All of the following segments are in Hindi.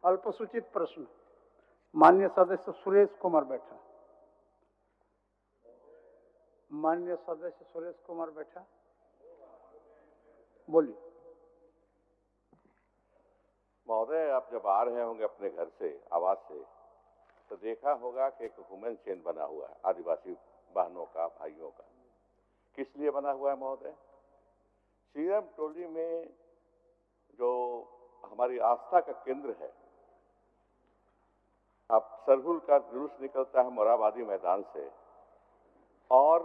अल्पसूचित प्रश्न माननीय सदस्य सुरेश कुमार बैठा। माननीय सदस्य सुरेश कुमार बैठा, बोलिए। महोदय, आप जब आ रहे होंगे अपने घर से, आवास से, तो देखा होगा कि एक ह्यूमन चेन बना हुआ है आदिवासी बहनों का, भाइयों का। किस लिए बना हुआ है महोदय? सीएम टोली में जो हमारी आस्था का केंद्र है, अब सरहुल का जुलूस निकलता है मोरहाबादी मैदान से और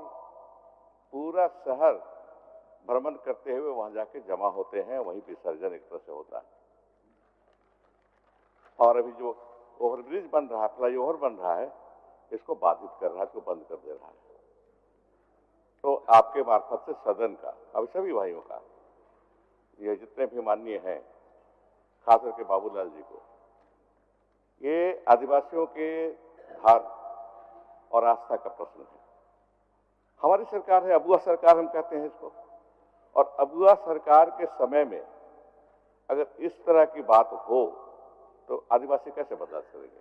पूरा शहर भ्रमण करते हुए वहां जाके जमा होते हैं, वहीं विसर्जन एक तरह से होता है। और अभी जो ओवरब्रिज बन रहा है, फ्लाईओवर बन रहा है, इसको बाधित कर रहा है, इसको बंद कर दे रहा है। तो आपके मार्फत से सदन का, अभी सभी भाइयों का, ये जितने भी माननीय हैं, खास करके बाबूलाल जी को, ये आदिवासियों के धर्म और आस्था का प्रश्न है। हमारी सरकार है, अबुआ सरकार हम कहते हैं इसको, और अबुआ सरकार के समय में अगर इस तरह की बात हो तो आदिवासी कैसे बर्दाश्त करेंगे?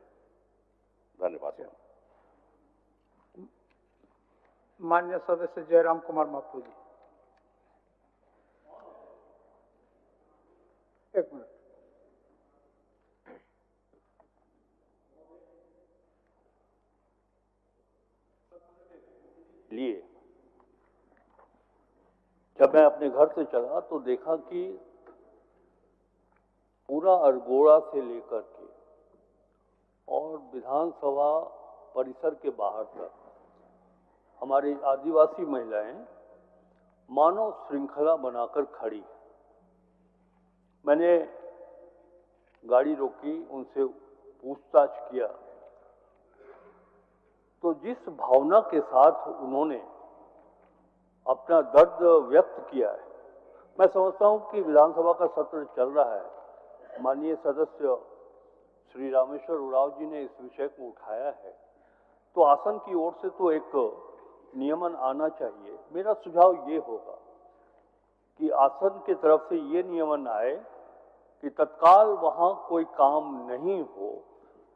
धन्यवाद। माननीय सदस्य जयराम कुमार महतो जी, एक मिनट। लिए जब मैं अपने घर से चला तो देखा कि पूरा अरगोड़ा से लेकर के और विधानसभा परिसर के बाहर तक हमारी आदिवासी महिलाएं मानव श्रृंखला बनाकर खड़ी। मैंने गाड़ी रोकी, उनसे पूछताछ किया तो जिस भावना के साथ उन्होंने अपना दर्द व्यक्त किया है, मैं समझता हूं कि विधानसभा का सत्र चल रहा है, माननीय सदस्य श्री रामेश्वर उरांव जी ने इस विषय को उठाया है, तो आसन की ओर से तो एक नियमन आना चाहिए। मेरा सुझाव ये होगा कि आसन की तरफ से ये नियमन आए कि तत्काल वहां कोई काम नहीं हो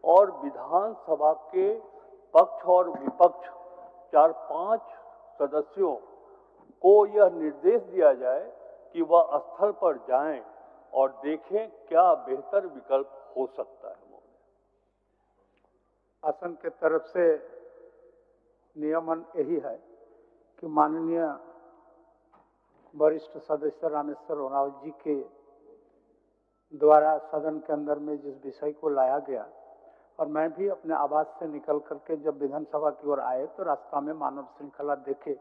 और विधानसभा के पक्ष और विपक्ष 4-5 सदस्यों को यह निर्देश दिया जाए कि वह स्थल पर जाएं और देखें क्या बेहतर विकल्प हो सकता है। आसन के तरफ से नियमन यही है कि माननीय वरिष्ठ सदस्य रामेश्वर उरांव जी के द्वारा सदन के अंदर में जिस विषय को लाया गया, और मैं भी अपने आवास से निकल करके जब विधानसभा की ओर आए तो रास्ता में मानव श्रृंखला देखे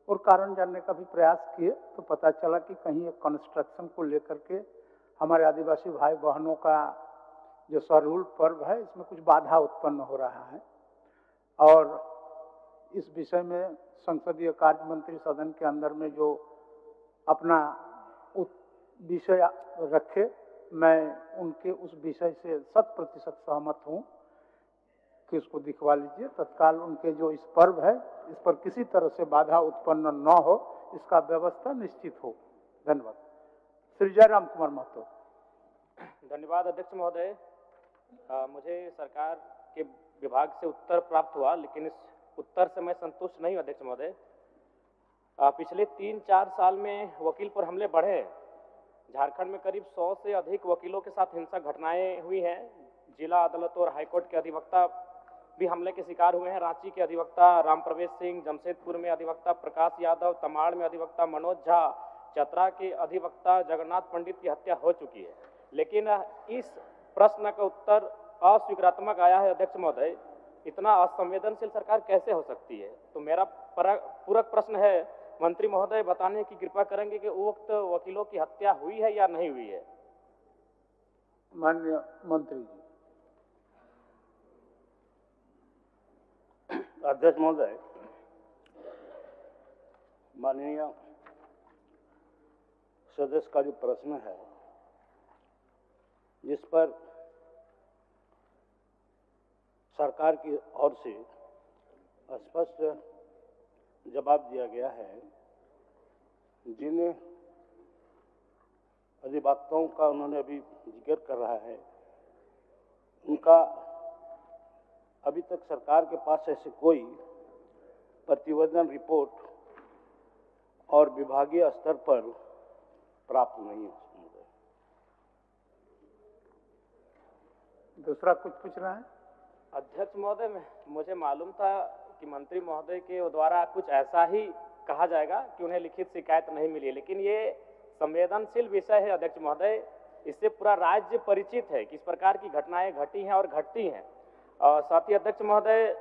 और कारण जानने का भी प्रयास किए, तो पता चला कि कहीं एक कंस्ट्रक्शन को लेकर के हमारे आदिवासी भाई बहनों का जो सरहुल पर्व है, इसमें कुछ बाधा उत्पन्न हो रहा है। और इस विषय में संसदीय कार्य मंत्री सदन के अंदर में जो अपना विषय रखे, मैं उनके उस विषय से 100% सहमत हूं कि इसको दिखवा लीजिए तत्काल। उनके जो इस पर्व है, इस पर किसी तरह से बाधा उत्पन्न न हो, इसका व्यवस्था निश्चित हो। धन्यवाद। श्री जयराम कुमार महतो। धन्यवाद अध्यक्ष महोदय। मुझे सरकार के विभाग से उत्तर प्राप्त हुआ, लेकिन इस उत्तर से मैं संतुष्ट नहीं हूं अध्यक्ष महोदय। पिछले 3-4 साल में वकील पर हमले बढ़े। झारखंड में करीब 100 से अधिक वकीलों के साथ हिंसक घटनाएं हुई हैं। जिला अदालत और हाईकोर्ट के अधिवक्ता भी हमले के शिकार हुए हैं। रांची के अधिवक्ता राम प्रवेश सिंह, जमशेदपुर में अधिवक्ता प्रकाश यादव, तमाड़ में अधिवक्ता मनोज झा, चतरा के अधिवक्ता जगन्नाथ पंडित की हत्या हो चुकी है। लेकिन इस प्रश्न का उत्तर अस्वीकारात्मक आया है अध्यक्ष महोदय। इतना असंवेदनशील सरकार कैसे हो सकती है? तो मेरा पूरक प्रश्न है, मंत्री महोदय बताने की कृपा करेंगे कि उक्त वकीलों की हत्या हुई है या नहीं हुई है? माननीय मंत्री जी। अध्यक्ष महोदय, माननीय सदस्य का जो प्रश्न है, जिस पर सरकार की ओर से स्पष्ट जवाब दिया गया है, जिन अधिवक्ताओं का उन्होंने अभी जिक्र कर रहा है, उनका अभी तक सरकार के पास ऐसे कोई प्रतिवेदन रिपोर्ट और विभागीय स्तर पर प्राप्त नहीं है। दूसरा कुछ पूछ रहा है? अध्यक्ष महोदय, मुझे मालूम था कि मंत्री महोदय के द्वारा कुछ ऐसा ही कहा जाएगा कि उन्हें लिखित शिकायत नहीं मिली है, लेकिन ये संवेदनशील विषय है अध्यक्ष महोदय, इससे पूरा राज्य परिचित है कि इस प्रकार की घटनाएं घटी हैं और घटती हैं। और साथ ही अध्यक्ष महोदय,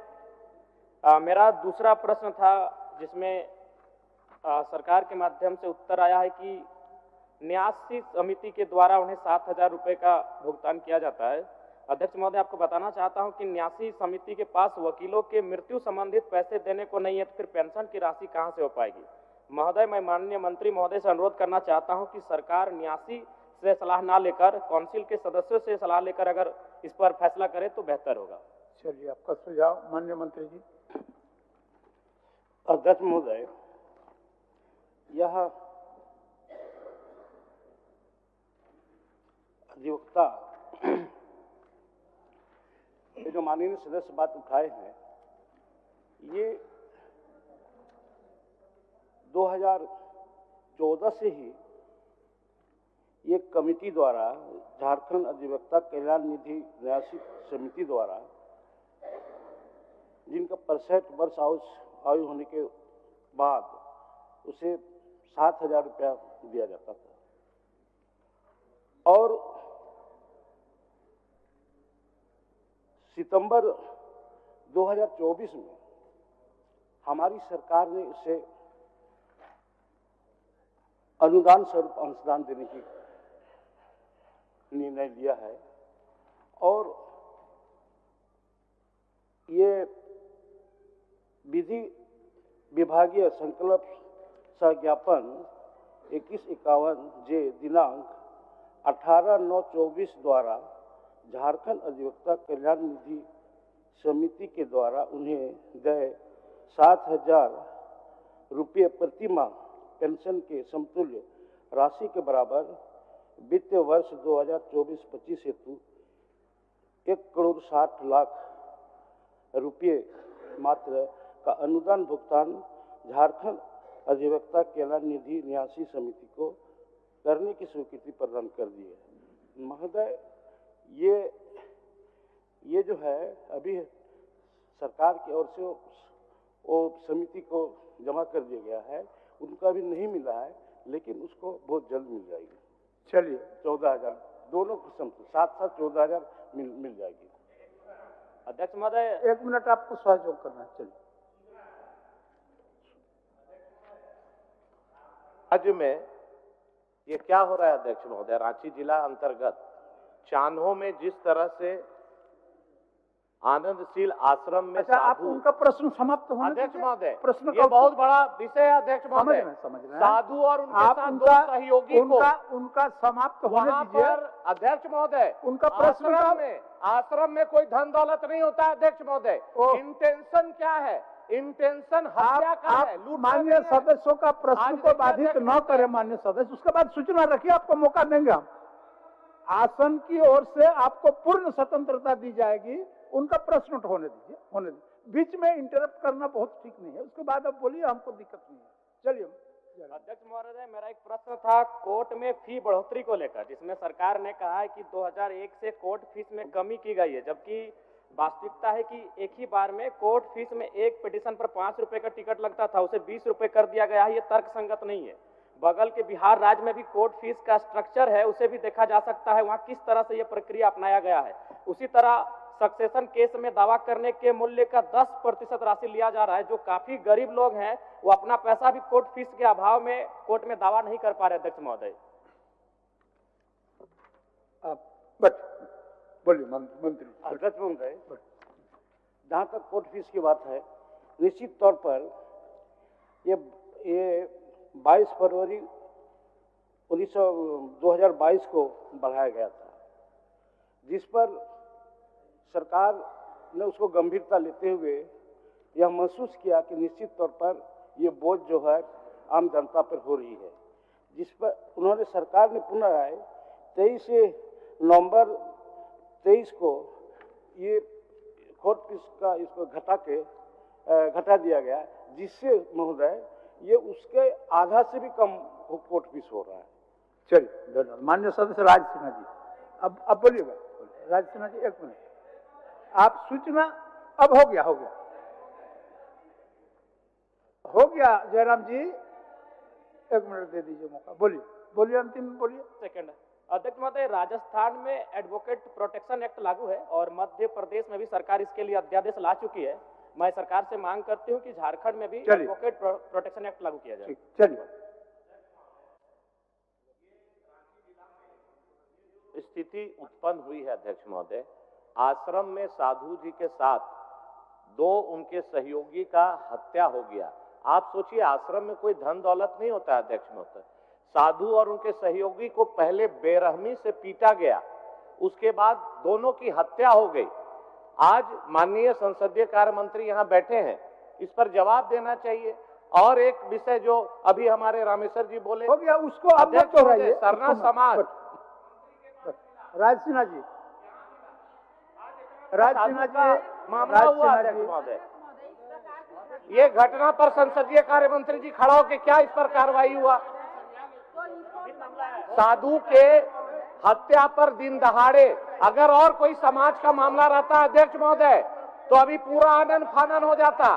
मेरा दूसरा प्रश्न था जिसमें सरकार के माध्यम से उत्तर आया है कि न्यासी समिति के द्वारा उन्हें 7,000 रुपये का भुगतान किया जाता है। अध्यक्ष महोदय, आपको बताना चाहता हूं कि न्यासी समिति के पास वकीलों के मृत्यु संबंधित पैसे देने को नहीं है, तो फिर पेंशन की राशि कहां से हो पाएगी? महोदय, मैं माननीय मंत्री महोदय से अनुरोध करना चाहता हूं कि सरकार न्यासी से सलाह ना लेकर काउंसिल के सदस्यों से सलाह लेकर अगर इस पर फैसला करे तो बेहतर होगा। चलिए, आपका सुझाव माननीय मंत्री जी। अध्यक्ष महोदय, यह अधिवक्ता ये जो माननीय सदस्य बात उठाए हैं, ये 2014 से ही ये कमेटी द्वारा, झारखंड अधिवक्ता कल्याण निधि न्यासी समिति द्वारा, जिनका 65 वर्ष आयु होने के बाद उसे 7,000 रुपया दिया जाता था। और सितंबर 2024 में हमारी सरकार ने इसे अनुदान स्वरूप अंशदान देने की निर्णय लिया है। और ये विधि विभागीय संकल्प सज्ञापन 2151 जे दिनांक 18/9/24 द्वारा झारखंड अधिवक्ता कल्याण निधि समिति के द्वारा उन्हें गए 7,000 रुपये प्रति माह पेंशन के समतुल्य राशि के बराबर वित्तीय वर्ष 2024-25 हेतु 1,60,00,000 रुपये मात्र का अनुदान भुगतान झारखंड अधिवक्ता कल्याण निधि न्यासी समिति को करने की स्वीकृति प्रदान कर दी है। महोदय, ये जो है अभी सरकार की ओर से वो समिति को जमा कर दिया गया है, उनका भी नहीं मिला है, लेकिन उसको बहुत जल्द मिल जाएगी। चलिए, 14,000 दोनों किस्म से 7-7 14,000 मिल जाएगी। अध्यक्ष महोदय, 1 मिनट आपको सहयोग करना। चलिए, राज्य में ये क्या हो रहा है अध्यक्ष महोदय? रांची जिला अंतर्गत चान्हो में जिस तरह से आनंदशील आश्रम में अच्छा, आप उनका प्रश्न समाप्त होने अध्यक्ष महोदय, प्रश्न ये बहुत बड़ा विषय है अध्यक्ष महोदय। समझ रहे हैं साधु और उनके आप साथ उनका दो सहयोगी उनका समाप्त होने वहां दीजिए। पर अध्यक्ष महोदय, उनका प्रश्न आश्रम में कोई धन दौलत नहीं होता है अध्यक्ष महोदय। इंटेंशन क्या है? इंटेंशन हत्या का है, लूट। माननीय सदस्यों का प्रश्न को बाधित न करें माननीय सदस्य, उसके बाद सूचना रखिए, आपको मौका देंगे हम। आसन की ओर से आपको पूर्ण स्वतंत्रता दी जाएगी, उनका प्रश्न होने दीजिए, बीच में इंटरप्ट करना बहुत ठीक नहीं है। उसके बाद अब बोलिए, हमको दिक्कत नहीं है। चलिए। अध्यक्ष महोदय, मेरा एक प्रश्न था कोर्ट में फी बढ़ोतरी को लेकर, जिसमें सरकार ने कहा है कि 2001 से कोर्ट फीस में कमी की गई है, जबकि वास्तविकता है कि एक ही बार में कोर्ट फीस में एक पिटीशन पर 5 रुपए का टिकट लगता था, उसे 20 रुपए कर दिया गया है। ये तर्क संगत नहीं है। बगल के बिहार राज्य में भी कोर्ट फीस का स्ट्रक्चर है, उसे भी देखा जा सकता है वहां किस तरह से यह प्रक्रिया अपनाया गया है। उसी तरह सक्सेशन केस में दावा करने के मूल्य का 10% राशि लिया जा रहा है। जो काफी गरीब लोग हैं वो अपना पैसा भी कोर्ट फीस के अभाव में कोर्ट में दावा नहीं कर पा रहे। अध्यक्ष महोदय, बोलिए मंत्री। अध्यक्ष महोदय, जहाँ तक कोर्ट फीस की बात है, निश्चित तौर पर ये 22 फरवरी 2022 को बढ़ाया गया था, जिस पर सरकार ने उसको गंभीरता लेते हुए यह महसूस किया कि निश्चित तौर पर ये बोझ जो है आम जनता पर हो रही है, जिस पर उन्होंने सरकार ने पुनः 23 नवंबर 23 को ये 4 पीस का इसको घटा दिया गया, जिससे महोदय ये उसके आधा से भी कम 4 पीस हो रहा है। चलिए धन्यवाद। माननीय सदस्य राज सिन्हा जी, अब बोलिएगा। राज सिन्हा जी 1 मिनट, आप सूचना अब हो गया जयराम जी, 1 मिनट दे दीजिए मौका। बोलिए अंतिम में बोलिए। सेकंड अध्यक्ष महोदय, राजस्थान में एडवोकेट प्रोटेक्शन एक्ट लागू है और मध्य प्रदेश में भी सरकार इसके लिए अध्यादेश ला चुकी है। मैं सरकार से मांग करती हूं कि झारखंड में भी एडवोकेट प्रोटेक्शन एक्ट लागू किया जाए। चलिए। स्थिति उत्पन्न हुई है अध्यक्ष महोदय, आश्रम में साधु जी के साथ 2 उनके सहयोगी का हत्या हो गया। आप सोचिए, आश्रम में कोई धन दौलत नहीं होता है अध्यक्ष महोदय। साधु और उनके सहयोगी को पहले बेरहमी से पीटा गया, उसके बाद दोनों की हत्या हो गई। आज माननीय संसदीय कार्य मंत्री यहाँ बैठे हैं, इस पर जवाब देना चाहिए। और एक विषय जो अभी हमारे रामेश्वर जी बोले, हो गया, उसको आप मत दोहराइए। सरना समाज, राज सिन्हा जी मामला हुआ अध्यक्ष महोदय, ये घटना पर संसदीय कार्य मंत्री जी खड़ा होकर क्या इस पर कार्रवाई हुआ? साधु के हत्या पर दिन दहाड़े अगर और कोई समाज का मामला रहता अध्यक्ष महोदय तो अभी पूरा आनन फानन हो जाता।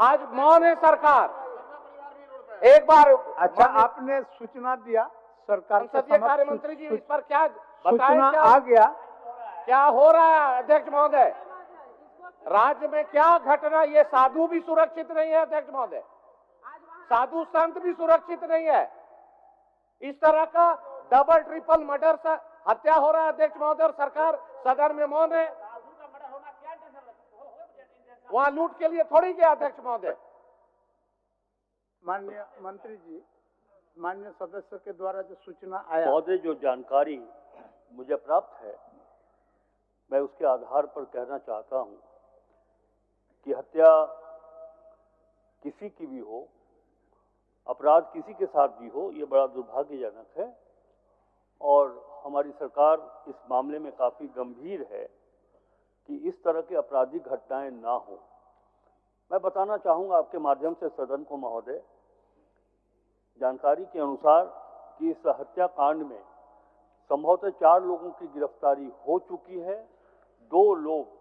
आज मौन है सरकार। एक बार अच्छा, आपने सूचना दिया, सरकार संसदीय कार्य मंत्री जी इस पर क्या सूचना आ गया, क्या हो रहा है अध्यक्ष महोदय? राज्य में क्या घटना, ये साधु भी सुरक्षित नहीं है अध्यक्ष महोदय, साधु संत भी सुरक्षित नहीं है। इस तरह का डबल ट्रिपल मर्डर से हत्या हो रहा है अध्यक्ष महोदय और सरकार सदन में मौन है। वहां लूट के लिए थोड़ी गया अध्यक्ष महोदय। माननीय मंत्री जी, माननीय सदस्य के द्वारा जो सूचना आया, महोदय जो जानकारी मुझे प्राप्त है, मैं उसके आधार पर कहना चाहता हूं कि हत्या किसी की भी हो, अपराध किसी के साथ भी हो, ये बड़ा दुर्भाग्यजनक है और हमारी सरकार इस मामले में काफी गंभीर है कि इस तरह की आपराधिक घटनाएं ना हो। मैं बताना चाहूंगा आपके माध्यम से सदन को महोदय, जानकारी के अनुसार कि इस हत्याकांड में संभवतः 4 लोगों की गिरफ्तारी हो चुकी है, 2 लोग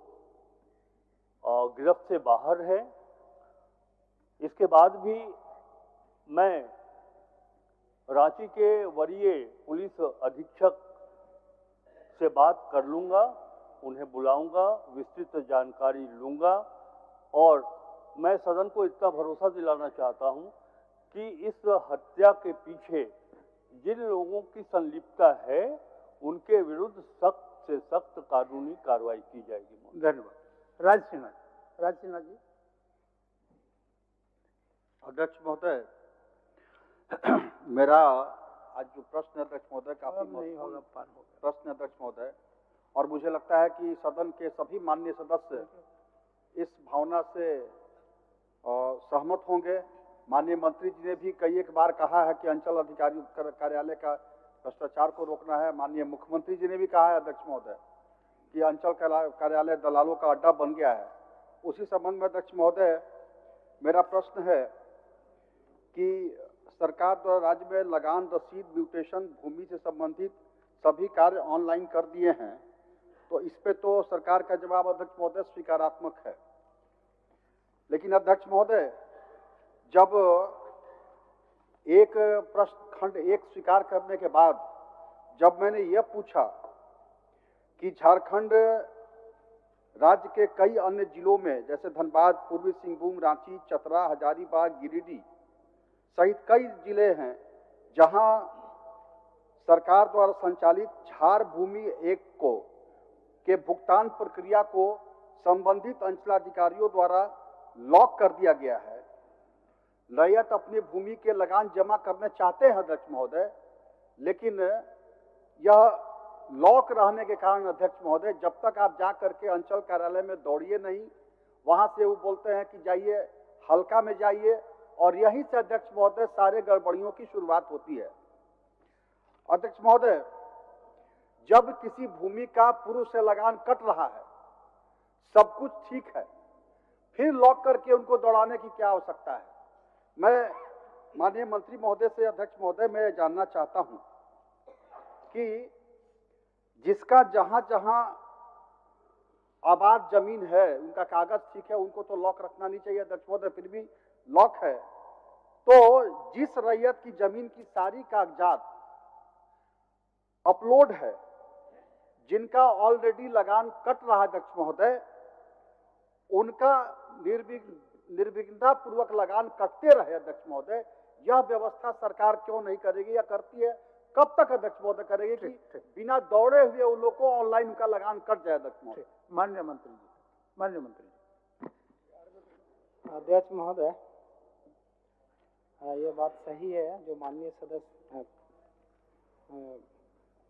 गिरफ्त से बाहर हैं। इसके बाद भी मैं रांची के वरीय पुलिस अधीक्षक से बात कर लूंगा, उन्हें बुलाऊंगा, विस्तृत जानकारी लूंगा और मैं सदन को इतना भरोसा दिलाना चाहता हूं कि इस हत्या के पीछे जिन लोगों की संलिप्तता है उनके विरुद्ध सख्त से सख्त कानूनी कार्रवाई की जाएगी। धन्यवाद। राज सिन्हा जी। अध्यक्ष महोदय, मेरा आज जो प्रश्न अध्यक्ष महोदय काफी महत्वपूर्ण प्रश्न अध्यक्ष महोदय, और मुझे लगता है कि सदन के सभी माननीय सदस्य इस भावना से सहमत होंगे। माननीय मंत्री जी ने भी कई एक बार कहा है कि अंचल अधिकारी कार्यालय का भ्रष्टाचार को रोकना है। माननीय मुख्यमंत्री जी ने भी कहा है अध्यक्ष महोदय कि अंचल कार्यालय दलालों का अड्डा बन गया है। उसी संबंध में अध्यक्ष महोदय मेरा प्रश्न है कि सरकार द्वारा राज्य में लगान, रसीद, म्यूटेशन, भूमि से संबंधित सभी कार्य ऑनलाइन कर दिए हैं, तो इस पे तो सरकार का जवाब अध्यक्ष महोदय स्वीकारात्मक है। लेकिन अध्यक्ष महोदय, जब एक प्रश्न खंड 1 स्वीकार करने के बाद जब मैंने यह पूछा कि झारखंड राज्य के कई अन्य जिलों में जैसे धनबाद, पूर्वी सिंहभूम, रांची, चतरा, हजारीबाग, गिरिडीह सहित कई जिले हैं जहां सरकार द्वारा संचालित झार भूमि 1 को के भुगतान प्रक्रिया को संबंधित अंचलाधिकारियों द्वारा लॉक कर दिया गया है। रैयत अपनी भूमि के लगान जमा करने चाहते हैं अध्यक्ष महोदय, लेकिन यह लॉक रहने के कारण अध्यक्ष महोदय जब तक आप जा करके अंचल कार्यालय में दौड़िए नहीं, वहां से वो बोलते हैं कि जाइए हल्का में जाइए, और यहीं से अध्यक्ष महोदय सारे गड़बड़ियों की शुरुआत होती है। अध्यक्ष महोदय, जब किसी भूमि का पूर्व से लगान कट रहा है सब कुछ ठीक है, फिर लॉक करके उनको दौड़ाने की क्या आवश्यकता है? मैं माननीय मंत्री महोदय से, अध्यक्ष महोदय, मैं जानना चाहता हूं कि जिसका जहां जहां आबाद जमीन है, उनका कागज ठीक है, उनको तो लॉक रखना नहीं चाहिए अध्यक्ष महोदय, फिर भी लॉक है, तो जिस रैयत की जमीन की सारी कागजात अपलोड है, जिनका ऑलरेडी लगान कट रहा है अध्यक्ष महोदय, उनका निर्विघ्नता पूर्वक लगान कटते रहे अध्यक्ष महोदय, यह व्यवस्था सरकार क्यों नहीं करेगी या करती है? कब तक अध्यक्ष महोदय करेगी कि बिना दौड़े हुए उन लोगों को ऑनलाइन उनका लगान कट जाए अध्यक्ष महोदय? माननीय मंत्री जी, माननीय मंत्री जी। अध्यक्ष महोदय, ये बात सही है जो माननीय सदस्य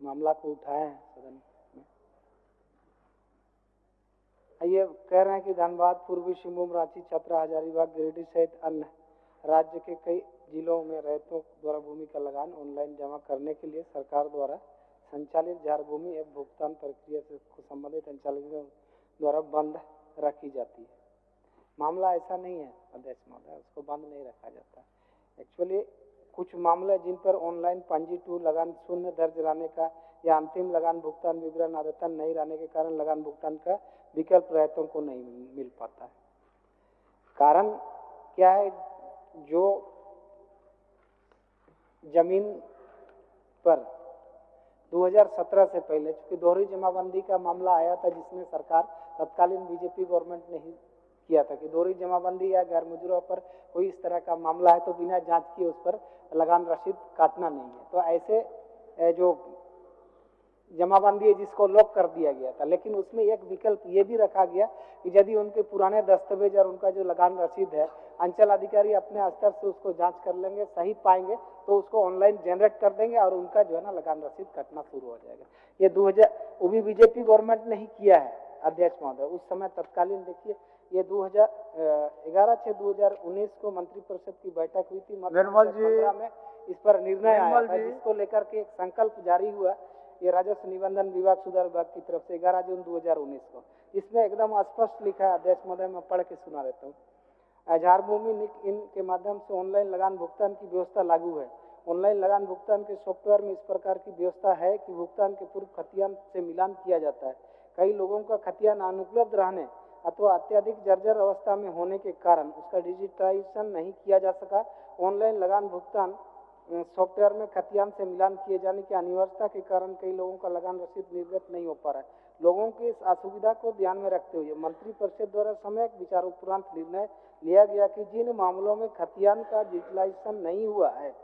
मामला को उठाए हैं सदन में। ये कह रहे हैं कि धनबाद, पूर्वी सिंहभूम, रांची, छपरा, हजारीबाग, गिरिडीह सहित अन्य राज्य के कई जिलों में रैयतों द्वारा भूमि का लगान ऑनलाइन जमा करने के लिए सरकार द्वारा संचालित झारभूमि एवं भुगतान प्रक्रिया से संबंधित अंचलों द्वारा बंद रखी जाती है। मामला ऐसा नहीं है अध्यक्ष महोदय, उसको बंद नहीं रखा जाता। एक्चुअली कुछ मामले जिन पर ऑनलाइन पंजी टू लगान शून्य दर्ज रहने का या अंतिम लगान भुगतान विवरण अद्यतन नहीं रहने के कारण लगान भुगतान का विकल्प रैयतों को नहीं मिल पाता है। कारण क्या है? जो जमीन पर 2017 से पहले, चूंकि दोहरी जमाबंदी का मामला आया था जिसमें सरकार तत्कालीन बीजेपी गवर्नमेंट ने ही किया था कि दोहरी जमाबंदी या गैर मुजरों पर कोई इस तरह का मामला है तो बिना जांच किए उस पर लगान रसीद काटना नहीं है। तो ऐसे जो जमाबंदी है जिसको लॉक कर दिया गया था, लेकिन उसमें एक विकल्प ये भी रखा गया कि यदि उनके पुराने दस्तावेज और उनका जो लगान रसीद है अंचल अधिकारी अपने स्तर से उसको जांच कर लेंगे, सही पाएंगे तो उसको ऑनलाइन जनरेट कर देंगे और उनका जो है ना लगान रसीद कटना शुरू हो जाएगा। ये 2000 वो भी बीजेपी गवर्नमेंट ने ही किया है अध्यक्ष महोदय। उस समय तत्कालीन देखिए ये 2011-2019 को मंत्रिपरिषद की बैठक हुई थी, निर्मल जी 2015 में इस पर निर्णय आया था, जिसको लेकर के एक संकल्प जारी हुआ ये राजस्व निबंधन विभाग सुधार विभाग की तरफ से 11 जून 2019 को। इसमें एकदम स्पष्ट लिखा है अध्यक्ष महोदय, मैं पढ़ के सुना देता हूँ। झारभूमि इन के माध्यम से ऑनलाइन लगान भुगतान की व्यवस्था लागू है। ऑनलाइन लगान भुगतान के सॉफ्टवेयर में इस प्रकार की व्यवस्था है कि भुगतान के पूर्व खतियान से मिलान किया जाता है। कई लोगों का खतियान अनुपलब्ध रहने अथवा अत्यधिक जर्जर अवस्था में होने के कारण उसका डिजिटाइजेशन नहीं किया जा सका। ऑनलाइन लगान भुगतान सॉफ्टवेयर में खतियान से मिलान किए जाने की अनिवार्यता के कारण कई लोगों का लगान रसीद निर्गत नहीं हो पा रहा है। लोगों की इस असुविधा को ध्यान में रखते हुए मंत्रिपरिषद द्वारा सम्यक विचारोपरांत निर्णय लिया गया कि जिन मामलों में खतियान का डिजिटलाइजेशन नहीं हुआ है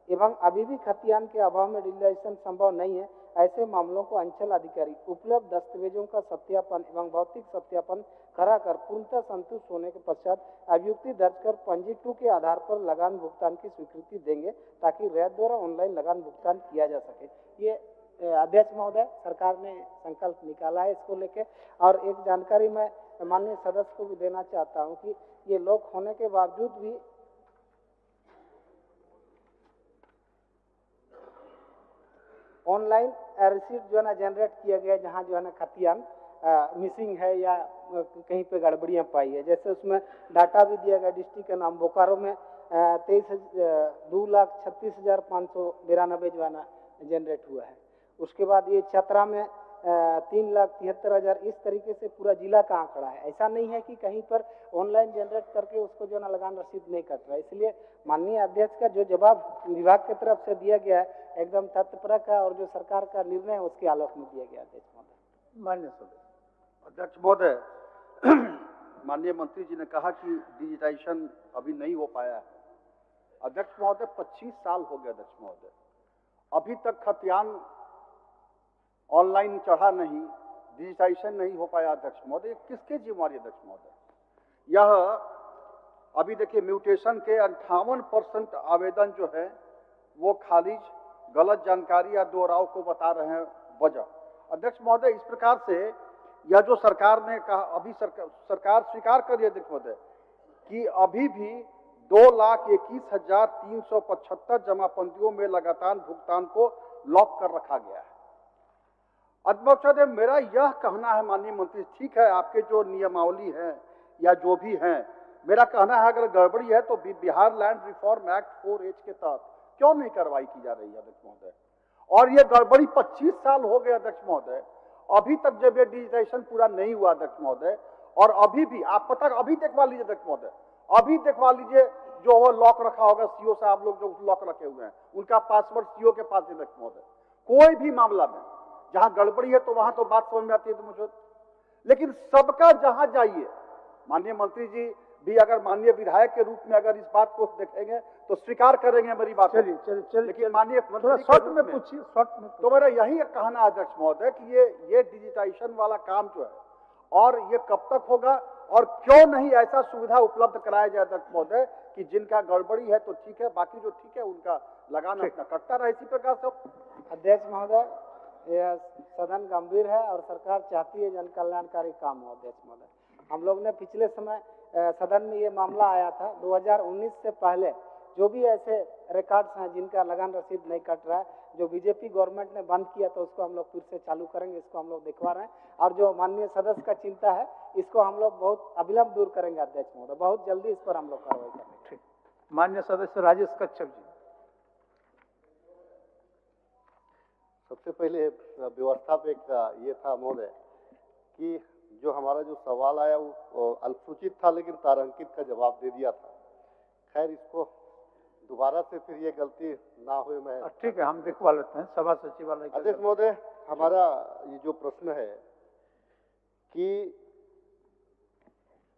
एवं अभी भी खतियान के अभाव में डिजिटलाइजेशन संभव नहीं है, ऐसे मामलों को अंचल अधिकारी उपलब्ध दस्तावेजों का सत्यापन एवं भौतिक सत्यापन कराकर पूर्णतः संतुष्ट होने के पश्चात अभियुक्ति दर्ज कर पंजी 2 के आधार पर लगान भुगतान की स्वीकृति देंगे ताकि रैयत द्वारा ऑनलाइन लगान भुगतान किया जा सके। ये अध्यक्ष महोदय सरकार ने संकल्प निकाला है इसको लेके। और एक जानकारी मैं माननीय सदस्य को भी देना चाहता हूँ कि ये लॉक होने के बावजूद भी ऑनलाइन रिसीट जो है ना जनरेट किया गया, जहाँ जो है ना खतियान मिसिंग है या कहीं पे गड़बड़ियाँ पाई है। जैसे उसमें डाटा भी दिया गया, डिस्ट्रिक्ट का नाम बोकारो में 2,36,592 जो है ना जनरेट हुआ है। उसके बाद ये चतरा में 3,73,000, इस तरीके से पूरा जिला का आंकड़ा है। ऐसा नहीं है कि कहीं पर ऑनलाइन जनरेट करके उसको जो ना लगान रसीद नहीं कट रहा है। इसलिए माननीय अध्यक्ष का जो जवाब विभाग की तरफ से दिया गया है एकदम तथ्यपरक है और जो सरकार का निर्णय है उसके आलोक में दिया गया। अध्यक्ष महोदय। माननीय सदस्य। अध्यक्ष महोदय, माननीय मंत्री जी ने कहा कि डिजिटाइजेशन अभी नहीं हो पाया है। अध्यक्ष महोदय 25 साल हो गए अध्यक्ष महोदय, अभी तक खतियान ऑनलाइन चढ़ा नहीं, डिजिटाइजेशन नहीं हो पाया अध्यक्ष महोदय। किसके जिम्मेवारी अध्यक्ष महोदय? यह अभी देखिए म्यूटेशन के 58% आवेदन जो है वो खारिज, गलत जानकारी या दोहराव को बता रहे हैं वजह। अध्यक्ष महोदय, इस प्रकार से यह जो सरकार ने कहा, अभी सरकार स्वीकार कर रही है अध्यक्ष महोदय कि अभी भी 2,21,375 जमाबंदियों में लगातार भुगतान को लॉक कर रखा गया है। अध्यक्ष महोदय, मेरा यह कहना है माननीय मंत्री, ठीक है आपके जो नियमावली है या जो भी हैं, मेरा कहना है अगर गड़बड़ी है तो Bihar land reform act 4H के तहत क्यों नहीं कार्रवाई की जा रही है अध्यक्ष महोदय। और ये गड़बड़ी 25 साल हो गए अध्यक्ष महोदय, अभी तक जब ये डिजिटाइजेशन पूरा नहीं हुआ अध्यक्ष महोदय, और अभी भी आप पता अभी देखवा लीजिए अध्यक्ष महोदय, अभी देखवा लीजिए जो वो लॉक रखा होगा सीओ साहब लोग जो लॉक रखे हुए हैं उनका पासवर्ड सीओ के पास है अध्यक्ष महोदय। कोई भी मामला में जहां गड़बड़ी है तो वहां तो बात समझ में आती है तो मुझे, लेकिन सबका जहां जाइए माननीय मंत्री जी भी अगर माननीय विधायक के रूप में अगर इस बात को देखेंगे तो स्वीकार करेंगे मेरी बात। चलिए लेकिन माननीय मंत्री शॉर्ट में पूछिए, शॉर्ट में। तो मेरा यही कहना है अध्यक्ष महोदय कि ये डिजिटाइजेशन वाला काम जो है और ये कब तक होगा और क्यों नहीं ऐसा सुविधा उपलब्ध कराया जाए अध्यक्ष महोदय कि जिनका गड़बड़ी है तो ठीक है, बाकी जो ठीक है उनका लगान अपना कटता रहे। इसी प्रकार से अध्यक्ष महोदय, यह सदन गंभीर है और सरकार चाहती है जन कल्याणकारी काम हो। अध्यक्ष महोदय, हम लोग ने पिछले समय सदन में ये मामला आया था 2019 से पहले जो भी ऐसे रिकॉर्ड्स हैं जिनका लगान रसीद नहीं कट रहा है, जो बीजेपी गवर्नमेंट ने बंद किया तो उसको हम लोग फिर से चालू करेंगे, इसको हम लोग दिखवा रहे हैं। और जो माननीय सदस्य का चिंता है इसको हम लोग बहुत अविलंब दूर करेंगे अध्यक्ष महोदय, बहुत जल्दी इस पर हम लोग कार्रवाई करेंगे। ठीक, माननीय सदस्य राजेश कच्छप जी। सबसे पहले व्यवस्था पे ये था महोदय कि जो हमारा जो सवाल आया वो अल्पसूचित था लेकिन तारांकित का जवाब दे दिया था। खैर इसको दोबारा से फिर ये गलती ना हुए मैं ठीक है, हम दिखवा लेते हैं सभा सचिवालय। अध्यक्ष महोदय, हमारा ये जो प्रश्न है कि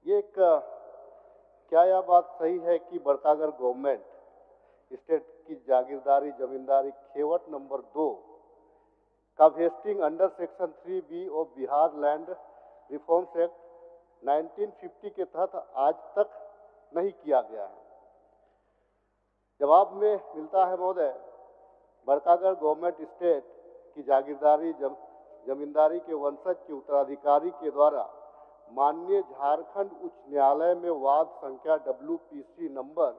ये क्या यह बात सही है कि बड़कागर गवर्नमेंट स्टेट की जागीरदारी जमींदारी खेवट नंबर 2 का wasting under section 3B of Bihar land reforms act 1950 के तहत आज तक नहीं किया गया है। जवाब में मिलता है महोदय, बड़कागर गवर्नमेंट स्टेट की जागीरदारी जमींदारी के वंशज के उत्तराधिकारी के द्वारा माननीय झारखंड उच्च न्यायालय में वाद संख्या WPC नंबर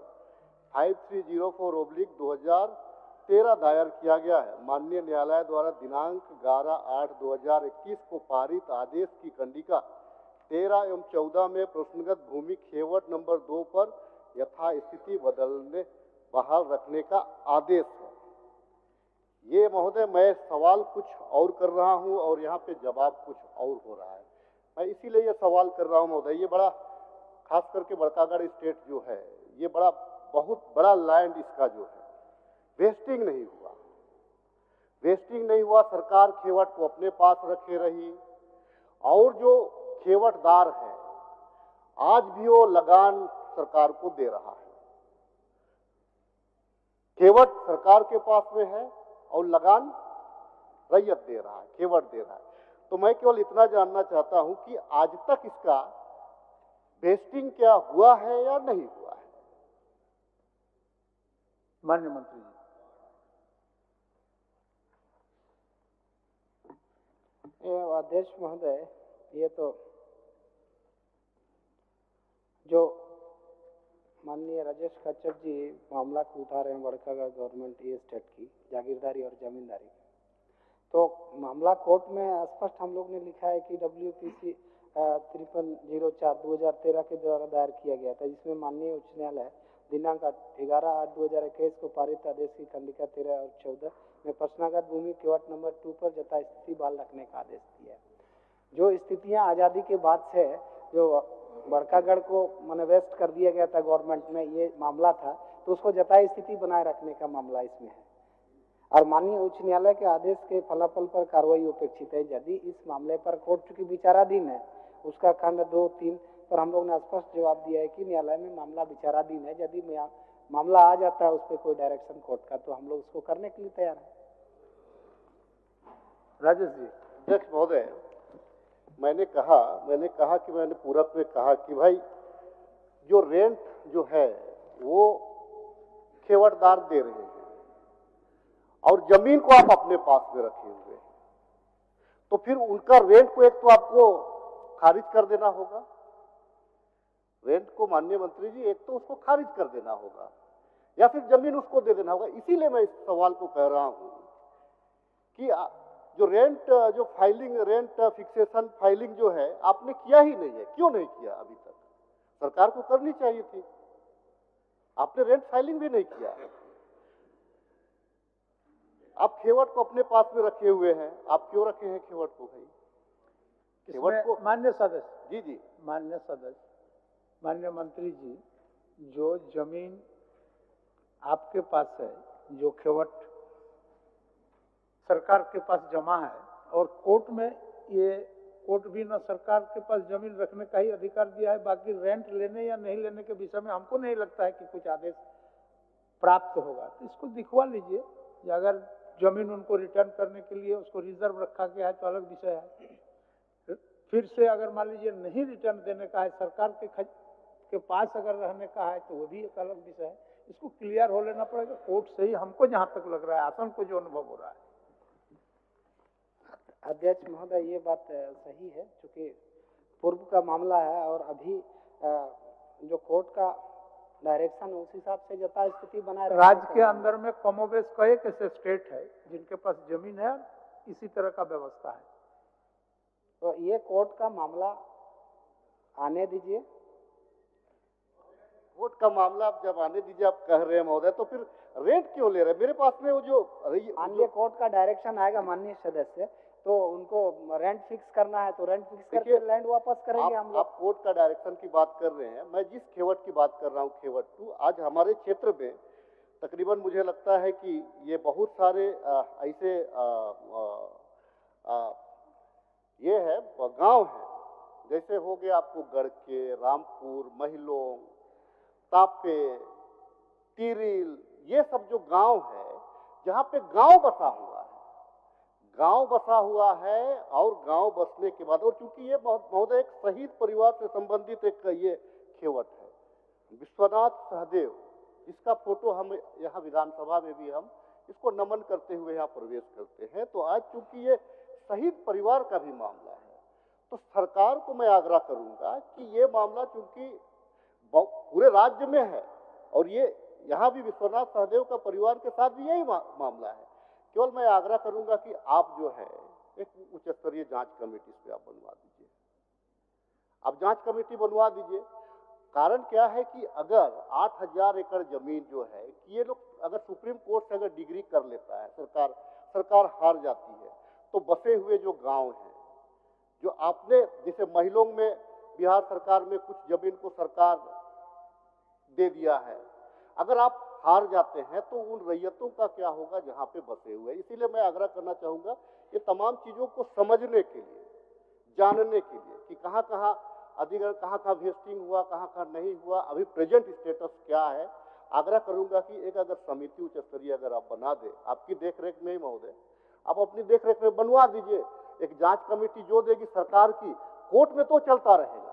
5304/2013 दायर किया गया है। माननीय न्यायालय द्वारा दिनांक 11/8/2021 को पारित आदेश की कंडिका 13 एवं 14 में प्रश्नगत भूमि खेवट नंबर 2 पर यथास्थिति बहाल रखने का आदेश है। ये महोदय मैं सवाल कुछ और कर रहा हूं और यहाँ पे जवाब कुछ और हो रहा है। मैं इसीलिए ये सवाल कर रहा हूं महोदय, ये बड़ा खास करके बड़कागर स्टेट जो है ये बहुत बड़ा लैंड इसका जो है वेस्टिंग नहीं हुआ, सरकार खेवट को अपने पास रखे रही और जो खेवटदार है आज भी वो लगान सरकार को दे रहा है। खेवट सरकार के पास में है और लगान रैयत दे रहा है, खेवट दे रहा है। तो मैं केवल इतना जानना चाहता हूं कि आज तक इसका वेस्टिंग क्या हुआ है या नहीं हुआ है। माननीय मंत्री जी। अध्यक्ष महोदय, ये तो जो माननीय राजेश कच्छप जी मामला को उठा रहे हैं बड़कागर गवर्नमेंट स्टेट की जागीरदारी और जमींदारी, तो मामला कोर्ट में स्पष्ट हम लोग ने लिखा है कि WPC 5304/2013 के द्वारा दायर किया गया था, जिसमें माननीय उच्च न्यायालय दिनांक 11/8/2021 को पारित आदेश की खंडिका 13 और 14 में प्रश्नागत भूमि खेवट नंबर 2 पर यथास्थिति बहाल रखने का आदेश दिया। जो स्थितियां आज़ादी के बाद से जो बड़कागढ़ को मैनिफेस्ट कर दिया गया था गवर्नमेंट में, ये मामला था, तो उसको जताई स्थिति बनाए रखने का मामला इसमें है और माननीय उच्च न्यायालय के आदेश के फलाफल पर कार्रवाई अपेक्षित है। यदि इस मामले पर कोर्ट चूंकि विचाराधीन है, उसका खंड 2-3 पर हम लोग ने स्पष्ट जवाब दिया है कि न्यायालय में मामला विचाराधीन है। यदि मामला आ जाता है उस पर कोई डायरेक्शन कोर्ट का, तो हम लोग उसको करने के लिए तैयार हैं। राजेश जी। अध्यक्ष महोदय, मैंने कहा कि मैंने पूरक में कहा कि भाई जो रेंट जो है वो खेवटदार दे रहे हैं और जमीन को आप अपने पास में रखे हुए हैं, तो फिर उनका रेंट को एक तो आपको खारिज कर देना होगा, रेंट को माननीय मंत्री जी एक तो उसको खारिज कर देना होगा या फिर जमीन उसको दे देना होगा। इसीलिए मैं इस सवाल को कह रहा हूं कि जो जो फाइलिंग रेंट फिक्सेशन फाइलिंग जो है आपने किया ही नहीं है, क्यों नहीं किया अभी तक? सरकार को करनी चाहिए थी, आपने रेंट फाइलिंग भी नहीं किया। आप खेवट को अपने पास में रखे हुए हैं, आप क्यों रखे हैं खेवट को भाई? खेवट को मान्य सदस्य जी जी मान्य सदस्य, मान्य मंत्री जी, जो जमीन आपके पास है, जो खेवट सरकार के पास जमा है, और कोर्ट में ये कोर्ट भी ना सरकार के पास जमीन रखने का ही अधिकार दिया है, बाकी रेंट लेने या नहीं लेने के विषय में हमको नहीं लगता है कि कुछ आदेश प्राप्त होगा। तो इसको दिखवा लीजिए, अगर जमीन उनको रिटर्न करने के लिए उसको रिजर्व रखा गया है तो अलग विषय है। फिर से अगर मान लीजिए नहीं रिटर्न देने का है, सरकार के पास अगर रहने का है तो वो भी एक अलग विषय है। इसको क्लियर हो लेना पड़ेगा कोर्ट से ही, हमको जहां तक लग रहा है, आसन को जो अनुभव हो रहा है। अध्यक्ष महोदय, ये बात सही है, क्योंकि पूर्व का मामला है और अभी जो कोर्ट का डायरेक्शन है उस हिसाब से यथा स्थिति बनाए रखना राज्य के चाहिए। अंदर में कमोबेश कई ऐसे स्टेट है जिनके पास जमीन है, इसी तरह का व्यवस्था है। तो ये कोर्ट का मामला आने दीजिए। कोर्ट का मामला आप जब आने दीजिए, आप कह रहे हैं महोदय, तो फिर रेंट क्यों ले रहे हैं? मेरे पास में वो जो आगे कोर्ट का डायरेक्शन आएगा माननीय सदस्य, तो उनको रेंट फिक्स करना है तो रेंट फिक्स करके लैंड वापस करेंगे हम लोग। आप कोर्ट का डायरेक्शन की बात कर रहे हैं, मैं जिस खेवट की बात कर रहा हूँ, खेवट 2, आज हमारे क्षेत्र में तकरीबन मुझे लगता है कि ये बहुत सारे ऐसे ये है गांव है, जैसे हो गया आपको गड़के, रामपुर, महिलोंग, तापे, टीरिल, ये सब जो गांव है जहाँ पे गांव बसा हुआ है, गांव बसा हुआ है, और गांव बसने के बाद, और चूंकि ये महोदय एक शहीद परिवार से संबंधित एक ये खेवट है, विश्वनाथ सहदेव, जिसका फोटो हम यहाँ विधानसभा में भी हम इसको नमन करते हुए यहाँ प्रवेश करते हैं। तो आज चूंकि ये शहीद परिवार का भी मामला है, तो सरकार को मैं आग्रह करूंगा कि ये मामला चूंकि पूरे राज्य में है, और ये यहाँ भी विश्वनाथ सहदेव का परिवार के साथ भी यही मामला है, केवल मैं आग्रह करूंगा कि आप जो है एक उच्च स्तरीय जांच कमेटी पे आप बनवा दीजिए, आप जांच कमेटी बनवा दीजिए। कारण क्या है कि अगर 8000 एकड़ जमीन जो है, कि ये लोग अगर सुप्रीम कोर्ट से अगर डिग्री कर लेता है, सरकार हार जाती है, तो बसे हुए जो गांव हैं, जो आपने जैसे महिलों में बिहार सरकार में कुछ जमीन को सरकार दे दिया है, अगर आप हार जाते हैं तो उन रैयतों का क्या होगा जहां पे बसे हुए। इसीलिए मैं आग्रह करना चाहूंगा ये तमाम चीजों को समझने के लिए, जानने के लिए कि कहाँ कहाँ अधिग्रहण, कहाँ कहाँ वेस्टिंग हुआ, कहाँ कहाँ नहीं हुआ, अभी प्रेजेंट स्टेटस क्या है। आग्रह करूंगा कि एक अगर समिति उच्च स्तरीय अगर आप बना दे, आपकी देखरेख में ही महोदय, आप अपनी देखरेख में बनवा दीजिए एक जांच कमेटी जो देगी सरकार की। कोर्ट में तो चलता रहेगा,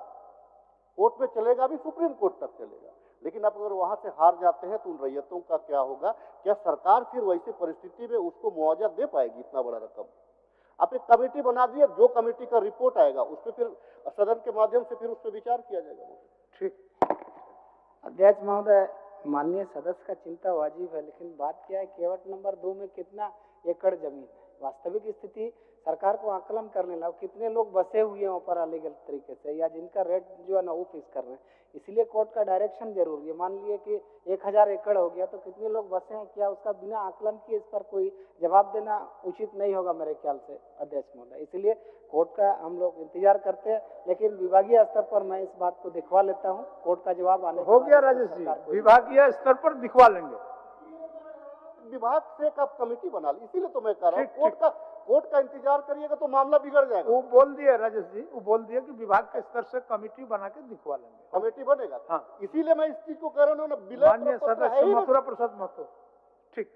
कोर्ट में चलेगा भी, सुप्रीम कोर्ट तक चलेगा, लेकिन आप अगर वहां से हार जाते हैं तो उन रैयतों का क्या होगा? क्या सरकार फिर वैसी परिस्थिति में उसको मुआवजा दे पाएगी इतना बड़ा रकम? आप एक कमेटी बना दिए, जो कमेटी का रिपोर्ट आएगा उस पर फिर सदन के माध्यम से फिर उस पर विचार किया जाएगा। ठीक। अध्यक्ष महोदय, माननीय सदस्य का चिंता वाजिब है, लेकिन बात क्या है, केवट नंबर 2 में कितना एकड़ जमीन है? वास्तविक स्थिति सरकार को आकलन करने लगा, कितने लोग बसे हुए हैं वहाँ पर अलीगल तरीके से, या जिनका रेट जो है ना वो फिक्स कर रहे हैं। इसलिए कोर्ट का डायरेक्शन जरूरी है। मान लिए कि 1000 एकड़ हो गया तो कितने लोग बसे हैं, क्या उसका बिना आकलन किए इस पर कोई जवाब देना उचित नहीं होगा मेरे ख्याल से अध्यक्ष महोदय। इसलिए कोर्ट का हम लोग इंतजार करते हैं, लेकिन विभागीय स्तर पर मैं इस बात को दिखवा लेता हूँ, कोर्ट का जवाब आने हो गया राजेश जी, विभागीय स्तर पर दिखवा लेंगे, विभाग से एक आप कमेटी बना ली। इसीलिए तो मैं कह रहा हूँ कोर्ट का इंतजार करिएगा तो मामला बिगड़ जाएगा। वो बोल दिए राजेश जी, वो बोल दिए कि विभाग के स्तर से कमेटी बना के दिखवा लेंगे, कमेटी बनेगा। हाँ, इसीलिए मैं इस चीज को कह रहा हूँ ना, माननीय सदस्य मथुरा प्रसाद महतो। ठीक,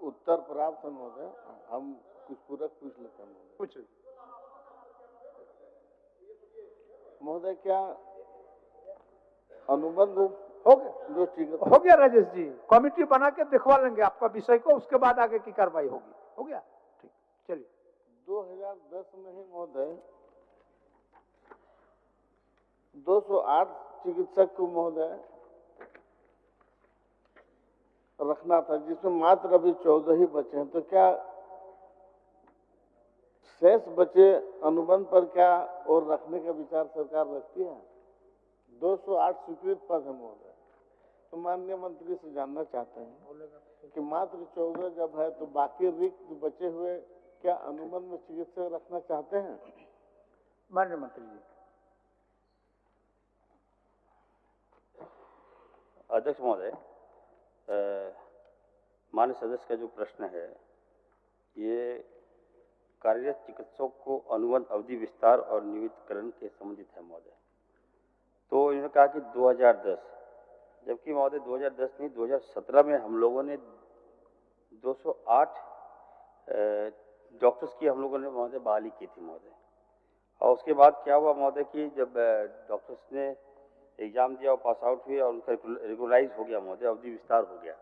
उत्तर प्राप्त महोदय, हम कुछ पूरक पूछ लेते हैं कुछ महोदय। क्या अनुबंध हो गया? हो गया राजेश जी, कमेटी बना के दिखवा लेंगे आपका विषय को, उसके बाद आगे की कार्रवाई होगी। हो गया, ठीक, चलिए। 2010 में ही महोदय 208 चिकित्सक को महोदय रखना था, जिसमें मात्र अभी 14 ही बचे हैं। तो क्या शेष बचे अनुबंध पर क्या और रखने का विचार सरकार रखती है? 208 स्वीकृत पद है महोदय। तो माननीय मंत्री से जानना चाहते हैं कि मात्र 14 जब है तो बाकी रिक्त बचे हुए क्या अनुबंध में चिकित्सक रखना चाहते हैं? माननीय मंत्री जी। अध्यक्ष महोदय, माननीय सदस्य का जो प्रश्न है ये कार्यरत चिकित्सकों को अनुबंध अवधि विस्तार और नियमितकरण के संबंधित है महोदय। तो इन्होंने कहा कि 2010, जबकि महोदय 2010 नहीं 2017 में हम लोगों ने 208 डॉक्टर्स की हम लोगों ने महोदय बहाली की थी महोदय। और उसके बाद क्या हुआ महोदय कि जब डॉक्टर्स ने एग्जाम दिया और पास आउट हुए और उनका रेगुलराइज हो गया महोदय, अवधि विस्तार हो गया,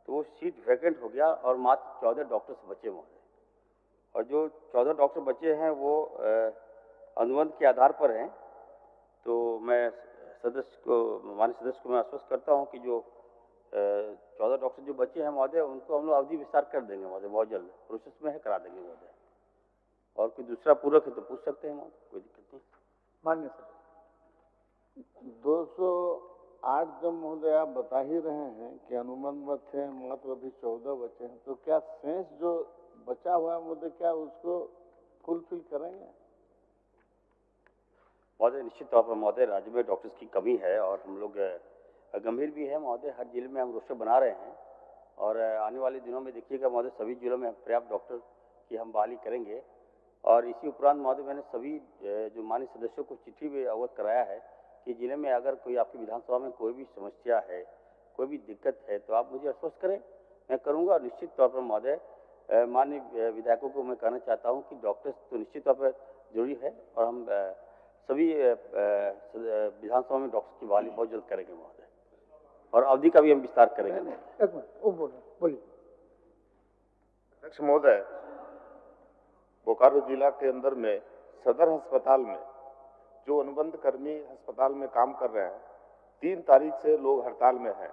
तो वो सीट वैकेंट हो गया और मात्र 14 डॉक्टर्स बचे महोदय। और जो 14 डॉक्टर बचे हैं वो अनुबंध के आधार पर हैं। तो मैं सदस्य को, माननीय सदस्य को मैं आश्वस्त करता हूं कि जो 14 डॉक्टर जो बचे हैं महोदय उनको हम लोग अवधि विस्तार कर देंगे महोदय, बहुत जल्द प्रोसेस में है, करा देंगे महोदय। और कोई दूसरा पूरक है तो पूछ सकते हैं महोदय, कोई दिक्कत नहीं। मान्य सर। 208 जब महोदय आप बता ही रहे हैं कि अनुबंध में थे, मात्र अभी 14 बचे हैं, तो क्या शेष जो बचा हुआ है महोदय क्या उसको फुलफिल करेंगे? महोदय निश्चित तौर पर महोदय राज्य में डॉक्टर्स की कमी है और हम लोग गंभीर भी है महोदय। हर जिले में हम रोस्टर बना रहे हैं और आने वाले दिनों में देखिएगा महोदय सभी जिलों में पर्याप्त डॉक्टर की हम बहाली करेंगे। और इसी उपरांत महोदय मैंने सभी जो माननीय सदस्यों को चिट्ठी भी अवगत कराया है कि जिले में अगर कोई आपकी विधानसभा में कोई भी समस्या है, कोई भी दिक्कत है तो आप मुझे आश्वस्त करें, मैं करूँगा। और निश्चित तौर पर महोदय माननीय विधायकों को मैं कहना चाहता हूँ कि डॉक्टर्स तो निश्चित तौर पर जरूरी है और हम सभी विधानसभा में डॉक्टर्स की बहाली बहुत जल्द करेंगे महोदय और अवधि का भी हम विस्तार करेंगे। एक मिनट, वो बोलिए। अध्यक्ष महोदय, बोकारो जिला के अंदर में सदर अस्पताल में जो अनुबंध कर्मी अस्पताल में काम कर रहे हैं, 3 तारीख से लोग हड़ताल में हैं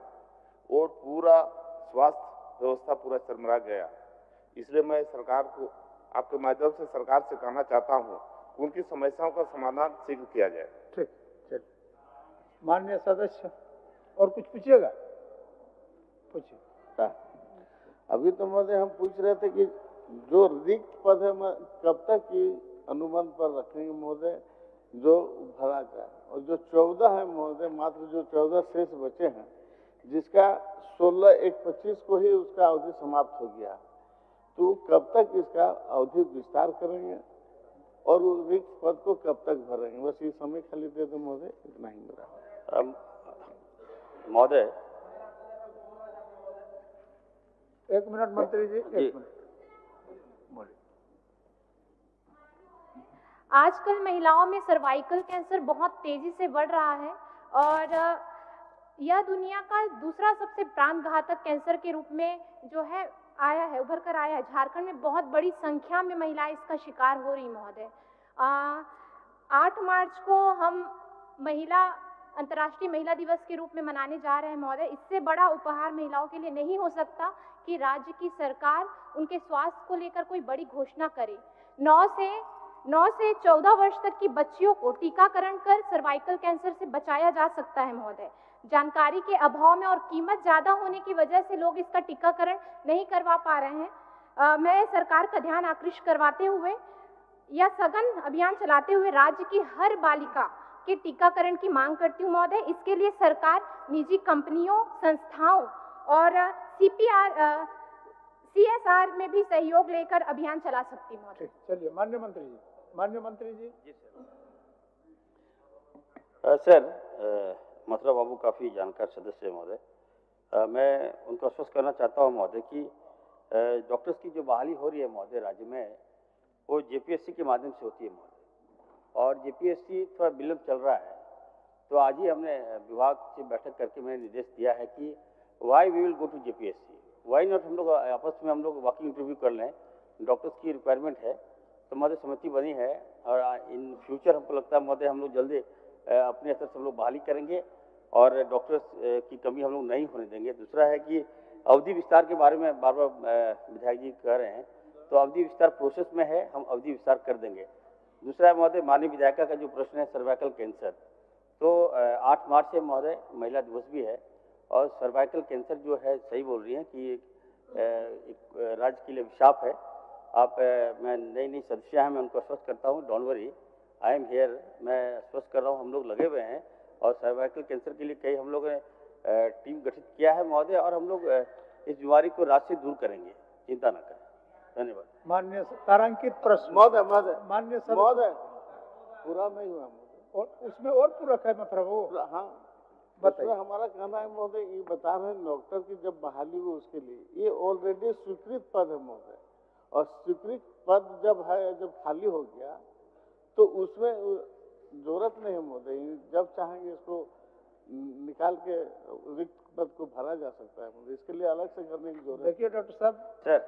और पूरा स्वास्थ्य व्यवस्था पूरा चरमरा गया। इसलिए मैं सरकार को आपके माध्यम से सरकार से कहना चाहता हूं कि उनकी समस्याओं का समाधान शीघ्र किया जाए। ठीक, चलिए। माननीय सदस्य और कुछ पूछिएगा? पूछिए। अभी तो महोदय हम पूछ रहे थे कि जो रिक्त पद है कब तक की अनुबंध पर रखेंगे महोदय, जो भरा जाए, और जो 14 है महोदय, मात्र जो 14 शेष बचे हैं जिसका 16/1/25 को ही उसका अवधि समाप्त हो गया, तो कब तक इसका अवधि विस्तार करेंगे और उस रिक्त पद को कब तक भरेंगे? बस ये समय खाली दे दो महोदय, इतना ही मेरा। महोदय 1 मिनट मंत्री जी, 1 मिनट बोलिए। आजकल महिलाओं में सर्वाइकल कैंसर बहुत तेजी से बढ़ रहा है और यह दुनिया का दूसरा सबसे प्राण घातक कैंसर के रूप में जो है आया है, उभर कर आया है। झारखंड में बहुत बड़ी संख्या में महिलाएं इसका शिकार हो रही महोदय। 8 मार्च को हम अंतर्राष्ट्रीय महिला दिवस के रूप में मनाने जा रहे हैं महोदय। इससे बड़ा उपहार महिलाओं के लिए नहीं हो सकता कि राज्य की सरकार उनके स्वास्थ्य को लेकर कोई बड़ी घोषणा करे। 9 से 14 वर्ष तक की बच्चियों को टीकाकरण कर सर्वाइकल कैंसर से बचाया जा सकता है महोदय। जानकारी के अभाव में और कीमत ज्यादा होने की वजह से लोग इसका टीकाकरण नहीं करवा पा रहे हैं। मैं सरकार का ध्यान आकृष्ट करवाते हुए या सघन अभियान चलाते हुए राज्य की हर बालिका के टीकाकरण की मांग करती हूँ महोदय। इसके लिए सरकार निजी कंपनियों, संस्थाओं और CSR में भी सहयोग लेकर अभियान चला सकती है महोदय। चलिए माननीय मंत्री जी। माननीय मंत्री जी। जी सर, मथुरा बाबू काफ़ी जानकार सदस्य है महोदय। मैं उनको आश्वस्त करना चाहता हूँ महोदय कि डॉक्टर्स की जो बहाली हो रही है महोदय राज्य में, वो JPSC के माध्यम से होती है महोदय। और JPSC थोड़ा विलम्ब चल रहा है, तो आज ही हमने विभाग से बैठक करके मैंने निर्देश दिया है कि why we will go to JPSC, why not हम लोग आपस में हम लोग वॉकिंग इंटरव्यू कर लें। डॉक्टर्स की रिक्वायरमेंट है तो महोदय सहमति बनी है और इन फ्यूचर हमको लगता है महोदय हम लोग जल्दी अपने स्तर से हम लोग बहाली करेंगे और डॉक्टर्स की कमी हम लोग नहीं होने देंगे। दूसरा है कि अवधि विस्तार के बारे में बार बार विधायक जी कह रहे हैं, तो अवधि विस्तार प्रोसेस में है, हम अवधि विस्तार कर देंगे। दूसरा महोदय, माननीय विधायिका का जो प्रश्न है सर्वाइकल कैंसर, तो 8 मार्च से महोदय महिला दिवस भी है और सर्वाइकल कैंसर जो है सही बोल रही हैं कि एक राज्य के लिए अभिशाप है। आप मैं नई सदस्य हैं, मैं उनको आश्वस्त करता हूँ, don't worry, I am here, मैं आश्वस्त कर रहा हूँ, हम लोग लगे हुए हैं और सर्वाइकल कैंसर के लिए कई हम लोगों ने टीम गठित किया है महोदय, और हम लोग इस बीमारी को राज्य से दूर करेंगे, चिंता न करें। धन्यवाद। माननीय तारांकित प्रश्न। महोदय माननीय महोदय पूरा नहीं हुआ महोदय, और उसमें और पूरक है मतलब वो। हाँ बताइए। हमारा कहना है महोदय, ये बता रहे हैं डॉक्टर की जब बहाली हो उसके लिए ये ऑलरेडी स्वीकृत पद है महोदय, और स्वीकृत पद जब है, जब खाली हो गया तो उसमें जरूरत नहीं है महोदय, जब चाहेंगे इसको निकाल के रिक्त पद को भरा जा सकता है महोदय, इसके लिए अलग से करने की जरूरत। देखिए डॉक्टर साहब, सर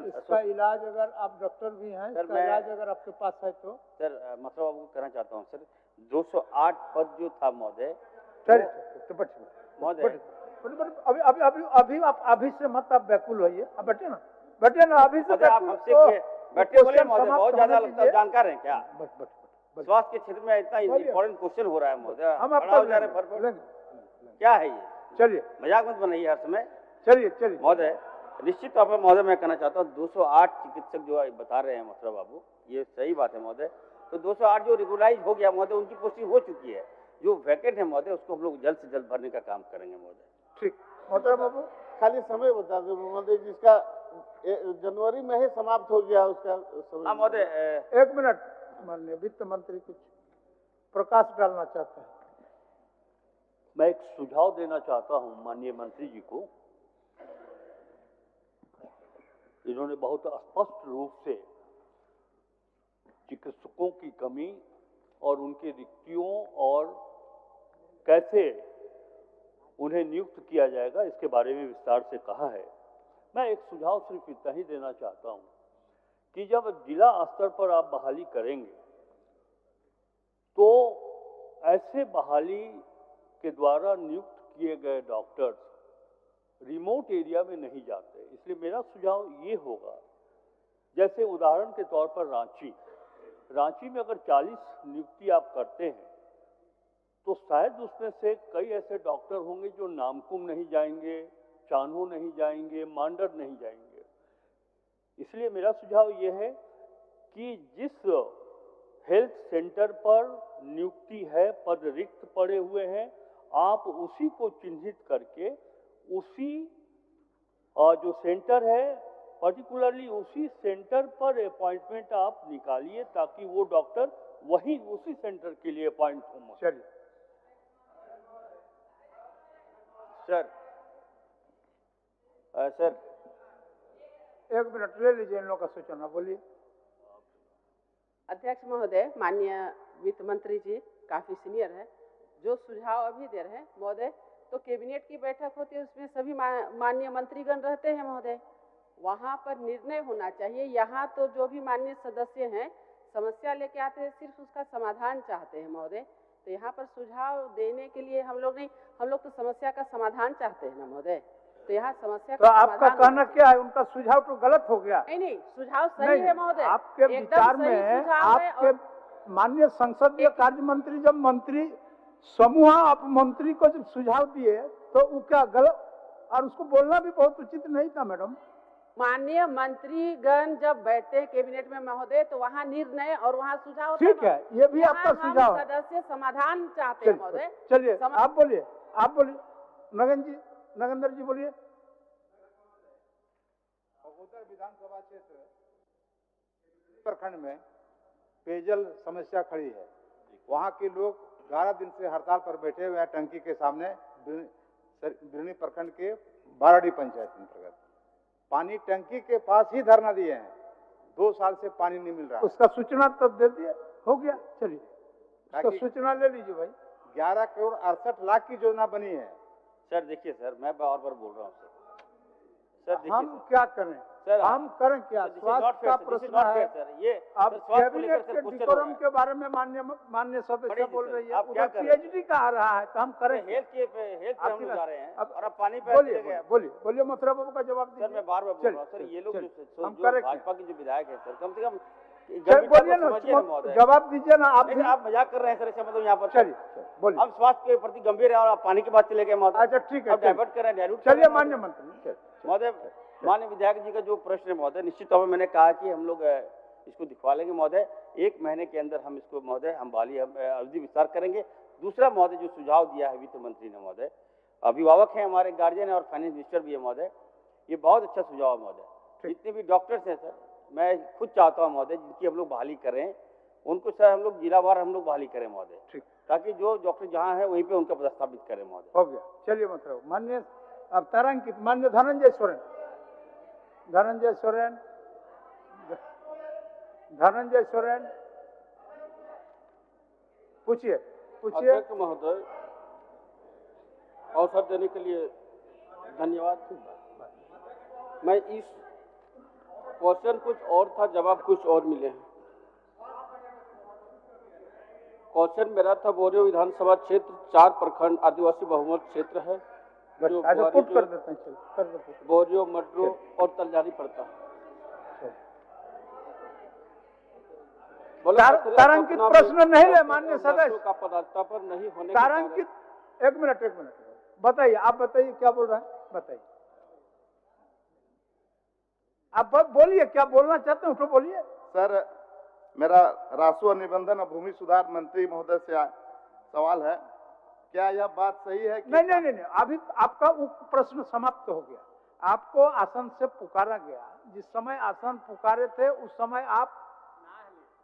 इसका इलाज, अगर आप डॉक्टर भी हैं, इसका इलाज अगर आपके पास है तो सर मतलब आपको करना चाहता हूँ सर, 208 पद जो था महोदय, महोदय अभी आप अभी से मत आप व्याकुल होइए, आप बैठे ना अभी से आप हमसे बैठे बोले महोदय, बहुत ज्यादा लगता है, जानकार हैं क्या? स्वास्थ्य के क्षेत्र में इतना इम्पोर्टेंट क्वेश्चन हो रहा है महोदय, हम आपको क्या है ये? चलिए, मजाक मत बनाइए हर समय। चलिए महोदय, निश्चित तौर पर महोदय मैं कहना चाहता हूँ 208 चिकित्सक जो बता रहे हैं मतलब बाबू, ये सही बात है महोदय, तो 208 जो रेगुलाइज हो गया महोदय, उनकी पोस्टिंग हो चुकी है, जो वैकेंट है महोदय उसको हम लोग जल्द से जल्द भरने का काम करेंगे महोदय। ठीक महोदय, बाबू खाली समय बता दो महोदय, जिसका जनवरी में ही समाप्त हो गया उसका समय। हाँ महोदय, 1 मिनट, माननीय वित्त मंत्री कुछ प्रकाश डालना चाहते हैं। मैं एक सुझाव देना चाहता हूं माननीय मंत्री जी को। इन्होंने बहुत स्पष्ट रूप से चिकित्सकों की कमी और उनके रिक्तियों और कैसे उन्हें नियुक्त किया जाएगा इसके बारे में विस्तार से कहा है। मैं एक सुझाव सिर्फ इतना ही देना चाहता हूं कि जब जिला स्तर पर आप बहाली करेंगे तो ऐसे बहाली के द्वारा नियुक्त किए गए डॉक्टर्स रिमोट एरिया में नहीं जाते, इसलिए मेरा सुझाव ये होगा, जैसे उदाहरण के तौर पर रांची में अगर 40 नियुक्ति आप करते हैं तो शायद उसमें से कई ऐसे डॉक्टर होंगे जो नामकुम नहीं जाएंगे, चान्हो नहीं जाएंगे, मांडर नहीं जाएंगे। इसलिए मेरा सुझाव ये है कि जिस हेल्थ सेंटर पर नियुक्ति है, पद रिक्त पड़े हुए हैं, आप उसी को चिन्हित करके उसी जो सेंटर है पर्टिकुलरली उसी सेंटर पर अपॉइंटमेंट आप निकालिए ताकि वो डॉक्टर वही उसी सेंटर के लिए अपॉइंट हो। चलिए सर 1 मिनट ले लीजिए इन लोगों का सूचना, बोलिए। अध्यक्ष महोदय, माननीय वित्त मंत्री जी काफी सीनियर है, जो सुझाव अभी दे रहे हैं महोदय, तो कैबिनेट की बैठक होती है, उसमें सभी माननीय मंत्रीगण रहते हैं महोदय, वहाँ पर निर्णय होना चाहिए। यहाँ तो जो भी माननीय सदस्य हैं समस्या लेके आते हैं, सिर्फ उसका समाधान चाहते हैं महोदय, तो यहाँ पर सुझाव देने के लिए हम लोग तो समस्या का समाधान चाहते हैं ना महोदय, तो यहाँ समस्या तो आपका कहना क्या है, उनका सुझाव तो गलत हो गया? नहीं, सुझाव सही है महोदय। आपके विचार में आपके माननीय संसदीय कार्य मंत्री जब मंत्री समूह आप मंत्री को जब सुझाव दिए तो वो क्या गलत, और उसको बोलना भी बहुत उचित नहीं था मैडम। माननीय मंत्रीगण जब बैठते हैं कैबिनेट में महोदय तो वहाँ निर्णय और वहाँ सुझाव, ठीक है, ये भी आपका सुझाव है। सदस्य समाधान चाहते हैं महोदय। चलिए आप बोलिए नगेंद्र जी बोलिए। उधर विधानसभा क्षेत्र प्रखंड में पेयजल समस्या खड़ी है, वहाँ के लोग 11 दिन से हड़ताल पर बैठे हुए हैं टंकी के सामने, बिरनी प्रखंड के बाराडी पंचायत अंतर्गत। पानी टंकी के पास ही धरना दिए हैं, 2 साल से पानी नहीं मिल रहा। उसका सूचना तब दे दिए, हो गया। चलिए उसका सूचना ले लीजिए भाई। 11 करोड़ 68 लाख की योजना बनी है। सर देखिए सर, मैं बार बार बोल रहा हूँ सर, हम क्या करें, सर हम करें क्या? स्वास्थ्य का प्रश्न है ये अब कैबिनेट के डिकोरम के बारे में मान्य सदस्य बोल रही है, उधर पीएचडी का आ रहा है, तो हम करें हेल्थ पे हम लोग जा रहे हैं और अब पानी पे बोलिए मथुरा बाबू का जवाब दीजिए। सर मैं बार बार बोल रहा हूँ सर, ये लोग हम जो करें भाजपा के जो विधायक है सर, कम से कम बोलिए ना, जवाब दीजिए ना। आप मजाक कर रहे हैं सर, ऐसा मतलब यहाँ पर चलिए बोलिए। हम स्वास्थ्य के प्रति गंभीर है और आप पानी की बात चले गए महोदय। अच्छा ठीक है, डाइवर्ट कर रहे हैं, चलिए माननीय मंत्री। महोदय माननीय विधायक जी का जो प्रश्न है महोदय, निश्चित तौर पर मैंने कहा कि हम लोग इसको दिखवा लेंगे महोदय, 1 महीने के अंदर हम इसको महोदय हम बहाली अवधि विस्तार करेंगे। दूसरा महोदय जो सुझाव दिया है वित्त मंत्री ने महोदय, अभिभावक हैं हमारे, गार्जियन है और फाइनेंस मिनिस्टर भी है महोदय, ये बहुत अच्छा सुझाव है महोदय। जितने भी डॉक्टर्स हैं सर, मैं खुद चाहता हूँ महोदय जिनकी हम लोग बहाली करें उनको सर हम लोग जिलावार हम लोग बहाली करें महोदय, ताकि जो डॉक्टर जहाँ है वहीं पे उनका पदस्थापित करें महोदय। हो गया, चलिए मतलब मान्य अब तारांकित मान्य धनंजय सोरेन पूछिए। अध्यक्ष महोदय, अवसर देने के लिए धन्यवाद। मैं इस क्वेश्चन कुछ और था, जवाब कुछ और मिले हैं। क्वेश्चन मेरा था बोरियो विधानसभा क्षेत्र 4 प्रखंड आदिवासी बहुमत क्षेत्र है, जो बोरियो, मड्रो और तलजारी पड़ता है। तारांकित प्रश्न नहीं ले मान्य सदस्य का पदस्थापन नहीं होने तारांकित। एक मिनट बताइए, आप बताइए क्या बोल रहे हैं, बताइए आप बोलिए, क्या बोलना चाहते हैं तो बोलिए। सर मेरा राजस्व और निबंधन और भूमि सुधार मंत्री महोदय से सवाल है, क्या यह बात सही है कि नहीं, अभी आपका प्रश्न समाप्त हो गया। आपको आसन से पुकारा गया, जिस समय आसन पुकारे थे उस समय आप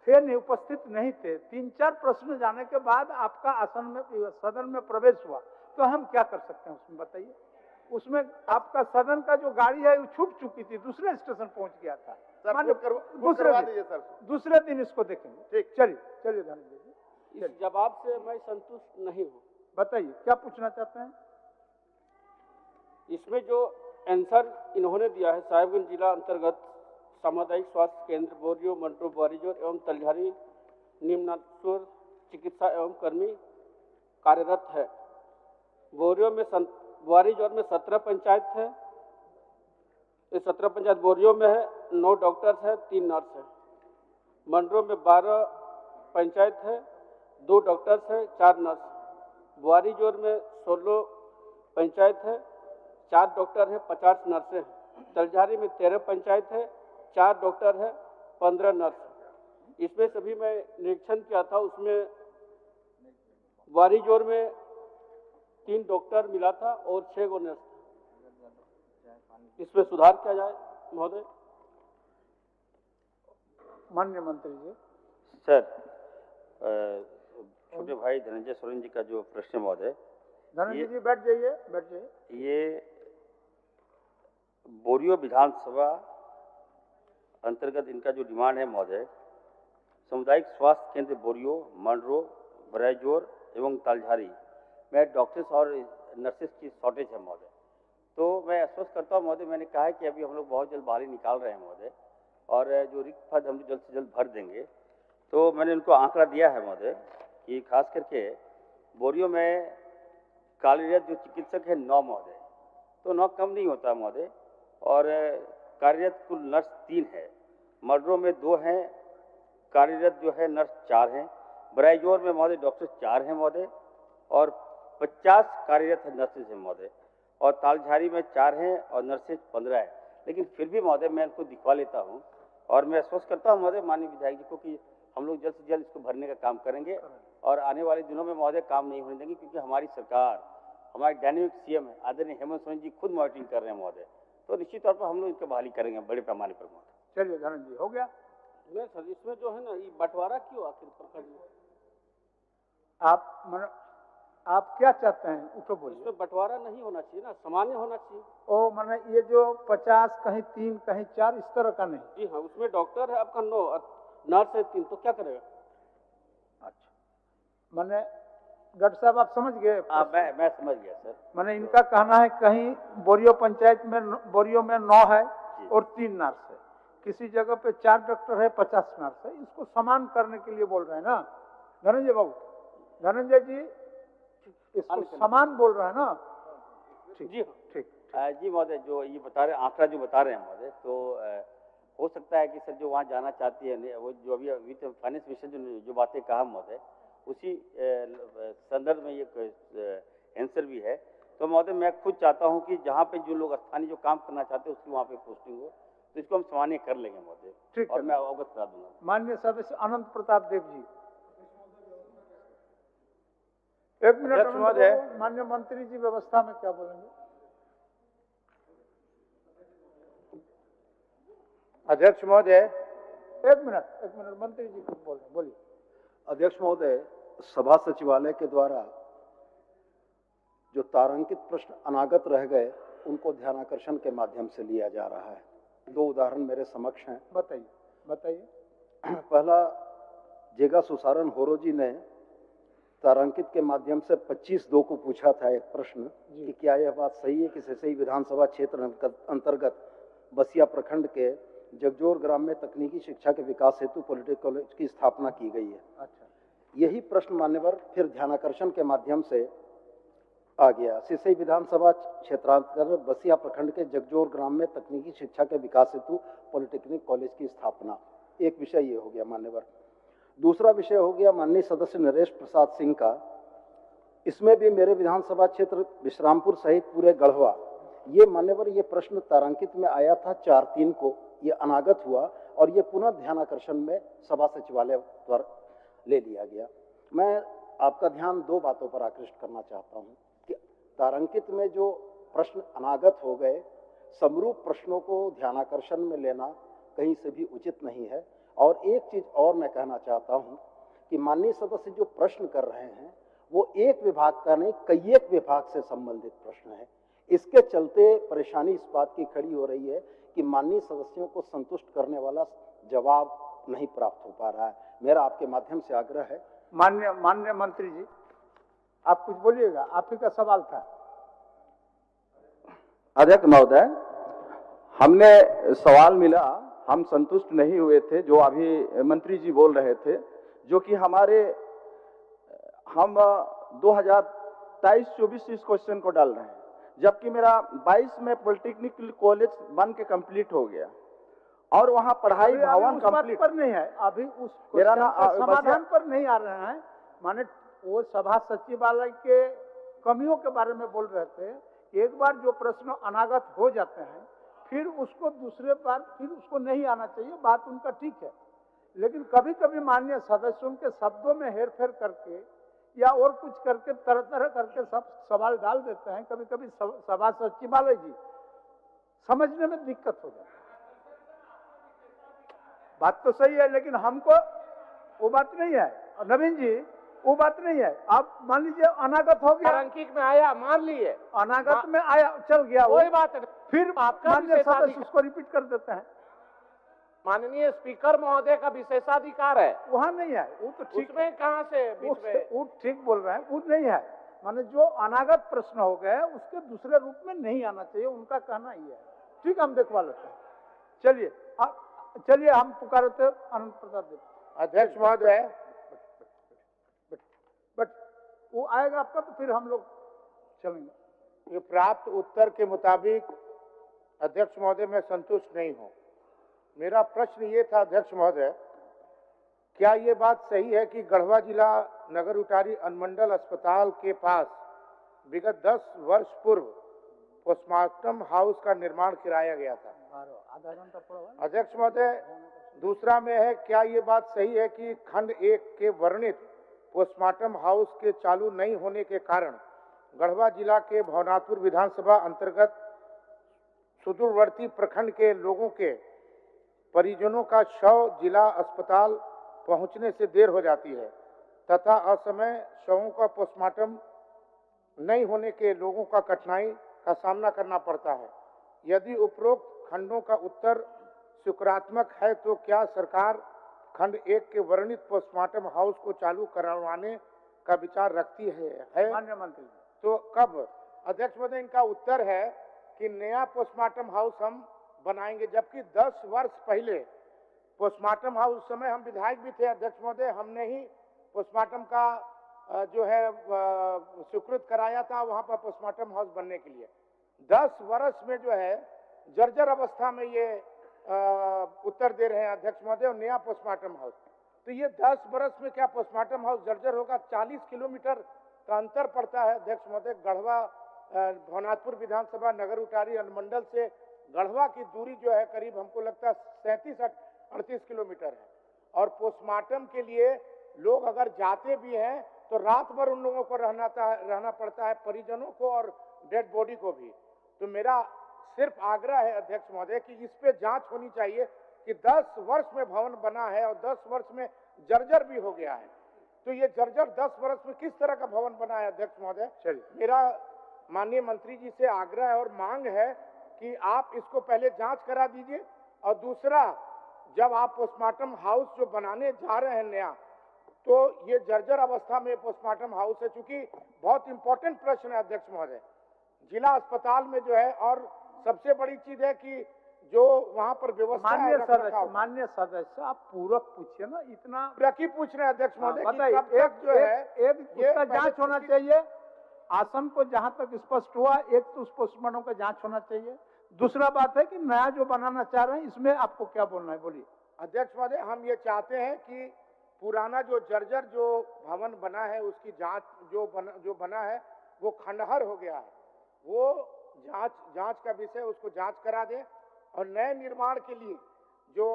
थे नहीं, उपस्थित नहीं थे। 3-4 प्रश्न जाने के बाद आपका आसन में सदन में प्रवेश हुआ, तो हम क्या कर सकते हैं उसमें बताइए। उसमें आपका सदन का जो गाड़ी है वो छूट चुकी थी, दूसरे स्टेशन पहुंच गया था। दूसरे दिन इसको देखेंगे। ठीक, चलिए धन्यवाद जी। इस जवाब से मैं संतुष्ट नहीं हूँ। बताइए क्या पूछना चाहते हैं। इसमें जो आंसर इन्होंने दिया है, साहिबगंज जिला अंतर्गत सामुदायिक स्वास्थ्य केंद्र बोरियो, मंटो, बुआरीजोर एवं तलझारी निम्नाक्षर चिकित्सा एवं कर्मी कार्यरत है। बोरियो में बुआरीजोर में 17 पंचायत है। ये 17 पंचायत बोरियो में है, 9 डॉक्टर्स है, 3 नर्स है। मंडरो में 12 पंचायत है, 2 डॉक्टर्स है, 4 नर्स। बुआरीजोर में 16 पंचायत है, 4 डॉक्टर है, 50 नर्सें हैं। तलझारी में 13 पंचायत है, 4 डॉक्टर है, 15 नर्स। इसमें सभी मैं निरीक्षण किया था, उसमें बुआरीजोर में 3 डॉक्टर मिला था और 6 गो नर्स। इसमें सुधार किया जाए महोदय। माननीय मंत्री जी। सर छोटे भाई धनंजय सोरेन जी का जो प्रश्न महोदय, धनंजय जी बैठ जाइए। ये बोरियो विधानसभा अंतर्गत इनका जो डिमांड है महोदय, सामुदायिक स्वास्थ्य केंद्र बोरियो, मंडरो, बराईजोर एवं तालझारी में डॉक्टर्स और नर्सेस की शॉर्टेज है महोदय। तो मैं आश्वस्त करता हूँ महोदय, मैंने कहा है कि अभी हम लोग बहुत जल्द बहाली निकाल रहे हैं महोदय, और जो रिक्त पद हम जल्द से जल्द भर देंगे। तो मैंने उनको आंकड़ा दिया है महोदय कि खास करके बोरियो में कार्यरत जो चिकित्सक है 9 महोदय, तो 9 कम नहीं होता महोदय, और कार्यरत कुल नर्स 3 है। मर्डरों में 2 हैं, कार्यरत जो है नर्स 4 हैं। बराईजोर में महोदय डॉक्टर 4 हैं महोदय, और 50 कार्यरत है नर्सेज हैं महोदय, और तालझारी में 4 हैं और नर्सेज 15 है। लेकिन फिर भी महोदय मैं इनको दिखवा लेता हूँ, और मैं आश्वस्त करता हूँ महोदय माननीय विधायक जी को कि हम लोग जल्द से जल्द इसको भरने का काम करेंगे, और आने वाले दिनों में महोदय काम नहीं होने देंगे, क्योंकि हमारी सरकार, हमारे डायनेमिक सीएम है आदरणीय हेमंत सोरेन जी खुद मॉनिटरिंग कर रहे हैं महोदय। तो निश्चित तौर पर हम लोग इसको बहाली करेंगे बड़े पैमाने पर महोदय। चलिए धनंजय जी, हो गया। नहीं सर, इसमें जो है ना ये बंटवारा क्यों आखिर प्रखंड में? आप क्या चाहते हैं उठो बोलिए। इसमें बंटवारा नहीं होना चाहिए ना, सामान्य होना चाहिए। ओ माने ये जो 50 कहीं 3 कहीं 4 इस तरह का नहीं। जी हाँ, उसमें डॉक्टर है आपका 9, नर्स है 3, तो क्या करेगा? अच्छा, माने गढ़ साहब आप समझ गए? मैं समझ गया सर। माने इनका कहना है कहीं बोरियो पंचायत में बोरियो में 9 है, और 3 नर्स है, किसी जगह पे 4 डॉक्टर है, 50 नर्स है, इसको समान करने के लिए बोल रहे हैं ना धनंजय बाबू, धनंजय जी इसको समान बोल रहे हैं ना। जी ठीक जी महोदय, जो ये बता रहे आंकड़ा जो बता रहे हैं महोदय, तो हो सकता है कि सर जो वहाँ जाना चाहती है वो जो अभी वित्त फाइनेंस विषय जो बातें कहा महोदय, उसी संदर्भ में ये आंसर भी है। तो महोदय मैं खुद चाहता हूँ कि जहाँ पे जो लोग स्थानीय जो काम करना चाहते हैं उसकी वहाँ पे पोस्टिंग हो, तो इसको हम सामान्य कर लेंगे महोदय। ठीक और है, मैं अवगत करा दूंगा। माननीय सदस्य अनंत प्रताप देव जी। एक मिनट महोदय, माननीय मंत्री जी व्यवस्था में क्या बोलेंगे? अध्यक्ष महोदय, एक मिनट मंत्री जी कुछ बोल रहे, बोलिए। अध्यक्ष महोदय, सभा सचिवालय के द्वारा जो तारांकित प्रश्न अनागत रह गए उनको ध्यानाकर्षण के माध्यम से लिया जा रहा है। 2 उदाहरण मेरे समक्ष हैं। बताइए। पहला, जेगा सुसारन होरो जी ने तारांकित के माध्यम से 25/2 को पूछा था एक प्रश्न कि क्या यह बात सही है कि सिसई विधानसभा क्षेत्र अंतर्गत बसिया प्रखंड के जगजोर ग्राम में तकनीकी शिक्षा के विकास हेतु पॉलिटेक्निक कॉलेज की स्थापना की गई है। अच्छा, यही प्रश्न मान्यवर फिर ध्यानाकर्षण के माध्यम से आ गया। सिसई विधानसभा क्षेत्रांतर्गत बसिया प्रखंड के जगजोर ग्राम में तकनीकी शिक्षा के विकास हेतु पॉलिटेक्निक कॉलेज की स्थापना, एक विषय ये हो गया मान्यवर। दूसरा विषय हो गया माननीय सदस्य नरेश प्रसाद सिंह का। इसमें भी मेरे विधानसभा क्षेत्र विश्रामपुर सहित पूरे गढ़वा, ये मान्यवर ये प्रश्न तारांकित में आया था 4/3 को, ये अनागत हुआ और ये पुनः ध्यानाकर्षण में सभा सचिवालय द्वारा ले लिया गया। मैं आपका ध्यान 2 बातों पर आकृष्ट करना चाहता हूँ कि तारांकित में जो प्रश्न अनागत हो गए, समरूप प्रश्नों को ध्यानाकर्षण में लेना कहीं से भी उचित नहीं है। और एक चीज और मैं कहना चाहता हूं कि माननीय सदस्य जो प्रश्न कर रहे हैं वो एक विभाग का नहीं, कई एक विभाग से संबंधित प्रश्न है। इसके चलते परेशानी इस बात की खड़ी हो रही है कि माननीय सदस्यों को संतुष्ट करने वाला जवाब नहीं प्राप्त हो पा रहा है। मेरा आपके माध्यम से आग्रह है। माननीय मंत्री जी, आप कुछ बोलिएगा, आप ही का सवाल था। अध्यक्ष महोदय, हमने सवाल मिला, हम संतुष्ट नहीं हुए थे जो अभी मंत्री जी बोल रहे थे, जो कि हम 2023-24 इस क्वेश्चन को डाल रहे हैं, जबकि मेरा 22 में पॉलिटेक्निक कॉलेज बन के कंप्लीट हो गया और वहां पढ़ाई भवन कंप्लीट पर नहीं है। अभी उस समाधान पर नहीं आ रहे हैं। माने वो सभा सचिवालय के कमियों के बारे में बोल रहे थे। एक बार जो प्रश्न अनागत हो जाते हैं फिर उसको दूसरे बार फिर उसको नहीं आना चाहिए, बात उनका ठीक है। लेकिन कभी कभी माननीय सदस्यों के शब्दों में हेरफेर करके या और कुछ करके तरह तरह करके सब सवाल डाल देते हैं। कभी कभी सभा सचिवालय जी समझने में दिक्कत हो जाती है। बात तो सही है, लेकिन हमको वो बात नहीं है। और नवीन जी, वो बात नहीं है। आप मान लीजिए अनागत हो गया, तारांकित में आया, मान लिए अनागत में आया, चल गया, कोई बात नहीं। फिर माननीय सदस्य उसको रिपीट कर देते हैं। माननीय स्पीकर महोदय का विशेषाधिकार है, वहाँ नहीं है। वो तो ठीक, उसमें कहाँ से बीच में वो ठीक बोल रहे हैं, वो नहीं है। माने जो अनागत प्रश्न हो गए उसके दूसरे रूप में नहीं आना चाहिए, उनका कहना ही है। ठीक, हम देखवा लेते हैं। चलिए हम पुकारते अनंत प्रसाद देव। अध्यक्ष महोदय, बट वो आएगा आपका तो फिर हम लोग चलेंगे। ये प्राप्त उत्तर के मुताबिक अध्यक्ष महोदय मैं संतुष्ट नहीं हूं। मेरा प्रश्न ये था अध्यक्ष महोदय, क्या ये बात सही है कि गढ़वा जिला नगर उटारी अनुमंडल अस्पताल के पास विगत 10 वर्ष पूर्व पोस्टमार्टम हाउस का निर्माण कराया गया था? आधा घंटा अध्यक्ष महोदय, दूसरा में है, क्या ये बात सही है कि खंड 1 के वर्णित पोस्टमार्टम हाउस के चालू नहीं होने के कारण गढ़वा जिला के भवनाथपुर विधानसभा अंतर्गत सुदूरवर्ती प्रखंड के लोगों के परिजनों का शव जिला अस्पताल पहुंचने से देर हो जाती है तथा असमय शवों का पोस्टमार्टम नहीं होने के लोगों का कठिनाई का सामना करना पड़ता है? यदि उपरोक्त खंडों का उत्तर सकारात्मक है तो क्या सरकार खंड 1 के वर्णित पोस्टमार्टम हाउस को चालू करवाने का विचार रखती है? माननीय मंत्री, तो कब? अध्यक्ष महोदय, इनका उत्तर है कि नया पोस्टमार्टम हाउस हम बनाएंगे, जबकि 10 वर्ष पहले पोस्टमार्टम हाउस, उस समय हम विधायक भी थे अध्यक्ष महोदय, हमने ही पोस्टमार्टम का जो है स्वीकृत कराया था वहां पर पोस्टमार्टम हाउस बनने के लिए। 10 वर्ष में जो है जर्जर अवस्था में ये उत्तर दे रहे हैं अध्यक्ष महोदय, और नया पोस्टमार्टम हाउस। तो ये 10 वर्ष में क्या पोस्टमार्टम हाउस जर्जर होगा? 40 किलोमीटर का अंतर पड़ता है अध्यक्ष महोदय। गढ़वा भवनाथपुर विधानसभा नगर उटारी अनुमंडल से गढ़वा की दूरी जो है करीब हमको लगता है 37-38 किलोमीटर है, और पोस्टमार्टम के लिए लोग अगर जाते भी हैं तो रात भर उन लोगों को रहना पड़ता है, परिजनों को और डेड बॉडी को भी। तो मेरा सिर्फ आग्रह है अध्यक्ष महोदय कि इस पे जांच होनी चाहिए कि 10 वर्ष में भवन बना है और 10 वर्ष में जर्जर भी हो गया है, तो ये जर्जर 10 वर्ष में किस तरह का भवन बना है अध्यक्ष महोदय। मेरा माननीय मंत्री जी से आग्रह और मांग है कि आप इसको पहले जांच करा दीजिए, और दूसरा, जब आप पोस्टमार्टम हाउस जो बनाने जा रहे हैं नया, तो ये जर्जर अवस्था में पोस्टमार्टम हाउस है, चूंकि बहुत इंपॉर्टेंट प्रश्न है अध्यक्ष महोदय। जिला अस्पताल में जो है, और सबसे बड़ी चीज है कि जो वहाँ पर व्यवस्था है, माननीय सदस्य आप पूरक पूछिए ना, इतना पूरक ही पूछ रहे हैं अध्यक्ष महोदय। बताइए, एक जो है उसका जांच होना चाहिए, आसन को जहां तक स्पष्ट हुआ, एक तो उस पोस्टमार्टम का जांच होना चाहिए। दूसरा बात है कि नया जो बनाना चाह रहे हैं, इसमें आपको क्या बोलना है, बोलिए। अध्यक्ष महोदय, हम ये चाहते हैं कि पुराना जो जर्जर जो भवन बना है उसकी जांच जो बना है वो खंडहर हो गया है, वो जांच का विषय, उसको जांच करा दें, और नए निर्माण के लिए जो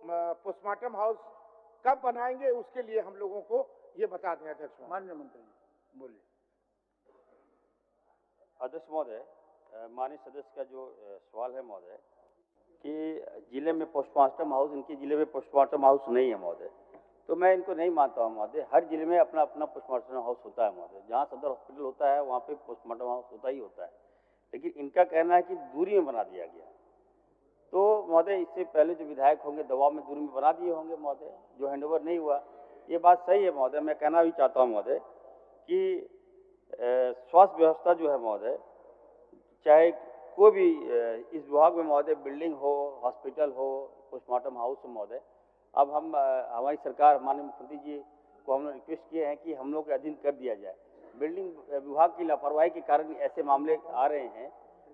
पोस्टमार्टम हाउस कब बनाएंगे उसके लिए हम लोगों को ये बता दें अध्यक्ष। माननीय मंत्री बोलिए। अध्यक्ष महोदय, माननीय सदस्य का जो सवाल है महोदय कि जिले में पोस्टमार्टम हाउस, इनके जिले में पोस्टमार्टम हाउस नहीं है महोदय, तो मैं इनको नहीं मानता हूँ महोदय। हर जिले में अपना अपना पोस्टमार्टम हाउस होता है महोदय। जहाँ सदर हॉस्पिटल होता है वहाँ पे पोस्टमार्टम हाउस होता ही होता है, लेकिन इनका कहना है कि दूरी में बना दिया गया। तो महोदय, इससे पहले जो विधायक होंगे दबाव में दूरी में बना दिए होंगे महोदय, जो हैंडओवर नहीं हुआ। ये बात सही है महोदय। मैं कहना भी चाहता हूँ महोदय कि स्वास्थ्य व्यवस्था जो है महोदय, चाहे कोई भी इस विभाग में महोदय बिल्डिंग हो, हॉस्पिटल हो, पोस्टमार्टम हाउस हो महोदय, अब हम हमारी सरकार, माननीय मुख्यमंत्री जी को हमने रिक्वेस्ट किए हैं कि हम लोग के अधीन कर दिया जाए। बिल्डिंग विभाग की लापरवाही के कारण ऐसे मामले आ रहे हैं,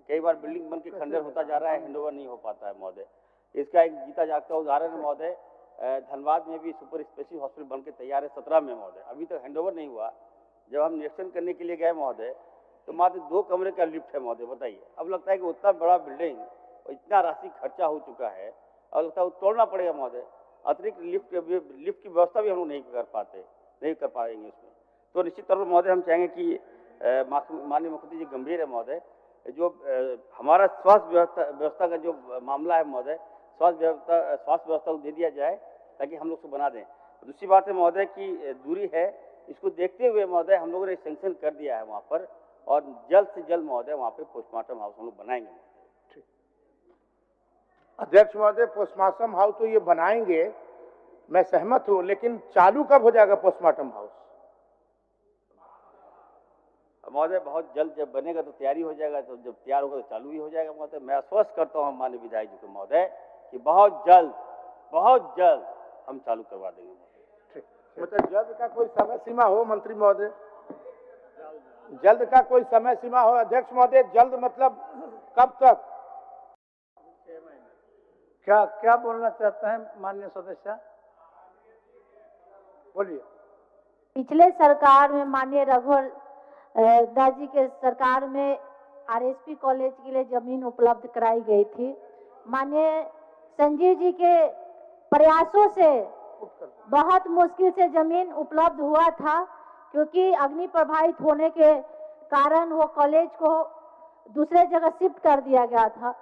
कई बार बिल्डिंग बन के खंडर होता जा रहा है, हैंडओवर नहीं हो पाता है महोदय। इसका एक जीता जागता उदाहरण है महोदय, धनबाद में भी सुपर स्पेशलिस्ट हॉस्पिटल बन के तैयार है 17 में महोदय, अभी तक हैंडओवर नहीं हुआ। जब हम निरीक्षण करने के लिए गए महोदय, तो मात्र 2 कमरे का लिफ्ट है महोदय, बताइए। अब लगता है कि उतना बड़ा बिल्डिंग और इतना राशि खर्चा हो चुका है, अब लगता है वो तोड़ना पड़ेगा महोदय। अतिरिक्त लिफ्ट की व्यवस्था भी हम लोग नहीं कर पाएंगे उसमें। तो निश्चित तौर पर महोदय हम चाहेंगे कि माननीय मुख्यमंत्री जी गंभीर है महोदय, जो हमारा स्वास्थ्य व्यवस्था का जो मामला है महोदय, स्वास्थ्य व्यवस्था को दे दिया जाए ताकि हम लोग उसको बना दें। दूसरी बात है महोदय कि दूरी है, इसको देखते हुए महोदय हम लोगों ने सैंक्शन कर दिया है वहाँ पर, और जल्द से जल्द महोदय वहाँ पे पोस्टमार्टम हाउस हम लोग बनाएंगे। अध्यक्ष महोदय, पोस्टमार्टम हाउस तो ये बनाएंगे, मैं सहमत हूँ, लेकिन चालू कब हो जाएगा पोस्टमार्टम हाउस? महोदय बहुत जल्द जब बनेगा तो तैयारी हो जाएगा, तो जब तैयार होगा तो चालू भी हो जाएगा महोदय। मैं आश्वस्त करता हूँ माननीय विधायक जी को महोदय कि बहुत जल्द हम चालू करवा देंगे। मतलब जल्द का कोई समय सीमा हो मंत्री महोदय? जल्द का कोई समय सीमा हो अध्यक्ष महोदय? जल्द मतलब कब तक? क्या बोलना चाहते हैं माननीय सदस्य, बोलिए। पिछले सरकार में माननीय रघुवर दास जी के सरकार में आरएसपी कॉलेज के लिए जमीन उपलब्ध कराई गई थी। माननीय संजीव जी के प्रयासों से बहुत मुश्किल से जमीन उपलब्ध हुआ था, क्योंकि अग्नि प्रभावित होने के कारण वो कॉलेज को दूसरे जगह शिफ्ट कर दिया गया था।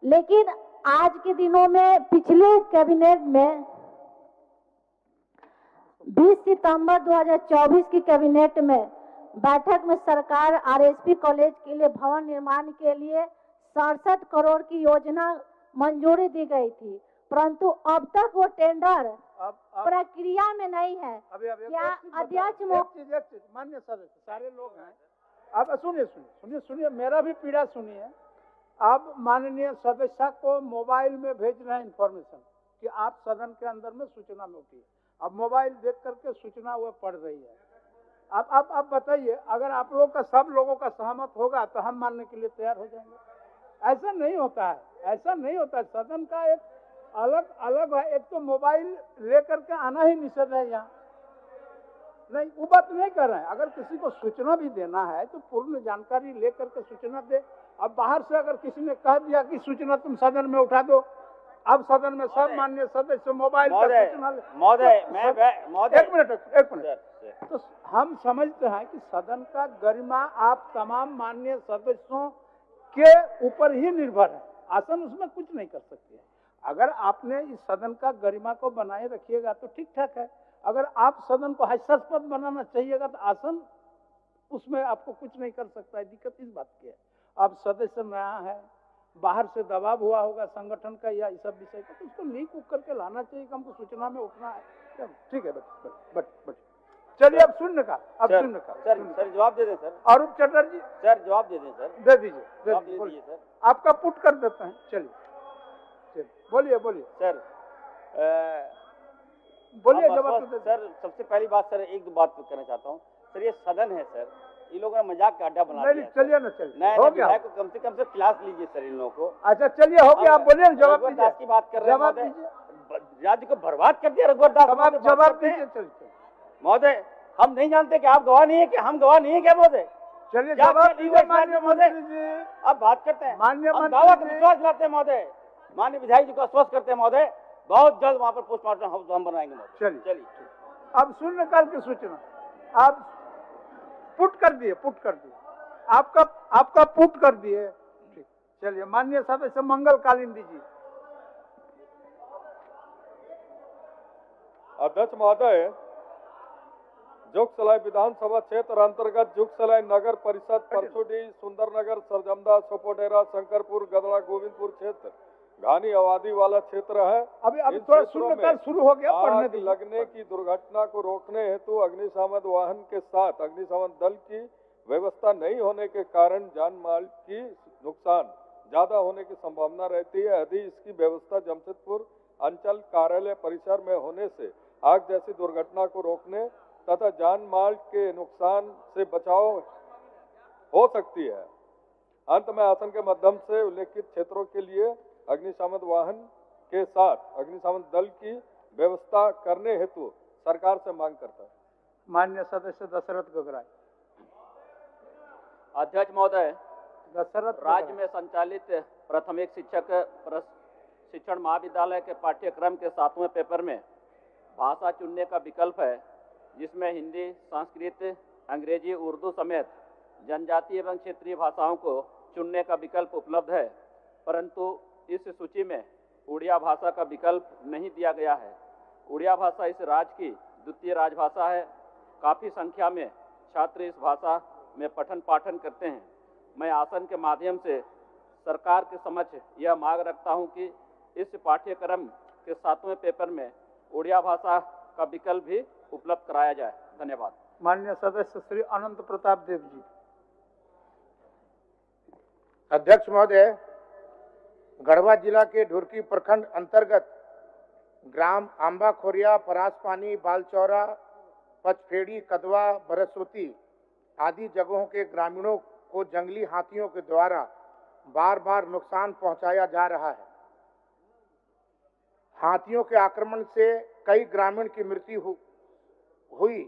लेकिन आज के दिनों में पिछले कैबिनेट में 20 सितंबर 2024 की कैबिनेट में बैठक में सरकार आरएसपी कॉलेज के लिए भवन निर्माण के लिए 67 करोड़ की योजना मंजूरी दी गई थी, परंतु अब तक वो टेंडर प्रक्रिया में नहीं है। क्या अध्यक्ष मान्य सदस्य सारे लोग हैं, अब सुनिए मेरा भी पीड़ा सुनिए। अब माननीय सदस्य को मोबाइल में भेज रहे हैं इंफॉर्मेशन कि आप सदन के अंदर में सूचना में उठिए। अब मोबाइल देख करके सूचना वह पढ़ रही है। अब बताइए, अगर आप लोग का सब लोगों का सहमत होगा तो हम मानने के लिए तैयार हो जाएंगे। ऐसा नहीं होता है, ऐसा नहीं होता है। सदन का एक अलग है। एक तो मोबाइल लेकर के आना ही निषेध है यहाँ। नहीं, वो बात नहीं कर रहे हैं। अगर किसी को सूचना भी देना है तो पूर्ण जानकारी लेकर के सूचना दे। अब बाहर से अगर किसी ने कह दिया कि सूचना तुम सदन में उठा दो, अब सदन में सब माननीय सदस्य मोबाइल पर सूचना एक मिनट तो हम समझते हैं कि सदन का गरिमा आप तमाम माननीय सदस्यों के ऊपर ही निर्भर है। आसन उसमें कुछ नहीं कर सकते हैं। अगर आपने इस सदन का गरिमा को बनाए रखिएगा तो ठीक ठाक है। अगर आप सदन को हास्यास्पद बनाना चाहिएगा तो आसन उसमें आपको कुछ नहीं कर सकता है। दिक्कत इस बात की है। अब सदस्य नया है, बाहर से दबाव हुआ होगा संगठन का या इस सब विषय का, तो उसको लीक उक करके लाना चाहिए कि हमको सूचना में उठना है। ठीक है, बट चलिए अब शून्य का सर जवाब दे दें सर। अरूप चटर्जी सर जवाब दे दें सर। दे दीजिए सर। आपका पुट कर देते हैं। चलिए बोलिए सर। बोलिए जवाब सर। सबसे पहली बात सर, एक दो बात करना चाहता हूँ सर। ये सदन है सर, ये लोगों ने मजाक का अड्डा बना दिया। चलिए हो गया। कम से कम क्लास लीजिए सर इन लोगों को। अच्छा चलिए हो गया, आप बोलिए जवाब दीजिए। की बात कर रहे हैं, राज्य को बर्बाद कर दिया रघुवर दास। जवाब दीजिए महोदय। हम नहीं जानते कि आप गवाह नहीं है, कि हम गवाह नहीं है क्या महोदय? चलिए जवाब दीजिए माननीय महोदय। अब बात करते हैं, हम दावा का विश्वास लाते हैं महोदय। माननीय विधायक जी को आश्वस्त करते हैं महोदय, बहुत जल्द वहाँ पर पोस्टमार्टम हाउस हम बनाएंगे महोदय। चलिए अब शून्यकाल की सूचना आप पुट कर दिए आपका पुट कर दिए। चलिए माननीय सदस्य मंगल कालीन दीजिए। अध्यक्ष महोदय, जोगसलाई विधानसभा क्षेत्र अंतर्गत जोगसलाई नगर परिषद, परसोडी, सुंदरनगर, सरजमदा, सोपोडेरा, शंकरपुर, गदड़ा, गोविंदपुर क्षेत्र घनी आबादी वाला क्षेत्र है। अभी थोड़ा शून्यकाल शुरू हो गया। आग लगने की दुर्घटना को रोकने हेतु अग्निशमन वाहन के साथ अग्निशमन दल की व्यवस्था नहीं होने के कारण जान माल की नुकसान ज्यादा होने की संभावना रहती है। यदि इसकी व्यवस्था जमशेदपुर अंचल कार्यालय परिसर में होने से आग जैसी दुर्घटना को रोकने तथा जान माल के नुकसान से बचाव हो सकती है। अंत में आसन के माध्यम से उल्लेखित क्षेत्रों के लिए अग्निशमन वाहन के साथ अग्निशमन दल की व्यवस्था करने हेतु सरकार से मांग करता है। माननीय सदस्य दशरथ गोगराय। अध्यक्ष महोदय, दशरथ राज्य में संचालित प्राथमिक शिक्षक प्रशिक्षण महाविद्यालय के पाठ्यक्रम के 7वें पेपर में भाषा चुनने का विकल्प है, जिसमें हिंदी, संस्कृत, अंग्रेजी, उर्दू समेत जनजातीय एवं क्षेत्रीय भाषाओं को चुनने का विकल्प उपलब्ध है, परंतु इस सूची में उड़िया भाषा का विकल्प नहीं दिया गया है। उड़िया भाषा इस राज्य की द्वितीय राजभाषा है। काफ़ी संख्या में छात्र इस भाषा में पठन पाठन करते हैं। मैं आसन के माध्यम से सरकार के समक्ष यह मांग रखता हूं कि इस पाठ्यक्रम के 7वें पेपर में उड़िया भाषा का विकल्प भी उपलब्ध कराया जाए। धन्यवाद। माननीय सदस्य श्री अनंत प्रताप देव जी। अध्यक्ष महोदय, गढ़वा जिला के ढुरकी प्रखंड अंतर्गत ग्राम आंबा खोरिया, परासपानी, बालचौरा, पचफेड़ी, कदवा, बरसोती आदि जगहों के ग्रामीणों को जंगली हाथियों के द्वारा बार बार नुकसान पहुंचाया जा रहा है। हाथियों के आक्रमण से कई ग्रामीण की मृत्यु हुई,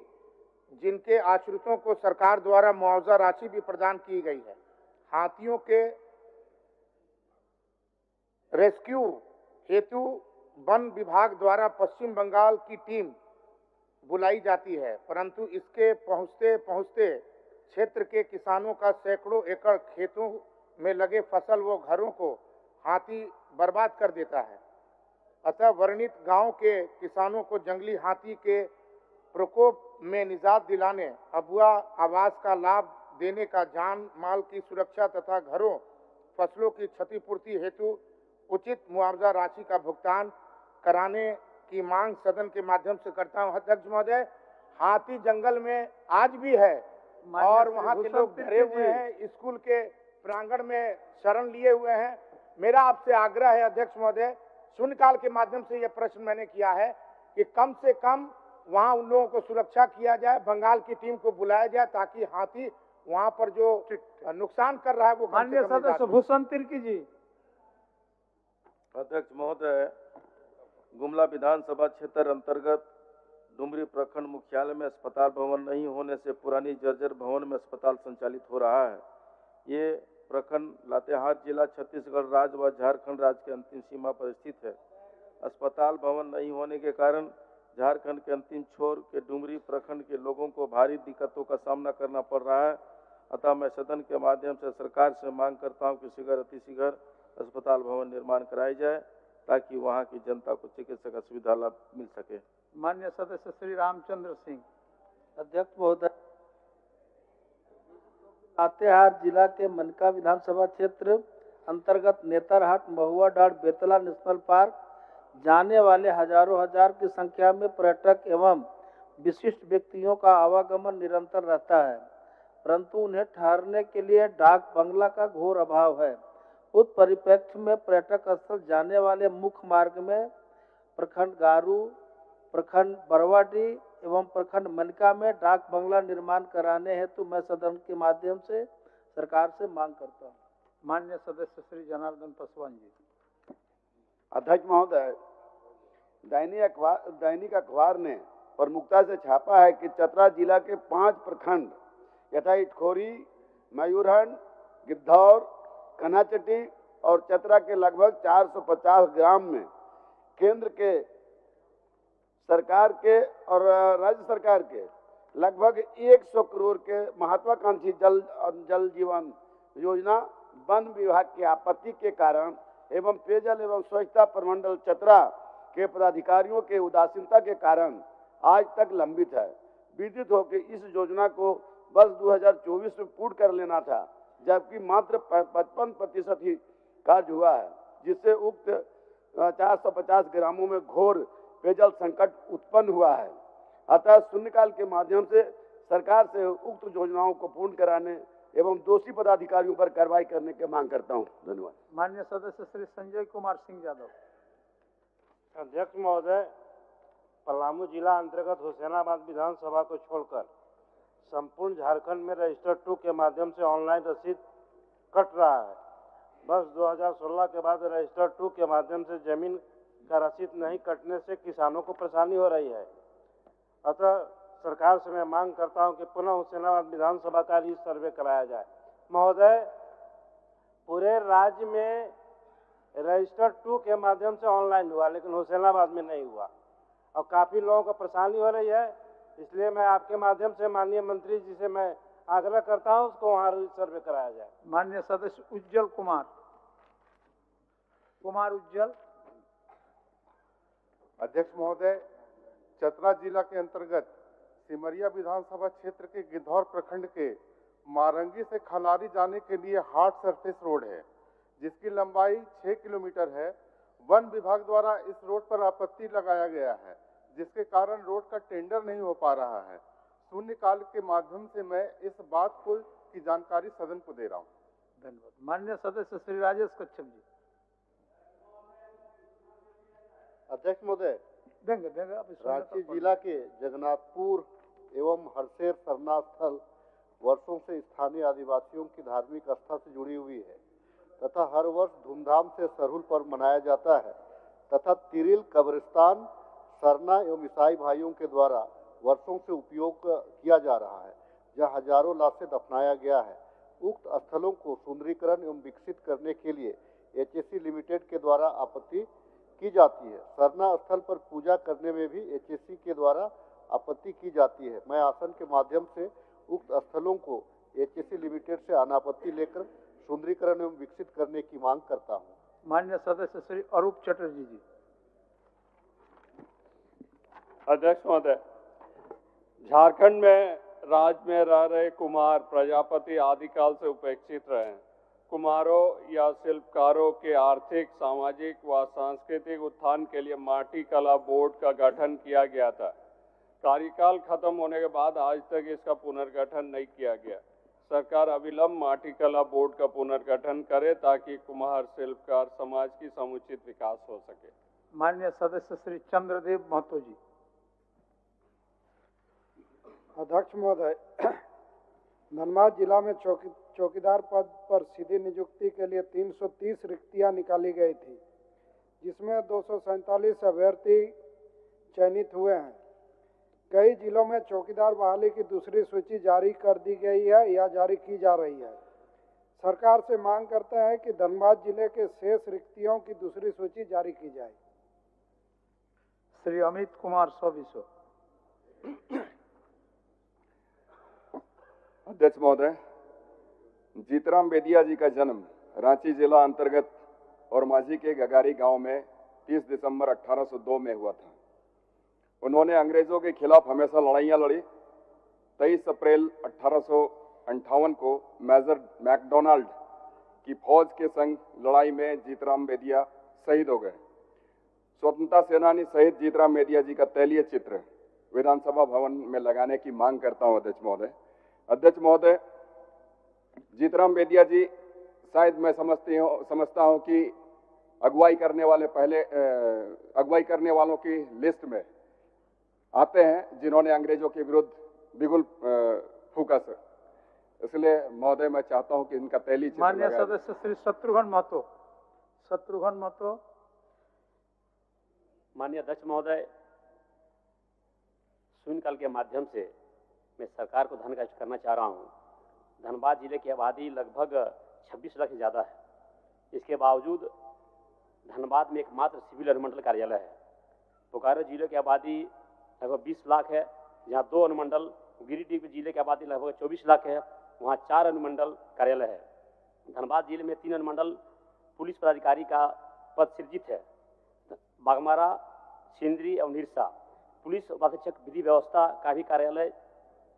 जिनके आश्रितों को सरकार द्वारा मुआवजा राशि भी प्रदान की गई है। हाथियों के रेस्क्यू हेतु वन विभाग द्वारा पश्चिम बंगाल की टीम बुलाई जाती है, परंतु इसके पहुंचते पहुंचते क्षेत्र के किसानों का सैकड़ों एकड़ खेतों में लगे फसल व घरों को हाथी बर्बाद कर देता है। अतः वर्णित गांव के किसानों को जंगली हाथी के प्रकोप में निजात दिलाने, अबुआ आवास का लाभ देने का, जान माल की सुरक्षा तथा घरों फसलों की क्षतिपूर्ति हेतु उचित मुआवजा राशि का भुगतान कराने की मांग सदन के माध्यम से करता हूं। अध्यक्ष महोदय, हाथी जंगल में आज भी है और वहां के लोग डरे हुए हैं। स्कूल के प्रांगण में शरण लिए हुए हैं। मेरा आपसे आग्रह है अध्यक्ष महोदय, शून्यकाल के माध्यम से यह प्रश्न मैंने किया है कि कम से कम वहां उन लोगों को सुरक्षा किया जाए, बंगाल की टीम को बुलाया जाए ताकि हाथी वहां पर जो नुकसान कर रहा है वो माननीय सदस्य भूषण तिर्की जी। अध्यक्ष महोदय, गुमला विधानसभा क्षेत्र अंतर्गत डुमरी प्रखंड मुख्यालय में अस्पताल भवन नहीं होने से पुरानी जर्जर भवन में अस्पताल संचालित हो रहा है। ये प्रखंड लातेहार जिला छत्तीसगढ़ राज्य व झारखंड राज्य के अंतिम सीमा पर स्थित है। अस्पताल भवन नहीं होने के कारण झारखंड के अंतिम छोर के डुमरी प्रखंड के लोगों को भारी दिक्कतों का सामना करना पड़ रहा है। अतः मैं सदन के माध्यम से सरकार से मांग करता हूं कि शीघ्र अतिशीघ्र अस्पताल भवन निर्माण कराई जाए ताकि वहां की जनता को चिकित्सा सुविधा लाभ मिल सके। माननीय सदस्य श्री रामचंद्र सिंह। अध्यक्ष महोदय, लातेहार जिला के मनका विधानसभा क्षेत्र अंतर्गत नेतरहाट, महुआ डांड, बेतला नेशनल पार्क जाने वाले हजारों हजार की संख्या में पर्यटक एवं विशिष्ट व्यक्तियों का आवागमन निरंतर रहता है, परंतु उन्हें ठहरने के लिए डाक बंगला का घोर अभाव है। उस परिप्रेक्ष्य में पर्यटक स्थल जाने वाले मुख्य मार्ग में प्रखंड गारू, प्रखंड बरवाडी एवं प्रखंड मनका में डाक बंगला निर्माण कराने हेतु मैं सदन के माध्यम से सरकार से मांग करता हूँ। माननीय सदस्य श्री जनार्दन पासवान जी। अध्यक्ष महोदय, दैनिक अखबार ने प्रमुखता से छापा है कि चतरा जिला के 5 प्रखंड यथा इटखोरी, मयूरहंड, गिद्धौर, कन्हाचट्टी और चतरा के लगभग 450 ग्राम में केंद्र के सरकार के और राज्य सरकार के लगभग 100 करोड़ के महत्वाकांक्षी जल जीवन योजना वन विभाग की आपत्ति के कारण एवं पेयजल एवं स्वच्छता प्रमंडल चतरा के पदाधिकारियों के उदासीनता के कारण आज तक लंबित है। विदित हो कि इस योजना को वर्ष 2024 में पूर्ण कर लेना था, जबकि मात्र 55% ही कार्य हुआ है, जिससे उक्त 450 ग्रामों में घोर पेयजल संकट उत्पन्न हुआ है। अतः शून्यकाल के माध्यम से सरकार से उक्त योजनाओं को पूर्ण कराने एवं दोषी पदाधिकारियों पर कार्रवाई करने की मांग करता हूं। धन्यवाद। माननीय सदस्य श्री संजय कुमार सिंह यादव। अध्यक्ष महोदय, पलामू जिला अंतर्गत हुसैनाबाद विधानसभा को छोड़कर संपूर्ण झारखंड में रजिस्टर 2 के माध्यम से ऑनलाइन रसीद कट रहा है। वर्ष 2016 के बाद रजिस्टर 2 के माध्यम से जमीन का रसीद नहीं कटने से किसानों को परेशानी हो रही है। अतः सरकार से मैं मांग करता हूं कि पुनः हुसैनाबाद विधानसभा का री सर्वे कराया जाए। महोदय, पूरे राज्य में रजिस्टर 2 के माध्यम से ऑनलाइन हुआ, लेकिन हुसैनाबाद में नहीं हुआ और काफ़ी लोगों को परेशानी हो रही है। इसलिए मैं आपके माध्यम से माननीय मंत्री जी से मैं आग्रह करता हूं उसको वहाँ सर्वे कराया जाए। माननीय सदस्य उज्जवल कुमार उज्जवल। अध्यक्ष महोदय, चतरा जिला के अंतर्गत सिमरिया विधानसभा क्षेत्र के गिद्धौर प्रखंड के मारंगी से खलारी जाने के लिए हार्ड सरफेस रोड है, जिसकी लंबाई 6 किलोमीटर है। वन विभाग द्वारा इस रोड पर आपत्ति लगाया गया है, जिसके कारण रोड का टेंडर नहीं हो पा रहा है। शून्यकाल के माध्यम से मैं इस बात की जानकारी सदन को दे रहा हूँ। धन्यवाद। माननीय सदस्य श्री राजेश कच्छप जी। अध्यक्ष महोदय, रांची जिला के जगन्नाथपुर एवं हरसेर सरना स्थल वर्षों से स्थानीय आदिवासियों की धार्मिक आस्था से जुड़ी हुई है तथा हर वर्ष धूमधाम से सरहुल पर्व मनाया जाता है तथा तिरिल कब्रिस्तान सरना एवं ईसाई भाइयों के द्वारा वर्षों से उपयोग किया जा रहा है, जहां हजारों लाशें दफनाया गया है। उक्त स्थलों को सुंदरीकरण एवं विकसित करने के लिए एचएससी लिमिटेड के द्वारा आपत्ति की जाती है। सरना स्थल पर पूजा करने में भी एचएससी के द्वारा आपत्ति की जाती है। मैं आसन के माध्यम से उक्त स्थलों को एचएससी लिमिटेड से अनापत्ति लेकर सुंदरीकरण एवं विकसित करने की मांग करता हूं। माननीय सदस्य श्री अरूप चटर्जी जी। अध्यक्ष महोदय, झारखंड में राज्य में रह रहे कुम्हार प्रजापति आदिकाल से उपेक्षित रहे हैं। कुम्हारों या शिल्पकारों के आर्थिक, सामाजिक व सांस्कृतिक उत्थान के लिए माटी कला बोर्ड का गठन किया गया था। कार्यकाल खत्म होने के बाद आज तक इसका पुनर्गठन नहीं किया गया। सरकार अविलंब माटी कला बोर्ड का पुनर्गठन करे ताकि कुम्हार शिल्पकार समाज की समुचित विकास हो सके। माननीय सदस्य श्री चंद्रदेव महतो जी। अध्यक्ष महोदय, धनबाद जिला में चौकीदार पद पर सीधी नियुक्ति के लिए 330 रिक्तियां निकाली गई थी, जिसमें 247 अभ्यर्थी चयनित हुए हैं। कई जिलों में चौकीदार बहाली की दूसरी सूची जारी कर दी गई है या जारी की जा रही है। सरकार से मांग करते हैं कि धनबाद जिले के शेष रिक्तियों की दूसरी सूची जारी की जाए। श्री अमित कुमार सोबिसो। अध्यक्ष महोदय, जीतराम बेदिया जी का जन्म रांची जिला अंतर्गत और माझी के गगारी गांव में 30 दिसंबर 1802 में हुआ था। उन्होंने अंग्रेजों के खिलाफ हमेशा लड़ाइयाँ लड़ी। 23 अप्रैल 1858 को मेजर मैकडोनाल्ड की फौज के संग लड़ाई में जीतराम बेदिया शहीद हो गए। स्वतंत्रता सेनानी शहीद जीतराम बेदिया जी का तैलीय चित्र विधानसभा भवन में लगाने की मांग करता हूं अध्यक्ष महोदय। अध्यक्ष महोदय, जीतराम बेदिया जी शायद मैं समझता हूं कि अगुवाई करने वालों की लिस्ट में आते हैं जिन्होंने अंग्रेजों के विरुद्ध बिगुल फूका सर। इसलिए महोदय मैं चाहता हूं कि इनका तैलीय चित्र माननीय सदस्य श्री शत्रुघ्न महतो। माननीय अध्यक्ष महोदय, शून्यकाल के माध्यम से मैं सरकार को धनराशि करना चाह रहा हूं। धनबाद जिले की आबादी लगभग 26 लाख से ज़्यादा है। इसके बावजूद धनबाद में एकमात्र सिविल अनुमंडल कार्यालय है। बोकारो जिले की आबादी लगभग 20 लाख है, जहाँ 2 अनुमंडल। गिरिडीह जिले की आबादी लगभग 24 लाख है, वहाँ 4 अनुमंडल कार्यालय है। धनबाद जिले में 3 अनुमंडल पुलिस पदाधिकारी का पद सृजित है। बागमारा, सिंदरी और निरसा पुलिस उपाधीक्षक विधि व्यवस्था का भी कार्यालय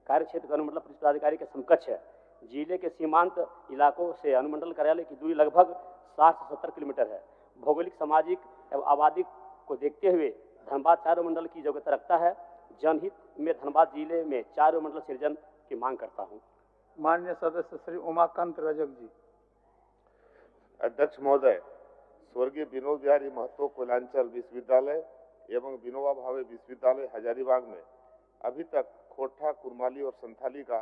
कार्य क्षेत्र अनुमंडल पुलिस पदाधिकारी के समकक्ष है। जिले के सीमांत इलाकों से अनुमंडल कार्यालय की दूरी लगभग 60 से 70 किलोमीटर है। भौगोलिक, सामाजिक एवं आबादी को देखते हुए धनबाद 4 अनुमंडल की योग्यता रखता है। जनहित में धनबाद जिले में 4 अनुमंडल सृजन की मांग करता हूँ। माननीय सदस्य श्री उमाकांत रजक जी। अध्यक्ष महोदय, स्वर्गीय विनोद बिहारी महतो कोयलांचल विश्वविद्यालय एवं विनोबा भावे विश्वविद्यालय हजारीबाग में अभी तक खोरठा, कुरमाली और संथाली का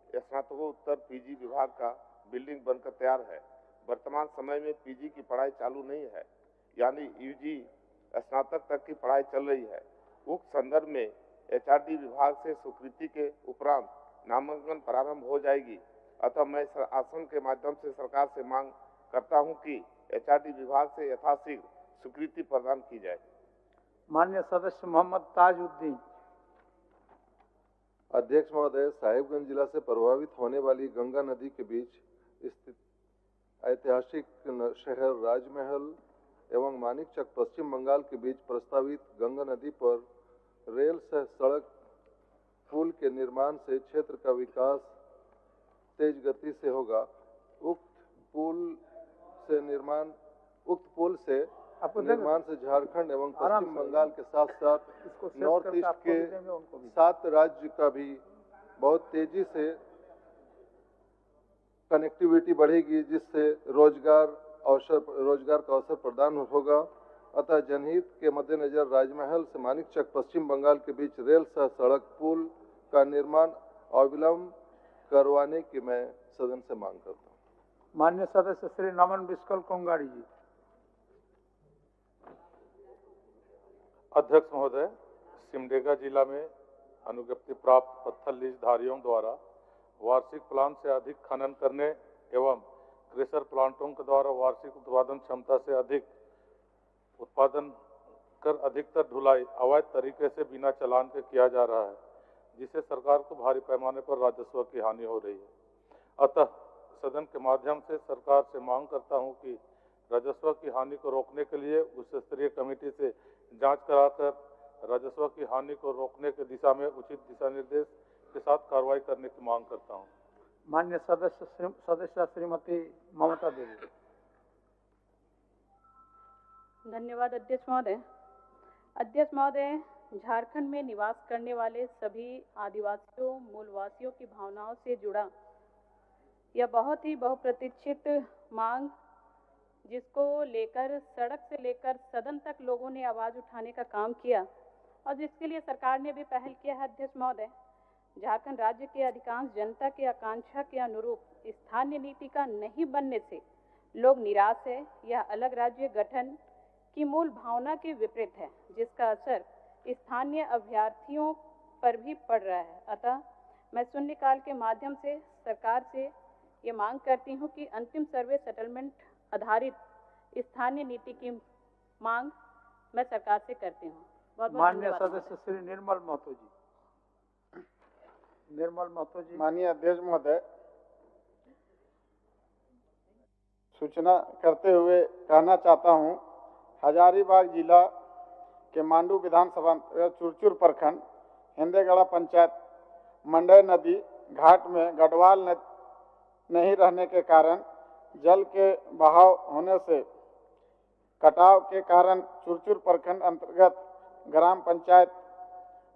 स्नातकोत्तर पीजी विभाग का बिल्डिंग बनकर तैयार है। वर्तमान समय में पीजी की पढ़ाई चालू नहीं है, यानी यूजी स्नातक तक की पढ़ाई चल रही है। उक्त संदर्भ में एचआरडी विभाग से स्वीकृति के उपरांत नामांकन प्रारंभ हो जाएगी। अतः मैं आसन के माध्यम से सरकार से मांग करता हूं कि एचआरडी विभाग से यथाशीघ्र स्वीकृति प्रदान की जाए। माननीय सदस्य मोहम्मद ताजुद्दीन। अध्यक्ष महोदय, साहिबगंज जिला से प्रभावित होने वाली गंगा नदी के बीच स्थित ऐतिहासिक शहर राजमहल एवं मानिकचक पश्चिम बंगाल के बीच प्रस्तावित गंगा नदी पर रेल सह सड़क पुल के निर्माण से क्षेत्र का विकास तेज गति से होगा। उक्त पुल से निर्माण से झारखंड एवं पश्चिम बंगाल के साथ साथ नॉर्थ ईस्ट के 7 राज्य का भी बहुत तेजी से कनेक्टिविटी बढ़ेगी, जिससे रोजगार का अवसर प्रदान होगा। अतः जनहित के मद्देनजर राजमहल से मानिकचक पश्चिम बंगाल के बीच रेल सह सड़क पुल का निर्माण अविलंब करवाने की मैं सदन से मांग करता हूँ। माननीय सदस्य श्री नमन बिस्कल कोंगाड़ी जी। अध्यक्ष महोदय, सिमडेगा जिला में अनुज्ञप्ति प्राप्त पत्थर लीज धारियों द्वारा वार्षिक प्लान से अधिक खनन करने एवं क्रेशर प्लांटों के द्वारा वार्षिक उत्पादन क्षमता से अधिक उत्पादन कर अधिकतर ढुलाई अवैध तरीके से बिना चालान के किया जा रहा है, जिससे सरकार को भारी पैमाने पर राजस्व की हानि हो रही है। अतः सदन के माध्यम से सरकार से मांग करता हूं कि राजस्व की हानि को रोकने के लिए उच्च स्तरीय कमेटी से जांच कराकर राजस्व की हानि को रोकने की दिशा में उचित दिशा निर्देश के साथ कार्रवाई करने की मांग करता हूं। माननीय सदस्य श्रीमती ममता देवी। धन्यवाद अध्यक्ष महोदय। अध्यक्ष महोदय, झारखंड में निवास करने वाले सभी आदिवासियों, मूलवासियों की भावनाओं से जुड़ा यह बहुत ही बहुप्रतीक्षित मांग, जिसको लेकर सड़क से लेकर सदन तक लोगों ने आवाज़ उठाने का काम किया और जिसके लिए सरकार ने भी पहल किया है। अध्यक्ष महोदय, झारखंड राज्य के अधिकांश जनता की आकांक्षा के अनुरूप स्थानीय नीति का नहीं बनने से लोग निराश है। यह अलग राज्य गठन की मूल भावना के विपरीत है, जिसका असर स्थानीय अभ्यर्थियों पर भी पड़ रहा है। अतः मैं शून्यकाल के माध्यम से सरकार से ये मांग करती हूँ कि अंतिम सर्वे सेटलमेंट आधारित स्थानीय नीति की मांग मैं सरकार से करती हूँ। बहुत माननीय सदस्य श्री निर्मल महतो जी। निर्मल महतो जी। माननीय अध्यक्ष महोदय, सूचना करते हुए कहना चाहता हूं, हजारीबाग जिला के मांडू विधानसभा चुरचुर प्रखंड हिंदेगढ़ा पंचायत मंडय नदी घाट में गढ़वाल नहीं रहने के कारण जल के बहाव होने से कटाव के कारण चुरचुर प्रखंड अंतर्गत ग्राम पंचायत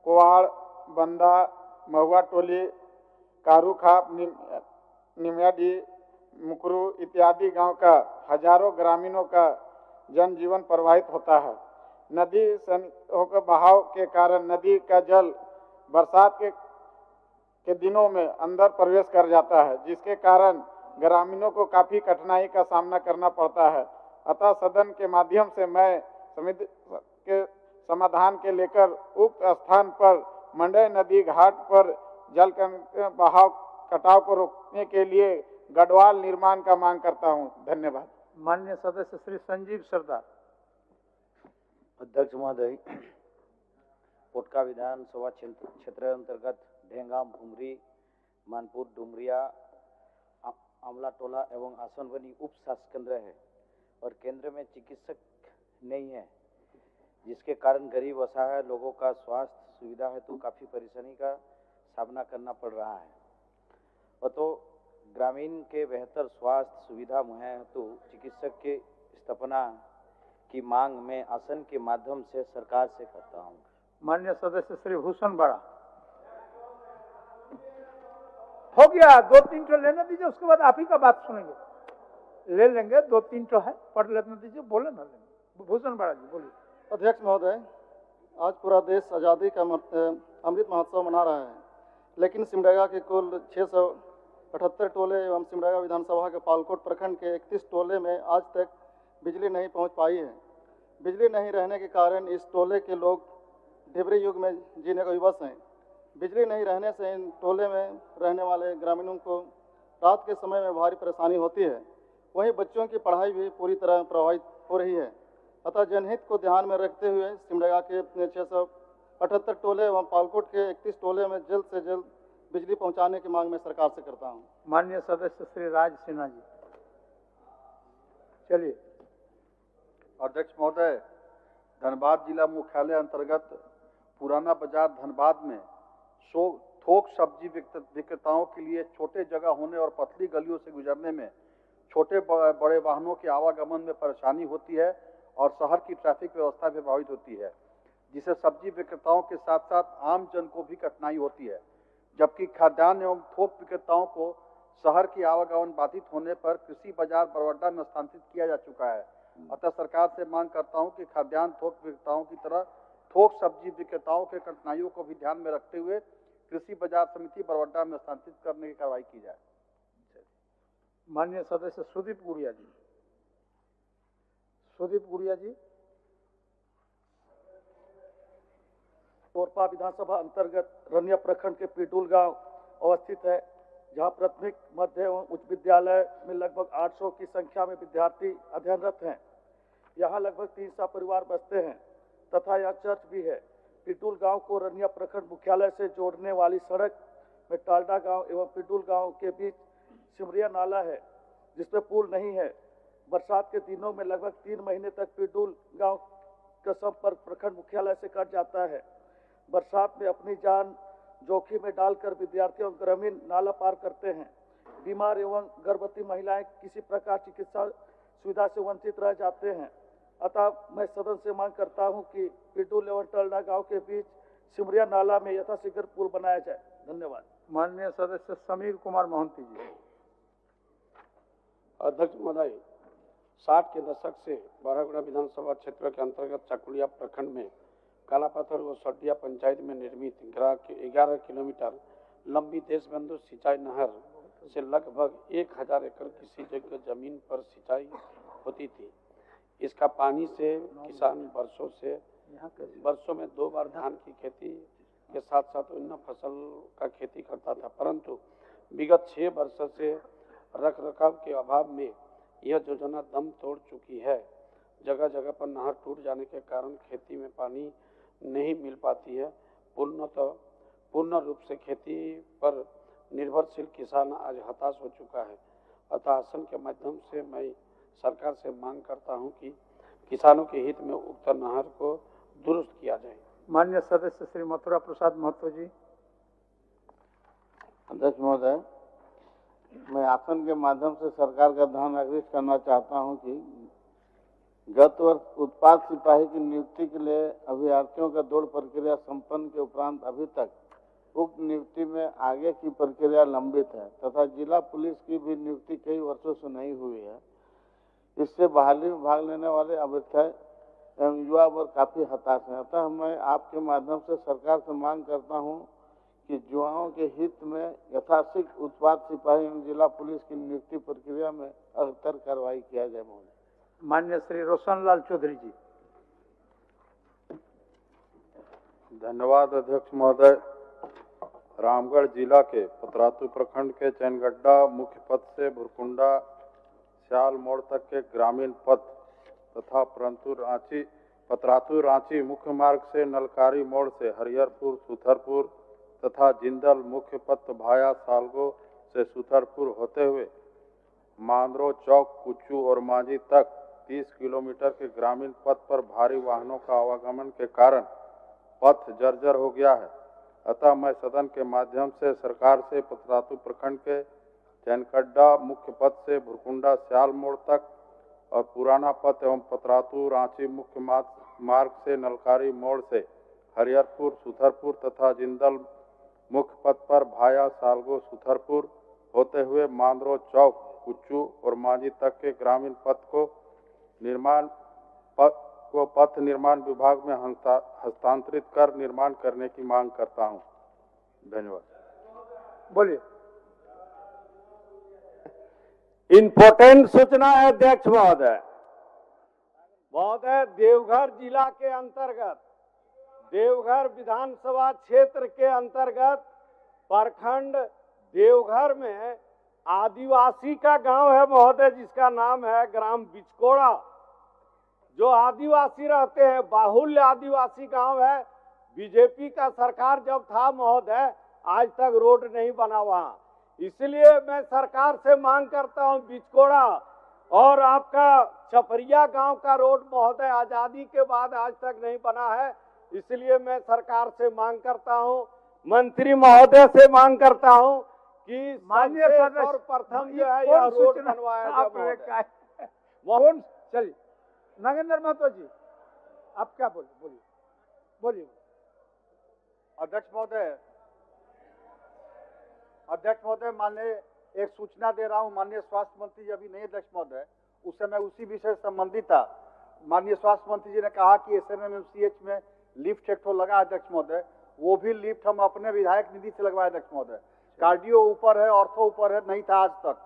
कुवाड़, बंदा, महुआ टोली, कारूखाप, निमियाडी, मुकरू इत्यादि गांव का हजारों ग्रामीणों का जनजीवन प्रभावित होता है। नदी होकर बहाव के कारण नदी का जल बरसात के दिनों में अंदर प्रवेश कर जाता है, जिसके कारण ग्रामीणों को काफ़ी कठिनाई का सामना करना पड़ता है। अतः सदन के माध्यम से मैं समिति के समाधान के लेकर उक्त स्थान पर मंडय नदी घाट पर जल का बहाव कटाव को रोकने के लिए गढ़वाल निर्माण का मांग करता हूं। धन्यवाद। माननीय सदस्य श्री संजीव सरदार। अध्यक्ष महोदय, पोटका विधानसभा क्षेत्र अंतर्गत ढेंगा, भुमरी, मानपुर, डुमरिया, आमला टोला एवं आसनबनी उप स्वास्थ्य केंद्र है और केंद्र में चिकित्सक नहीं है, जिसके कारण गरीब असहाय लोगों का स्वास्थ्य सुविधा हेतु काफ़ी परेशानी का सामना करना पड़ रहा है। और तो ग्रामीण के बेहतर स्वास्थ्य सुविधा मुहैया हेतु चिकित्सक के स्थापना की मांग में आसन के माध्यम से सरकार से करता हूँ। माननीय सदस्य श्री भूषण बड़ा। हो गया, 2-3 ठो लेने दीजिए, उसके बाद आप ही का बात सुनेंगे। ले लेंगे, 2-3 ठो है, पढ़ लेने दीजिए, बोले ना लेंगे। भूषण बड़ा जी बोलिए। अध्यक्ष महोदय, आज पूरा देश आज़ादी का अमृत महोत्सव मना रहा है, लेकिन सिमडेगा के कुल 678 टोले एवं सिमडेगा विधानसभा के पालकोट प्रखंड के 31 टोले में आज तक बिजली नहीं पहुंच पाई है। बिजली नहीं रहने के कारण इस टोले के लोग ढिबरी युग में जीने को विवश हैं। बिजली नहीं रहने से इन टोले में रहने वाले ग्रामीणों को रात के समय में भारी परेशानी होती है। वहीं बच्चों की पढ़ाई भी पूरी तरह प्रभावित हो रही है। अतः जनहित को ध्यान में रखते हुए सिमडेगा के 678 टोले एवं पालकोट के 31 टोले में जल्द से जल्द बिजली पहुंचाने की मांग मैं सरकार से करता हूं। माननीय सदस्य श्री राज सिन्हा जी। चलिए। अध्यक्ष महोदय, धनबाद जिला मुख्यालय अंतर्गत पुराना बाजार धनबाद में थोक सब्जी विक्रेताओं के लिए छोटे जगह होने और पतली गलियों से गुजरने में छोटे बड़े वाहनों के आवागमन में परेशानी होती है और शहर की ट्रैफिक व्यवस्था भी प्रभावित होती है, जिससे सब्जी विक्रेताओं के साथ साथ आम जन को भी कठिनाई होती है। जबकि खाद्यान्न एवं थोक विक्रेताओं को शहर की आवागमन बाधित होने पर कृषि बाजार बरवड्डा में स्थानांतरित किया जा चुका है। अतः सरकार से मांग करता हूं कि खाद्यान्न थोक विक्रेताओं की तरह थोक सब्जी विक्रेताओं के कठिनाइयों को भी ध्यान में रखते हुए कृषि बाजार समिति बरवड्डा में स्थानांतरित करने की कार्रवाई की जाए। माननीय सदस्य सुदीप गुड़िया जी। सुदीप गुड़िया जी। तोरपा विधानसभा अंतर्गत रनिया प्रखंड के पिडुल गांव अवस्थित है, जहां प्राथमिक, मध्य एवं उच्च विद्यालय में लगभग 800 की संख्या में विद्यार्थी अध्ययनरत हैं। यहां लगभग 300 परिवार बसते हैं तथा यह चर्च भी है। पिडुल गांव को रनिया प्रखंड मुख्यालय से जोड़ने वाली सड़क में टालडा गांव एवं पिडुल गांव के बीच सिमरिया नाला है, जिसमें पुल नहीं है। बरसात के दिनों में लगभग 3 महीने तक पिडुल गांव का संपर्क प्रखंड मुख्यालय से कट जाता है। बरसात में अपनी जान जोखिम में डालकर विद्यार्थी एवं ग्रामीण नाला पार करते हैं। बीमार एवं गर्भवती महिलाएं किसी प्रकार चिकित्सा सुविधा से वंचित रह जाते हैं। अतः मैं सदन से मांग करता हूं कि पिडुल एवं टलडा गांव के बीच सिमरिया नाला में यथाशीघ्र पुल बनाया जाए। धन्यवाद। माननीय सदस्य समीर कुमार मोहंती जी। अध्यक्ष महोदय, 60 के दशक से बड़ागुड़ा विधानसभा क्षेत्र के अंतर्गत चकुलिया प्रखंड में कालापत्थर व सटिया पंचायत में निर्मित 11 किलोमीटर लंबी देशबंधु सिंचाई नहर से लगभग 1000 एकड़ कृषि योग्य जमीन पर सिंचाई होती थी। इसका पानी से किसान वर्षों में 2 बार धान की खेती के साथ साथ अन्य फसल का खेती करता था, परंतु विगत 6 वर्षों से रखरखाव के अभाव में यह योजना दम तोड़ चुकी है। जगह जगह पर नहर टूट जाने के कारण खेती में पानी नहीं मिल पाती है। पूर्ण रूप से खेती पर निर्भरशील किसान आज हताश हो चुका है। अतः शासन के माध्यम से मैं सरकार से मांग करता हूं कि किसानों के हित में उक्त नहर को दुरुस्त किया जाए। माननीय सदस्य श्री मथुरा प्रसाद महतो जी। अध्यक्ष महोदय, मैं आसन के माध्यम से सरकार का ध्यान आकृष्ट करना चाहता हूं कि गत वर्ष उत्पाद सिपाही की नियुक्ति के लिए अभ्यर्थियों का दौड़ प्रक्रिया संपन्न के उपरांत अभी तक उक्त नियुक्ति में आगे की प्रक्रिया लंबित है तथा जिला पुलिस की भी नियुक्ति कई वर्षों से नहीं हुई है। इससे बहाली में भाग लेने वाले अभ्यर्थी एवं युवा वर्ग काफी हताश है। अतः मैं आपके माध्यम से सरकार से मांग करता हूं कि युवाओं के हित में यथाशीघ्र उत्पाद सिपाही एवं जिला पुलिस की नियुक्ति प्रक्रिया में अग्रतर कार्रवाई किया जाए। महोदय। माननीय श्री रोशनलाल चौधरी जी। धन्यवाद अध्यक्ष महोदय। रामगढ़ जिला के पतरातू प्रखंड के चैनगड्डा मुख्य पथ से भुरकुंडा श्याल मोड़ तक के ग्रामीण पथ तथा पतरातू रांची मुख्य मार्ग से नलकारी मोड़ से हरिहरपुर सुथरपुर तथा जिंदल मुख्य पथ भाया सालगो से सुथरपुर होते हुए मांदरो चौक कुच्चू और मांझी तक 30 किलोमीटर के ग्रामीण पथ पर भारी वाहनों का आवागमन के कारण पथ जर्जर हो गया है। अतः मैं सदन के माध्यम से सरकार से पतरातू प्रखंड के चैनकड्डा मुख्य पथ से भुरकुंडा श्याल मोड़ तक और पुराना पथ एवं पतरातू रांची मुख्य मार्ग से नलकारी मोड़ से हरिहरपुर सुथरपुर तथा जिंदल मुख्य पथ पर भाया सालगो सुथरपुर होते हुए मांदरो चौक कुच्चू और मांझी तक के ग्रामीण पथ को पथ निर्माण विभाग में हस्तांतरित कर निर्माण करने की मांग करता हूं। धन्यवाद। बोलिए। इम्पोर्टेंट सूचना है अध्यक्ष महोदय। देवघर जिला के अंतर्गत देवघर विधानसभा क्षेत्र के अंतर्गत प्रखंड देवघर में आदिवासी का गांव है महोदय, जिसका नाम है ग्राम बिचकोड़ा। जो आदिवासी रहते हैं, बाहुल्य आदिवासी गांव है। बीजेपी का सरकार जब था महोदय, आज तक रोड नहीं बना वहाँ। इसलिए मैं सरकार से मांग करता हूं बिचकोड़ा और आपका छपरिया गांव का रोड महोदय आजादी के बाद आज तक नहीं बना है। इसलिए मैं सरकार से मांग करता हूं, मंत्री महोदय से मांग करता हूं कि माननीय सर्वप्रथम जो है यह रोड बनवाया जाए। चलिए नागेंद्र महतो जी, आप क्या बोलिए। अध्यक्ष महोदय, माननीय एक सूचना दे रहा हूं। माननीय स्वास्थ्य मंत्री जी अभी नहीं अध्यक्ष महोदय, उस समय उसी विषय से संबंधित था। माननीय स्वास्थ्य मंत्री जी ने कहा कि SNMMCH में लिफ्ट एक ठो लगा अध्यक्ष महोदय, वो भी लिफ्ट हम अपने विधायक निधि से लगवाए अध्यक्ष महोदय। कार्डियो ऊपर है, ऑर्थो ऊपर है, नहीं था आज तक।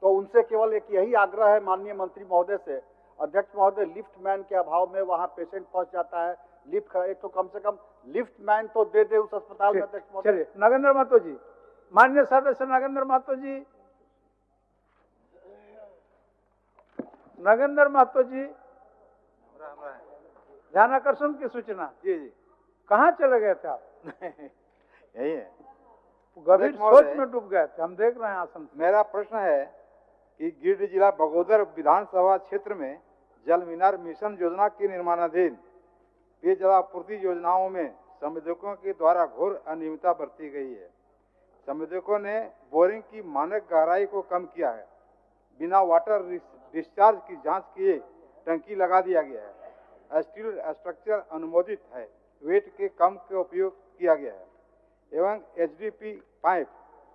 तो उनसे केवल एक यही आग्रह है माननीय मंत्री महोदय से, अध्यक्ष महोदय, लिफ्ट मैन के अभाव में वहाँ पेशेंट फंस जाता है। लिफ्ट एक तो कम से कम लिफ्ट मैन तो दे दे उस अस्पताल में अध्यक्ष महोदय। चलिए नागेंद्र महतो जी। माननीय सदस्य नागेंद्र महतो जी। नागेंद्र महतो जी, ध्यानाकर्षण की सूचना। जी। कहाँ चले गए थे आप? यही है, गंभीर सोच में डूब गए थे, हम देख रहे हैं आसन। मेरा प्रश्न है कि गिरिडीह जिला बगोदर विधानसभा क्षेत्र में जल मीनार मिशन योजना की निर्माणाधीन पेयजल आपूर्ति योजनाओं में संवेदकों के द्वारा घोर अनियमितता बरती गई है। संवेदकों ने बोरिंग की मानक गहराई को कम किया है, बिना वाटर डिस्चार्ज की जांच किए टंकी लगा दिया गया है, स्टील स्ट्रक्चर अनुमोदित है, वेट के कम का उपयोग किया गया है एवं HDP पाइप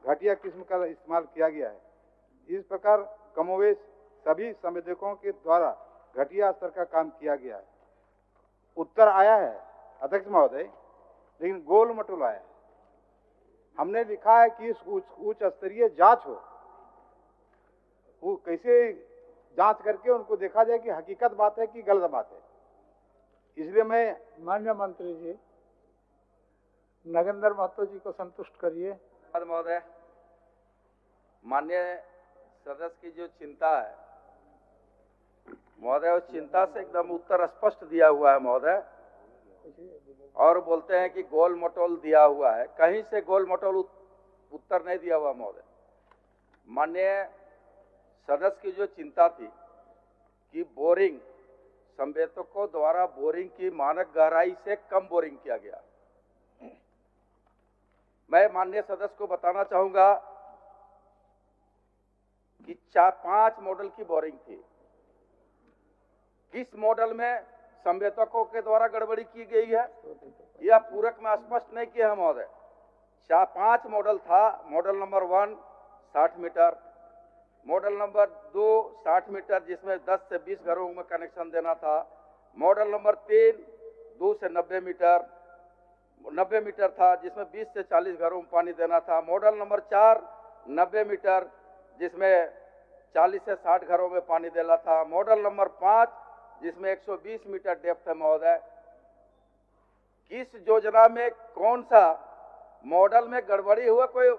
घटिया किस्म का इस्तेमाल किया गया है। इस प्रकार कमोवेश सभी संवेदकों के द्वारा घटिया स्तर का काम किया गया है। उत्तर आया है अध्यक्ष महोदय, लेकिन गोल मटोल आया है। हमने लिखा है कि उच्च स्तरीय जांच हो, वो कैसे जांच करके उनको देखा जाए कि हकीकत बात है कि गलत बात है। इसलिए मैं माननीय मंत्री जी नगेंद्र महतो जी को संतुष्ट करिए। महोदय, माननीय सदस्य की जो चिंता है महोदय, उस चिंता से एकदम उत्तर स्पष्ट दिया हुआ है महोदय, और बोलते हैं कि गोल मटोल दिया हुआ है। कहीं से गोल मटोल उत्तर नहीं दिया हुआ महोदय। माननीय सदस्य की जो चिंता थी कि बोरिंग संवेदकों द्वारा बोरिंग की मानक गहराई से कम बोरिंग किया गया, मैं माननीय सदस्य को बताना चाहूंगा कि 4-5 मॉडल की बोरिंग थी। किस मॉडल में संवेदकों के द्वारा गड़बड़ी की गई है यह पूरक में स्पष्ट नहीं किया है महोदय। 4-5 मॉडल था। Model number 1 60 metre, model number 2 60 metre जिसमें 10 से 20 घरों में कनेक्शन देना था, मॉडल नंबर 3 2 से 90 मीटर था जिसमें 20 से 40 घरों में पानी देना था, मॉडल नंबर 4 90 मीटर जिसमें 40 से 60 घरों में पानी देना था, मॉडल नंबर 5 जिसमें 120 मीटर डेप्थ है महोदय। किस योजना में कौन सा मॉडल में गड़बड़ी हुआ कोई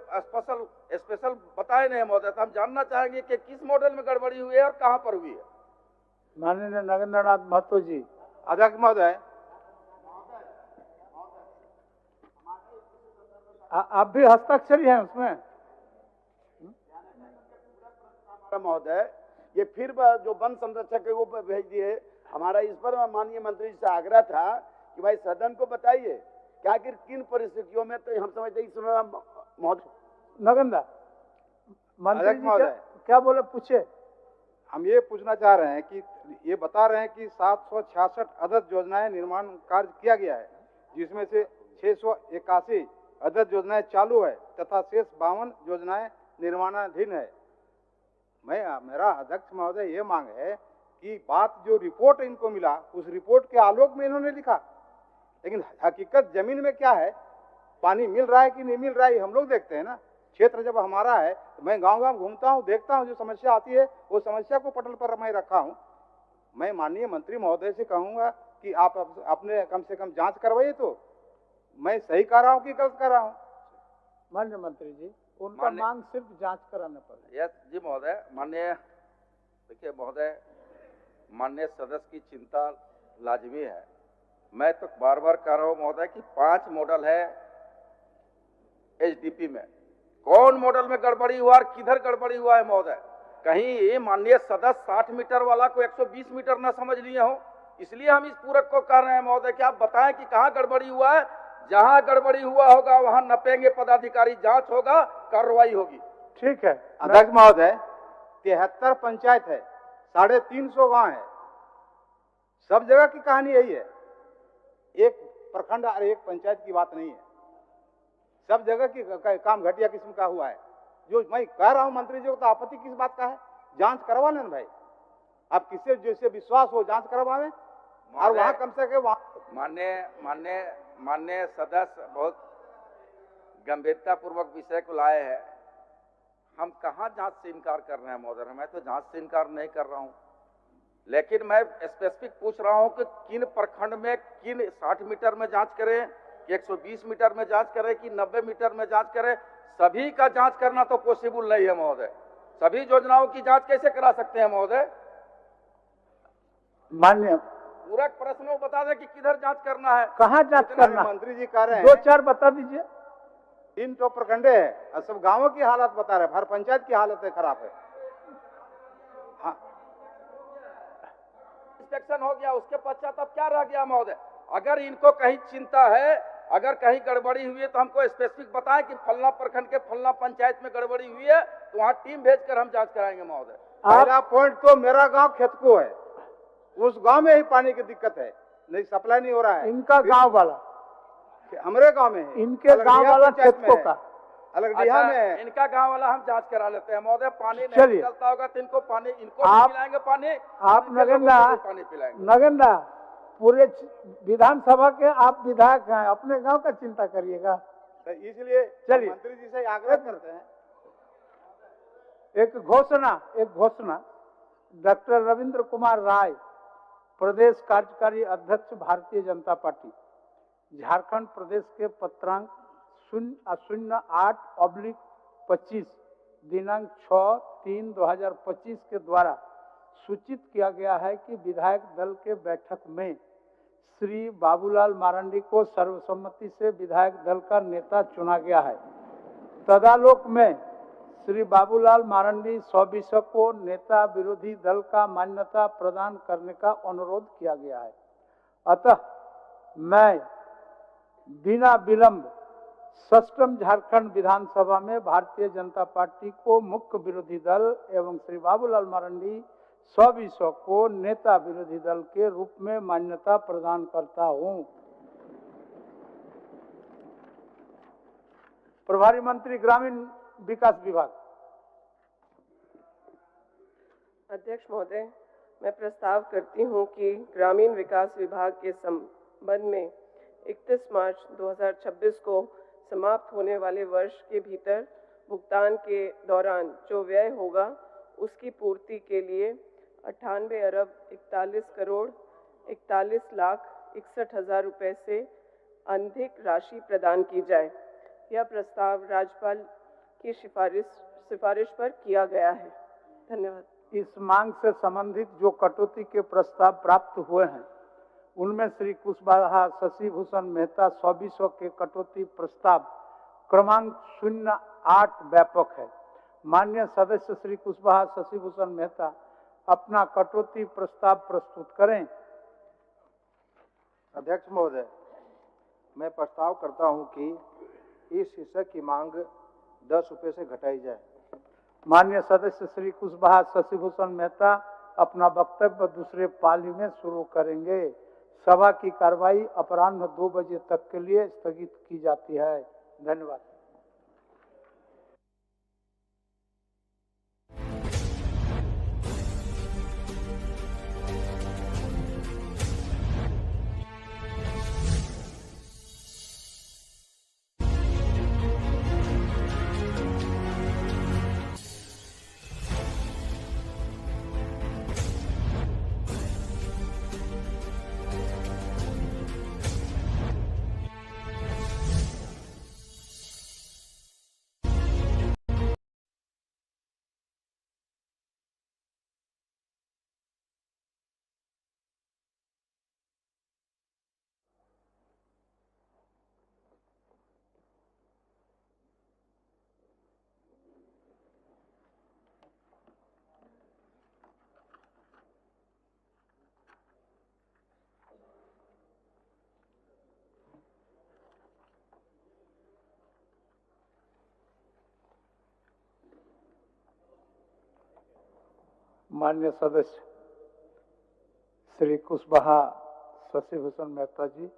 स्पेशल बताए नहीं महोदय, तो हम जानना चाहेंगे कि किस मॉडल में गड़बड़ी हुई है और कहां पर हुई है। माननीय नगेंद्र नाथ महतो जी। अध्यक्ष महोदय, आप भी हस्ताक्षरी हैं उसमें महोदय। ये फिर जो वन संरक्षक है वो भेज दिए। हमारा इस पर माननीय मंत्री जी से आग्रह था कि भाई सदन को बताइए कि आखिर किन परिस्थितियों में, तो हम समझते इस समय नगेंद्र मंत्री जी क्या बोले पूछे। हम ये पूछना चाह रहे हैं कि ये बता रहे हैं कि 766 अदद योजनाएं निर्माण कार्य किया गया है, जिसमें से 681 अदद योजनाएं चालू है तथा शेष 52 योजनाएं निर्माणाधीन है। मेरा अध्यक्ष महोदय ये मांग है कि बात जो रिपोर्ट इनको मिला उस रिपोर्ट के आलोक में इन्होंने लिखा, लेकिन हकीकत जमीन में क्या है, पानी मिल रहा है कि नहीं मिल रहा है हम लोग देखते हैं ना। क्षेत्र जब हमारा है तो मैं गांव-गांव घूमता हूं, देखता हूं, जो समस्या आती है वो समस्या को पटल पर मैं रखा हूं। मैं माननीय मंत्री महोदय से कहूंगा कि आप अपने कम से कम जांच करवाइए, तो मैं सही कर रहा हूं कि गलत कर रहा हूं। माननीय मंत्री जी, उनका मांग सिर्फ जांच कराने पर। यस जी महोदय। माननीय देखिए महोदय, माननीय सदस्य की चिंता लाजमी है। मैं तो बार बार कह रहा हूं महोदय कि 5 मॉडल है एचडीपी में, कौन मॉडल में गड़बड़ी हुआ और किधर गड़बड़ी हुआ है महोदय। कहीं माननीय सदस्य 60 मीटर वाला को 120 मीटर न समझ लिए हो, इसलिए हम इस पूरक को कर रहे हैं महोदय कि आप बताएं कि कहां गड़बड़ी हुआ है। जहां गड़बड़ी हुआ होगा वहां नपेंगे पदाधिकारी, जांच होगा, कार्रवाई होगी। ठीक है अध्यक्ष महोदय, 73 पंचायत है, 350 गांव है, सब जगह की कहानी यही है। एक प्रखंड और एक पंचायत की बात नहीं है, सब जगह की काम घटिया किस्म का हुआ है। जो मैं कह रहा हूं मंत्री जी को, तो आपत्ति किस बात का है? जांच करवा लें भाई, आप किससे जैसे विश्वास हो जांच करवावे, और वहां कम से कम माननीय सदस्य बहुत गंभीरता पूर्वक विषय को लाए हैं। हम कहां जांच से इनकार कर रहे हैं महोदय, मैं तो जांच से इनकार नहीं कर रहा हूं, लेकिन मैं स्पेसिफिक पूछ रहा हूं कि किन प्रखंड में किन 60 मीटर में जांच करें, कि 120 मीटर में जांच करें, कि 90 मीटर में जांच करें। सभी का जांच करना तो पॉसिबल नहीं है महोदय। सभी योजनाओं की जांच कैसे करा सकते हैं महोदय? मान्य पूरा प्रश्न बता दें कि किधर जांच करना है, कहाँ जांच करना। मंत्री जी कह रहे हैं 2-4 बता दीजिए। 3 तो प्रखंडे है और सब गांवों की हालत बता रहे हैं, हर पंचायत की हालत है खराब है। हाँ, इंस्पेक्शन हो गया, उसके पश्चात अब क्या रह गया महोदय? अगर इनको कहीं चिंता है, अगर कहीं गड़बड़ी हुई है तो हमको स्पेसिफिक बताएं कि फलना प्रखंड के फलना पंचायत में गड़बड़ी हुई है, तो वहाँ टीम भेजकर हम जांच कराएंगे महोदय। पहला पॉइंट तो मेरा गांव खेतको है, उस गांव में ही पानी की दिक्कत है, नहीं सप्लाई नहीं हो रहा है। इनका गांव वाला हमारे गांव में है, इनके गांव वाला खेतको का अलगडीहा अच्छा, में इनका गांव वाला हम जांच करा लेते हैं महोदय। पानी नहीं चलिए। निकलता होगा तो इनको पानी, इनको भी आप- पिलाएंगे पानी, आप इनके लोगों नगेंद्र को भी पानी पिलाएंगे। नगेंद्र पूरे विधानसभा के आप विधायक हैं, अपने गांव का चिंता करिएगा। तो इसलिए चलिए। मंत्री जी से आग्रह करते हैं। एक घोषणा डॉक्टर रविंद्र कुमार राय, प्रदेश कार्यकारी अध्यक्ष भारतीय जनता पार्टी, झारखंड प्रदेश के पत्रांक 008/25 दिनांक 6/3/2025 के द्वारा सूचित किया गया है कि विधायक दल के बैठक में श्री बाबूलाल मारंडी को सर्वसम्मति से विधायक दल का नेता चुना गया है। तदालोक में श्री बाबूलाल मारंडी सविशक को नेता विरोधी दल का मान्यता प्रदान करने का अनुरोध किया गया है। अतः मैं बिना विलंब षष्ठम झारखंड विधानसभा में भारतीय जनता पार्टी को मुख्य विरोधी दल एवं श्री बाबूलाल मारंडी सविशक को नेता विरोधी दल के रूप में मान्यता प्रदान करता हूं। प्रभारी मंत्री ग्रामीण विकास विभाग। अध्यक्ष महोदय, मैं प्रस्ताव करती हूं कि ग्रामीण विकास विभाग के संबंध में 31 मार्च 2026 को समाप्त होने वाले वर्ष के भीतर भुगतान के दौरान जो व्यय होगा उसकी पूर्ति के लिए 98,41,41,61,00,000 रुपए से अधिक राशि प्रदान की जाए। यह प्रस्ताव राज्यपाल की सिफारिश पर किया गया है। धन्यवाद। इस मांग से संबंधित जो कटौती के प्रस्ताव प्राप्त हुए हैं उनमें श्री कुशवाहा शशि भूषण मेहता सविशक के कटौती प्रस्ताव क्रमांक 08 व्यापक है। माननीय सदस्य श्री कुशवाहा शशि भूषण मेहता अपना कटौती प्रस्ताव प्रस्तुत करें। अध्यक्ष महोदय, मैं प्रस्ताव करता हूं कि इस हिस्से की मांग 10 रुपये से घटाई जाए। माननीय सदस्य श्री कुशवाहा शशि भूषण मेहता अपना वक्तव्य दूसरे पाली में शुरू करेंगे। सभा की कार्रवाई अपराह्न 2 बजे तक के लिए स्थगित की जाती है। धन्यवाद। माननीय सदस्य श्री कुशवाहा शशि भूषण मेहता जी,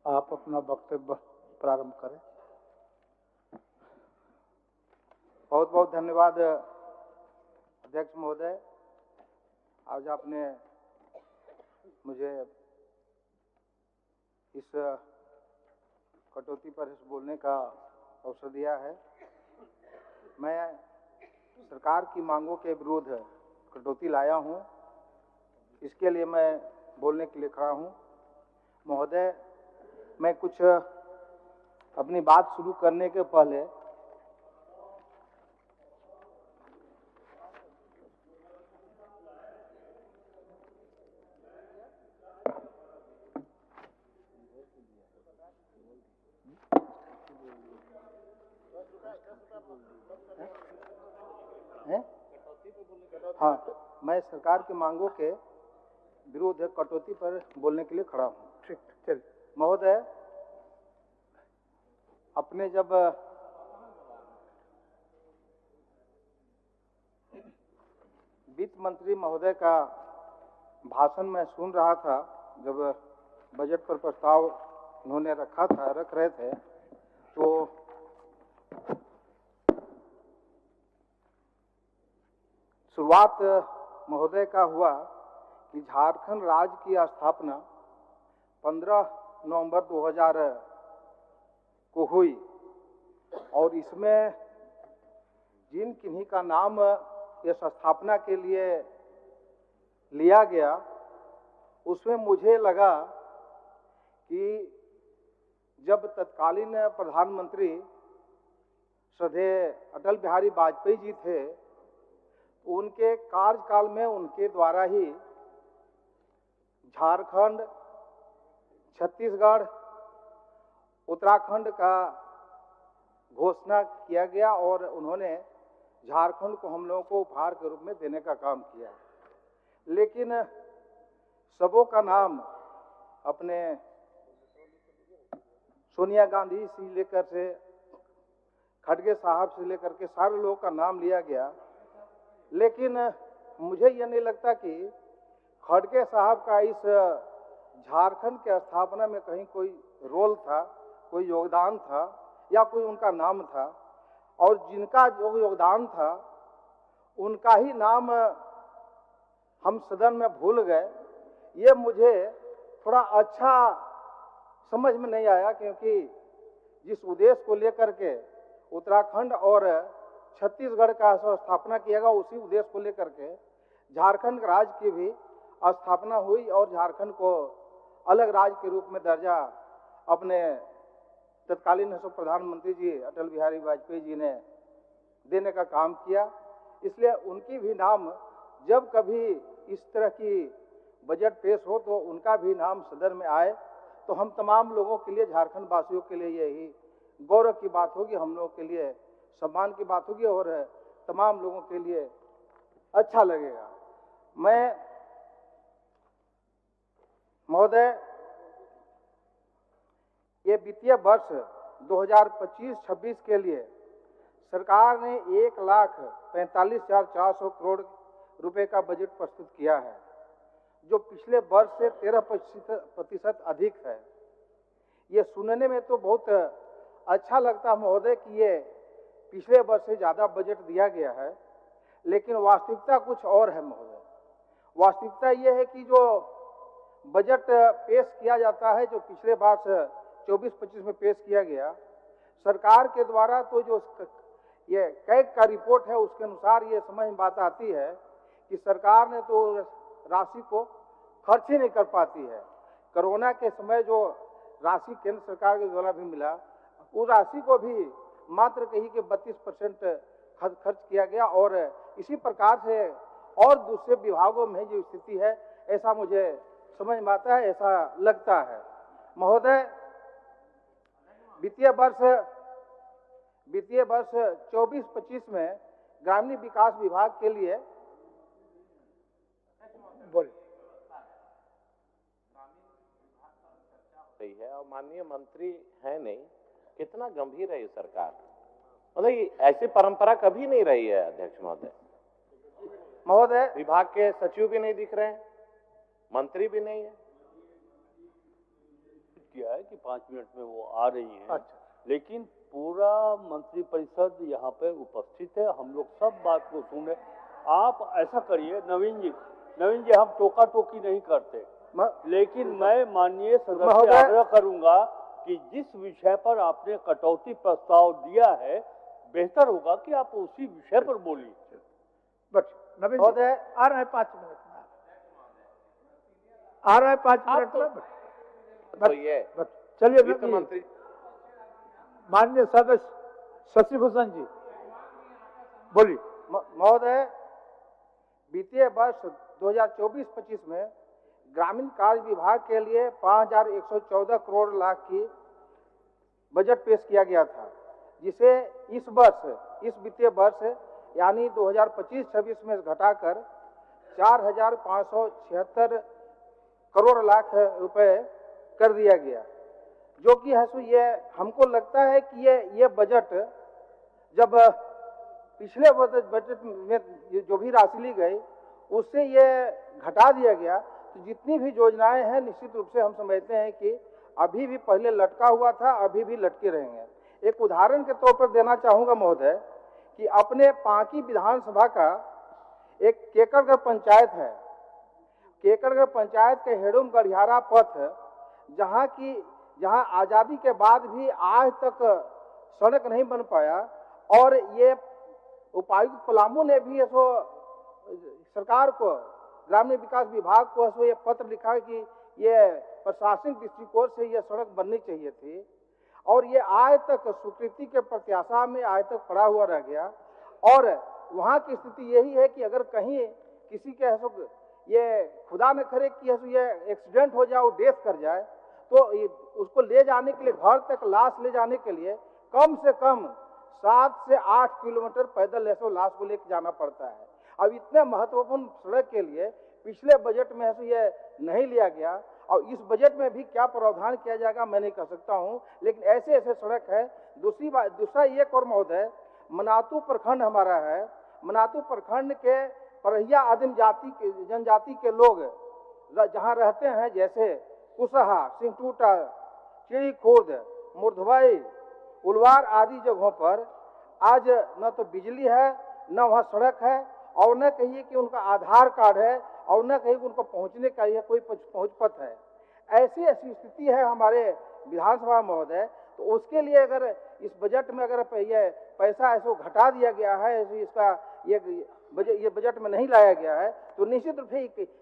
आप अपना वक्तव्य प्रारंभ करें। बहुत बहुत धन्यवाद अध्यक्ष महोदय। आज आपने मुझे इस कटौती पर बोलने का अवसर दिया है। मैं सरकार की मांगों के विरुद्ध कटौती लाया हूं, इसके लिए मैं बोलने के लिए खड़ा हूं। महोदय, मैं कुछ अपनी बात शुरू करने के पहले हाँ, मैं सरकार की मांगों के विरुद्ध कटौती पर बोलने के लिए खड़ा हूँ। ठीक, चलिए। महोदय, अपने जब वित्त मंत्री महोदय का भाषण में सुन रहा था, जब बजट पर प्रस्ताव उन्होंने रख रहे थे, तो शुरुआत महोदय का हुआ कि झारखंड राज्य की स्थापना 15 नवंबर 2000 को हुई और इसमें जिन किन्हीं का नाम इस स्थापना के लिए लिया गया उसमें मुझे लगा कि जब तत्कालीन प्रधानमंत्री श्रद्धेय अटल बिहारी वाजपेयी जी थे तो उनके कार्यकाल में उनके द्वारा ही झारखंड, छत्तीसगढ़, उत्तराखंड का घोषणा किया गया और उन्होंने झारखंड को हम लोगों को उपहार के रूप में देने का काम किया। लेकिन सबों का नाम अपने सोनिया गांधी से लेकर से खड़गे साहब से लेकर के सारे लोगों का नाम लिया गया, लेकिन मुझे यह नहीं लगता कि खड़गे साहब का इस झारखंड के स्थापना में कहीं कोई रोल था, कोई योगदान था या कोई उनका नाम था। और जिनका जो योगदान था उनका ही नाम हम सदन में भूल गए, ये मुझे थोड़ा अच्छा समझ में नहीं आया, क्योंकि जिस उद्देश्य को लेकर के उत्तराखंड और छत्तीसगढ़ का स्थापना किया गया उसी उद्देश्य को लेकर के झारखंड राज्य की भी स्थापना हुई और झारखंड को अलग राज्य के रूप में दर्जा अपने तत्कालीन प्रधानमंत्री जी अटल बिहारी वाजपेयी जी ने देने का काम किया। इसलिए उनकी भी नाम जब कभी इस तरह की बजट पेश हो तो उनका भी नाम सदन में आए तो हम तमाम लोगों के लिए, झारखंड वासियों के लिए यही गौरव की बात होगी, हम लोगों के लिए सम्मान की बात होगी और तमाम लोगों के लिए अच्छा लगेगा। मैं महोदय ये वित्तीय वर्ष 2025-26 के लिए सरकार ने 1,45,400 करोड़ रुपए का बजट प्रस्तुत किया है, जो पिछले वर्ष से 13% अधिक है। ये सुनने में तो बहुत अच्छा लगता है महोदय कि ये पिछले वर्ष से ज़्यादा बजट दिया गया है, लेकिन वास्तविकता कुछ और है महोदय। वास्तविकता ये है कि जो बजट पेश किया जाता है, जो पिछले वर्ष 24-25 में पेश किया गया सरकार के द्वारा, तो जो ये कैग का रिपोर्ट है उसके अनुसार ये समझ में बात आती है कि सरकार ने तो राशि को खर्च ही नहीं कर पाती है। कोरोना के समय जो राशि केंद्र सरकार के द्वारा भी मिला उस राशि को भी मात्र कहीं के 32% खर्च किया गया और इसी प्रकार से और दूसरे विभागों में जो स्थिति है ऐसा मुझे समझ में आता है, ऐसा लगता है। महोदय वित्तीय वर्ष 24-25 में ग्रामीण विकास विभाग के लिए रही है और माननीय मंत्री है नहीं, कितना गंभीर है ये सरकार। मतलब ऐसी परंपरा कभी नहीं रही है अध्यक्ष महोदय। विभाग के सचिव भी नहीं दिख रहे हैं, मंत्री भी नहीं है। किया है कि 5 मिनट में वो आ रही हैं। लेकिन पूरा मंत्रिपरिषद यहाँ पे उपस्थित है, हम लोग सब बात को सुने। आप ऐसा करिए नवीन जी हम टोका टोकी नहीं करते, लेकिन मैं माननीय सदस्य से आग्रह करूंगा कि जिस विषय पर आपने कटौती प्रस्ताव दिया है बेहतर होगा कि आप उसी विषय पर बोलिए। नवीन महोदय आ रहे हैं 5 मिनट में, आ रहे हैं 5 मिनट में। चलिए वित्त मंत्री माननीय सदस्य शशिभूषण जी बोलिए। महोदय वित्तीय वर्ष 2024-25 में ग्रामीण कार्य विभाग के लिए 5,114 करोड़ लाख की बजट पेश किया गया था, जिसे इस वित्तीय वर्ष यानी 2025-26 में घटाकर 4,576 करोड़ लाख रुपए कर दिया गया, जो कि है सो ये हमको लगता है कि ये बजट जब पिछले बजट में जो भी राशि ली गई उससे ये घटा दिया गया, तो जितनी भी योजनाएं हैं निश्चित रूप से हम समझते हैं कि अभी भी पहले लटका हुआ था, अभी भी लटके रहेंगे। एक उदाहरण के तौर पर देना चाहूँगा महोदय कि अपने पांकी विधानसभा का एक केकड़गढ़ पंचायत है। केकड़गढ़ पंचायत के हेडुम गढ़ियारा पथ जहां आज़ादी के बाद भी आज तक सड़क नहीं बन पाया, और ये उपायुक्त पलामू ने भी ऐसो सरकार को, ग्रामीण विकास विभाग को ऐसो ये पत्र लिखा कि ये प्रशासनिक दृष्टिकोण से ये सड़क बननी चाहिए थी, और ये आज तक स्वीकृति के प्रत्याशा में आज तक पड़ा हुआ रह गया। और वहाँ की स्थिति यही है कि अगर कहीं किसी के ये खुदा न करे कि ये एक्सीडेंट हो जाए, डेथ कर जाए, तो उसको ले जाने के लिए, घर तक लाश ले जाने के लिए कम से कम 7 से 8 किलोमीटर पैदल ऐसो लाश को लेकर जाना पड़ता है। अब इतने महत्वपूर्ण सड़क के लिए पिछले बजट में ऐसे ये नहीं लिया गया, और इस बजट में भी क्या प्रावधान किया जाएगा मैं नहीं कह सकता हूँ, लेकिन ऐसे ऐसे सड़क है। दूसरा एक और महोदय, मनातू प्रखंड हमारा है। मनातू प्रखंड के परहिया आदिम जनजाति के लोग जहाँ रहते हैं, जैसे कुसहा, सिंहटूटा, चिड़ी खुर्द, मुर्धवाई, उलवार आदि जगहों पर आज न तो बिजली है, न वहाँ सड़क है, और न कहिए कि उनका आधार कार्ड है, और न कहिए कि उनको पहुँचने का यह कोई पहुँच पथ है। ऐसी स्थिति है हमारे विधानसभा महोदय। तो उसके लिए अगर इस बजट में अगर ये पैसा ऐसा घटा दिया गया है, इसका ये बजट में नहीं लाया गया है, तो निश्चित रूप से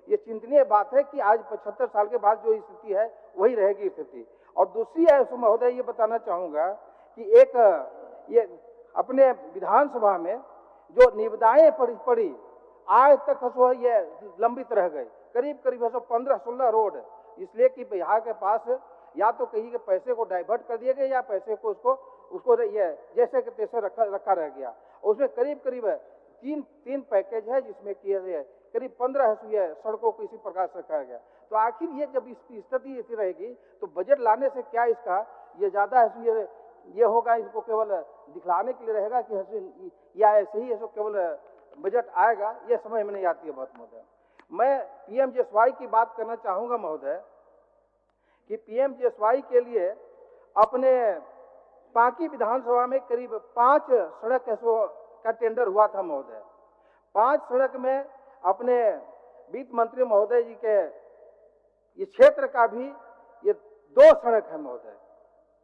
ये चिंतनीय बात है कि आज 75 साल के बाद जो स्थिति है वही रहेगी स्थिति। और दूसरी है महोदय, ये बताना चाहूँगा कि एक ये अपने विधानसभा में जो निविदाएं पड़ी आज तक ये लंबित रह गई, करीब 15-16 रोड, इसलिए कि यहाँ के पास या तो कहीं के पैसे को डाइवर्ट कर दिए गए, या पैसे को उसको ये जैसे कि तैसे रखा रह गया। उसमें करीब 3 पैकेज है, जिसमें कि करीब 15 सड़कों को इसी प्रकार से रखा गया। तो आखिर ये जब इसकी स्थिति ऐसी रहेगी, तो बजट लाने से क्या इसका ये ज़्यादा ये होगा, इसको केवल दिखलाने के लिए रहेगा कि या ऐसे ही ऐसे केवल बजट आएगा, ये समझ में नहीं आती है बात महोदय। मैं पीएमजीएसवाई की बात करना चाहूँगा महोदय कि पीएमजीएसवाई के लिए अपने पांकी विधानसभा में करीब 5 सड़क का टेंडर हुआ था महोदय। 5 सड़क में अपने वित्त मंत्री महोदय जी के ये क्षेत्र का भी ये 2 सड़क है महोदय।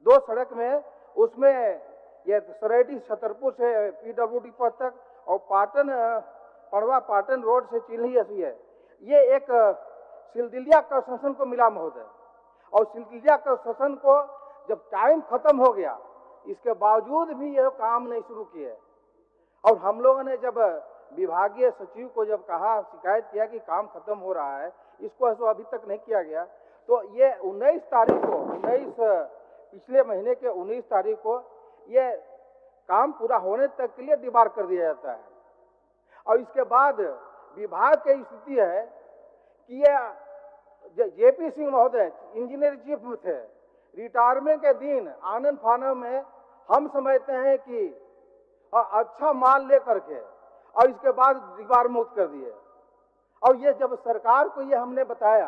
2 सड़क में उसमें ये सरेडी छतरपुर से पीडब्ल्यूडी पथ तक, और पड़वा पाटन रोड से चिल्ही ऐसी है, ये एक सिलदिलिया कंस्ट्रक्शन को मिला महोदय। और सिलदिलिया कंस्ट्रक्शन को जब टाइम खत्म हो गया, इसके बावजूद भी यह काम नहीं शुरू किए। और हम लोगों ने जब विभागीय सचिव को जब कहा, शिकायत किया कि काम खत्म हो रहा है, इसको ऐसा अभी तक नहीं किया गया, तो ये 19 तारीख को पिछले महीने के 19 तारीख को ये काम पूरा होने तक के लिए डिबार कर दिया जाता है। और इसके बाद विभाग की स्थिति है कि ये जेपी सिंह महोदय इंजीनियर चीफ में थे, रिटायरमेंट के दिन आनंद फानन में हम समझते हैं कि अच्छा माल ले करके, और इसके बाद दीवार मुक्त कर दिए। और ये जब सरकार को ये हमने बताया,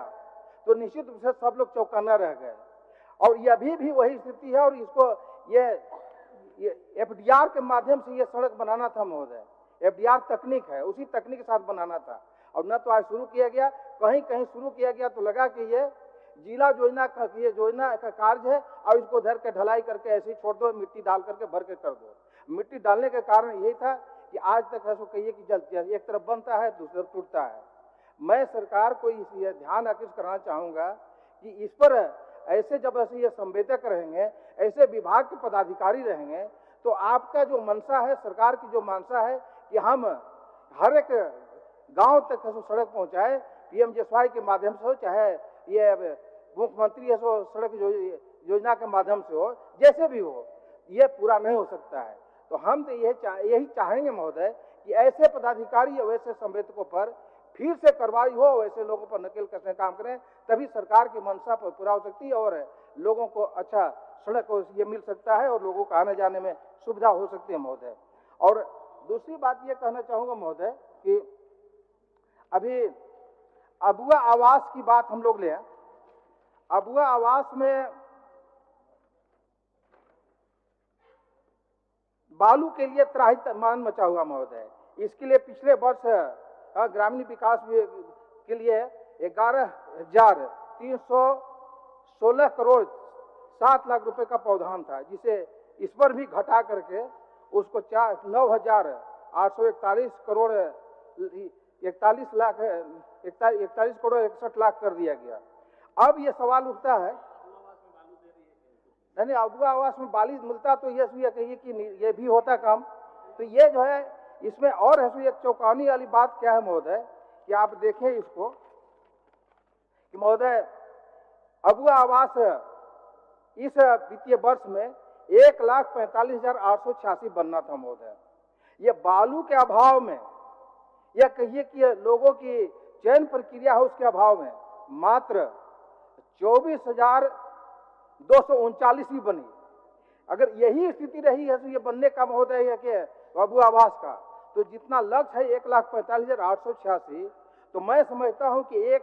तो निश्चित रूप से सब लोग चौकन्ना रह गए। और ये अभी भी वही स्थिति है, और इसको ये एफडीआर के माध्यम से ये सड़क बनाना था महोदय। एफडीआर तकनीक है, उसी तकनीक के साथ बनाना था, और न तो आज शुरू किया गया, कहीं शुरू किया गया तो लगा कि ये जिला योजना का कार्य है, और इसको धर के ढलाई करके ऐसे ही छोड़ दो, मिट्टी डाल करके भर के कर दो। मिट्टी डालने के कारण यही था कि आज तक ऐसा कहिए कि एक तरफ बनता है, दूसरी तरफ टूटता है। मैं सरकार को ये ध्यान आकृष्ट कराना चाहूँगा कि इस पर ऐसे जब ऐसे ये संवेदक रहेंगे, ऐसे विभाग के पदाधिकारी रहेंगे, तो आपका जो मंशा है, सरकार की जो मंशा है कि हम हर एक गांव तक सड़क पहुंचाए, पीएमजीएसवाई के माध्यम से हो, चाहे ये मुख्यमंत्री सड़क योजना के माध्यम से हो, जैसे भी हो, ये पूरा नहीं हो सकता है। तो हम तो यही चाहेंगे महोदय कि ऐसे पदाधिकारी और ऐसे संवेदकों पर फिर से कार्रवाई हो, वैसे लोगों पर नकेल कसने काम करें, तभी सरकार की मंशा पर पूरा हो सकती है, और लोगों को अच्छा सड़क ये मिल सकता है, और लोगों को आने जाने में सुविधा हो सकती है महोदय। और दूसरी बात ये कहना चाहूँगा महोदय कि अभी अबुआ आवास की बात हम लोग लें। अबुआ आवास में बालू के लिए त्राहिमाम मचा हुआ महोदय। इसके लिए पिछले वर्ष ग्रामीण विकास के लिए 11,316 करोड़ 7 लाख रुपए का प्रावधान था, जिसे इस पर भी घटा करके उसको 9,841 करोड़ 41 करोड़ 61 लाख कर दिया गया। अब ये सवाल उठता है, नहीं अबुआ आवास में बाली मिलता तो ये कहिए कि ये भी होता काम। तो ये जो है इसमें और है एक चौंकाने वाली बात क्या है महोदय कि आप देखें इसको कि महोदय अबुआ आवास इस वित्तीय वर्ष में 1,45,886 बनना था महोदय। ये बालू के अभाव में या कहिए कि लोगों की चयन प्रक्रिया है उसके अभाव में मात्र 24,239 ही बनी। अगर यही स्थिति रही है तो ये बनने का महोदय है कि अबुआ आवास का तो जितना लक्ष्य है 1,45,886, तो मैं समझता हूं कि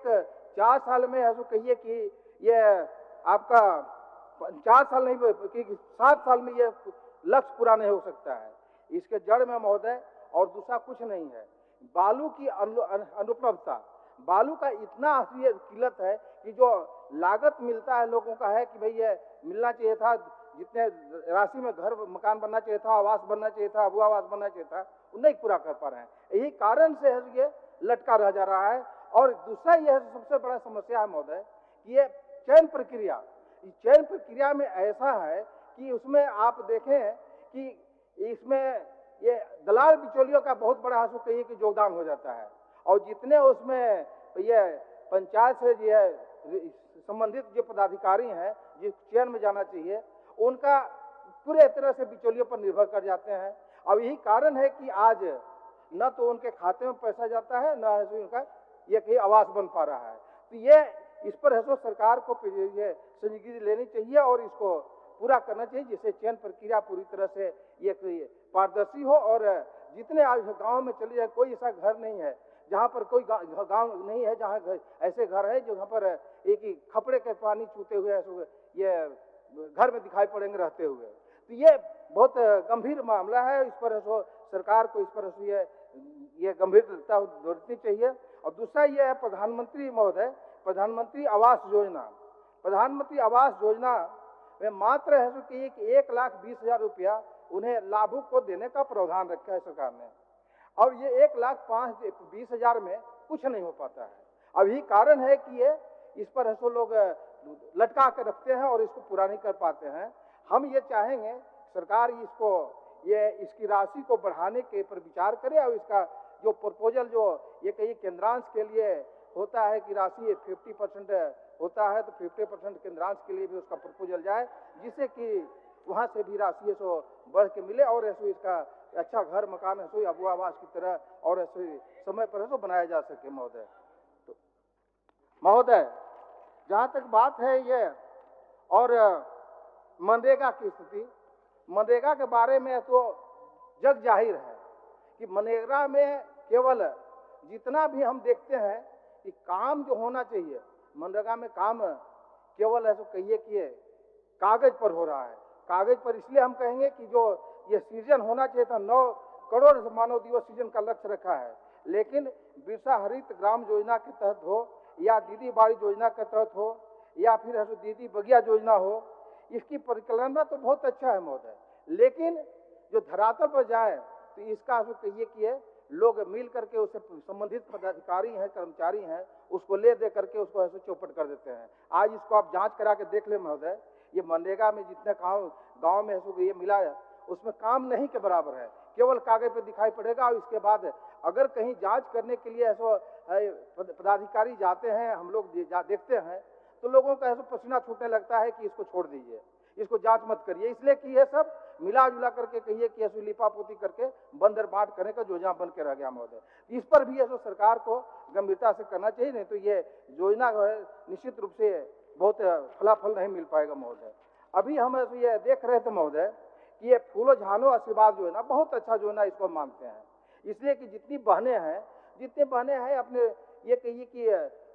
4 साल में है तो कहिए कि ये आपका 4 साल नहीं कि 7 साल में ये लक्ष्य पूरा नहीं हो सकता है। इसके जड़ में महोदय और दूसरा कुछ नहीं है, बालू की अनुपलब्धता। बालू का इतना किल्लत है कि जो लागत मिलता है लोगों का है कि भाई ये मिलना चाहिए था, जितने राशि में घर मकान बनना चाहिए था, आवास बनना चाहिए था, अबुआ आवास बनना चाहिए था, वो नहीं पूरा कर पा रहे हैं। यही कारण से है ये लटका रह जा रहा है। और दूसरा यह सबसे बड़ा समस्या है महोदय कि ये चयन प्रक्रिया, इस चयन प्रक्रिया में ऐसा है कि उसमें आप देखें कि इसमें ये दलाल बिचौलियों का बहुत बड़ा कहिए कि योगदान हो जाता है। और जितने उसमें ये पंचायत से ये संबंधित जो पदाधिकारी हैं जिस चयन में जाना चाहिए उनका पूरे तरह से बिचौलियों पर निर्भर कर जाते हैं। अब यही कारण है कि आज न तो उनके खाते में पैसा जाता है, न उनका ये कहीं आवास बन पा रहा है। तो ये इस पर है तो सरकार को ये संजीदगी लेनी चाहिए और इसको पूरा करना चाहिए, जिससे चयन प्रक्रिया पूरी तरह से ये पारदर्शी हो। और जितने आज गाँव में चले जाए कोई ऐसा घर नहीं है जहाँ पर कोई गांव नहीं है जहाँ ऐसे घर है जहाँ पर एक ही खपड़े के पानी चूते हुए ये घर में दिखाई पड़ेंगे रहते हुए। तो ये बहुत गंभीर मामला है, इस पर सरकार को इस पर ये गंभीरता बरतनी चाहिए। और दूसरा ये है प्रधानमंत्री महोदय, प्रधानमंत्री आवास योजना। प्रधानमंत्री आवास योजना में मात्र है कि 1,20,000 रुपया उन्हें लाभुक को देने का प्रावधान रखा है सरकार ने। अब ये 1,20,000 में कुछ नहीं हो पाता है। अब यही कारण है कि ये इस पर है लोग लटका कर रखते हैं और इसको पूरा नहीं कर पाते हैं। हम ये चाहेंगे सरकार इसको इसकी राशि को बढ़ाने के पर विचार करे और इसका जो प्रपोजल जो ये कहीं केंद्रांश के लिए होता है कि राशि 50% होता है तो 50% केंद्रांश के लिए भी उसका प्रपोजल जाए, जिससे कि वहाँ से भी राशि बढ़ के मिले और ऐसे इसका अच्छा घर मकान है अबुआ आवास की तरह और ऐसे समय पर है बनाया जा सके महोदय। तो महोदय जहाँ तक बात है ये और मनरेगा की स्थिति, मनरेगा के बारे में तो जग जाहिर है कि मनरेगा में केवल जितना भी हम देखते हैं कि काम जो होना चाहिए मनरेगा में काम केवल है तो कहिए कि कागज पर हो रहा है। कागज पर इसलिए हम कहेंगे कि जो ये सृजन होना चाहिए था 9 करोड़ मानव दिवस सृजन का लक्ष्य रखा है, लेकिन बिरसा हरित ग्राम योजना के तहत हो या दीदी बाड़ी योजना के तहत हो या फिर है दीदी बगिया योजना हो, इसकी परिकल्पना तो बहुत अच्छा है महोदय, लेकिन जो धरातल पर जाए तो इसका कहिए कि लोग मिल करके उससे संबंधित पदाधिकारी हैं कर्मचारी हैं उसको ले दे करके उसको ऐसे चौपट कर देते हैं। आज इसको आप जांच करा के देख ले महोदय, ये मनरेगा में जितने गाँव में ये मिला है उसमें काम नहीं के बराबर है, केवल कागज पे दिखाई पड़ेगा। और इसके बाद अगर कहीं जांच करने के लिए ऐसा पदाधिकारी जाते हैं, हम लोग देखते हैं तो लोगों का ऐसा पसीना छूटने लगता है कि इसको छोड़ दीजिए, इसको जांच मत करिए, इसलिए कि ये सब मिला जुला करके कहिए कि ऐसे लिपापोती करके बंदर बांट करने का योजना बन के रह गया महोदय। इस पर भी ऐसा सरकार को गंभीरता से करना चाहिए, नहीं तो ये योजना निश्चित रूप से बहुत फलाफल नहीं मिल पाएगा महोदय। अभी हम ये देख रहे थे महोदय कि ये फूलो झानो आशीर्वाद योजना बहुत अच्छा योजना इसको मानते हैं, इसलिए कि जितने बहनें हैं अपने ये कहिए कि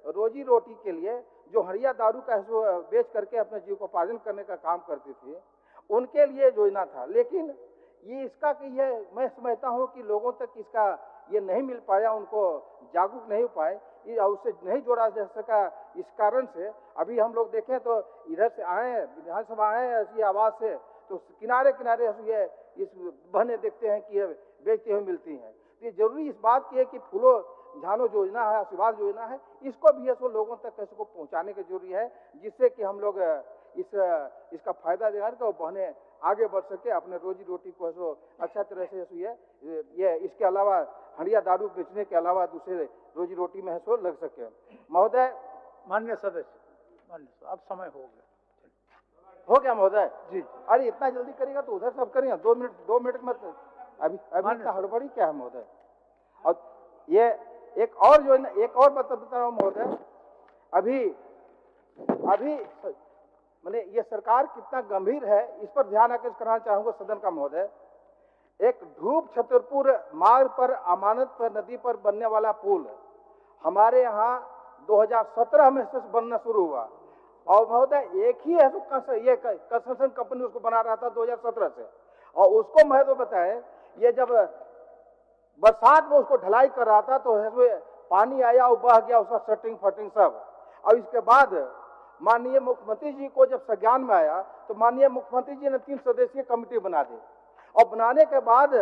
रोजी रोटी के लिए जो हरिया दारू का बेच करके अपने जीविकोपार्जन करने का काम करती थी उनके लिए योजना था। लेकिन ये इसका कि ये मैं समझता हूँ कि लोगों तक इसका ये नहीं मिल पाया, उनको जागरूक नहीं हो पाए, ये उससे नहीं जोड़ा जा सका। इस कारण से अभी हम लोग देखें तो इधर से आए हैं, विधानसभा आए हैं ऐसी आवाज से, तो किनारे किनारे ये इस बहने देखते हैं कि ये बेचते हुए मिलती हैं। तो ये जरूरी इस बात की है कि फूलो झानो योजना है, आशीर्वाद योजना है, इसको भी ऐसे लोगों तक कैसे को पहुंचाने की जरूरी है, जिससे कि हम लोग इसका फायदा देगा तो बहने आगे बढ़ सके, अपने रोजी रोटी को ऐसे अच्छा तरह से ये इसके अलावा हंडिया दारू बेचने के अलावा दूसरे रोजी रोटी में ऐसे लग सके। महोदय, माननीय सदस्य, अब समय हो गया महोदय जी। अरे इतना जल्दी करेगा तो उधर सब करेंगे, 2 मिनट में अभी इतना हड़बड़ी क्या है महोदय। और ये एक और योजना, एक और बता रहा हूँ महोदय, अभी मैंने ये सरकार कितना गंभीर है इस पर ध्यान आकर्षित करना चाहूंगा सदन का महोदय। एक धूप छतरपुर मार्ग पर अमानत पर नदी पर बनने वाला पुल हमारे यहाँ 2017 में से बनना शुरू हुआ, और महोदय एक ही है ये कंस्ट्रक्शन कंपनी उसको बना रहा था 2017 से, और उसको मैं तो बताए ये जब बरसात में उसको ढलाई कर रहा था तो पानी आया और बह गया उसका शटिंग फटिंग सब। और इसके बाद माननीय मुख्यमंत्री जी को जब संज्ञान में आया तो माननीय मुख्यमंत्री जी ने 3 सदस्यीय कमेटी बना दी, और बनाने के बाद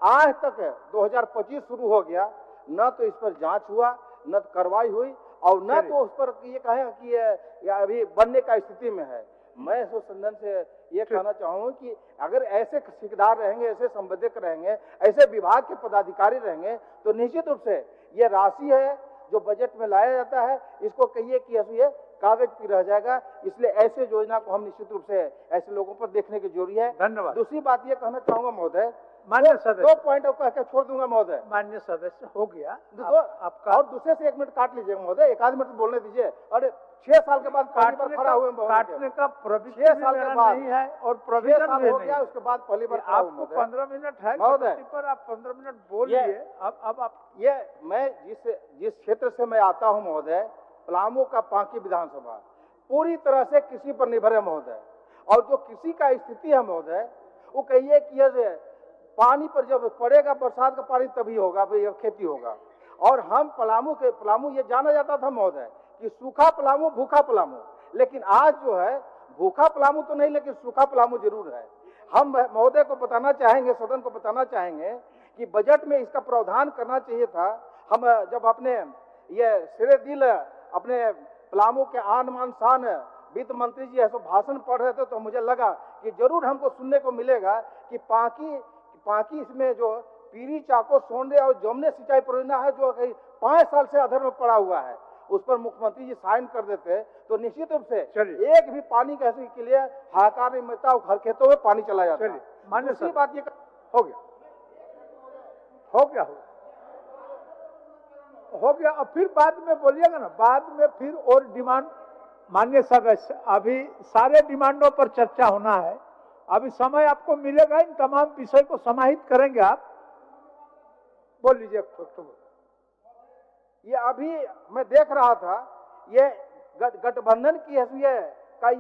आज तक 2025 शुरू हो गया, न तो इस पर जांच हुआ, न तो कार्रवाई हुई, और न तो उस पर ये कहे कि ये अभी बनने का स्थिति में है। मैं इस संदर्भ से ये कहना चाहूँ कि अगर ऐसे ठेकेदार रहेंगे, ऐसे संबंधित रहेंगे, ऐसे विभाग के पदाधिकारी रहेंगे तो निश्चित रूप से ये राशि है जो बजट में लाया जाता है, इसको कहिए कि ये कागज पे रह जाएगा। इसलिए ऐसे योजना को हम निश्चित रूप से ऐसे लोगों पर देखने की जरूरी है। धन्यवाद। दूसरी बात ये कहना चाहूंगा महोदय, मान्य सदस्य, 2 पॉइंट कह के छोड़ दूंगा महोदय। मान्य सदस्य हो गया आपका, और दूसरे से 1 मिनट काट लीजिए महोदय, 1 आध मिनट बोलने दीजिए। अरे 6 साल के बाद पहली बार खड़ा हुए काटने का 6 साल के बाद नहीं है, और प्रोविजन भी हो गया, उसके बाद पहली बार आपको 15 मिनट है महोदय, पर आप 15 मिनट बोलिए। अब आप ये मैं जिस क्षेत्र से मैं आता हूँ महोदय, पलामू का पांकी विधानसभा पूरी तरह से कृषि पर निर्भर है महोदय, और जो कृषि का स्थिति है महोदय, वो कहिए कि पानी पर जब पड़ेगा बरसात का पानी तभी होगा भाई खेती होगा। और हम पलामू ये जाना जाता था महोदय कि सूखा पलामू भूखा पलामू, लेकिन आज जो है भूखा पलामू तो नहीं लेकिन सूखा पलामू जरूर है। हम महोदय को बताना चाहेंगे, सदन को बताना चाहेंगे कि बजट में इसका प्रावधान करना चाहिए था। हम जब अपने ये सिरे दिल अपने पलामू के आन मान शान वित्त मंत्री जी ऐसा भाषण पढ़ रहे थे तो मुझे लगा कि जरूर हमको सुनने को मिलेगा कि पांकी इसमें जो पीरी चाको सोंडे और जमने सिंचाई परियोजना है जो 5 साल से अधर में पड़ा हुआ है, उस पर मुख्यमंत्री जी साइन कर देते तो निश्चित रूप से एक भी पानी के लिए हाहाकार नहीं मिलता और हर खेतों में पानी चला जाता है। दूसरी बात ये हो गया, और फिर बाद में बोलिएगा ना, बाद में फिर और डिमांड। माननीय सदस्य, अभी सारे डिमांडों पर चर्चा होना है, अभी समय आपको मिलेगा, इन तमाम विषय को समाहित करेंगे आप। बोल लीजिए। ये अभी मैं देख रहा था, ये गठबंधन की हैसियत का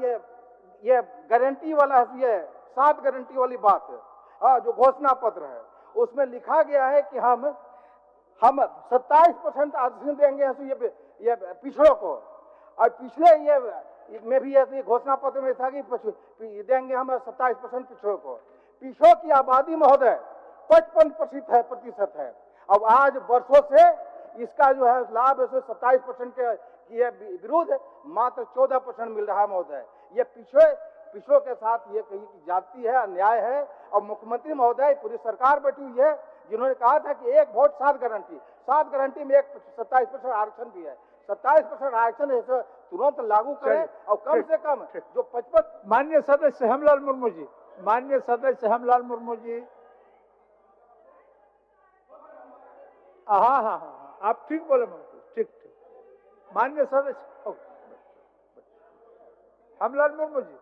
ये गारंटी वाला हैसियत 7 गारंटी वाली बात है, हाँ, जो घोषणा पत्र है उसमें लिखा गया है कि हम 27% आरक्षण देंगे ये पिछड़ों को, और पिछले ये में भी ऐसी घोषणा पत्र में था कि देंगे हम 27% पिछड़ों को। पिछड़ों की आबादी महोदय 55% है। अब आज वर्षों से इसका जो है लाभ 27% के विरुद्ध मात्र 14% मिल रहा है महोदय। ये पिछड़ों के साथ ये कहीं की जाति है, अन्याय है। और मुख्यमंत्री महोदय पूरी सरकार बैठी हुई है जिन्होंने कहा था कि 1 वोट 7 गारंटी में 27% आरक्षण भी है। 27% आरक्षण ऐसे तुरंत लागू करें और कम से कम जो 55। माननीय सदस्य हेमलाल मुर्मू जी, माननीय सदस्य हेमलाल मुर्मू जी, हाँ, आप ठीक बोले, ठीक। माननीय सदस्य हेमलाल मुर्मू जी।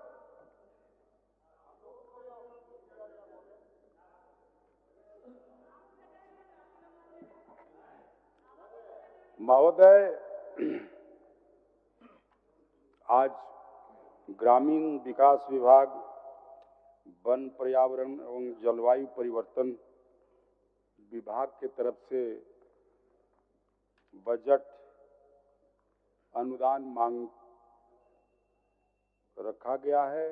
महोदय, आज ग्रामीण विकास विभाग वन पर्यावरण एवं जलवायु परिवर्तन विभाग के तरफ से बजट अनुदान मांग रखा गया है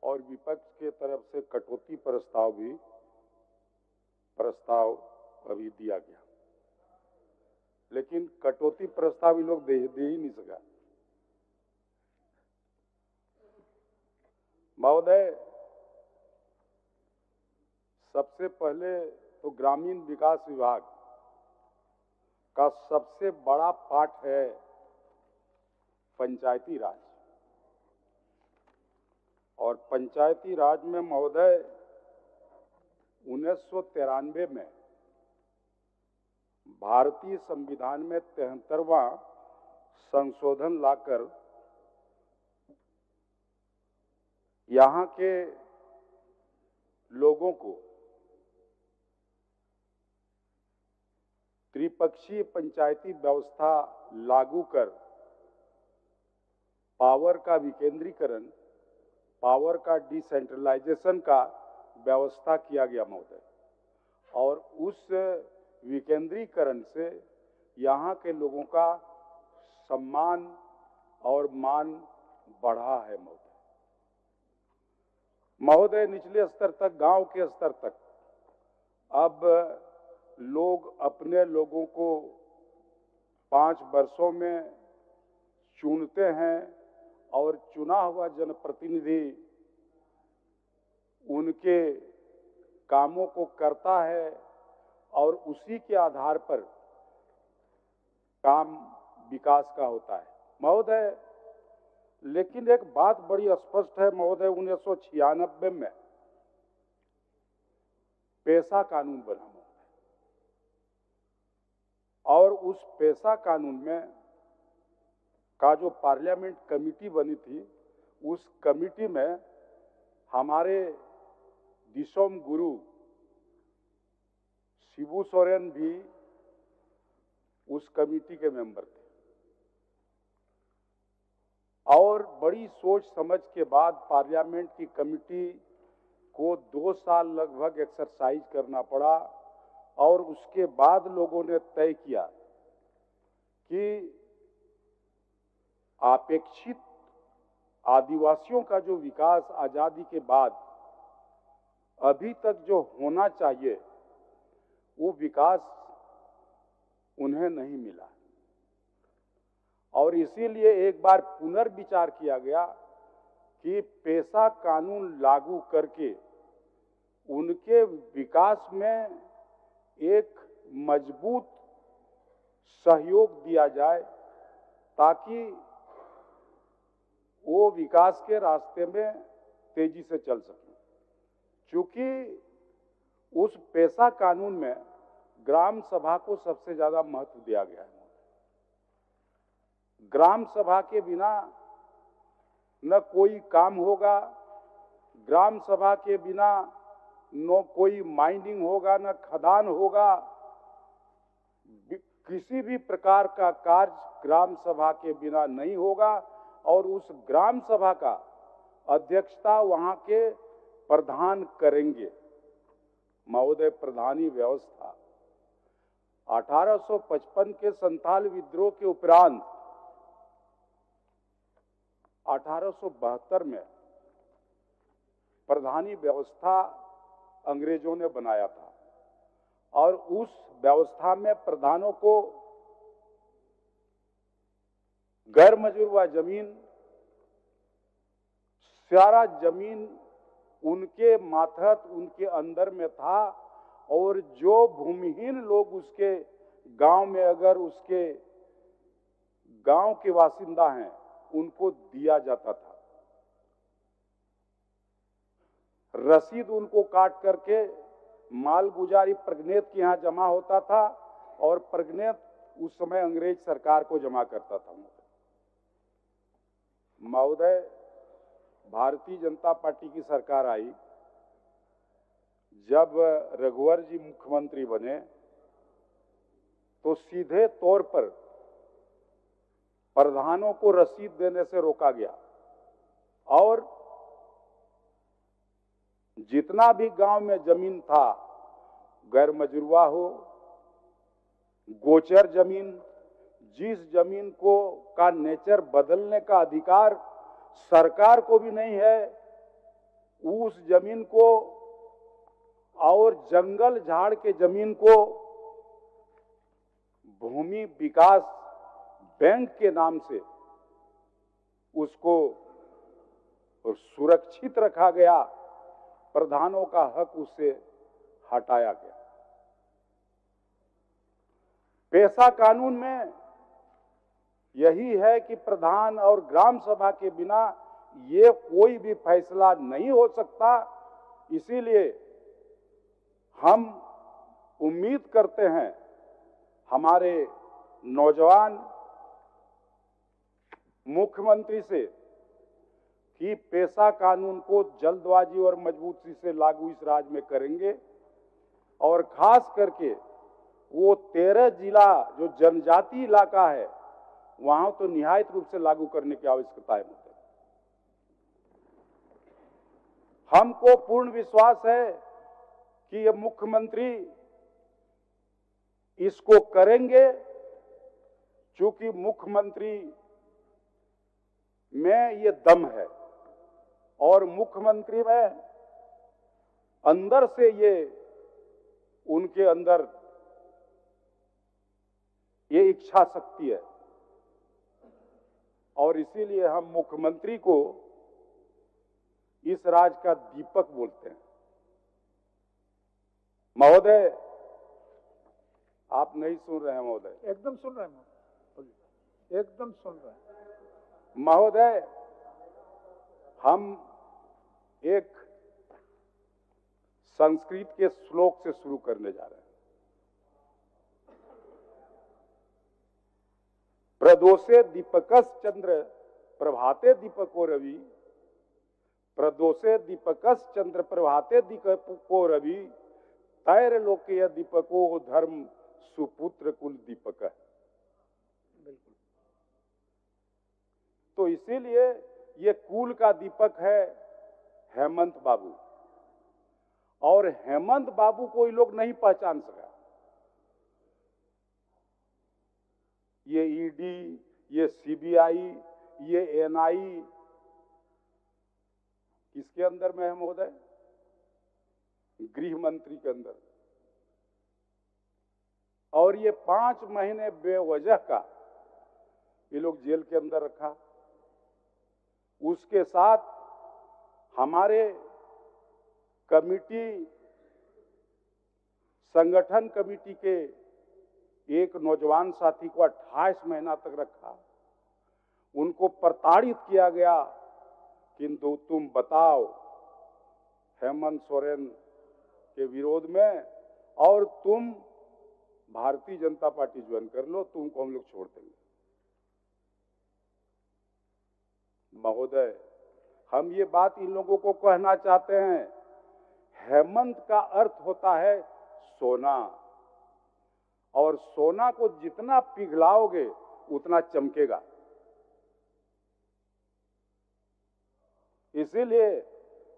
और विपक्ष के तरफ से कटौती प्रस्ताव अभी दिया गया, लेकिन कटौती प्रस्ताव ये लोग दे ही नहीं सका। महोदय, सबसे पहले तो ग्रामीण विकास विभाग का सबसे बड़ा पार्ट है पंचायती राज, और पंचायती राज में महोदय 1993 में भारतीय संविधान में 73वां संशोधन लाकर यहाँ के लोगों को त्रिपक्षीय पंचायती व्यवस्था लागू कर पावर का विकेंद्रीकरण, पावर का डिसेंट्रलाइजेशन का व्यवस्था किया गया महोदय, और उस विकेंद्रीकरण से यहाँ के लोगों का सम्मान और मान बढ़ा है महोदय। निचले स्तर तक, गांव के स्तर तक अब लोग अपने लोगों को 5 वर्षों में चुनते हैं और चुना हुआ जनप्रतिनिधि उनके कामों को करता है और उसी के आधार पर काम विकास का होता है महोदय। लेकिन एक बात बड़ी स्पष्ट है महोदय, 1996 में पेशा कानून बना और उस पेशा कानून में का जो पार्लियामेंट कमेटी बनी थी, उस कमेटी में हमारे दिसोम गुरु शिबू सोरेन भी उस कमेटी के मेंबर थे, और बड़ी सोच समझ के बाद पार्लियामेंट की कमेटी को 2 साल लगभग एक्सरसाइज करना पड़ा, और उसके बाद लोगों ने तय किया कि अपेक्षित आदिवासियों का जो विकास आजादी के बाद अभी तक जो होना चाहिए वो विकास उन्हें नहीं मिला, और इसीलिए एक बार पुनर्विचार किया गया कि पेशा कानून लागू करके उनके विकास में एक मजबूत सहयोग दिया जाए ताकि वो विकास के रास्ते में तेजी से चल सके। क्योंकि उस पेशा कानून में ग्राम सभा को सबसे ज्यादा महत्व दिया गया है। ग्राम सभा के बिना न कोई काम होगा, ग्राम सभा के बिना न कोई माइनिंग होगा, न खदान होगा, किसी भी प्रकार का कार्य ग्राम सभा के बिना नहीं होगा, और उस ग्राम सभा का अध्यक्षता वहां के प्रधान करेंगे महोदय। प्रधानी व्यवस्था 1855 के संथाल विद्रोह के उपरांत 1872 में प्रधानी व्यवस्था अंग्रेजों ने बनाया था, और उस व्यवस्था में प्रधानों को गैर मजूर व जमीन, सारा जमीन उनके मातहत, उनके अंदर में था, और जो भूमिहीन लोग उसके गांव में अगर उसके गांव के बासिंदा हैं उनको दिया जाता था। रसीद उनको काट करके माल गुजारी प्रगनेत के यहाँ जमा होता था, और प्रगनेत उस समय अंग्रेज सरकार को जमा करता था महोदय। भारतीय जनता पार्टी की सरकार आई, जब रघुवर जी मुख्यमंत्री बने तो सीधे तौर पर प्रधानों को रसीद देने से रोका गया, और जितना भी गांव में जमीन था, गैर मजरूआ हो, गोचर जमीन, जिस जमीन को का नेचर बदलने का अधिकार सरकार को भी नहीं है, उस जमीन को और जंगल झाड़ के जमीन को भूमि विकास बैंक के नाम से उसको सुरक्षित रखा गया, प्रधानों का हक उससे हटाया गया। पेशा कानून में यही है कि प्रधान और ग्राम सभा के बिना ये कोई भी फैसला नहीं हो सकता। इसीलिए हम उम्मीद करते हैं हमारे नौजवान मुख्यमंत्री से कि पेशा कानून को जल्दबाजी और मजबूती से लागू इस राज्य में करेंगे, और खास करके वो 13 जिला जो जनजाति इलाका है वहां तो निहायत रूप से लागू करने की आवश्यकता है। हमको पूर्ण विश्वास है कि ये मुख्यमंत्री इसको करेंगे, क्योंकि मुख्यमंत्री में ये दम है और मुख्यमंत्री में अंदर से ये उनके अंदर ये इच्छा शक्ति है, और इसीलिए हम मुख्यमंत्री को इस राज्य का दीपक बोलते हैं। महोदय, आप नहीं सुन रहे हैं महोदय? एकदम सुन रहे हैं, एकदम सुन रहे हैं महोदय। हम एक संस्कृत के श्लोक से शुरू करने जा रहे हैं। प्रदोषे दीपकस चंद्र प्रभाते दीपको रवि, प्रदोषे दीपकस चंद्र प्रभाते दीपको रवि, तैर लोके दीपको धर्म सुपुत्र कुल दीपक। तो इसीलिए ये कुल का दीपक है हेमंत बाबू, और हेमंत बाबू को ये लोग नहीं पहचान सका। ये ईडी, ये सीबीआई, ये एनआई किसके अंदर में है महोदय? गृह मंत्री के अंदर। और ये 5 महीने बेवजह का ये लोग जेल के अंदर रखा। उसके साथ हमारे कमिटी, संगठन कमिटी के एक नौजवान साथी को 28 महीना तक रखा। उनको प्रताड़ित किया गया, किंतु तुम बताओ हेमंत सोरेन के विरोध में, और तुम भारतीय जनता पार्टी ज्वाइन कर लो, तुमको हम लोग छोड़ देंगे। महोदय, हम ये बात इन लोगों को कहना चाहते हैं, हेमंत का अर्थ होता है सोना, और सोना को जितना पिघलाओगे उतना चमकेगा। इसीलिए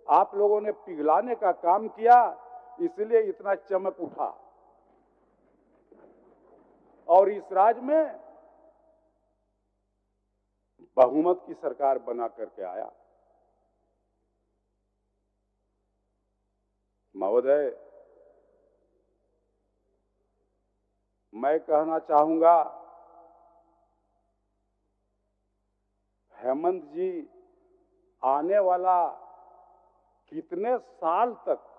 आप लोगों ने पिघलाने का काम किया, इसलिए इतना चमक उठा, और इस राज्य में बहुमत की सरकार बना करके आया। महोदय, मैं कहना चाहूंगा, हेमंत जी आने वाला कितने साल तक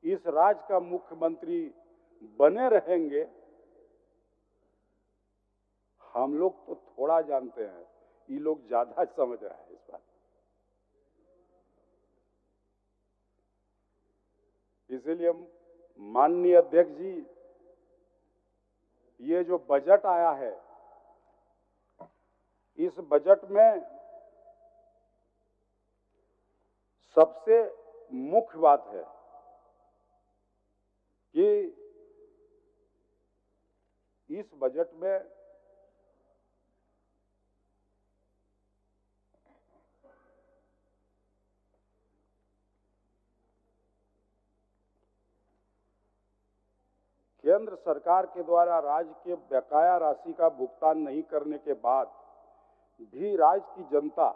इस राज्य का मुख्यमंत्री बने रहेंगे, हम लोग तो थोड़ा जानते हैं, ये लोग ज्यादा समझ रहे हैं इस बात। इसीलिए माननीय अध्यक्ष जी, ये जो बजट आया है, इस बजट में सबसे मुख्य बात है कि इस बजट में केंद्र सरकार के द्वारा राज्य के बकाया राशि का भुगतान नहीं करने के बाद भी राज्य की जनता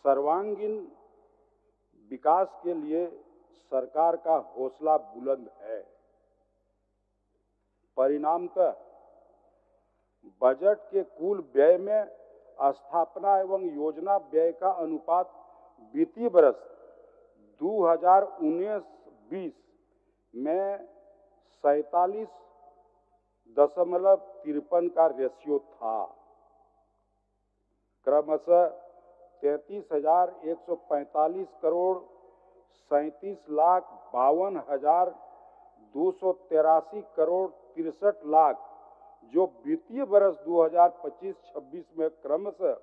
सर्वांगीण विकास के लिए सरकार का हौसला बुलंद है। परिणामतः बजट के कुल व्यय में स्थापना एवं योजना व्यय का अनुपात वित्तीय वर्ष 2019-20 में 47.53 का रेशियो था। क्रमशः 33,145 करोड़ 37,52,283 करोड़ 63 लाख, जो वित्तीय वर्ष 2025-26 में क्रमशः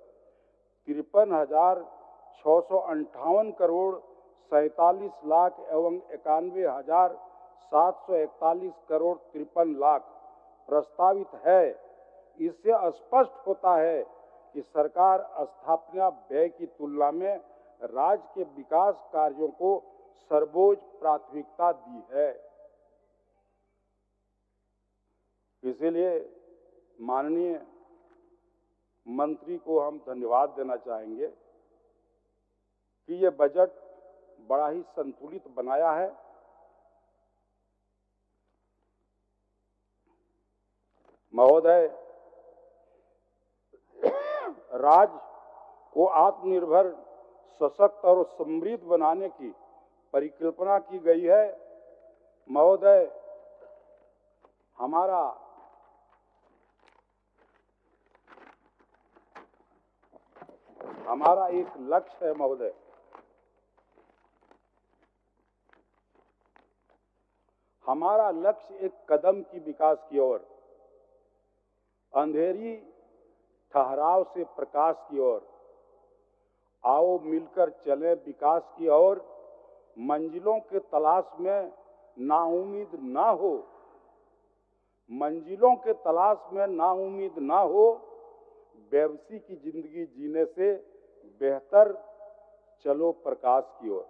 53,658 करोड़ 47 लाख एवं 91,741 करोड़ 53 लाख प्रस्तावित है। इससे स्पष्ट होता है कि सरकार स्थापना व्यय की तुलना में राज्य के विकास कार्यों को सर्वोच्च प्राथमिकता दी है। इसीलिए माननीय मंत्री को हम धन्यवाद देना चाहेंगे कि ये बजट बड़ा ही संतुलित बनाया है। महोदय, राज्य को आत्मनिर्भर, सशक्त और समृद्ध बनाने की परिकल्पना की गई है। महोदय, हमारा एक लक्ष्य है महोदय, हमारा लक्ष्य एक कदम की विकास की ओर, अंधेरी ठहराव से प्रकाश की ओर। आओ मिलकर चलें विकास की ओर। मंजिलों के तलाश में नाउम्मीद ना हो, मंजिलों के तलाश में नाउम्मीद ना हो। बेबसी की जिंदगी जीने से बेहतर चलो प्रकाश की ओर।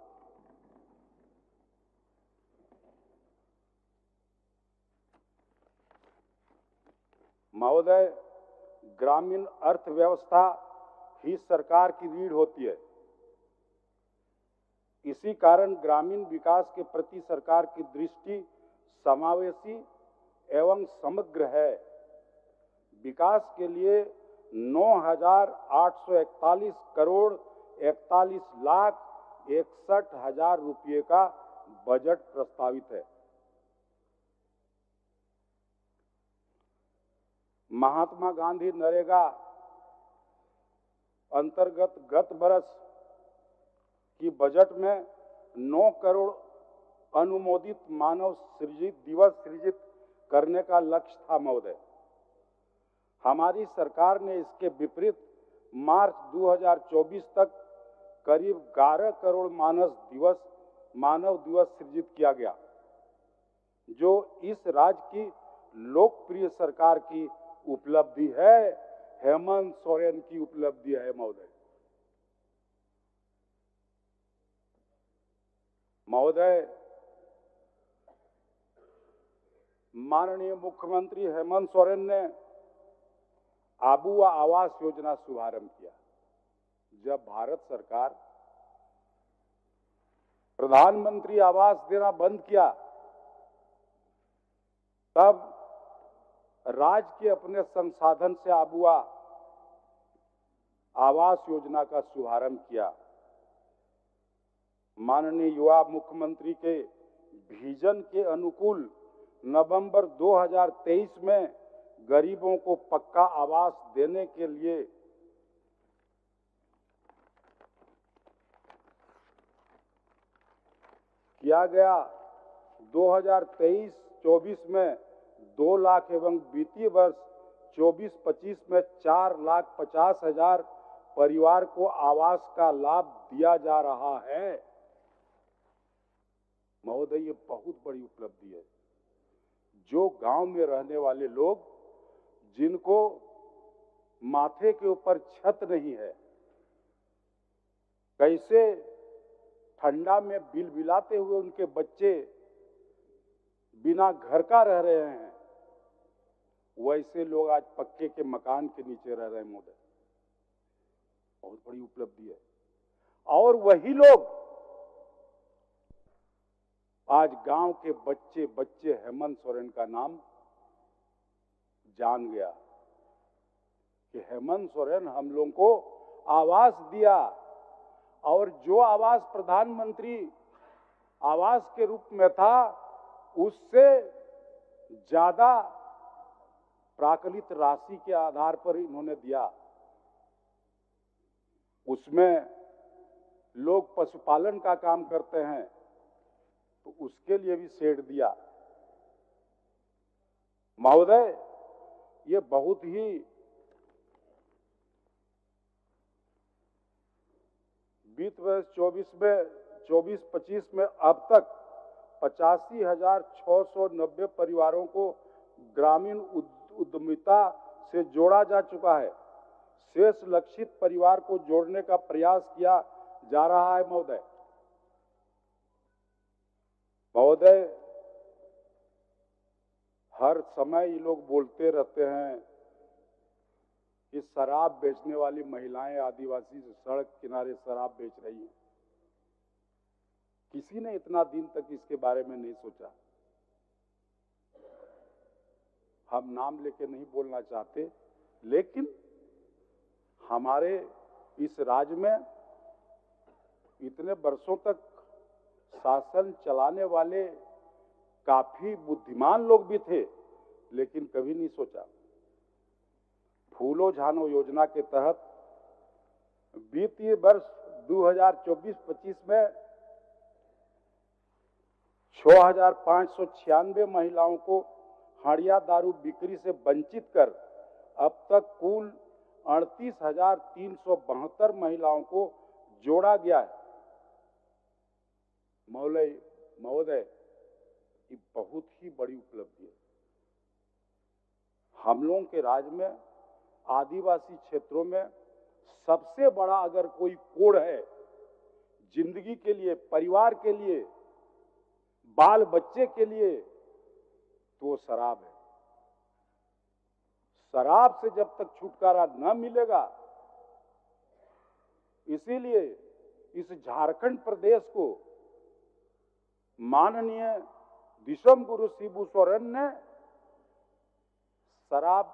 महोदय, ग्रामीण अर्थव्यवस्था ही सरकार की रीढ़ होती है। इसी कारण ग्रामीण विकास के प्रति सरकार की दृष्टि समावेशी एवं समग्र है। विकास के लिए 9,841 करोड़ 41 लाख 61 हजार रुपये का बजट प्रस्तावित है। महात्मा गांधी नरेगा अंतर्गत गत वर्ष की बजट में 9 करोड़ अनुमोदित मानव सृजित दिवस सृजित करने का लक्ष्य था महोदय। हमारी सरकार ने इसके विपरीत मार्च 2024 तक करीब 11 करोड़ मानव दिवस सृजित किया गया, जो इस राज्य की लोकप्रिय सरकार की उपलब्धि है, हेमंत सोरेन की उपलब्धि है महोदय। महोदय, माननीय मुख्यमंत्री हेमंत सोरेन ने आबुआ आवास योजना शुभारंभ किया। जब भारत सरकार प्रधानमंत्री आवास देना बंद किया, तब राज्य के अपने संसाधन से आबुआ आवास योजना का शुभारंभ किया। माननीय युवा मुख्यमंत्री के विजन के अनुकूल नवंबर 2023 में गरीबों को पक्का आवास देने के लिए किया गया। 2023-24 में 2 लाख एवं वित्तीय वर्ष 24-25 में 4,50,000 परिवार को आवास का लाभ दिया जा रहा है। महोदय, ये बहुत बड़ी उपलब्धि है। जो गांव में रहने वाले लोग, जिनको माथे के ऊपर छत नहीं है, कैसे ठंडा में बिलबिलाते हुए उनके बच्चे बिना घर का रह रहे हैं, वैसे लोग आज पक्के के मकान के नीचे रह रहे हैं महोदय। बहुत बड़ी उपलब्धि है। और वही लोग आज गांव के बच्चे बच्चे हेमंत सोरेन का नाम जान गया कि हेमंत सोरेन हम लोगों को आवास दिया, और जो आवास प्रधानमंत्री आवास के रूप में था उससे ज्यादा प्राकलित राशि के आधार पर इन्होंने दिया। उसमें लोग पशुपालन का काम करते हैं तो उसके लिए भी शेड दिया। महोदय, ये बहुत ही वित्त वर्ष 24-25 में अब तक 85,690 परिवारों को ग्रामीण उद्यमिता से जोड़ा जा चुका है। शेष लक्षित परिवार को जोड़ने का प्रयास किया जा रहा है। महोदय, हर समय ये लोग बोलते रहते हैं कि शराब बेचने वाली महिलाएं आदिवासी से सड़क किनारे शराब बेच रही हैं। किसी ने इतना दिन तक इसके बारे में नहीं सोचा। हम नाम लेके नहीं बोलना चाहते, लेकिन हमारे इस राज्य में इतने वर्षों तक शासन चलाने वाले काफी बुद्धिमान लोग भी थे, लेकिन कभी नहीं सोचा। फूलो झानो योजना के तहत वित्तीय वर्ष 2024-25 में 6,596 महिलाओं को हड़िया दारू बिक्री से वंचित कर अब तक कुल 38,372 महिलाओं को जोड़ा गया है। महोदय, ये बहुत ही बड़ी उपलब्धि है। हम लोगों के राज्य में आदिवासी क्षेत्रों में सबसे बड़ा अगर कोई कोड़ है जिंदगी के लिए, परिवार के लिए, बाल बच्चे के लिए, तो वो शराब है। शराब से जब तक छुटकारा न मिलेगा, इसीलिए इस झारखंड प्रदेश को माननीय विश्व गुरु शिबू सोरेन ने शराब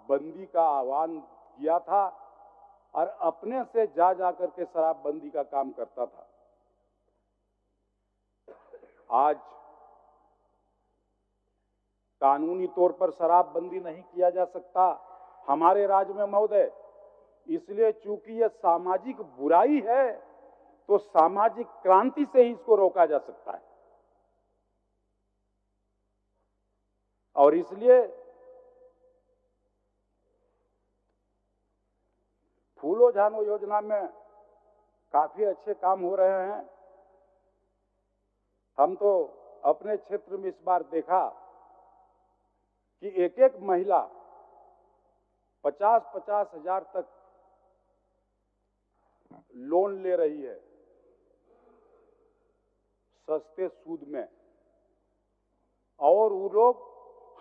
बंदी का आह्वान किया था और अपने से जा करके शराब बंदी का काम करता था। आज कानूनी तौर पर शराब बंदी नहीं किया जा सकता हमारे राज्य में महोदय, इसलिए चूंकि यह सामाजिक बुराई है तो सामाजिक क्रांति से ही इसको रोका जा सकता है। और इसलिए फूलो झानो योजना में काफी अच्छे काम हो रहे हैं। हम तो अपने क्षेत्र में इस बार देखा कि एक एक महिला 50-50 हजार तक लोन ले रही है सस्ते सूद में, और वो लोग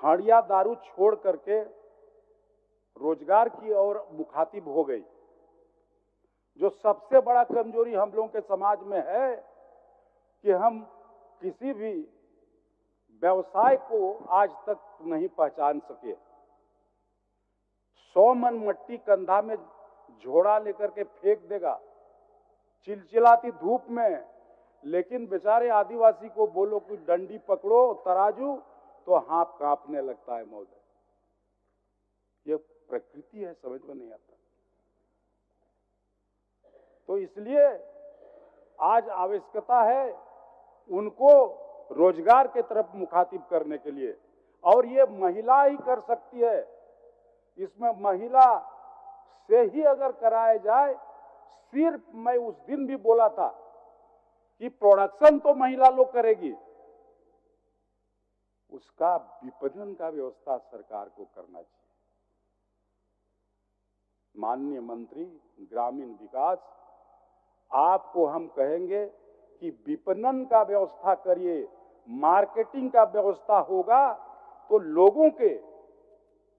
हड़िया दारू छोड़ करके रोजगार की ओर मुखातिब हो गई। जो सबसे बड़ा कमजोरी हम लोगों के समाज में है कि हम किसी भी व्यवसाय को आज तक नहीं पहचान सके। 100 मन मट्टी कंधा में झोड़ा लेकर के फेंक देगा चिलचिलाती धूप में, लेकिन बेचारे आदिवासी को बोलो कि डंडी पकड़ो, तराजू, तो हाथ कांपने लगता है महोदय। ये प्रकृति है, समझ में नहीं आता। तो इसलिए आज आवश्यकता है उनको रोजगार के तरफ मुखातिब करने के लिए, और ये महिला ही कर सकती है। इसमें महिला से ही अगर कराया जाए, सिर्फ मैं उस दिन भी बोला था कि प्रोडक्शन तो महिला लोग करेगी, उसका विपणन का व्यवस्था सरकार को करना चाहिए। माननीय मंत्री ग्रामीण विकास, आपको हम कहेंगे कि विपणन का व्यवस्था करिए, मार्केटिंग का व्यवस्था होगा तो लोगों के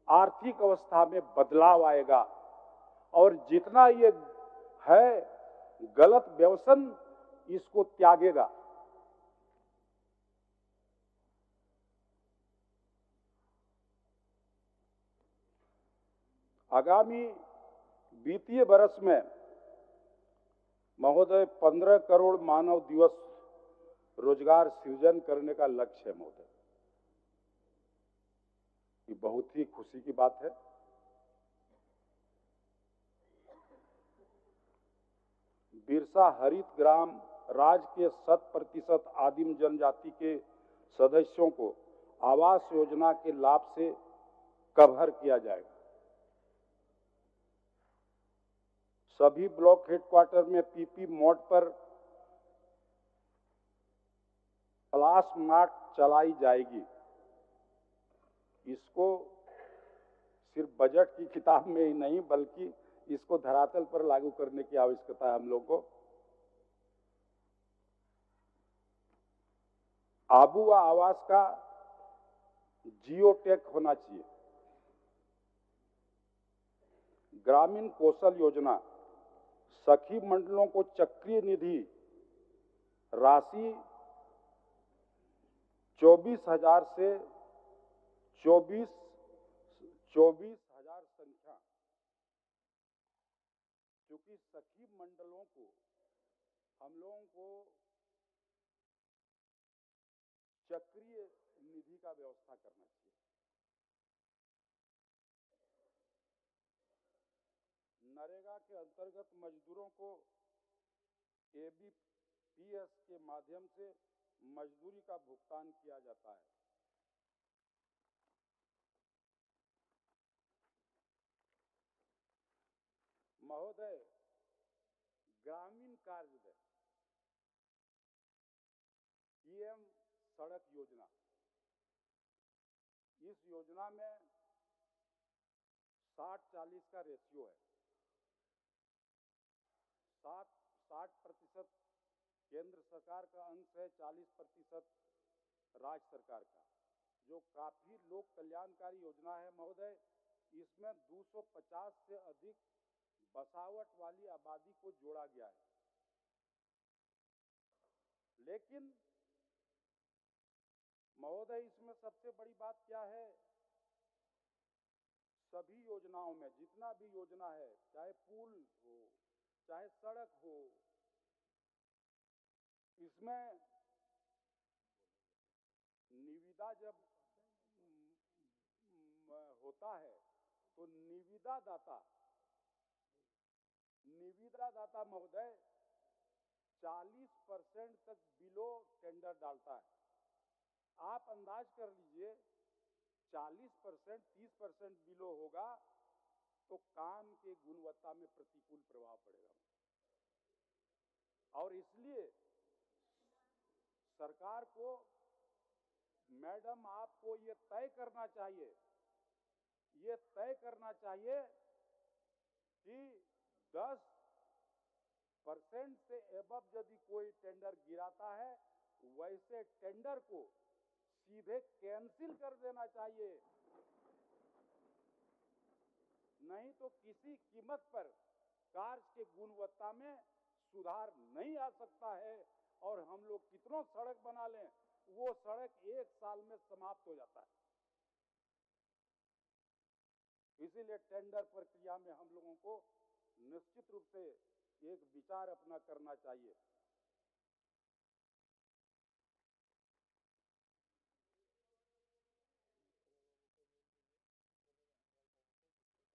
आर्थिक अवस्था में बदलाव आएगा। और जितना ये है गलत व्यसन, इसको त्यागेगा। आगामी वित्तीय वर्ष में महोदय 15 करोड़ मानव दिवस रोजगार सृजन करने का लक्ष्य है महोदय। ये बहुत ही खुशी की बात है। बिरसा हरित ग्राम राज्य के 100% आदिम जनजाति के सदस्यों को आवास योजना के लाभ से कवर किया जाएगा। सभी ब्लॉक हेडक्वार्टर में पीपी मोड पर प्लास मार्ट चलाई जाएगी। इसको सिर्फ बजट की किताब में ही नहीं बल्कि इसको धरातल पर लागू करने की आवश्यकता है हम लोग को। आबू आवास का जियोटेक होना चाहिए। ग्रामीण कौशल योजना, सखी मंडलों को चक्रीय निधि राशि 24,000 से 24,000 संख्या, क्योंकि सखी मंडलों को हम लोगों को चक्रीय निधि का व्यवस्था करना चाहिए। नरेगा के अंतर्गत मजदूरों को एबीपीएस के माध्यम से मजदूरी का भुगतान किया जाता है। महोदय, ग्रामीण कार्य पीएम सड़क योजना, इस योजना में 60-40 का रेशियो है। 60% केंद्र सरकार का अंश है, 40% राज्य सरकार का, जो काफी लोक कल्याणकारी योजना है महोदय। इसमें 250 से अधिक बसावट वाली आबादी को जोड़ा गया है। लेकिन महोदय, इसमें सबसे बड़ी बात क्या है, सभी योजनाओं में जितना भी योजना है, चाहे पुल हो चाहे सड़क हो, इसमें निविदा जब होता है तो निविदा दाता महोदय 40% तक बिलो टेंडर डालता है। आप अंदाज कर लीजिए 40%, 30% बिलो होगा तो काम के गुणवत्ता में प्रतिकूल प्रभाव पड़ेगा। और इसलिए सरकार को, मैडम, आपको ये तय करना चाहिए कि 10% से एबव यदि कोई टेंडर गिराता है, वैसे टेंडर को सीधे कैंसिल कर देना चाहिए। नहीं तो किसी कीमत पर कार्य के गुणवत्ता में सुधार नहीं आ सकता है। और हम लोग कितनों सड़क बना लें, वो सड़क 1 साल में समाप्त हो जाता है। इसीलिए टेंडर प्रक्रिया में हम लोगों को निश्चित रूप से एक विचार अपना करना चाहिए।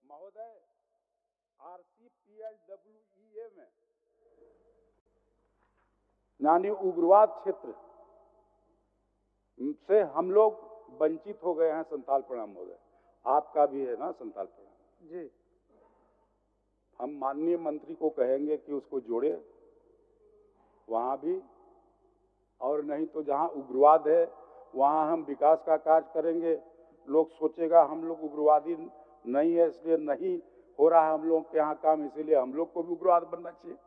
महोदय, RCPLWEA में यानी उग्रवाद क्षेत्र से हम लोग वंचित हो गए हैं। संथाल प्रणाम महोदय, आपका भी है ना संथाल प्रणाम जी। हम माननीय मंत्री को कहेंगे कि उसको जोड़े वहां भी, और नहीं तो जहां उग्रवाद है वहां हम विकास का कार्य करेंगे। लोग सोचेगा हम लोग उग्रवादी नहीं है, इसलिए नहीं हो रहा है हम लोग के यहाँ काम, इसीलिए हम लोग को भी उग्रवाद बनना चाहिए।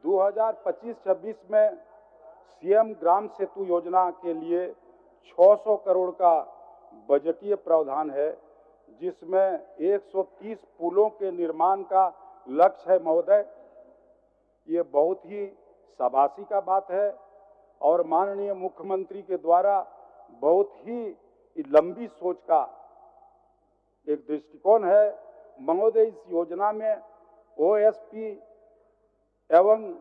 2025-26 में सीएम ग्राम सेतु योजना के लिए 600 करोड़ का बजटीय प्रावधान है, जिसमें 130 पुलों के निर्माण का लक्ष्य है महोदय। ये बहुत ही शाबाशी का बात है और माननीय मुख्यमंत्री के द्वारा बहुत ही लंबी सोच का एक दृष्टिकोण है महोदय। इस योजना में ओएसपी एवं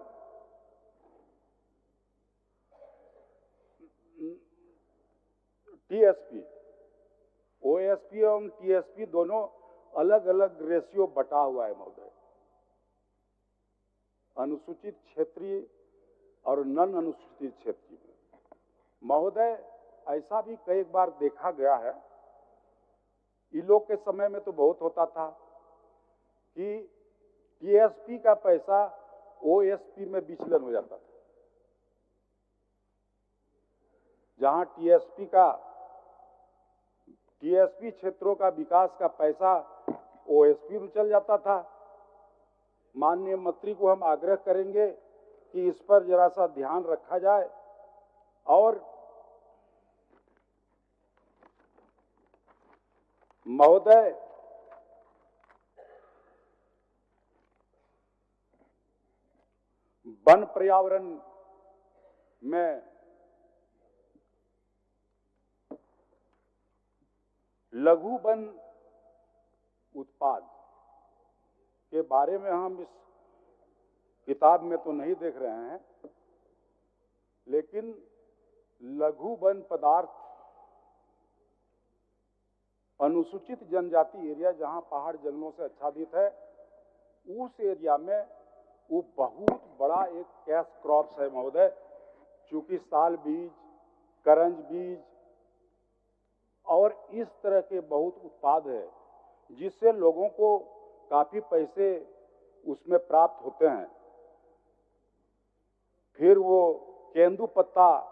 टीएसपी, ओएसपी एवं टीएसपी दोनों अलग अलग रेशियो बटा हुआ है महोदय। अनुसूचित क्षेत्रीय और नन अनुसूचित क्षेत्रीय महोदय। ऐसा भी कई बार देखा गया है, इन लोग के समय में तो बहुत होता था कि टीएसपी का पैसा ओएसपी में विचलन हो जाता था। जहां टीएसपी क्षेत्रों का विकास का पैसा ओएसपी में चल जाता था। माननीय मंत्री को हम आग्रह करेंगे कि इस पर जरा सा ध्यान रखा जाए और महोदय वन पर्यावरण में लघु वन उत्पाद के बारे में हम इस किताब में तो नहीं देख रहे हैं, लेकिन लघु वन पदार्थ अनुसूचित जनजाति एरिया जहां पहाड़ जंगलों से आच्छादित है, उस एरिया में वो बहुत बड़ा एक कैश क्रॉप्स है महोदय। चूंकि साल बीज, करंज बीज और इस तरह के बहुत उत्पाद है, जिससे लोगों को काफी पैसे उसमें प्राप्त होते हैं। फिर वो केंदू पत्ता,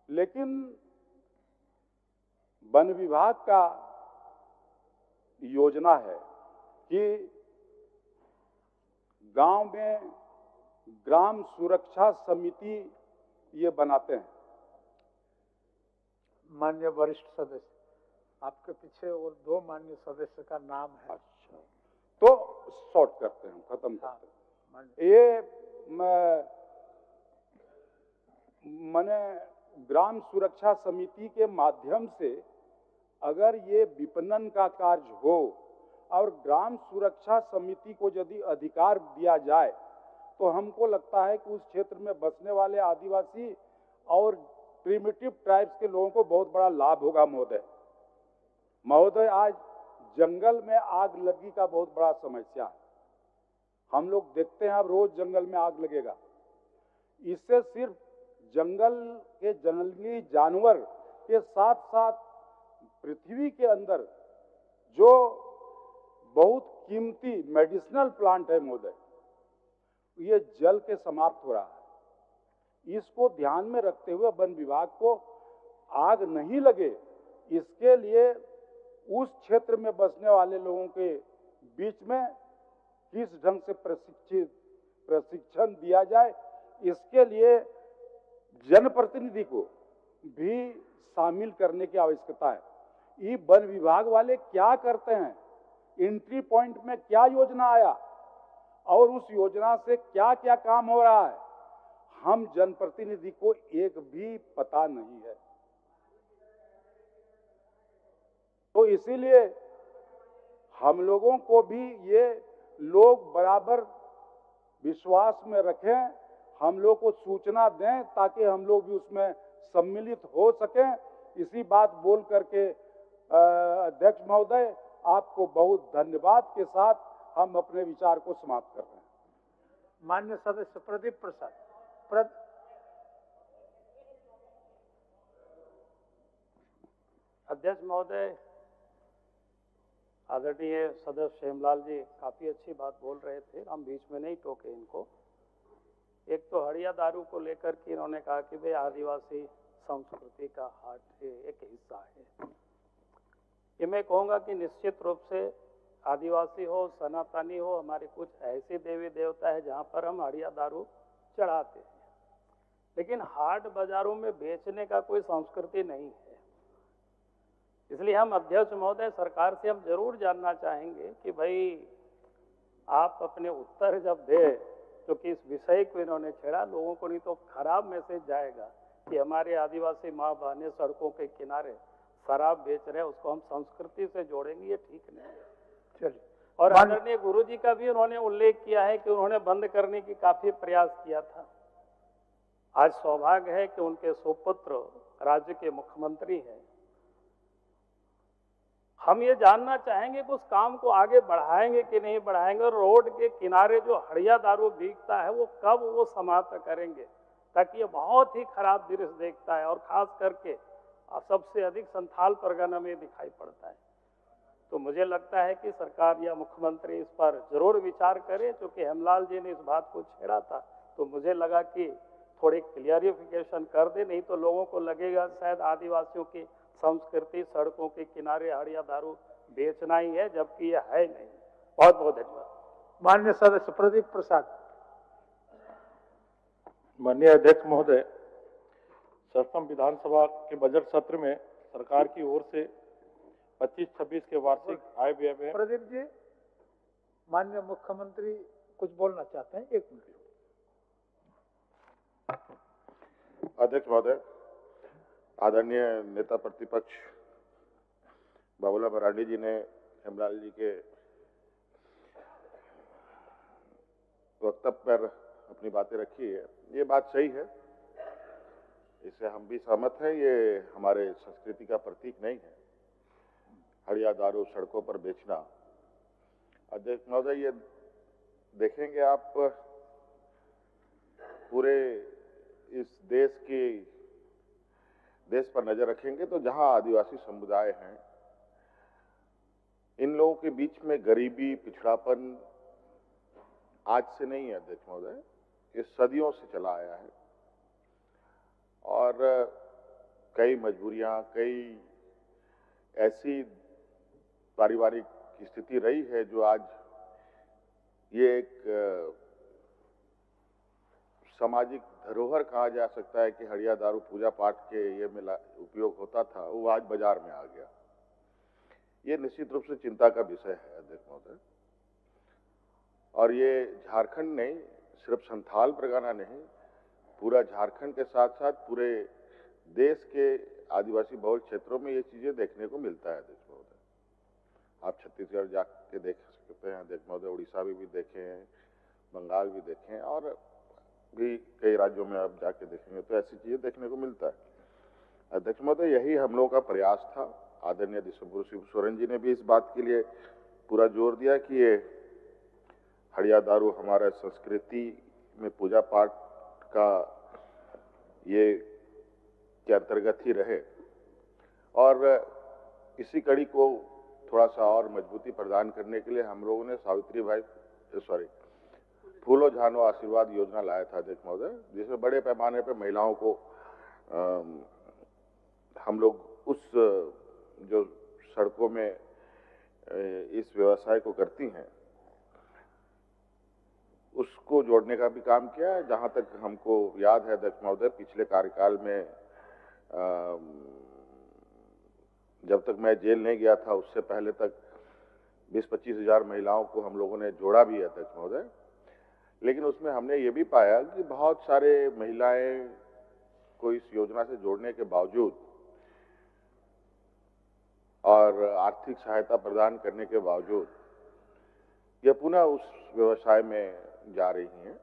लेकिन वन विभाग का योजना है कि गांव में ग्राम सुरक्षा समिति ये बनाते हैं। माननीय वरिष्ठ सदस्य, आपके पीछे और 2 माननीय सदस्य का नाम है। अच्छा, तो शॉर्ट करते हैं, खत्म करते हैं। ये मैंने ग्राम सुरक्षा समिति के माध्यम से अगर ये विपणन का कार्य हो और ग्राम सुरक्षा समिति को यदि अधिकार दिया जाए, तो हमको लगता है कि उस क्षेत्र में बसने वाले आदिवासी और प्रिमिटिव ट्राइब्स के लोगों को बहुत बड़ा लाभ होगा महोदय। आज जंगल में आग लगी का बहुत बड़ा समस्या है। हम लोग देखते हैं अब रोज जंगल में आग लगेगा। इससे सिर्फ जंगल के जंगली जानवर के साथ साथ पृथ्वी के अंदर जो बहुत कीमती मेडिसिनल प्लांट है महोदय, ये जल के समाप्त हो रहा है। इसको ध्यान में रखते हुए वन विभाग को आग नहीं लगे, इसके लिए उस क्षेत्र में बसने वाले लोगों के बीच में किस ढंग से प्रशिक्षण दिया जाए, इसके लिए जनप्रतिनिधि को भी शामिल करने की आवश्यकता है। ये वन विभाग वाले क्या करते हैं, एंट्री पॉइंट में क्या योजना आया और उस योजना से क्या क्या काम हो रहा है, हम जनप्रतिनिधि को एक भी पता नहीं है। तो इसीलिए हम लोगों को भी ये लोग बराबर विश्वास में रखें, हम लोग को सूचना दें ताकि हम लोग भी उसमें सम्मिलित हो सकें। इसी बात बोल करके अध्यक्ष महोदय, आपको बहुत धन्यवाद के साथ हम अपने विचार को समाप्त कर रहे हैं। माननीय सदस्य प्रदीप प्रसाद। अध्यक्ष महोदय, आदरणीय सदस्य हेमलाल जी काफी अच्छी बात बोल रहे थे, हम बीच में नहीं टोके इनको। एक तो हड़िया दारू को लेकर के इन्होंने कहा कि भाई आदिवासी संस्कृति का एक हिस्सा है। ये मैं कहूँगा कि निश्चित रूप से आदिवासी हो, सनातनी हो, हमारे कुछ ऐसे देवी देवता है जहाँ पर हम हड़िया दारू चढ़ाते हैं, लेकिन हाट बाजारों में बेचने का कोई संस्कृति नहीं है। इसलिए हम अध्यक्ष महोदय सरकार से हम जरूर जानना चाहेंगे कि भाई आप अपने उत्तर जब दे, क्योंकि इस विषय को इन्होंने छेड़ा, लोगों को नहीं तो खराब मैसेज जाएगा कि हमारे आदिवासी माँ बहनें सड़कों के किनारे शराब बेच रहे हैं, उसको हम संस्कृति से जोड़ेंगे, ये ठीक नहीं है। चलिए, और आदरणीय गुरु जी का भी उन्होंने उल्लेख किया है कि उन्होंने बंद करने की काफी प्रयास किया था। आज सौभाग्य है कि उनके सुपुत्र राज्य के मुख्यमंत्री हैं। हम ये जानना चाहेंगे कि उस काम को आगे बढ़ाएंगे कि नहीं बढ़ाएंगे, और रोड के किनारे जो हड़िया दारू बिकता है वो कब वो समाप्त करेंगे, ताकि ये बहुत ही खराब दृश्य देखता है और खास करके सबसे अधिक संथाल परगना में दिखाई पड़ता है। तो मुझे लगता है कि सरकार या मुख्यमंत्री इस पर जरूर विचार करे। क्योंकि हेमलाल जी ने इस बात को छेड़ा था तो मुझे लगा कि थोड़ी क्लियरिफिकेशन कर दे, नहीं तो लोगों को लगेगा शायद आदिवासियों की संस्कृति सड़कों के किनारे हड़िया दारू बेचना ही है, जबकि यह है नहीं। बहुत बहुत धन्यवाद। माननीय सदस्य प्रदीप प्रसाद। माननीय अध्यक्ष महोदय, सत्रहम विधानसभा के बजट सत्र में सरकार की ओर से 25-26 के वार्षिक आय व्यय में। प्रदीप जी, माननीय मुख्यमंत्री कुछ बोलना चाहते हैं, 1 मिनट। अध्यक्ष महोदय, आदरणीय नेता प्रतिपक्ष बाबूलाल मरांडी जी ने हेमलाल जी के वक्तव्य पर अपनी बातें रखी है। ये बात सही है, इससे हम भी सहमत हैं। ये हमारे संस्कृति का प्रतीक नहीं है, हड़िया दारू सड़कों पर बेचना। अध्यक्ष महोदय, ये देखेंगे आप पूरे इस देश पर नजर रखेंगे तो जहां आदिवासी समुदाय हैं, इन लोगों के बीच में गरीबी, पिछड़ापन आज से नहीं है अध्यक्ष महोदय, ये सदियों से चला आया है। और कई मजबूरियां, कई ऐसी पारिवारिक स्थिति रही है जो आज ये एक सामाजिक धरोहर कहा जा सकता है कि हड़िया दारू पूजा पाठ के ये में उपयोग होता था, वो आज बाजार में आ गया। ये निश्चित रूप से चिंता का विषय है अध्यक्ष महोदय। और ये झारखंड नहीं, सिर्फ संथाल परगना नहीं, पूरा झारखंड के साथ साथ पूरे देश के आदिवासी बहुल क्षेत्रों में ये चीजें देखने को मिलता है अध्यक्ष महोदय। आप छत्तीसगढ़ जाके देख सकते हैं अध्यक्ष महोदय, उड़ीसा भी देखें, बंगाल भी देखें, और भी कई राज्यों में आप जाके देखेंगे तो ऐसी चीजें देखने को मिलता है अध्यक्ष महोदय। यही हम लोगों का प्रयास था। आदरणीय दिसंबर शिव सोरेन जी ने भी इस बात के लिए पूरा जोर दिया कि ये हड़िया दारू हमारा संस्कृति में पूजा पाठ का ये के अंतर्गत ही रहे। और इसी कड़ी को थोड़ा सा और मजबूती प्रदान करने के लिए हम लोगों ने फूलो झानो आशीर्वाद योजना लाया था अध्यक्ष महोदय, जिसमें बड़े पैमाने पर महिलाओं को हम लोग उस जो सड़कों में इस व्यवसाय को करती हैं उसको जोड़ने का भी काम किया है। जहां तक हमको याद है अध्यक्ष महोदय, पिछले कार्यकाल में जब तक मैं जेल नहीं गया था उससे पहले तक 20-25 हजार महिलाओं को हम लोगों ने जोड़ा भी है अध्यक्ष महोदय। लेकिन उसमें हमने ये भी पाया कि बहुत सारे महिलाएं को इस योजना से जोड़ने के बावजूद और आर्थिक सहायता प्रदान करने के बावजूद ये पुनः उस व्यवसाय में जा रही हैं।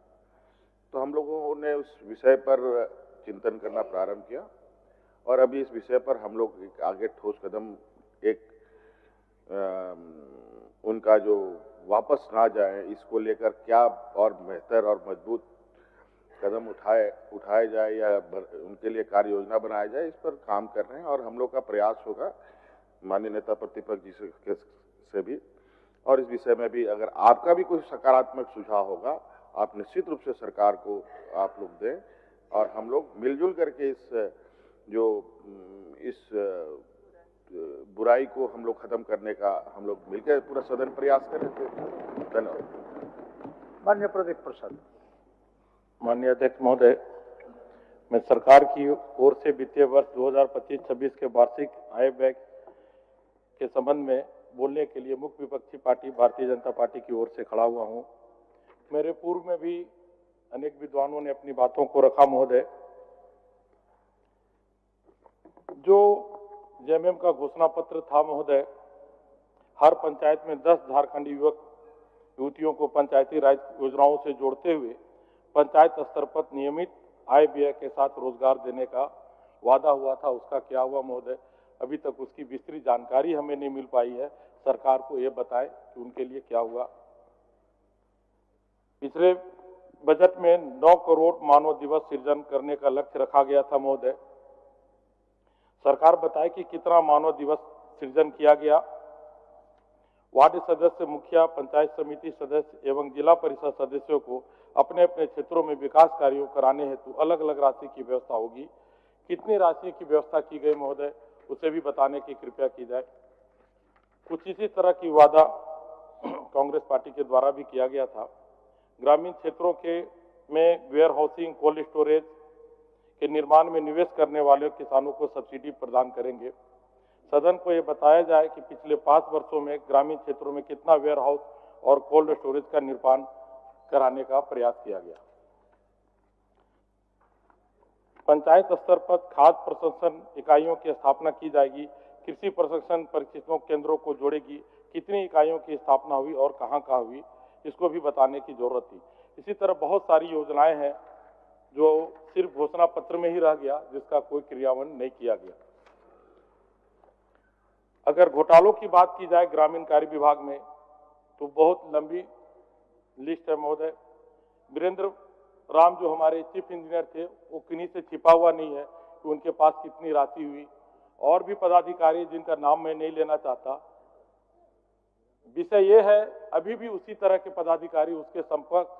तो हम लोगों ने उस विषय पर चिंतन करना प्रारंभ किया और अभी इस विषय पर हम लोग एक आगे ठोस कदम उनका जो वापस ना जाए, इसको लेकर क्या और बेहतर और मजबूत कदम उठाए जाए या उनके लिए कार्य योजना बनाया जाए, इस पर काम कर रहे हैं। और हम लोग का प्रयास होगा माननीय नेता प्रतिपक्ष जी से भी, और इस विषय में भी अगर आपका भी कोई सकारात्मक सुझाव होगा आप निश्चित रूप से सरकार को आप लोग दें और हम लोग मिलजुल करके इस बुराई को हम लोग खत्म करने का हम लोग मिलकर पूरा सदन प्रयास कर रहे थे। धन्यवाद। माननीय प्रदीप प्रसाद। माननीय अध्यक्ष महोदय, मैं सरकार की ओर से वित्तीय वर्ष 2025-26 के वार्षिक आय व्यय के संबंध में बोलने के लिए मुख्य विपक्षी पार्टी भारतीय जनता पार्टी की ओर से खड़ा हुआ हूं। मेरे पूर्व में भी अनेक विद्वानों ने अपनी बातों को रखा। महोदय, जो जेएमएम का घोषणा पत्र था महोदय, हर पंचायत में 10 झारखंडी युवक युवतियों को पंचायती राज योजनाओं से जोड़ते हुए पंचायत स्तर पर नियमित आय व्यय के साथ रोजगार देने का वादा हुआ था। उसका क्या हुआ महोदय? अभी तक उसकी विस्तृत जानकारी हमें नहीं मिल पाई है। सरकार को ये बताएं कि उनके लिए क्या हुआ। पिछले बजट में 9 करोड़ मानव दिवस सृजन करने का लक्ष्य रखा गया था महोदय। सरकार बताए कि कितना मानव दिवस सृजन किया गया। वार्ड सदस्य, मुखिया, पंचायत समिति सदस्य एवं जिला परिषद सदस्यों को अपने अपने क्षेत्रों में विकास कार्यों कराने हेतु अलग अलग राशि की व्यवस्था होगी। कितनी राशि की व्यवस्था की गई महोदय, उसे भी बताने की कृपया की जाए। कुछ इसी तरह की वादा कांग्रेस पार्टी के द्वारा भी किया गया था। ग्रामीण क्षेत्रों के में वेयर हाउसिंग, कोल्ड स्टोरेज के निर्माण में निवेश करने वाले किसानों को सब्सिडी प्रदान करेंगे। सदन को यह बताया जाए कि पिछले 5 वर्षों में ग्रामीण क्षेत्रों में कितना वेयर हाउस और कोल्ड स्टोरेज का निर्माण कराने का प्रयास किया गया। पंचायत स्तर पर खाद्य प्रसंस्करण इकाइयों की स्थापना की जाएगी। कृषि प्रशिक्षण प्रशिक्षण केंद्रों को जोड़ेगी। कितनी इकाइयों की स्थापना हुई और कहां हुई, इसको भी बताने की जरूरत थी। इसी तरह बहुत सारी योजनाएं हैं जो सिर्फ घोषणा पत्र में ही रह गया, जिसका कोई क्रियान्वयन नहीं किया गया। अगर घोटालों की बात की जाए ग्रामीण कार्य विभाग में, तो बहुत लंबी लिस्ट है महोदय। वीरेंद्र राम जो हमारे चीफ इंजीनियर थे, वो किन्हीं से छिपा हुआ नहीं है कि उनके पास कितनी राशि हुई। और भी पदाधिकारी जिनका नाम मैं नहीं लेना चाहता। विषय ये है, अभी भी उसी तरह के पदाधिकारी उसके संपर्क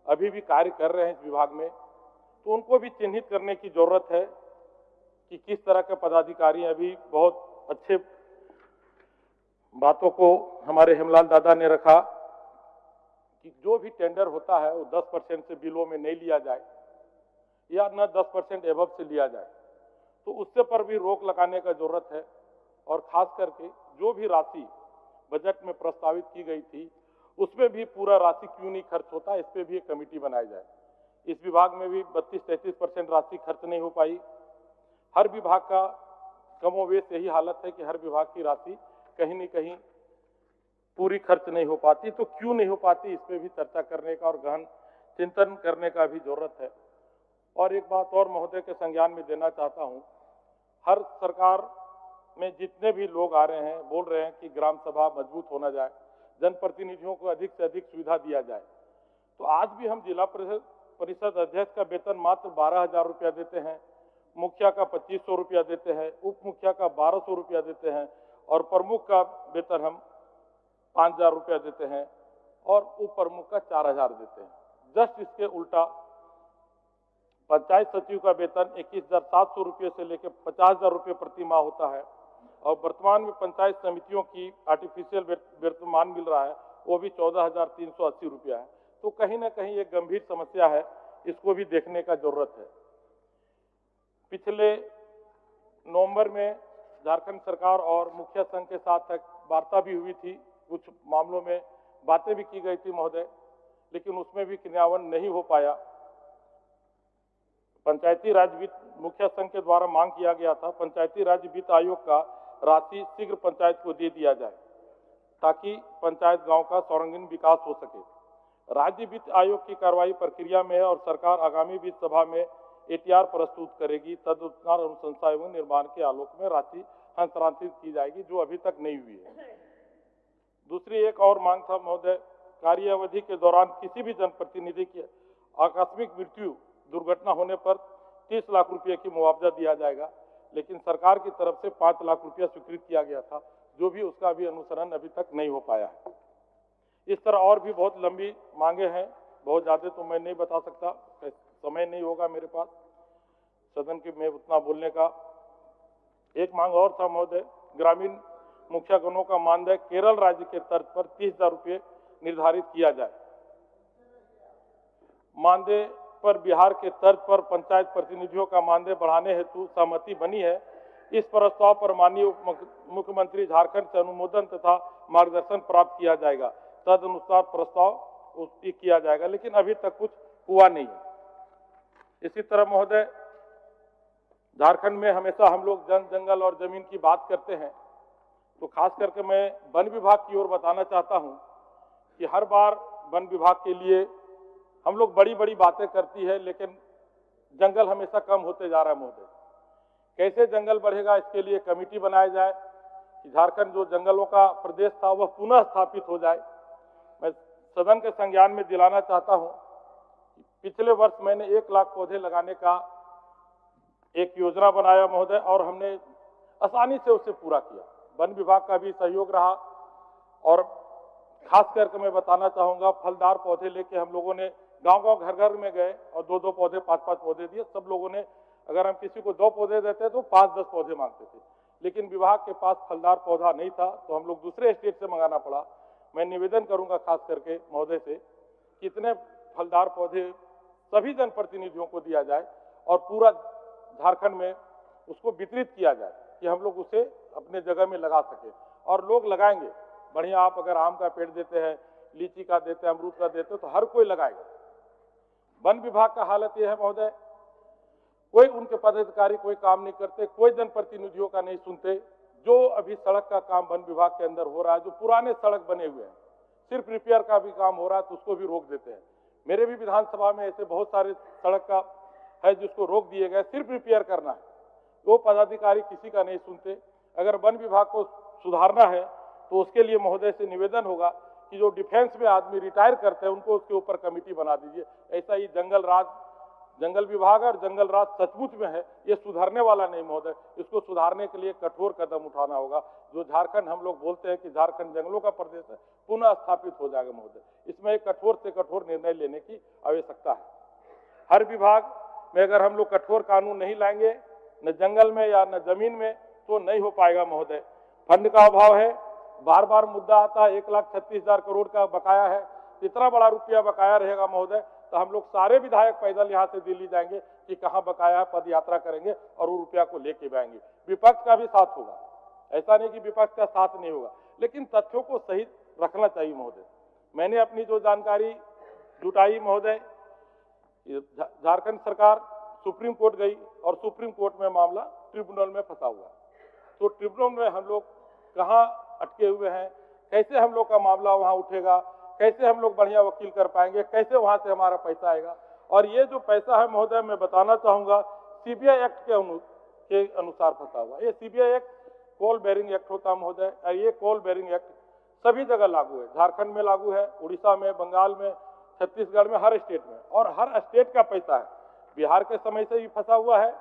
अभी भी कार्य कर रहे हैं इस विभाग में, तो उनको भी चिन्हित करने की जरूरत है कि किस तरह के पदाधिकारी अभी बहुत अच्छे बातों को हमारे हेमलाल दादा ने रखा कि जो भी टेंडर होता है वो 10% से बिलो में नहीं लिया जाए या न 10% एबव से लिया जाए, तो उससे पर भी रोक लगाने का जरूरत है। और खास करके जो भी राशि बजट में प्रस्तावित की गई थी, उसमें भी पूरा राशि क्यों नहीं खर्च होता, इस पे भी एक कमेटी बनाई जाए। इस विभाग में भी 32-33% राशि खर्च नहीं हो पाई। हर विभाग का कमोवेश यही हालत है कि हर विभाग की राशि कहीं न कहीं पूरी खर्च नहीं हो पाती। तो क्यों नहीं हो पाती, इस पे भी चर्चा करने का और गहन चिंतन करने का भी जरूरत है। और एक बात और महोदय के संज्ञान में देना चाहता हूं, हर सरकार में जितने भी लोग आ रहे हैं बोल रहे हैं कि ग्राम सभा मजबूत होना जाए, जनप्रतिनिधियों को अधिक से अधिक सुविधा दिया जाए। तो आज भी हम जिला परिषद अध्यक्ष का वेतन मात्र 12,000 रुपया देते हैं, मुखिया का 2500 रुपया देते हैं, उप मुखिया का 1200 रुपया देते हैं और प्रमुख का वेतन हम 5,000 रुपया देते हैं और उप प्रमुख का 4,000 देते हैं। जस्ट इसके उल्टा पंचायत सचिव का वेतन 21,700 रुपये से लेकर 50,000 रुपये प्रति माह होता है और वर्तमान में पंचायत समितियों की आर्टिफिशियल वेतन मिल रहा है, वो भी 14,380 रुपया है। तो कहीं ना कहीं एक गंभीर समस्या है, इसको भी देखने का जरूरत है। पिछले नवंबर में झारखंड सरकार और मुखिया संघ के साथ वार्ता भी हुई थी, कुछ मामलों में बातें भी की गई थी महोदय, लेकिन उसमें भी क्रियान्वयन नहीं हो पाया। पंचायती राज वित्त मुखिया संघ के द्वारा मांग किया गया था, पंचायती राज वित्त आयोग का राशि शीघ्र पंचायत को दे दिया जाए ताकि पंचायत गांव का सर्वांगीण विकास हो सके। राज्य वित्त आयोग की कार्रवाई प्रक्रिया में है और सरकार आगामी वित्त सभा में एटीआर प्रस्तुत करेगी। तदनुसार अनुशंसा एवं निर्माण के आलोक में राशि हस्तांतरित की जाएगी, जो अभी तक नहीं हुई है। दूसरी एक और मांग था महोदय, कार्य अवधि के दौरान किसी भी जनप्रतिनिधि की आकस्मिक मृत्यु दुर्घटना होने पर 30 लाख रुपये की मुआवजा दिया जाएगा, लेकिन सरकार की तरफ से 5 लाख रुपया स्वीकृत किया गया था, जो भी उसका भी अनुसरण अभी तक नहीं हो पाया है। इस तरह और भी बहुत लंबी मांगे हैं, बहुत ज्यादा तो मैं नहीं बता सकता, समय नहीं होगा मेरे पास सदन के में उतना बोलने का। एक मांग और था महोदय, ग्रामीण मुखियागणों का मानदेय केरल राज्य के तर्ज पर 30,000 रुपये निर्धारित किया जाए। मानदेय पर बिहार के तर्ज पर पंचायत प्रतिनिधियों का मानदेय बढ़ाने हेतु सहमति बनी है। इस प्रस्ताव पर माननीय मुख्यमंत्री झारखंड से अनुमोदन तथा मार्गदर्शन प्राप्त किया जाएगा, तदनुसार प्रस्ताव किया जाएगा, लेकिन अभी तक कुछ हुआ नहीं है। इसी तरह महोदय, झारखंड में हमेशा हम लोग जंगल और जमीन की बात करते हैं, तो खास करके मैं वन विभाग की ओर बताना चाहता हूं कि हर बार वन विभाग के लिए हम लोग बड़ी बड़ी बातें करती है, लेकिन जंगल हमेशा कम होते जा रहा है महोदय। कैसे जंगल बढ़ेगा, इसके लिए कमेटी बनाया जाए कि झारखंड जो जंगलों का प्रदेश था वह पुनः स्थापित हो जाए। मैं सदन के संज्ञान में दिलाना चाहता हूं, पिछले वर्ष मैंने 1 लाख पौधे लगाने का एक योजना बनाया महोदय, और हमने आसानी से उसे पूरा किया। वन विभाग का भी सहयोग रहा, और खास करके मैं बताना चाहूंगा, फलदार पौधे लेके हम लोगों ने गांव-गांव घर-घर में गए और 2-2 पौधे 5-5 पौधे दिए। सब लोगों ने, अगर हम किसी को 2 पौधे देते तो 5-10 पौधे मांगते थे, लेकिन विभाग के पास फलदार पौधा नहीं था, तो हम लोग दूसरे स्टेट से मंगाना पड़ा। मैं निवेदन करूंगा खास करके महोदय से, कितने फलदार पौधे सभी जनप्रतिनिधियों को दिया जाए और पूरा झारखंड में उसको वितरित किया जाए कि हम लोग उसे अपने जगह में लगा सके, और लोग लगाएंगे बढ़िया। आप अगर आम का पेड़ देते हैं, लीची का देते हैं, अमरूद का देते हैं, तो हर कोई लगाएगा। वन विभाग का हालत यह है महोदय, कोई उनके पदाधिकारी कोई काम नहीं करते, कोई जनप्रतिनिधियों का नहीं सुनते। जो अभी सड़क का काम वन विभाग के अंदर हो रहा है, जो पुराने सड़क बने हुए हैं, सिर्फ रिपेयर का भी काम हो रहा है, तो उसको भी रोक देते हैं। मेरे भी विधानसभा में ऐसे बहुत सारे सड़क का है जिसको रोक दिए गए, सिर्फ रिपेयर करना है। वो पदाधिकारी किसी का नहीं सुनते। अगर वन विभाग को सुधारना है तो उसके लिए महोदय से निवेदन होगा कि जो डिफेंस में आदमी रिटायर करते हैं उनको उसके ऊपर कमेटी बना दीजिए। ऐसा ही जंगल विभाग और जंगल राज सचमुच में है, ये सुधरने वाला नहीं महोदय। इसको सुधारने के लिए कठोर कदम उठाना होगा। जो झारखंड हम लोग बोलते हैं कि झारखंड जंगलों का प्रदेश है, पुनः स्थापित हो जाएगा महोदय। इसमें एक कठोर से कठोर निर्णय लेने की आवश्यकता है। हर विभाग में अगर हम लोग कठोर कानून नहीं लाएंगे, न जंगल में या न जमीन में, तो नहीं हो पाएगा महोदय। फंड का अभाव है, बार बार मुद्दा आता है। 1,36,000 करोड़ का बकाया है। इतना बड़ा रुपया बकाया रहेगा महोदय, तो हम लोग सारे विधायक पैदल यहाँ से दिल्ली जाएंगे कि कहाँ बकाया है, पद यात्रा करेंगे और वो रुपया को लेके आएंगे। विपक्ष का भी साथ होगा, ऐसा नहीं कि विपक्ष का साथ नहीं होगा, लेकिन तथ्यों को सही रखना चाहिए महोदय। मैंने अपनी जो जानकारी जुटाई महोदय, झारखंड सरकार सुप्रीम कोर्ट गई और सुप्रीम कोर्ट में मामला ट्रिब्यूनल में फंसा हुआ। तो ट्रिब्यूनल में हम लोग कहाँ अटके हुए हैं, कैसे हम लोग का मामला वहाँ उठेगा, कैसे हम लोग बढ़िया वकील कर पाएंगे, कैसे वहाँ से हमारा पैसा आएगा। और ये जो पैसा है महोदय, मैं बताना चाहूँगा, सीबीआई एक्ट के अनुसार फंसा हुआ। ये CBI act call bearing act होता है महोदय, और ये कॉल बेरिंग एक्ट सभी जगह लागू है। झारखंड में लागू है, उड़ीसा में, बंगाल में, छत्तीसगढ़ में, हर स्टेट में, और हर स्टेट का पैसा है। बिहार के समय से ही फंसा हुआ है।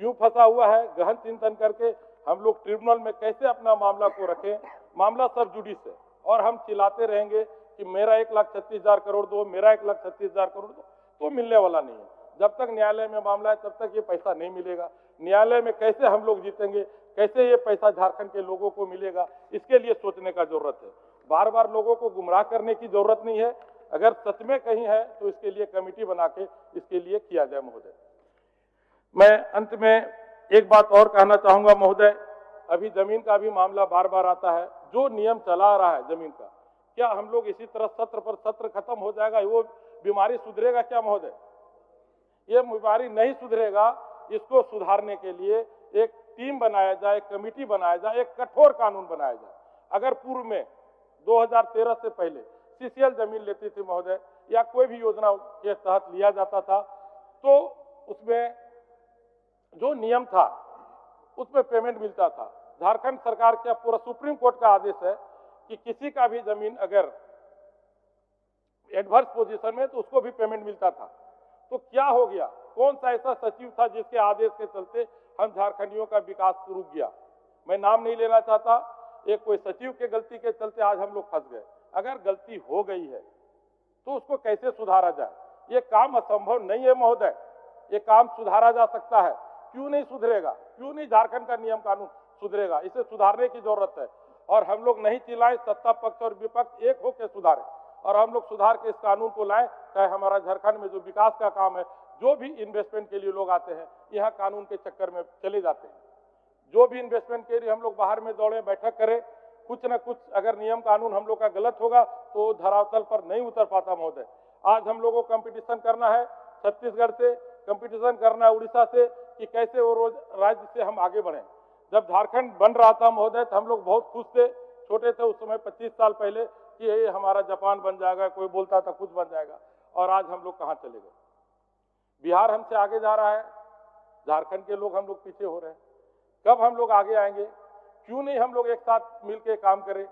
क्यों फंसा हुआ है, गहन चिंतन करके हम लोग ट्रिब्यूनल में कैसे अपना मामला को रखें। मामला सब जुडिस है, और हम चिल्लाते रहेंगे कि मेरा 1,36,000 करोड़ दो, मेरा 1,36,000 करोड़ दो, तो मिलने वाला नहीं है। जब तक न्यायालय में मामला है तब तक ये पैसा नहीं मिलेगा। न्यायालय में कैसे हम लोग जीतेंगे, कैसे ये पैसा झारखंड के लोगों को मिलेगा, इसके लिए सोचने का जरूरत है। बार बार लोगों को गुमराह करने की जरूरत नहीं है। अगर सच में कहीं है तो इसके लिए कमेटी बना के इसके लिए किया जाए महोदय। मैं अंत में एक बात और कहना चाहूंगा महोदय, अभी जमीन का भी मामला बार बार आता है। जो नियम चला रहा है जमीन का, क्या हम लोग इसी तरह सत्र पर सत्र खत्म हो जाएगा, वो बीमारी सुधरेगा क्या महोदय? ये बीमारी नहीं सुधरेगा। इसको सुधारने के लिए एक टीम बनाया जाए, कमेटी बनाया जाए, एक कठोर कानून बनाया जाए। अगर पूर्व में 2013 से पहले सीसीएल जमीन लेती थी महोदय, या कोई भी योजना के तहत लिया जाता था, तो उसमें जो नियम था उसमें पेमेंट मिलता था। झारखंड सरकार का पूरा सुप्रीम कोर्ट का आदेश है कि किसी का भी जमीन अगर एडवर्स पोजीशन में तो उसको भी पेमेंट मिलता था। तो क्या हो गया, कौन सा ऐसा सचिव था जिसके आदेश के चलते हम झारखंडियों का विकास रुक गया? मैं नाम नहीं लेना चाहता, एक कोई सचिव के गलती के चलते आज हम लोग फंस गए। अगर गलती हो गई है तो उसको कैसे सुधारा जाए? ये काम असंभव नहीं है महोदय, ये काम सुधारा जा सकता है। क्यों नहीं सुधरेगा? क्यों नहीं झारखंड का नियम कानून सुधरेगा। इसे सुधारने की जरूरत है और हम लोग नहीं चिल्लाएं, सत्ता पक्ष और विपक्ष एक होकर सुधारें और हम लोग सुधार के इस कानून को लाएं। चाहे हमारा झारखंड में जो विकास का काम है, जो भी इन्वेस्टमेंट के लिए लोग आते हैं यहाँ कानून के चक्कर में चले जाते हैं। जो भी इन्वेस्टमेंट के लिए हम लोग बाहर में दौड़े, बैठक करें, कुछ न कुछ अगर नियम कानून हम लोग का गलत होगा तो धरातल पर नहीं उतर पाता महोदय। आज हम लोगों को कंपटीशन करना है छत्तीसगढ़ से, कंपटीशन करना है उड़ीसा से कि कैसे वो रोज राज्य से हम आगे बढ़ें। जब झारखंड बन रहा था महोदय तो हम लोग बहुत खुश थे, छोटे थे उस समय 25 साल पहले कि ये हमारा जापान बन जाएगा, कोई बोलता था कुछ बन जाएगा, और आज हम लोग कहाँ चले गए। बिहार हमसे आगे जा रहा है, झारखंड के लोग हम लोग पीछे हो रहे हैं। कब हम लोग आगे आएंगे? क्यों नहीं हम लोग एक साथ मिलकर काम करें?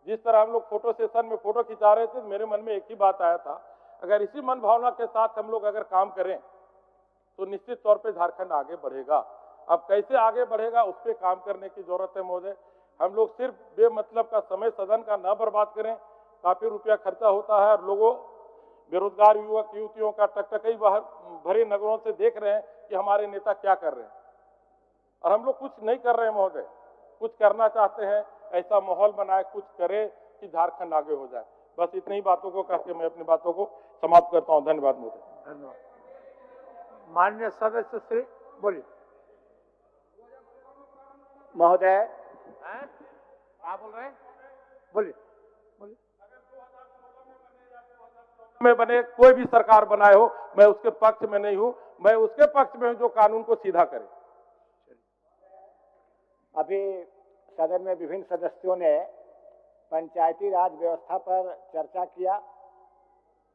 जिस तरह हम लोग फोटो सेशन में फोटो खिंचा रहे थे, मेरे मन में एक ही बात आया था, अगर इसी मन भावना के साथ हम लोग अगर काम करें तो निश्चित तौर पे झारखंड आगे बढ़ेगा। अब कैसे आगे बढ़ेगा उस पर काम करने की जरूरत है महोदय। हम लोग सिर्फ बेमतलब का समय सदन का न बर्बाद करें। काफी रुपया खर्चा होता है और लोगों बेरोजगार युवक युवतियों का टकटकई भरे नगरों से देख रहे हैं कि हमारे नेता क्या कर रहे हैं, और हम लोग कुछ नहीं कर रहे हैं महोदय। कुछ करना चाहते हैं, ऐसा माहौल बनाए, कुछ करे कि झारखंड आगे हो जाए। बस इतनी ही बातों को कह के मैं अपनी बातों को समाप्त करता हूँ। धन्यवाद महोदय। धन्यवाद। माननीय सदस्य श्री बोलिए। महोदय क्या बोल रहे हैं? बोलिए। में बने कोई भी सरकार बनाए हो, मैं उसके पक्ष में नहीं हूं, मैं उसके पक्ष में हूं जो कानून को सीधा करे। अभी सदन में विभिन्न सदस्यों ने पंचायती राज व्यवस्था पर चर्चा किया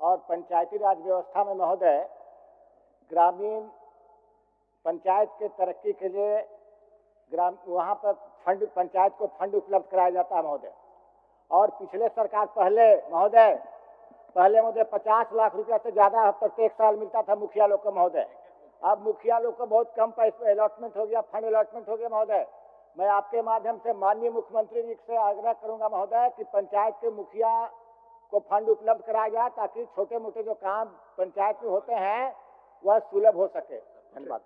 और पंचायती राज व्यवस्था में महोदय ग्रामीण पंचायत के तरक्की के लिए वहाँ पर फंड, पंचायत को फंड उपलब्ध कराया जाता है महोदय। और पिछले सरकार पहले महोदय 50 लाख रुपया से ज़्यादा प्रत्येक साल मिलता था मुखिया लोग को महोदय। अब मुखिया लोग को बहुत कम पैसे अलॉटमेंट हो गया, फंड अलॉटमेंट हो गया महोदय। मैं आपके माध्यम से माननीय मुख्यमंत्री जी से आग्रह करूंगा महोदय कि पंचायत के मुखिया को फंड उपलब्ध कराया जाए ताकि छोटे मोटे जो काम पंचायत में होते हैं वह सुलभ हो सके। धन्यवाद।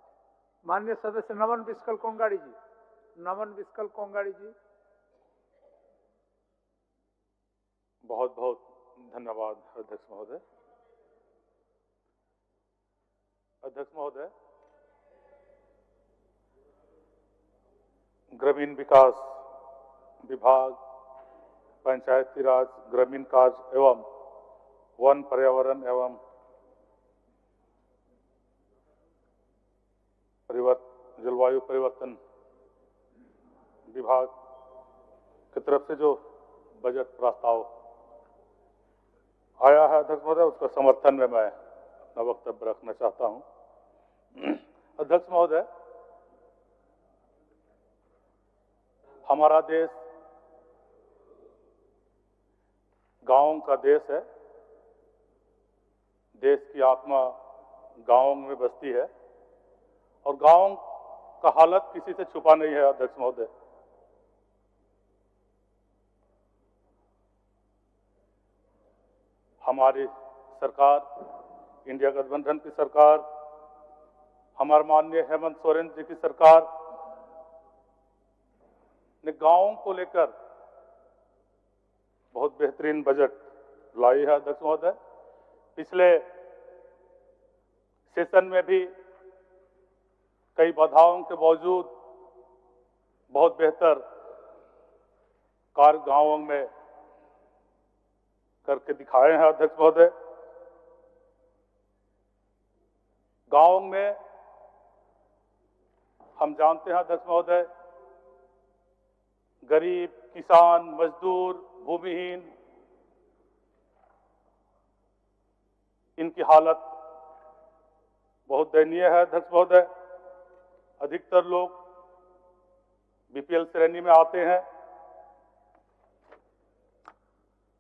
माननीय सदस्य नमन बिस्कल कोंगाड़ी जी। नमन बिस्कल कोंगाड़ी जी। बहुत बहुत धन्यवाद अध्यक्ष महोदय। अध्यक्ष महोदय, ग्रामीण विकास विभाग, पंचायती राज, ग्रामीण कार्य एवं वन, पर्यावरण एवं जलवायु परिवर्तन विभाग की तरफ से जो बजट प्रस्ताव आया है अध्यक्ष महोदय, उसका समर्थन में मैं अपना वक्तव्य रखना चाहता हूं। अध्यक्ष महोदय, हमारा देश गांवों का देश है। देश की आत्मा गांवों में बसती है और गांवों का हालत किसी से छुपा नहीं है अध्यक्ष महोदय। हमारी सरकार, इंडिया गठबंधन की सरकार, हमारे माननीय हेमंत सोरेन जी की सरकार ने गांवों को लेकर बहुत बेहतरीन बजट लाई है अध्यक्ष महोदय। पिछले सेशन में भी कई बाधाओं के बावजूद बहुत बेहतर कार्य गांवों में करके दिखाए हैं अध्यक्ष महोदय। गांवों में हम जानते हैं अध्यक्ष महोदय, गरीब, किसान, मजदूर, भूमिहीन, इनकी हालत बहुत दयनीय है अध्यक्ष महोदय। अधिकतर लोग बीपीएल श्रेणी में आते हैं।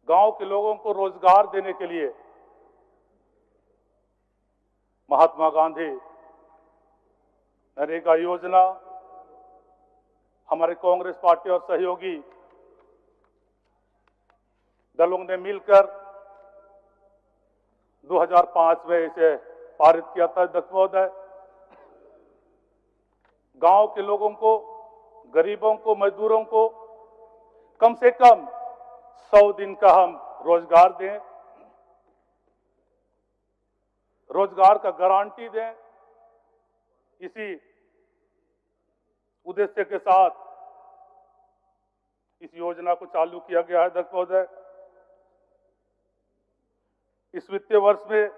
गांव के लोगों को रोजगार देने के लिए महात्मा गांधी नरेगा योजना हमारे कांग्रेस पार्टी और सहयोगी दलों ने मिलकर 2005 में इसे पारित किया था अध्यक्ष महोदय। गांव के लोगों को गरीबों को, मजदूरों को कम से कम 100 दिन का हम रोजगार दें, रोजगार का गारंटी दें। इसी उद्देश्य के साथ इस योजना को चालू किया गया है। अध्यक्ष महोदय, इस वित्तीय वर्ष में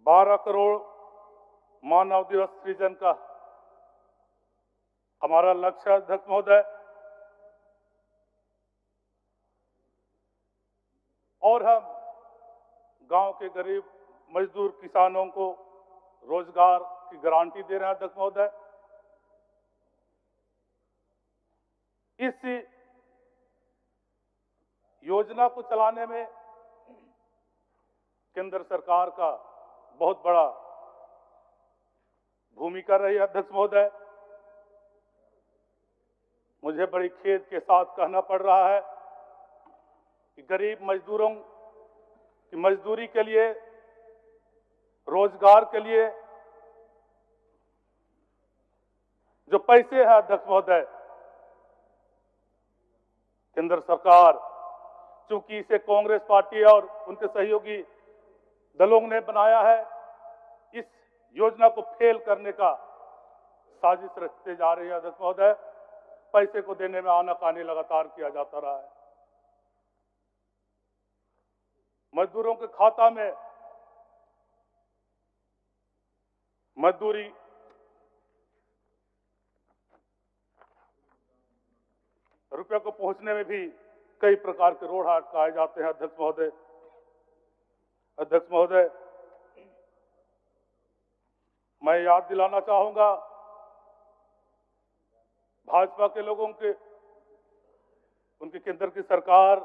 12 करोड़ मानव दिवस सृजन का हमारा लक्ष्य है। अध्यक्ष महोदय, और हम गांव के गरीब मजदूर किसानों को रोजगार की गारंटी दे रहे हैं। अध्यक्ष महोदय, इस योजना को चलाने में केंद्र सरकार का बहुत बड़ा भूमिका रही है। अध्यक्ष महोदय, मुझे बड़ी खेद के साथ कहना पड़ रहा है कि गरीब मजदूरों की मजदूरी के लिए, रोजगार के लिए जो पैसे हैं, अध्यक्ष महोदय, केंद्र सरकार चूंकि इसे कांग्रेस पार्टी और उनके सहयोगी दलों ने बनाया है, इस योजना को फेल करने का साजिश रचते जा रही है। अध्यक्ष महोदय, पैसे को देने में आनाकानी लगातार किया जाता रहा है। मजदूरों के खाता में मजदूरी रुपये को पहुंचने में भी कई प्रकार के रोड अटकाए जाते हैं। अध्यक्ष महोदय, मैं याद दिलाना चाहूंगा भाजपा के लोगों के, उनकी केंद्र की सरकार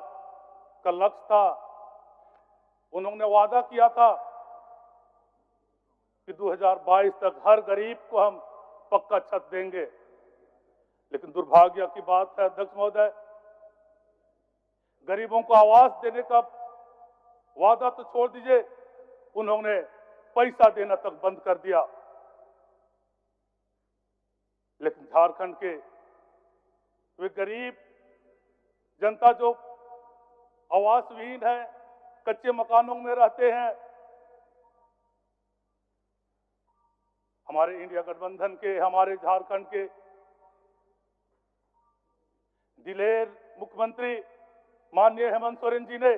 का लक्ष्य था, उन्होंने वादा किया था कि 2022 तक हर गरीब को हम पक्का छत देंगे। लेकिन दुर्भाग्य की बात है अध्यक्ष महोदय, गरीबों को आवास देने का वादा तो छोड़ दीजिए, उन्होंने पैसा देना तक बंद कर दिया। लेकिन झारखंड के वे गरीब जनता जो आवास विहीन है, कच्चे मकानों में रहते हैं, हमारे इंडिया गठबंधन के, हमारे झारखंड के दिलेर मुख्यमंत्री माननीय हेमंत सोरेन जी ने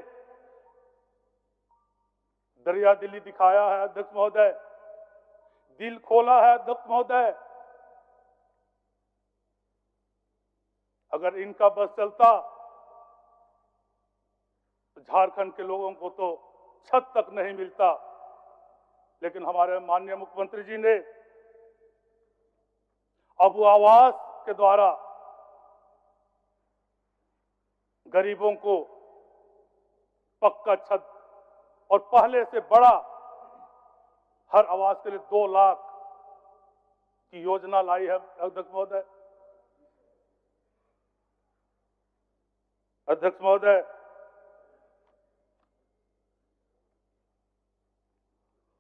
दरिया दिली दिखाया है। अध्यक्ष महोदय, दिल खोला है। अध्यक्ष महोदय, अगर इनका बस चलता तो झारखंड के लोगों को तो छत तक नहीं मिलता। लेकिन हमारे माननीय मुख्यमंत्री जी ने अब आवास के द्वारा गरीबों को पक्का छत और पहले से बड़ा हर आवास के लिए 2 लाख की योजना लाई है। अध्यक्ष महोदय,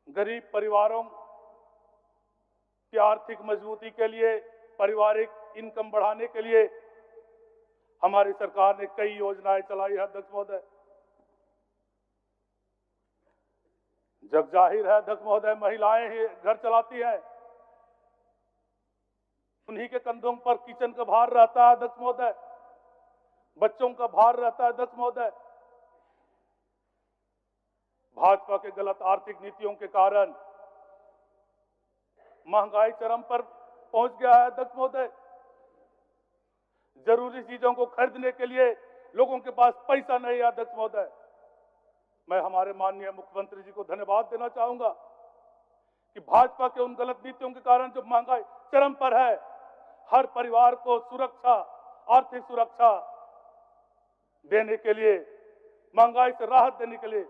गरीब परिवारों की आर्थिक मजबूती के लिए, पारिवारिक इनकम बढ़ाने के लिए हमारी सरकार ने कई योजनाएं चलाई है। अध्यक्ष महोदय, जग जाहिर है अध्यक्ष महोदय, महिलाएं ही घर चलाती हैं, उन्हीं के कंधों पर किचन का भार रहता है। अध्यक्ष महोदय, बच्चों का भार रहता है। अध्यक्ष महोदय, भाजपा के गलत आर्थिक नीतियों के कारण महंगाई चरम पर पहुंच गया है। अध्यक्ष महोदय, जरूरी चीजों को खरीदने के लिए लोगों के पास पैसा नहीं है। अध्यक्ष महोदय, मैं हमारे माननीय मुख्यमंत्री जी को धन्यवाद देना चाहूंगा कि भाजपा के उन गलत नीतियों के कारण जो महंगाई चरम पर है, हर परिवार को सुरक्षा, आर्थिक सुरक्षा देने के लिए, महंगाई से राहत देने के लिए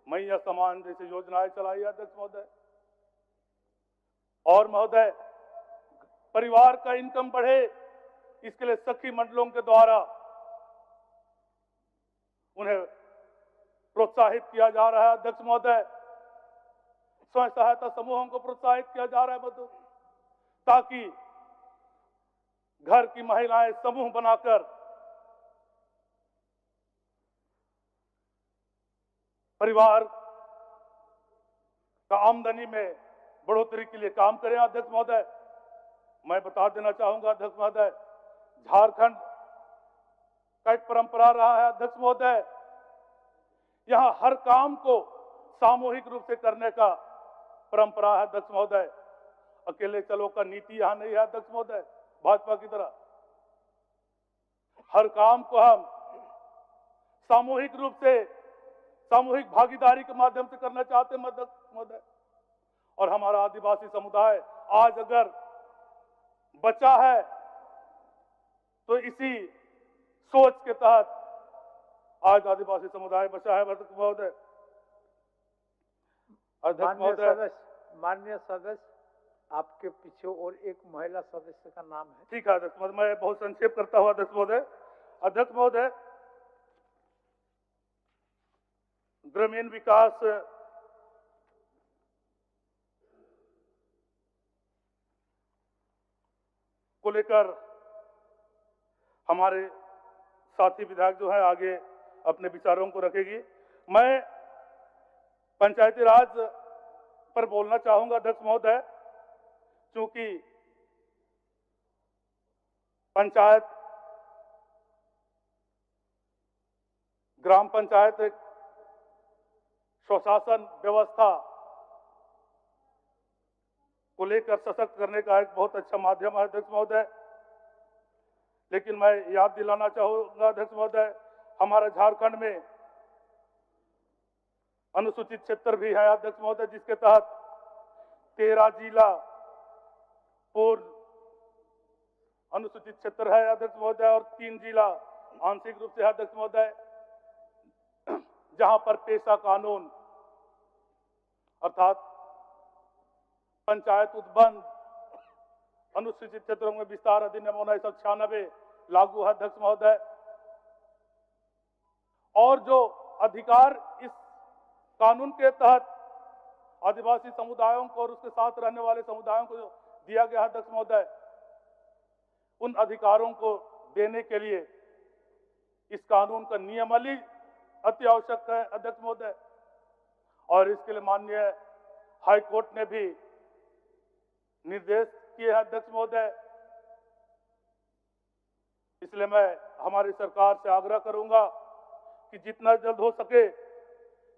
मैया समान जैसी योजनाएं चलाई है। अध्यक्ष महोदय, और महोदय, परिवार का इनकम बढ़े इसके लिए सखी मंडलों के द्वारा उन्हें प्रोत्साहित किया जा रहा है। अध्यक्ष महोदय, स्वयं सहायता समूहों को प्रोत्साहित किया जा रहा है ताकि घर की महिलाएं समूह बनाकर परिवार का आमदनी में बढ़ोतरी के लिए काम करें। अध्यक्ष महोदय, मैं बता देना चाहूंगा अध्यक्ष महोदय, झारखंड का एक परंपरा रहा है अध्यक्ष महोदय, यहां हर काम को सामूहिक रूप से करने का परंपरा है अध्यक्ष महोदय। अकेले चलो का नीति यहां नहीं है अध्यक्ष महोदय। भाजपा की तरह हर काम को हम सामूहिक रूप से, सामूहिक भागीदारी के माध्यम से करना चाहते हैं अध्यक्ष महोदय। और हमारा आदिवासी समुदाय आज अगर बचा है तो इसी सोच के तहत आज आदिवासी समुदाय बचा है अध्यक्ष महोदय। अध्यक्ष महोदय, माननीय सदस्य, आपके पीछे और एक महिला सदस्य का नाम है। ठीक है अध्यक्ष महोदय, मैं बहुत संक्षेप करता हूं अध्यक्ष महोदय। अध्यक्ष महोदय, ग्रामीण विकास को लेकर हमारे साथी विधायक जो है आगे अपने विचारों को रखेगी। मैं पंचायती राज पर बोलना चाहूंगा अध्यक्ष महोदय, क्योंकि पंचायत, ग्राम पंचायत एक स्वशासन व्यवस्था को लेकर सशक्त करने का एक बहुत अच्छा माध्यम है अध्यक्ष महोदय। लेकिन मैं याद दिलाना चाहूंगा अध्यक्ष महोदय, हमारा झारखंड में अनुसूचित क्षेत्र भी है अध्यक्ष महोदय, जिसके तहत 13 जिला पूर्ण अनुसूचित क्षेत्र है अध्यक्ष महोदय और 3 जिला आंशिक रूप से है अध्यक्ष महोदय, जहां पर पेशा कानून अर्थात पंचायत उद्बंध अनुसूचित क्षेत्रों में विस्तार अधिनियम 1996 लागू है अध्यक्ष महोदय। और जो अधिकार इस कानून के तहत आदिवासी समुदायों को और उसके साथ रहने वाले समुदायों को जो दिया गया है अध्यक्ष महोदय, उन अधिकारों को देने के लिए इस कानून का नियमावली अति आवश्यक है अध्यक्ष महोदय। और इसके लिए माननीय हाई कोर्ट ने भी निर्देश किए हैं अध्यक्ष महोदय। इसलिए मैं हमारी सरकार से आग्रह करूंगा कि जितना जल्द हो सके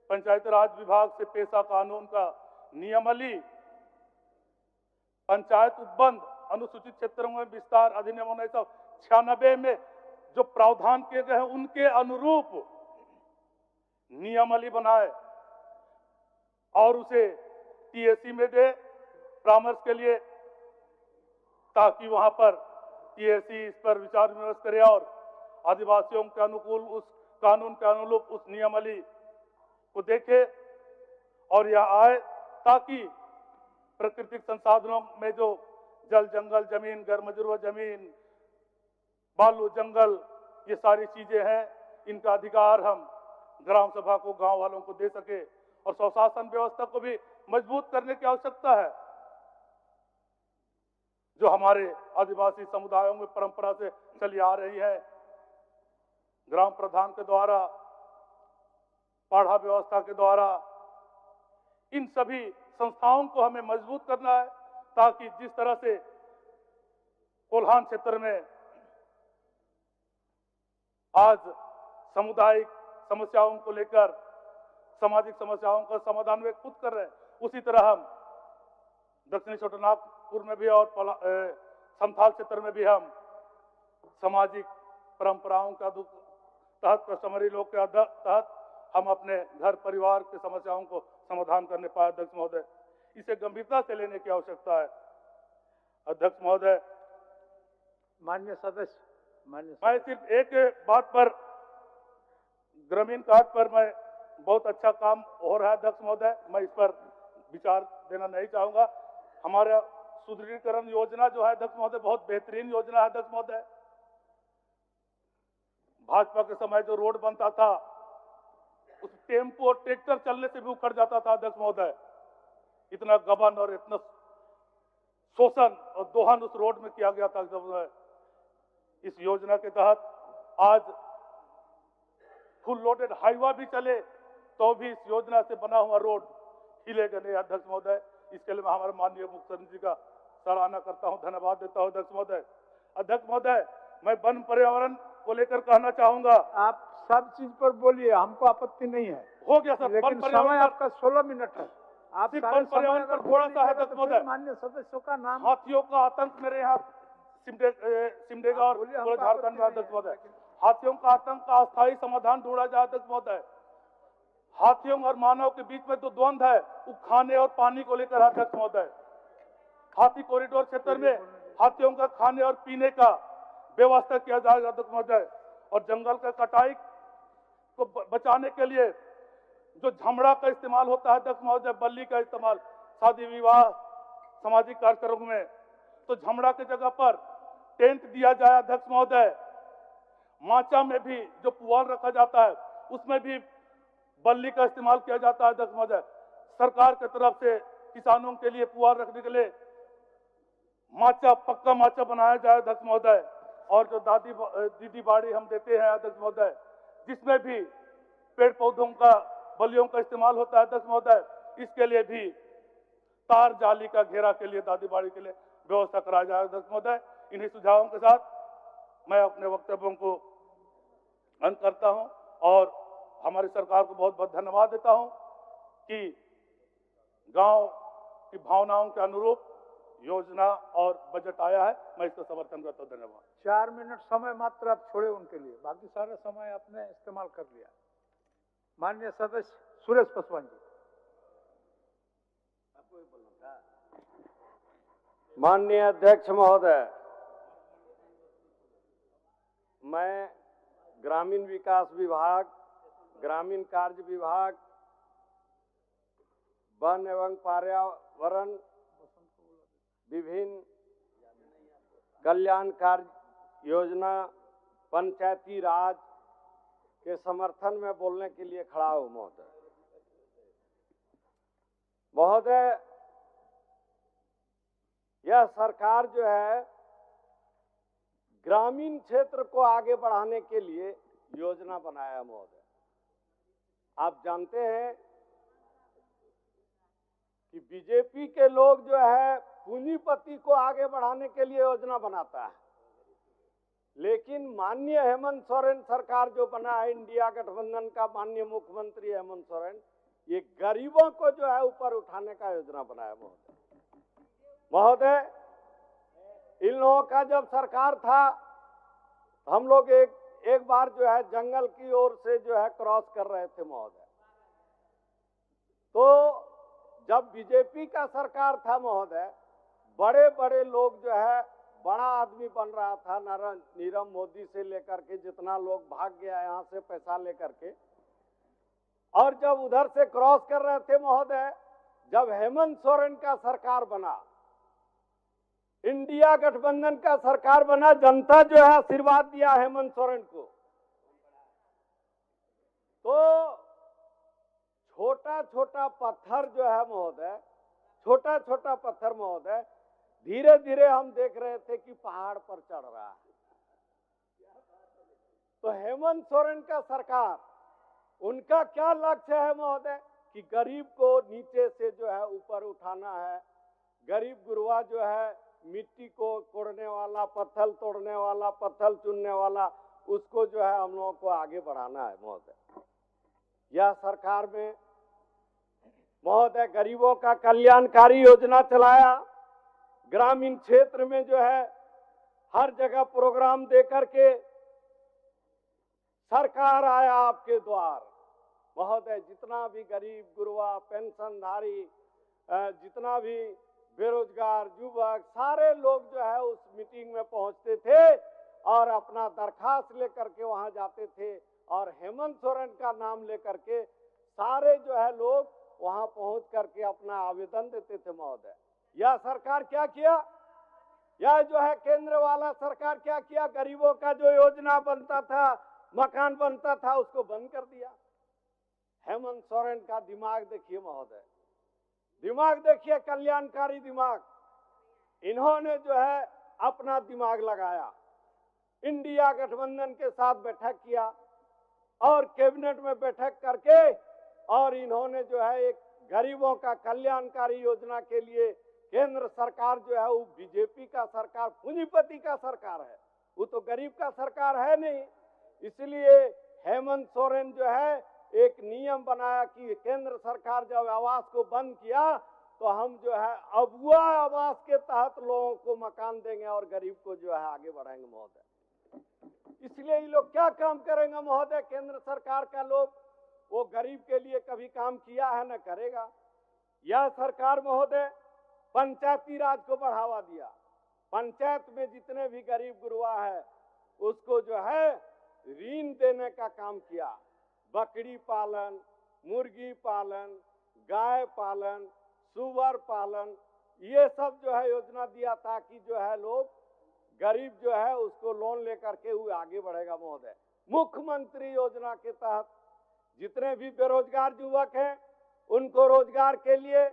पंचायती राज विभाग से पेशा कानून का नियमावली पंचायत उपबंध अनुसूचित क्षेत्रों में विस्तार अधिनियम 1996 में जो प्रावधान किए गए हैं उनके अनुरूप नियमावली बनाए और उसे टीएसी में दे परामर्श के लिए, ताकि वहां पर टीएसी इस पर विचार विमर्श करे और आदिवासियों के अनुकूल उस कानून के अनुरूप उस नियमावली को देखे और यह आए, ताकि प्राकृतिक संसाधनों में जो जल, जंगल, जमीन, गर्मजरूर जमीन, बालू, जंगल, ये सारी चीजें हैं, इनका अधिकार हम ग्राम सभा को, गांव वालों को दे सके। और स्वशासन व्यवस्था को भी मजबूत करने की आवश्यकता है, जो हमारे आदिवासी समुदायों में परंपरा से चली आ रही है। ग्राम प्रधान के द्वारा, पाढ़ा व्यवस्था के द्वारा, इन सभी संस्थाओं को हमें मजबूत करना है, ताकि जिस तरह से कोल्हान क्षेत्र में आज सामुदायिक समस्याओं को लेकर, सामाजिक समस्याओं का समाधान वे खुद कर रहे हैं, उसी तरह हम दक्षिणी छोटानागपुर में भी और संथाल क्षेत्र में भी हम सामाजिक परंपराओं का तहत, कस्टमरी लोग के तहत हम अपने घर परिवार के समस्याओं को समाधान करने पाए अध्यक्ष महोदय। इसे गंभीरता से लेने की आवश्यकता है अध्यक्ष महोदय। माननीय सदस्य, मैं सिर्फ एक बात पर, ग्रामीण कार्ड पर मैं बहुत अच्छा काम हो रहा है अध्यक्ष महोदय, मैं इस पर विचार देना नहीं चाहूंगा। हमारा सुदृढ़ीकरण योजना जो है अध्यक्ष महोदय, बहुत बेहतरीन योजना है अध्यक्ष महोदय। भाजपा के समय जो रोड बनता था, उस टेम्पो और ट्रैक्टर चलने से भी उखड़ जाता था अध्यक्ष महोदय। इतना गबन और इतना शोषण और दोहन उस रोड में किया गया था अध्यक्ष महोदय। इस योजना के तहत आज फुल लोडेड हाईवा भी चले तो भी इस योजना से बना हुआ रोड हिलेगा नहीं। अध्यक्ष महोदय, इसके लिए मैं हमारे माननीय मुख्यमंत्री जी का सराहना करता हूं, धन्यवाद देता हूं। अध्यक्ष महोदय, मैं वन पर्यावरण को लेकर कहना चाहूंगा। आप सब चीज पर बोलिए, हमको आपत्ति नहीं है। हो गया सर, लेकिन समय आपका 16 मिनट है। आप वन पर्यावरण पर थोड़ा सा है अध्यक्ष महोदय। माननीय सदस्यों का नाम, हाथियों का आतंक मेरे यहाँ सिमडेगा और पूरे झारखंड में अध्यक्ष महोदय, हाथियों का आतंक का अस्थायी समाधान ढूंढा जाए अध्यक्ष महोदय। हाथियों और मानव के बीच में जो द्वंद्व है वो खाने और पानी को लेकर अध्यक्ष महोदय। हाथी कॉरिडोर क्षेत्र में हाथियों का खाने और पीने का व्यवस्था किया जाएगा अध्यक्ष महोदय। और जंगल का कटाई को बचाने के लिए जो झमड़ा का इस्तेमाल होता है अध्यक्ष महोदय, बल्ली का इस्तेमाल शादी विवाह सामाजिक कार्यक्रम में, तो झमड़ा की जगह पर टेंट दिया जाए अध्यक्ष महोदय। माचा में भी जो पुआल रखा जाता है उसमें भी बल्ली का इस्तेमाल किया जाता है अध्यक्ष महोदय। सरकार की तरफ से किसानों के लिए पुआल रखने के लिए माचा, पक्का माचा बनाया जाए अध्यक्ष महोदय। और जो दीदी बाड़ी हम देते हैं अध्यक्ष महोदय, जिसमें भी पेड़ पौधों का बलियों का इस्तेमाल होता है अध्यक्ष महोदय, इसके लिए भी तार जाली का घेरा के लिए दादी बाड़ी के लिए व्यवस्था कराया जाए अध्यक्ष महोदय। इन्हीं सुझावों के साथ मैं अपने वक्तव्यों को अंत करता हूं और हमारी सरकार को बहुत बहुत धन्यवाद देता हूं कि गांव की भावनाओं के अनुरूप योजना और बजट आया है। मैं इसका समर्थन करता हूं। धन्यवाद। 4 मिनट समय मात्र आप छोड़े उनके लिए, बाकी सारा समय आपने इस्तेमाल कर लिया। माननीय सदस्य सुरेश पासवान जी। माननीय अध्यक्ष महोदय, मैं ग्रामीण विकास विभाग, ग्रामीण कार्य विभाग, वन एवं पर्यावरण, विभिन्न कल्याण कार्य योजना, पंचायती राज के समर्थन में बोलने के लिए खड़ा हूं महोदय। यह सरकार जो है ग्रामीण क्षेत्र को आगे बढ़ाने के लिए योजना बनाया महोदय। आप जानते हैं कि बीजेपी के लोग जो है पूंजीपति को आगे बढ़ाने के लिए योजना बनाता है, लेकिन माननीय हेमंत सोरेन सरकार जो बना है, इंडिया गठबंधन का माननीय मुख्यमंत्री हेमंत सोरेन, ये गरीबों को जो है ऊपर उठाने का योजना बनाया महोदय। इन लोगों का जब सरकार था, हम लोग एक बार जो है जंगल की ओर से जो है क्रॉस कर रहे थे महोदय, तो जब बीजेपी का सरकार था महोदय, बड़े बड़े लोग जो है, बड़ा आदमी बन रहा था, नीरव मोदी से लेकर के जितना लोग भाग गया यहाँ से पैसा लेकर के, और जब उधर से क्रॉस कर रहे थे महोदय, जब हेमंत सोरेन का सरकार बना, इंडिया गठबंधन का सरकार बना, जनता जो है आशीर्वाद दिया हेमंत सोरेन को, तो छोटा छोटा पत्थर जो है महोदय, छोटा छोटा पत्थर महोदय, धीरे धीरे हम देख रहे थे कि पहाड़ पर चढ़ रहा है। तो हेमंत सोरेन का सरकार, उनका क्या लक्ष्य है महोदय कि गरीब को नीचे से जो है ऊपर उठाना है। गरीब गुरुआ जो है मिट्टी को कोड़ने वाला, पत्थर तोड़ने वाला, पत्थर चुनने वाला, उसको जो है हम लोगों को आगे बढ़ाना है महोदय। यह सरकार में महोदय गरीबों का कल्याणकारी योजना चलाया, ग्रामीण क्षेत्र में जो है हर जगह प्रोग्राम दे करके सरकार आया आपके द्वार महोदय। जितना भी गरीब गुरुआ, पेंशनधारी, जितना भी बेरोजगार युवक, सारे लोग जो है उस मीटिंग में पहुंचते थे और अपना दरखास्त लेकर के वहां जाते थे, और हेमंत सोरेन का नाम लेकर के सारे जो है लोग वहां पहुंच करके अपना आवेदन देते थे महोदय। यह सरकार क्या किया, यह जो है केंद्र वाला सरकार क्या किया, गरीबों का जो योजना बनता था, मकान बनता था, उसको बंद कर दिया। हेमंत सोरेन का दिमाग देखिए महोदय, दिमाग देखिए, कल्याणकारी दिमाग। इन्होंने जो है अपना दिमाग लगाया इंडिया गठबंधन के साथ बैठक किया और कैबिनेट में बैठक करके और इन्होंने जो है एक गरीबों का कल्याणकारी योजना के लिए केंद्र सरकार जो है वो बीजेपी का सरकार, पूंजीपति का सरकार है, वो तो गरीब का सरकार है नहीं। इसलिए हेमंत सोरेन जो है एक नियम बनाया कि केंद्र सरकार जब आवास को बंद किया तो हम जो है अबुआ आवास के तहत लोगों को मकान देंगे और गरीब को जो है आगे बढ़ाएंगे महोदय। इसलिए ये लोग क्या काम करेंगे महोदय? केंद्र सरकार का लोग वो गरीब के लिए कभी काम किया है न करेगा। यह सरकार महोदय पंचायती राज को बढ़ावा दिया। पंचायत में जितने भी गरीब गुरुआ है उसको जो है ऋण देने का काम किया। बकरी पालन, मुर्गी पालन, गाय पालन, सुअर पालन, ये सब जो है योजना दिया ताकि जो है लोग गरीब जो है उसको लोन लेकर के वो आगे बढ़ेगा महोदय। मुख्यमंत्री योजना के तहत जितने भी बेरोजगार युवक हैं उनको रोजगार के लिए,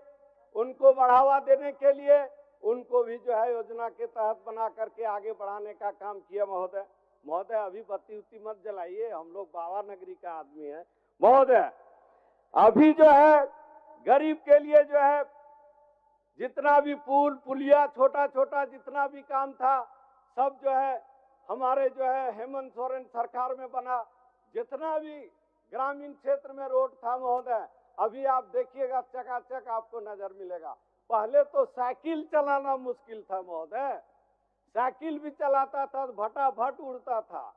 उनको बढ़ावा देने के लिए, उनको भी जो है योजना के तहत बना करके आगे बढ़ाने का काम किया महोदय। महोदय अभी बत्ती उत्ती मत जलाइए, हम लोग बाबा नगरी का आदमी है महोदय। अभी जो है गरीब के लिए जो है जितना भी पुल पुलिया छोटा छोटा जितना भी काम था सब जो है हमारे जो है हेमंत सोरेन सरकार में बना। जितना भी ग्रामीण क्षेत्र में रोड था महोदय, अभी आप देखिएगा चकाचक आपको नजर मिलेगा। पहले तो साइकिल चलाना मुश्किल था महोदय, साइकिल भी चलाता था भटाभट उड़ता था,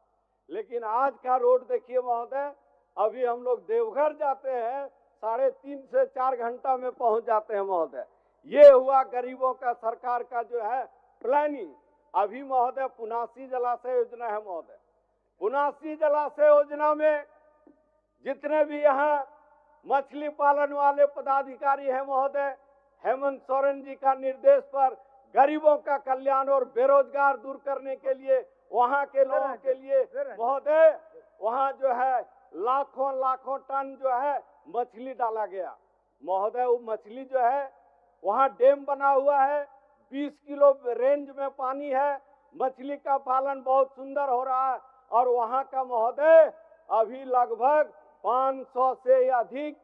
लेकिन आज का रोड देखिए महोदय। अभी हम लोग देवघर जाते हैं 3.5 से 4 घंटा में पहुंच जाते हैं महोदय। ये हुआ गरीबों का सरकार का जो है प्लानिंग। अभी महोदय पुनासी जलाशय योजना है महोदय। पुनासी जलाशय योजना में जितने भी यहाँ मछली पालन वाले पदाधिकारी हैं महोदय, हेमंत सोरेन जी का निर्देश पर गरीबों का कल्याण और बेरोजगार दूर करने के लिए वहाँ के लोगों के लिए महोदय वहाँ जो है लाखों लाखों टन जो है मछली डाला गया महोदय। वो मछली जो है वहाँ डैम बना हुआ है, 20 किलो रेंज में पानी है, मछली का पालन बहुत सुंदर हो रहा है। और वहाँ का महोदय अभी लगभग 500 से अधिक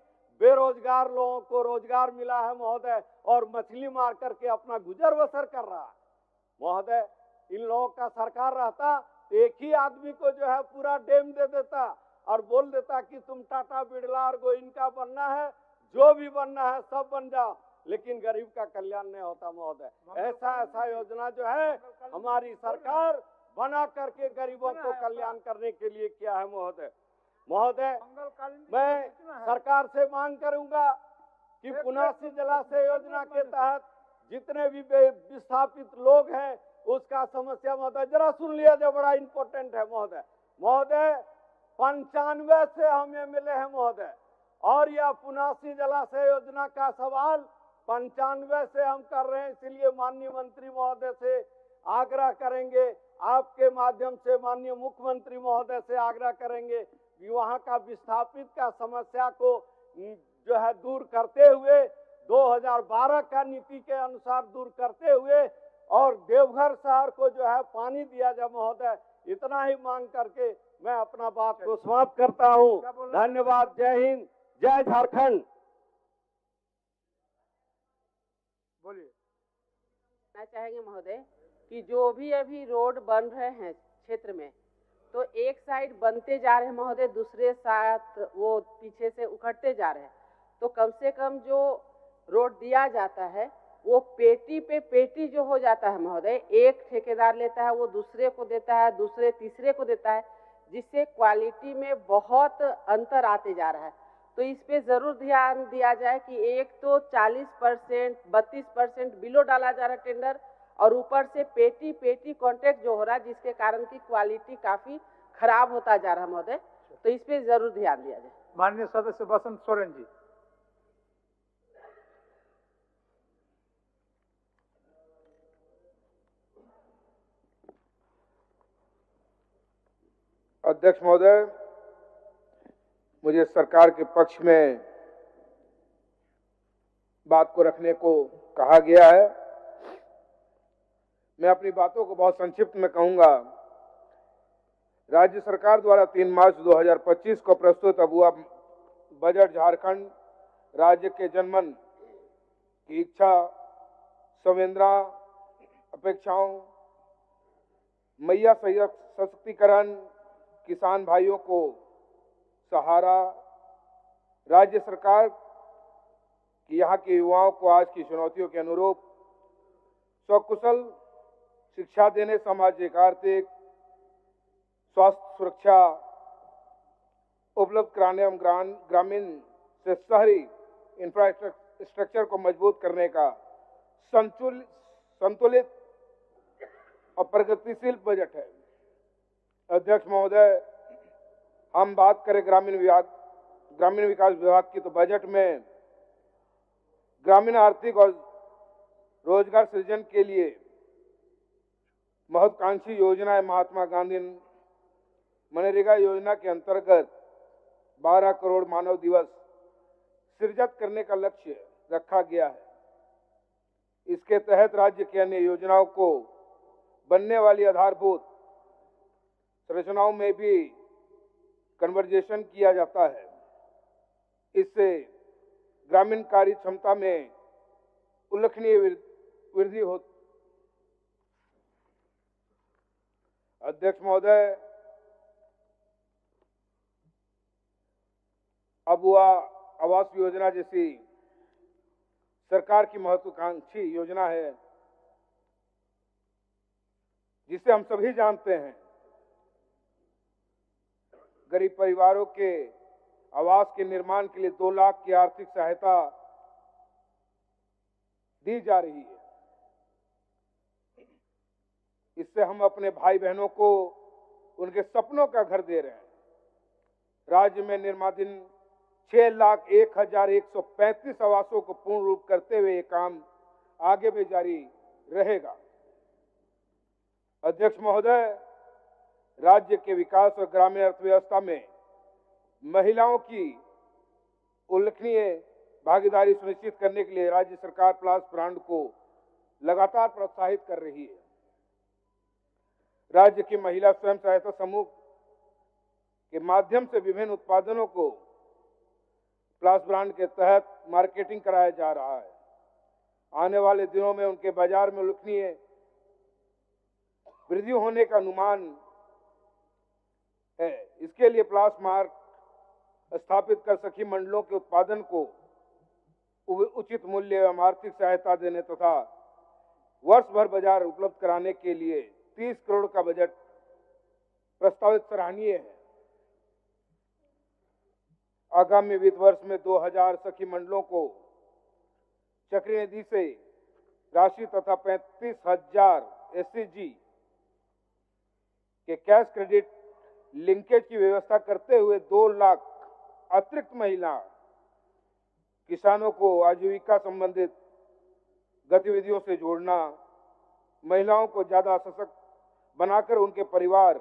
बेरोजगार लोगों को रोजगार मिला है महोदय, और मछली मार करके अपना गुजर बसर कर रहा है महोदय। इन लोगों का सरकार रहता तो एक ही आदमी को जो है पूरा डैम दे देता और बोल देता कि तुम टाटा बिरला और गोइनका बनना है, जो भी बनना है सब बन जाओ, लेकिन गरीब का कल्याण नहीं होता महोदय। ऐसा योजना जो है हमारी सरकार बना करके गरीबों को कल्याण करने के लिए किया है महोदय। महोदय मैं सरकार से मांग करूंगा कि पुनासी जलाशय योजना के तहत जितने भी विस्थापित लोग हैं उसका समस्या महोदय जरा सुन लिया जो बड़ा इम्पोर्टेंट है महोदय। महोदय 95 से हम एमएलए हैं महोदय, और यह पुनासी जलाशय योजना का सवाल 95 से हम कर रहे हैं। इसलिए माननीय मंत्री महोदय से आग्रह करेंगे, आपके माध्यम से माननीय मुख्यमंत्री महोदय से आग्रह करेंगे कि वहाँ का विस्थापित का समस्या को जो है दूर करते हुए 2012 का नीति के अनुसार दूर करते हुए और देवघर शहर को जो है पानी दिया जाए महोदय। इतना ही मांग करके मैं अपना बात को समाप्त करता हूँ। धन्यवाद। जय हिंद, जय झारखंड। बोलिए। कहना चाहेंगे महोदय कि जो भी अभी रोड बन रहे हैं क्षेत्र में, तो एक साइड बनते जा रहे हैं महोदय, दूसरे साथ वो पीछे से उखड़ते जा रहे हैं। तो कम से कम जो रोड दिया जाता है वो पेटी पे पेटी जो हो जाता है महोदय, एक ठेकेदार लेता है, वो दूसरे को देता है, दूसरे तीसरे को देता है, जिससे क्वालिटी में बहुत अंतर आते जा रहा है। तो इस पे जरूर ध्यान दिया जाए कि एक तो 40%, 32% बिलो डाला जा रहा है टेंडर, और ऊपर से पेटी पेटी कॉन्ट्रैक्ट जो हो रहा है, जिसके कारण की क्वालिटी काफी खराब होता जा रहा है महोदय। तो इस पे जरूर ध्यान दिया जाए। माननीय सदस्य बसंत सोरेन जी। अध्यक्ष महोदय, मुझे सरकार के पक्ष में बात को रखने को कहा गया है। मैं अपनी बातों को बहुत संक्षिप्त में कहूंगा राज्य सरकार द्वारा 3 मार्च 2025 को प्रस्तुत अबुआ बजट झारखंड राज्य के जनमन की इच्छा, संवेदना, अपेक्षाओं, मैया सशक्तिकरण, किसान भाइयों को सहारा, राज्य सरकार की यहाँ के युवाओं को आज की चुनौतियों के अनुरूप सकुशल शिक्षा देने, सामाजिक आर्थिक स्वास्थ्य सुरक्षा उपलब्ध कराने एवं ग्रामीण से शहरी इंफ्रास्ट्रक्चर को मजबूत करने का संतुलित और प्रगतिशील बजट है। अध्यक्ष महोदय, हम बात करें ग्रामीण विकास विभाग की, तो बजट में ग्रामीण आर्थिक और रोजगार सृजन के लिए महत्वाकांक्षी योजनाएं महात्मा गांधी मनरेगा योजना के अंतर्गत 12 करोड़ मानव दिवस सृजित करने का लक्ष्य रखा गया है। इसके तहत राज्य की अन्य योजनाओं को बनने वाली आधारभूत संरचनाओं में भी कन्वर्जेशन किया जाता है। इससे ग्रामीण कार्य क्षमता में उल्लेखनीय वृद्धि हो। अध्यक्ष महोदय, अबुआ आवास योजना जैसी सरकार की महत्वाकांक्षी योजना है, जिसे हम सभी जानते हैं, गरीब परिवारों के आवास के निर्माण के लिए 2 लाख की आर्थिक सहायता दी जा रही है। इससे हम अपने भाई बहनों को उनके सपनों का घर दे रहे हैं। राज्य में निर्माणाधीन 6,01,135 आवासों को पूर्ण रूप करते हुए ये काम आगे भी जारी रहेगा। अध्यक्ष महोदय, राज्य के विकास और ग्रामीण अर्थव्यवस्था में महिलाओं की उल्लेखनीय भागीदारी सुनिश्चित करने के लिए राज्य सरकार प्लास ब्रांड को लगातार प्रोत्साहित कर रही है। राज्य की महिला स्वयं सहायता समूह के माध्यम से विभिन्न उत्पादनों को प्लास ब्रांड के तहत मार्केटिंग कराया जा रहा है। आने वाले दिनों में उनके बाजार में उल्लेखनीय वृद्धि होने का अनुमान है। इसके लिए प्लास मार्क स्थापित कर सखी मंडलों के उत्पादन को उचित मूल्य एवं आर्थिक सहायता देने तथा वर्ष भर बाजार उपलब्ध कराने के लिए 30 करोड़ का बजट प्रस्तावित सराहनीय है। आगामी वित्त वर्ष में 2000 सखी मंडलों को चक्र निधि से राशि तथा 35,000 SCG के कैश क्रेडिट लिंकेज की व्यवस्था करते हुए 2 लाख अतिरिक्त महिला किसानों को आजीविका संबंधित गतिविधियों से जोड़ना, महिलाओं को ज्यादा सशक्त बनाकर उनके परिवार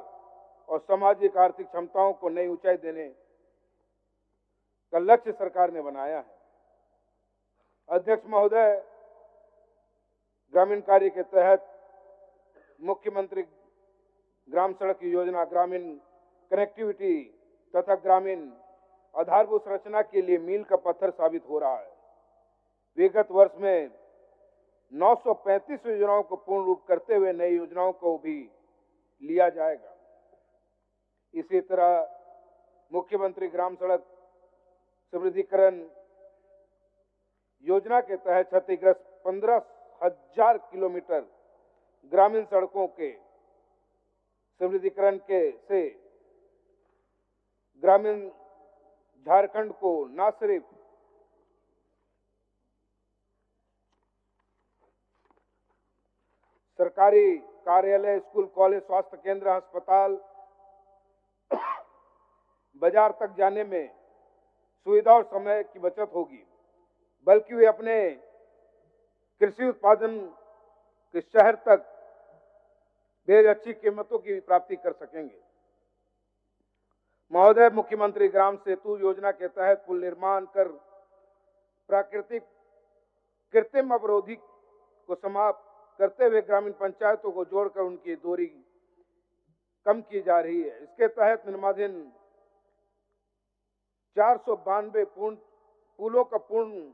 और सामाजिक आर्थिक क्षमताओं को नई ऊंचाई देने का लक्ष्य सरकार ने बनाया है। अध्यक्ष महोदय, ग्रामीण कार्य के तहत मुख्यमंत्री ग्राम सड़क योजना ग्रामीण कनेक्टिविटी तथा ग्रामीण आधारभूत संरचना के लिए मील का पत्थर साबित हो रहा है। विगत वर्ष में 935 योजनाओं को पूर्ण रूप करते हुए नई योजनाओं को भी लिया जाएगा। इसी तरह मुख्यमंत्री ग्राम सड़क सुदृढ़ीकरण योजना के तहत क्षतिग्रस्त 15,000 किलोमीटर ग्रामीण सड़कों के सुदृढ़ीकरण से ग्रामीण झारखंड को न सिर्फ सरकारी कार्यालय, स्कूल, कॉलेज, स्वास्थ्य केंद्र, अस्पताल, बाजार तक जाने में सुविधा और समय की बचत होगी, बल्कि वे अपने कृषि उत्पादन के शहर तक बेहद अच्छी कीमतों की प्राप्ति कर सकेंगे। महोदय, मुख्यमंत्री ग्राम सेतु योजना के तहत पुल निर्माण कर प्राकृतिक कृत्रिम अवरोधी को समाप्त करते हुए ग्रामीण पंचायतों को जोड़कर उनकी दूरी कम की जा रही है। इसके तहत निर्माणाधीन 492 पुलों का पूर्ण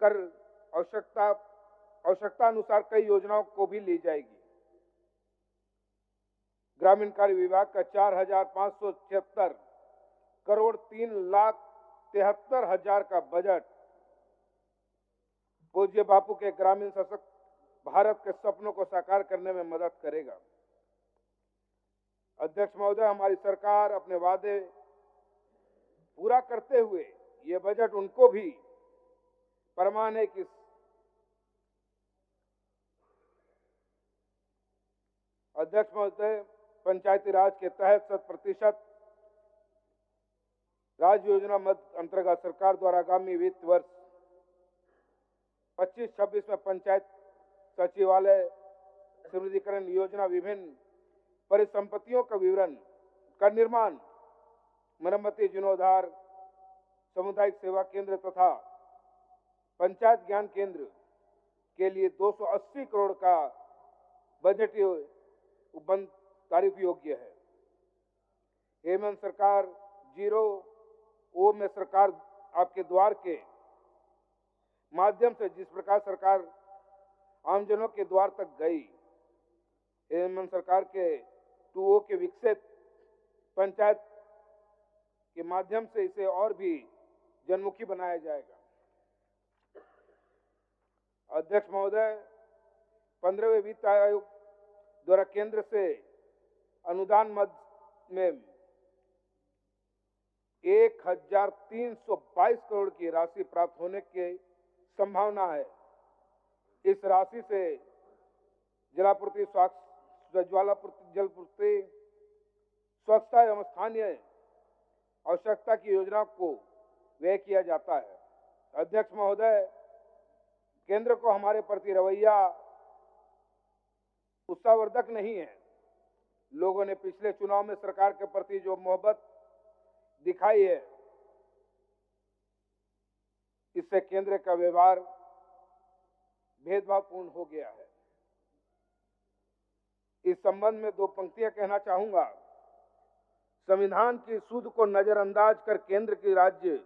कर आवश्यकता अनुसार कई योजनाओं को भी ली जाएगी। ग्रामीण कार्य विभाग का 4,576 करोड़ 3,73,000 का बजट पूज्य बापू के ग्रामीण सशक्त भारत के सपनों को साकार करने में मदद करेगा। अध्यक्ष महोदय, हमारी सरकार अपने वादे पूरा करते हुए ये बजट उनको भी प्रमाण है कि अध्यक्ष महोदय, पंचायती राज के तहत 100% राज्य योजना मद अंतर्गत सरकार द्वारा आगामी वित्त वर्ष 25-26 में पंचायत सचिवालय सुदृढ़ीकरण योजना, विभिन्न परिसंपत्तियों का विवरण का निर्माण, मरम्मति, जीर्णोद्धार, सामुदायिक सेवा केंद्र तथा पंचायत ज्ञान केंद्र के लिए 280 करोड़ का बजटीय उपबंध तारीफ योग्य है। हेमंत सरकार 0 में सरकार आपके द्वार के माध्यम से जिस प्रकार सरकार आमजनों के द्वार तक गई, हेमंत सरकार के 2 के विकसित पंचायत के माध्यम से इसे और भी जनमुखी बनाया जाएगा। अध्यक्ष महोदय, 15वें वित्त आयोग द्वारा केंद्र से अनुदान मद में 1,322 करोड़ की राशि प्राप्त होने की संभावना है। इस राशि से जलापूर्ति, ज्वालापूर्ति, जलपूर्ति, स्वच्छता एवं स्थानीय आवश्यकता की योजना को व्यय किया जाता है। अध्यक्ष महोदय, केंद्र को हमारे प्रति रवैया उत्साहवर्धक नहीं है। लोगों ने पिछले चुनाव में सरकार के प्रति जो मोहब्बत दिखाई है, इससे केंद्र का व्यवहार भेदभावपूर्ण हो गया है। इस संबंध में 2 पंक्तियां कहना चाहूंगा। संविधान की सूद को नजरअंदाज कर केंद्र की राज्य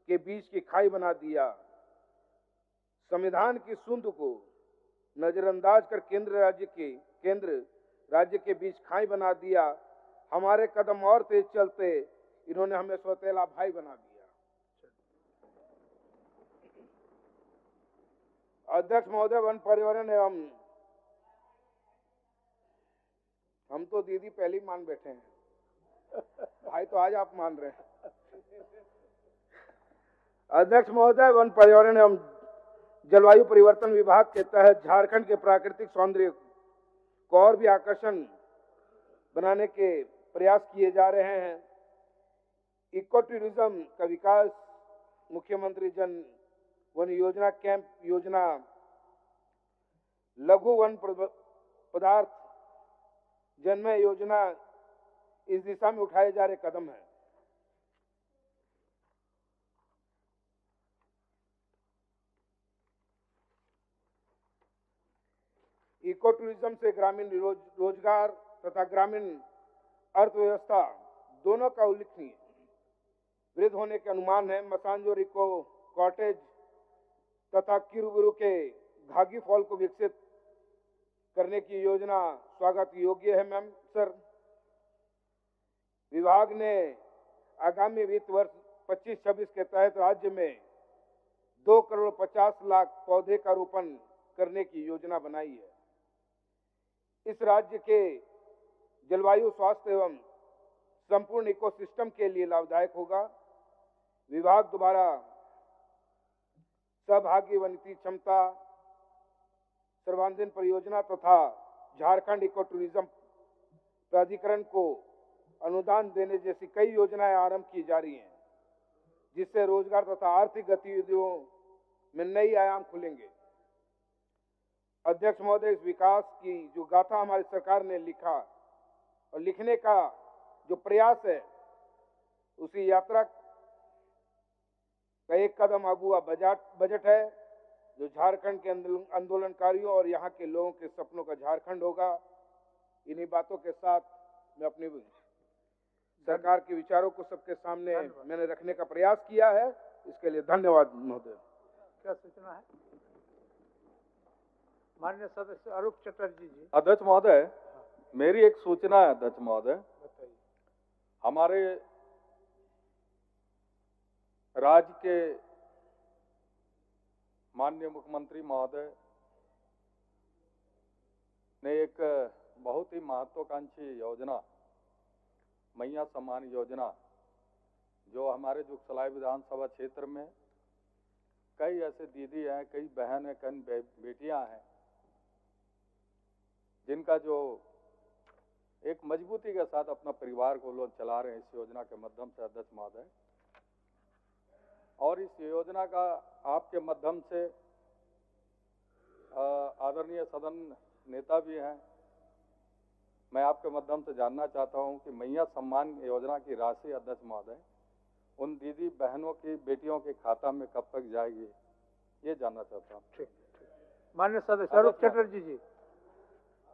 के बीच की खाई बना दिया। संविधान की सूद को नजरअंदाज कर केंद्र राज्य के बीच खाई बना दिया। हमारे कदम और तेज चलते इन्होंने हमें सौतेला भाई बना दिया। अध्यक्ष महोदय, वन पर्यावरण एवं हम तो दीदी पहले ही मान बैठे हैं, भाई तो आज आप मान रहे हैं। अध्यक्ष महोदय, वन पर्यावरण एवं जलवायु परिवर्तन विभाग के तहत झारखंड के प्राकृतिक सौंदर्य को और भी आकर्षण बनाने के प्रयास किए जा रहे हैं। इको टूरिज्म का विकास, मुख्यमंत्री जन वन योजना, कैंप योजना, लघु वन पदार्थ जन्मय योजना, इस दिशा में उठाए जा रहे कदम हैं। इको टूरिज्म से ग्रामीण रोजगार तथा ग्रामीण अर्थव्यवस्था दोनों का उल्लेखनीय वृद्धि होने के अनुमान है। मसांजोर इको कॉटेज तथा किरुबुरु के घागी फॉल को विकसित करने की योजना स्वागत योग्य है। मैम सर, विभाग ने आगामी वित्त वर्ष 25-26 के तहत राज्य में 2,50,00,000 पौधे का रोपण करने की योजना बनाई है। इस राज्य के जलवायु, स्वास्थ्य एवं संपूर्ण इकोसिस्टम के लिए लाभदायक होगा। विभाग द्वारा सहभागी व नीति क्षमता सर्वांगीण परियोजना तथा झारखंड इको टूरिज्म प्राधिकरण को अनुदान देने जैसी कई योजनाएं आरंभ की जा रही हैं, जिससे रोजगार तथा आर्थिक गतिविधियों में नई आयाम खुलेंगे। अध्यक्ष महोदय, इस विकास की जो गाथा हमारी सरकार ने लिखा और लिखने का जो प्रयास है, उसी यात्रा का एक कदम अगुआ बजट है, जो झारखंड के आंदोलनकारियों और यहाँ के लोगों के सपनों का झारखंड होगा। इन्हीं बातों के साथ मैं अपनी सरकार के विचारों को सबके सामने मैंने रखने का प्रयास किया है। इसके लिए धन्यवाद महोदय। क्या सूचना है? माननीय सदस्य अरूप चटर्जी जी। अध्यक्ष महोदय, मेरी एक सूचना है अध्यक्ष महोदय। हमारे राज्य के माननीय मुख्यमंत्री महोदय ने एक बहुत ही महत्वाकांक्षी योजना, मैया सम्मान योजना, जो हमारे जुगसलाई विधानसभा क्षेत्र में कई ऐसे दीदी हैं, कई बहन हैं, कई बेटियां हैं जिनका जो एक मजबूती के साथ अपना परिवार को लोग चला रहे हैं इस योजना के माध्यम से अध्यक्ष महोदय। और इस योजना का आपके माध्यम से आदरणीय सदन नेता भी हैं, मैं आपके माध्यम से जानना चाहता हूं कि मैया सम्मान योजना की राशि अध्यक्ष महोदय उन दीदी बहनों की बेटियों के खाता में कब तक जाएगी, ये जानना चाहता हूँ। ठीक। माननीय सदस्य अरूप चटर्जी जी,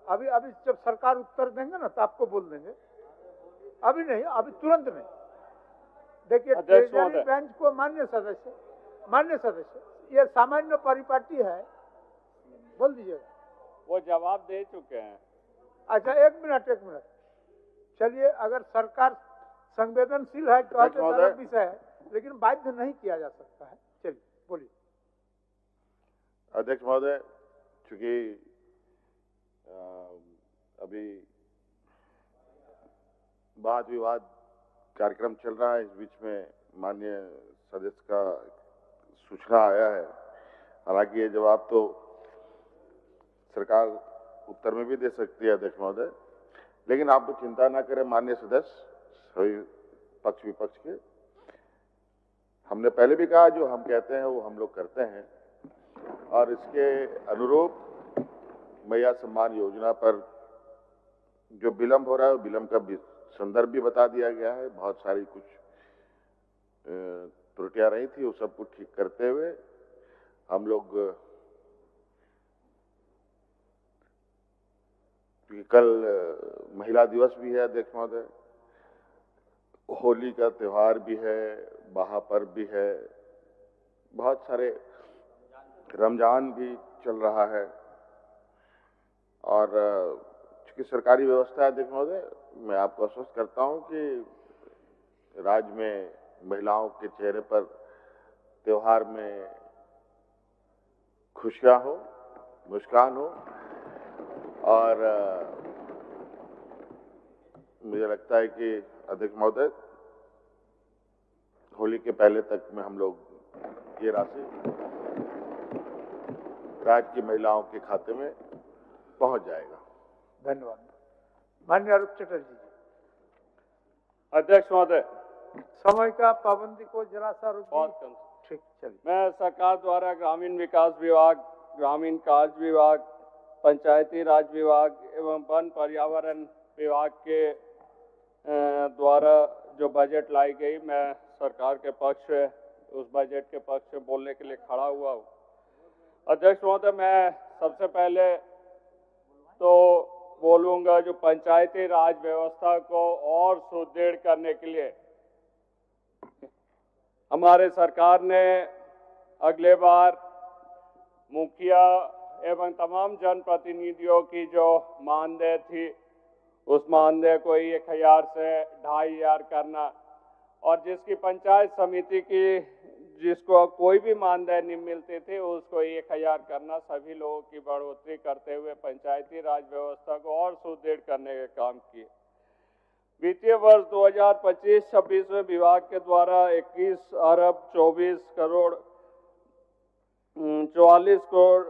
अभी जब सरकार उत्तर देंगे ना तो आपको बोल देंगे, अभी नहीं, अभी तुरंत नहीं। देखिए ट्रेजरी बेंच को माननीय सदस्य ये सामान्य परिपाटी है, बोल दीजिएगा। वो जवाब दे चुके हैं। अच्छा एक मिनट चलिए, अगर सरकार संवेदनशील है तो अलग विषय है, लेकिन बाध्य नहीं किया जा सकता है। चलिए बोलिए। अध्यक्ष महोदय, चूंकि अभी वाद विवाद कार्यक्रम चल रहा है, इस बीच में माननीय सदस्य का सूचना आया है। हालांकि ये जवाब तो सरकार उत्तर में भी दे सकती है अध्यक्ष महोदय, लेकिन आप तो चिंता ना करें माननीय सदस्य, सभी पक्ष विपक्ष के। हमने पहले भी कहा जो हम कहते हैं वो हम लोग करते हैं, और इसके अनुरूप मैया सम्मान योजना पर जो विलंब हो रहा है वो विलंब का संदर्भ भी बता दिया गया है। बहुत सारी कुछ त्रुटियां रही थी, वो सब कुछ ठीक करते हुए हम लोग, कल महिला दिवस भी है अध्यक्ष महोदय, होली का त्योहार भी है, महापर्व भी है, बहुत सारे, रमजान भी चल रहा है। और चूंकि सरकारी व्यवस्था है अध्यक्ष महोदय, मैं आपको आश्वस्त करता हूं कि राज्य में महिलाओं के चेहरे पर त्योहार में खुशियां हो, मुस्कान हो, और मुझे लगता है कि अध्यक्ष महोदय होली के पहले तक में हम लोग ये राशि राज्य की महिलाओं के खाते में पहुंच जाएगा। धन्यवाद। माननीय अरूप चटर्जी जी। अध्यक्ष महोदय, समय का पाबंदी को जरा सा ठीक, चलिए। मैं सरकार द्वारा ग्रामीण विकास विभाग, ग्रामीण कार्य विभाग, पंचायती राज विभाग एवं वन पर्यावरण विभाग के द्वारा जो बजट लाई गई, मैं सरकार के पक्ष से, उस बजट के पक्ष से बोलने के लिए खड़ा हुआ हूँ। अध्यक्ष महोदय, मैं सबसे पहले तो बोलूँगा जो पंचायती राज व्यवस्था को और सुदृढ़ करने के लिए हमारे सरकार ने अगले बार मुखिया एवं तमाम जनप्रतिनिधियों की जो मानदेय थी, उस मानदेय को 1000 से 2500 करना, और जिसकी पंचायत समिति की जिसको कोई भी मानदेय नहीं मिलती थी उसको 1000 करना, सभी लोगों की बढ़ोतरी करते हुए पंचायती राज व्यवस्था को और सुदृढ़ करने के काम किए। वित्तीय वर्ष 2025-26 में विभाग के द्वारा 21 अरब 24 करोड़ 44 करोड़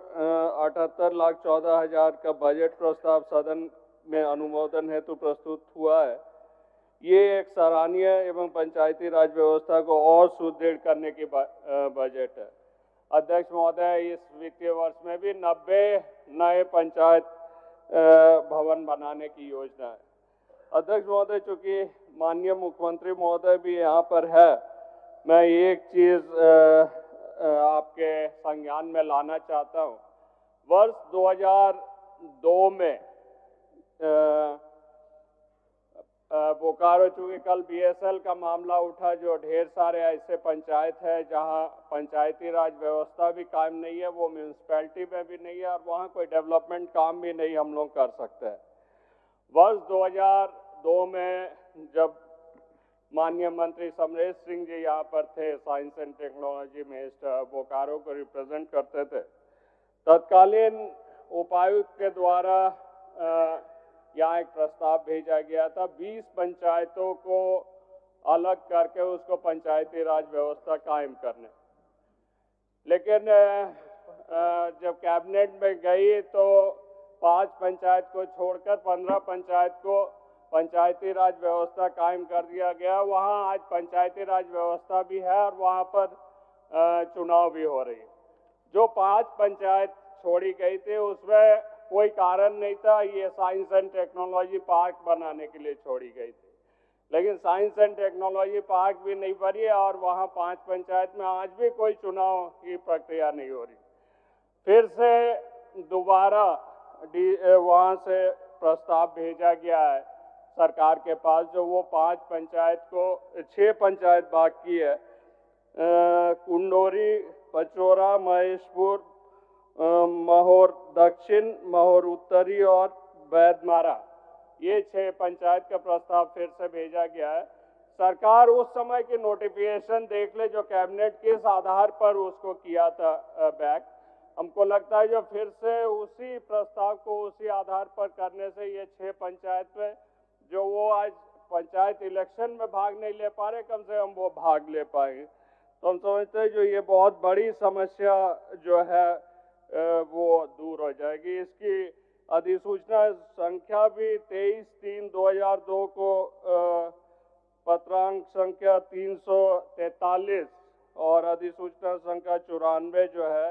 78 लाख 14 हजार का बजट प्रस्ताव सदन में अनुमोदन हेतु प्रस्तुत हुआ है। ये एक सराहनीय एवं पंचायती राज व्यवस्था को और सुदृढ़ करने की बजट है। अध्यक्ष महोदय, इस वित्तीय वर्ष में भी 90 नए पंचायत भवन बनाने की योजना है। अध्यक्ष महोदय, चूंकि माननीय मुख्यमंत्री महोदय भी यहाँ पर है, मैं एक चीज आपके संज्ञान में लाना चाहता हूँ। वर्ष 2002 में बोकारो, चूंकि कल बीएसएल का मामला उठा, जो ढेर सारे ऐसे पंचायत है जहां पंचायती राज व्यवस्था भी कायम नहीं है, वो म्यूनसिपैलिटी में भी नहीं है और वहां कोई डेवलपमेंट काम भी नहीं हम लोग कर सकते हैं। वर्ष 2002 में जब माननीय मंत्री समरेश सिंह जी यहाँ पर थे, science and technology minister, Bokaro को रिप्रेजेंट करते थे, तत्कालीन उपायुक्त के द्वारा यहाँ एक प्रस्ताव भेजा गया था 20 पंचायतों को अलग करके उसको पंचायती राज व्यवस्था कायम करने। लेकिन जब कैबिनेट में गई तो 5 पंचायत को छोड़कर 15 पंचायत को पंचायती राज व्यवस्था कायम कर दिया गया। वहाँ आज पंचायती राज व्यवस्था भी है और वहाँ पर चुनाव भी हो रही है। जो 5 पंचायत छोड़ी गई थी उसमें कोई कारण नहीं था, ये साइंस एंड टेक्नोलॉजी पार्क बनाने के लिए छोड़ी गई थी, लेकिन साइंस एंड टेक्नोलॉजी पार्क भी नहीं बनी है और वहाँ 5 पंचायत में आज भी कोई चुनाव की प्रक्रिया नहीं हो रही। फिर से दोबारा वहाँ से प्रस्ताव भेजा गया है सरकार के पास, जो वो 5 पंचायत को 6 पंचायत बाकी है, कुंडोरी, पचोरा, महेशपुर, महोर दक्षिण, महोर उत्तरी और बैदमारा, ये 6 पंचायत का प्रस्ताव फिर से भेजा गया है। सरकार उस समय की नोटिफिकेशन देख ले जो कैबिनेट के इस आधार पर उसको किया था बैक। हमको लगता है जो फिर से उसी प्रस्ताव को उसी आधार पर करने से ये 6 पंचायत में जो वो आज पंचायत इलेक्शन में भाग नहीं ले पा रहे, कम से कम वो भाग ले पाएंगे। तो हम समझते हैं जो ये बहुत बड़ी समस्या जो है वो दूर हो जाएगी। इसकी अधिसूचना संख्या भी 23/3/2002 को पत्रांक संख्या 343 और अधिसूचना संख्या 94 जो है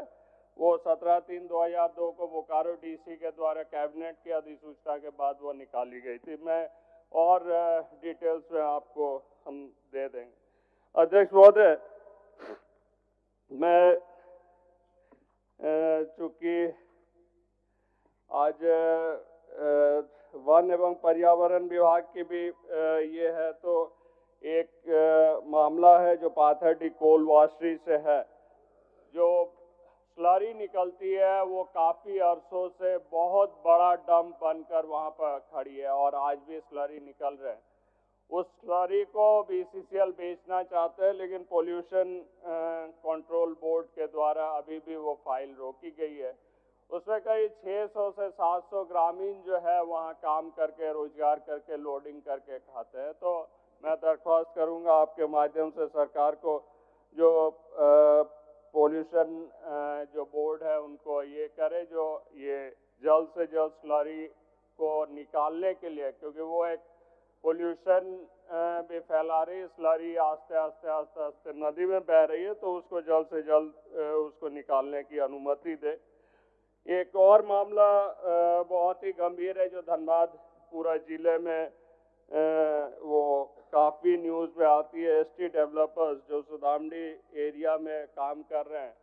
वो 17/3/2002 को बोकारो डीसी के द्वारा कैबिनेट की अधिसूचना के बाद वो निकाली गई थी। मैं और डिटेल्स में आपको हम दे देंगे। अध्यक्ष महोदय, मैं चूंकि आज वन एवं पर्यावरण विभाग की भी ये है, तो एक मामला है जो पाथरडी कोल वाशरी से है। जो स्लरी निकलती है वो काफ़ी अरसों से बहुत बड़ा डंप बनकर वहाँ पर खड़ी है और आज भी स्लरी निकल रहे हैं। उस स्लरी को बीसीसीएल बेचना चाहते हैं, लेकिन पोल्यूशन कंट्रोल बोर्ड के द्वारा अभी भी वो फाइल रोकी गई है। उसमें कई 600 से 700 ग्रामीण जो है वहाँ काम करके रोजगार करके लोडिंग करके खाते हैं। तो मैं दरख्वास्त करूँगा आपके माध्यम से सरकार को, जो पोल्यूशन जो बोर्ड है उनको ये करे जो ये जल्द से जल्द स्लरी को निकालने के लिए, क्योंकि वो एक पोल्यूशन भी फैला रही है। स्लरी आस्ते आस्ते आस्ते आस्ते नदी में बह रही है, तो उसको जल्द से जल्द उसको निकालने की अनुमति दे। एक और मामला बहुत ही गंभीर है जो धनबाद पूरा जिले में वो काफ़ी न्यूज़ में आती है। एसटी डेवलपर्स जो सुदामडी एरिया में काम कर रहे हैं,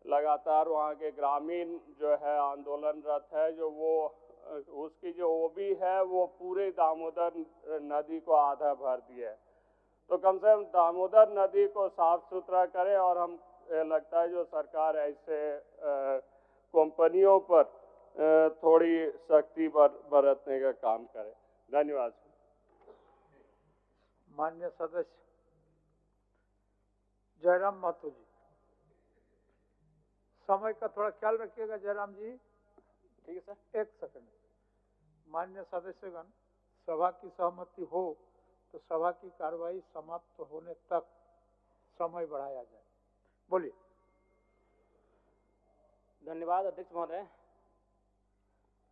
लगातार वहाँ के ग्रामीण जो है आंदोलनरत है, जो वो उसकी जो ओबी है वो पूरे दामोदर नदी को आधा भर दिया है। तो कम से कम दामोदर नदी को साफ सुथरा करें और हम लगता है जो सरकार ऐसे कंपनियों पर थोड़ी सख्ती बरतने का काम करे। धन्यवाद। माननीय सदस्य जयराम महतो जी, समय का थोड़ा ख्याल रखिएगा जयराम जी। ठीक है सर। 1 सेकंड। माननीय सदस्यगण, सभा की सहमति हो तो सभा की कार्रवाई समाप्त होने तक समय बढ़ाया जाए। बोलिए। धन्यवाद अध्यक्ष महोदय।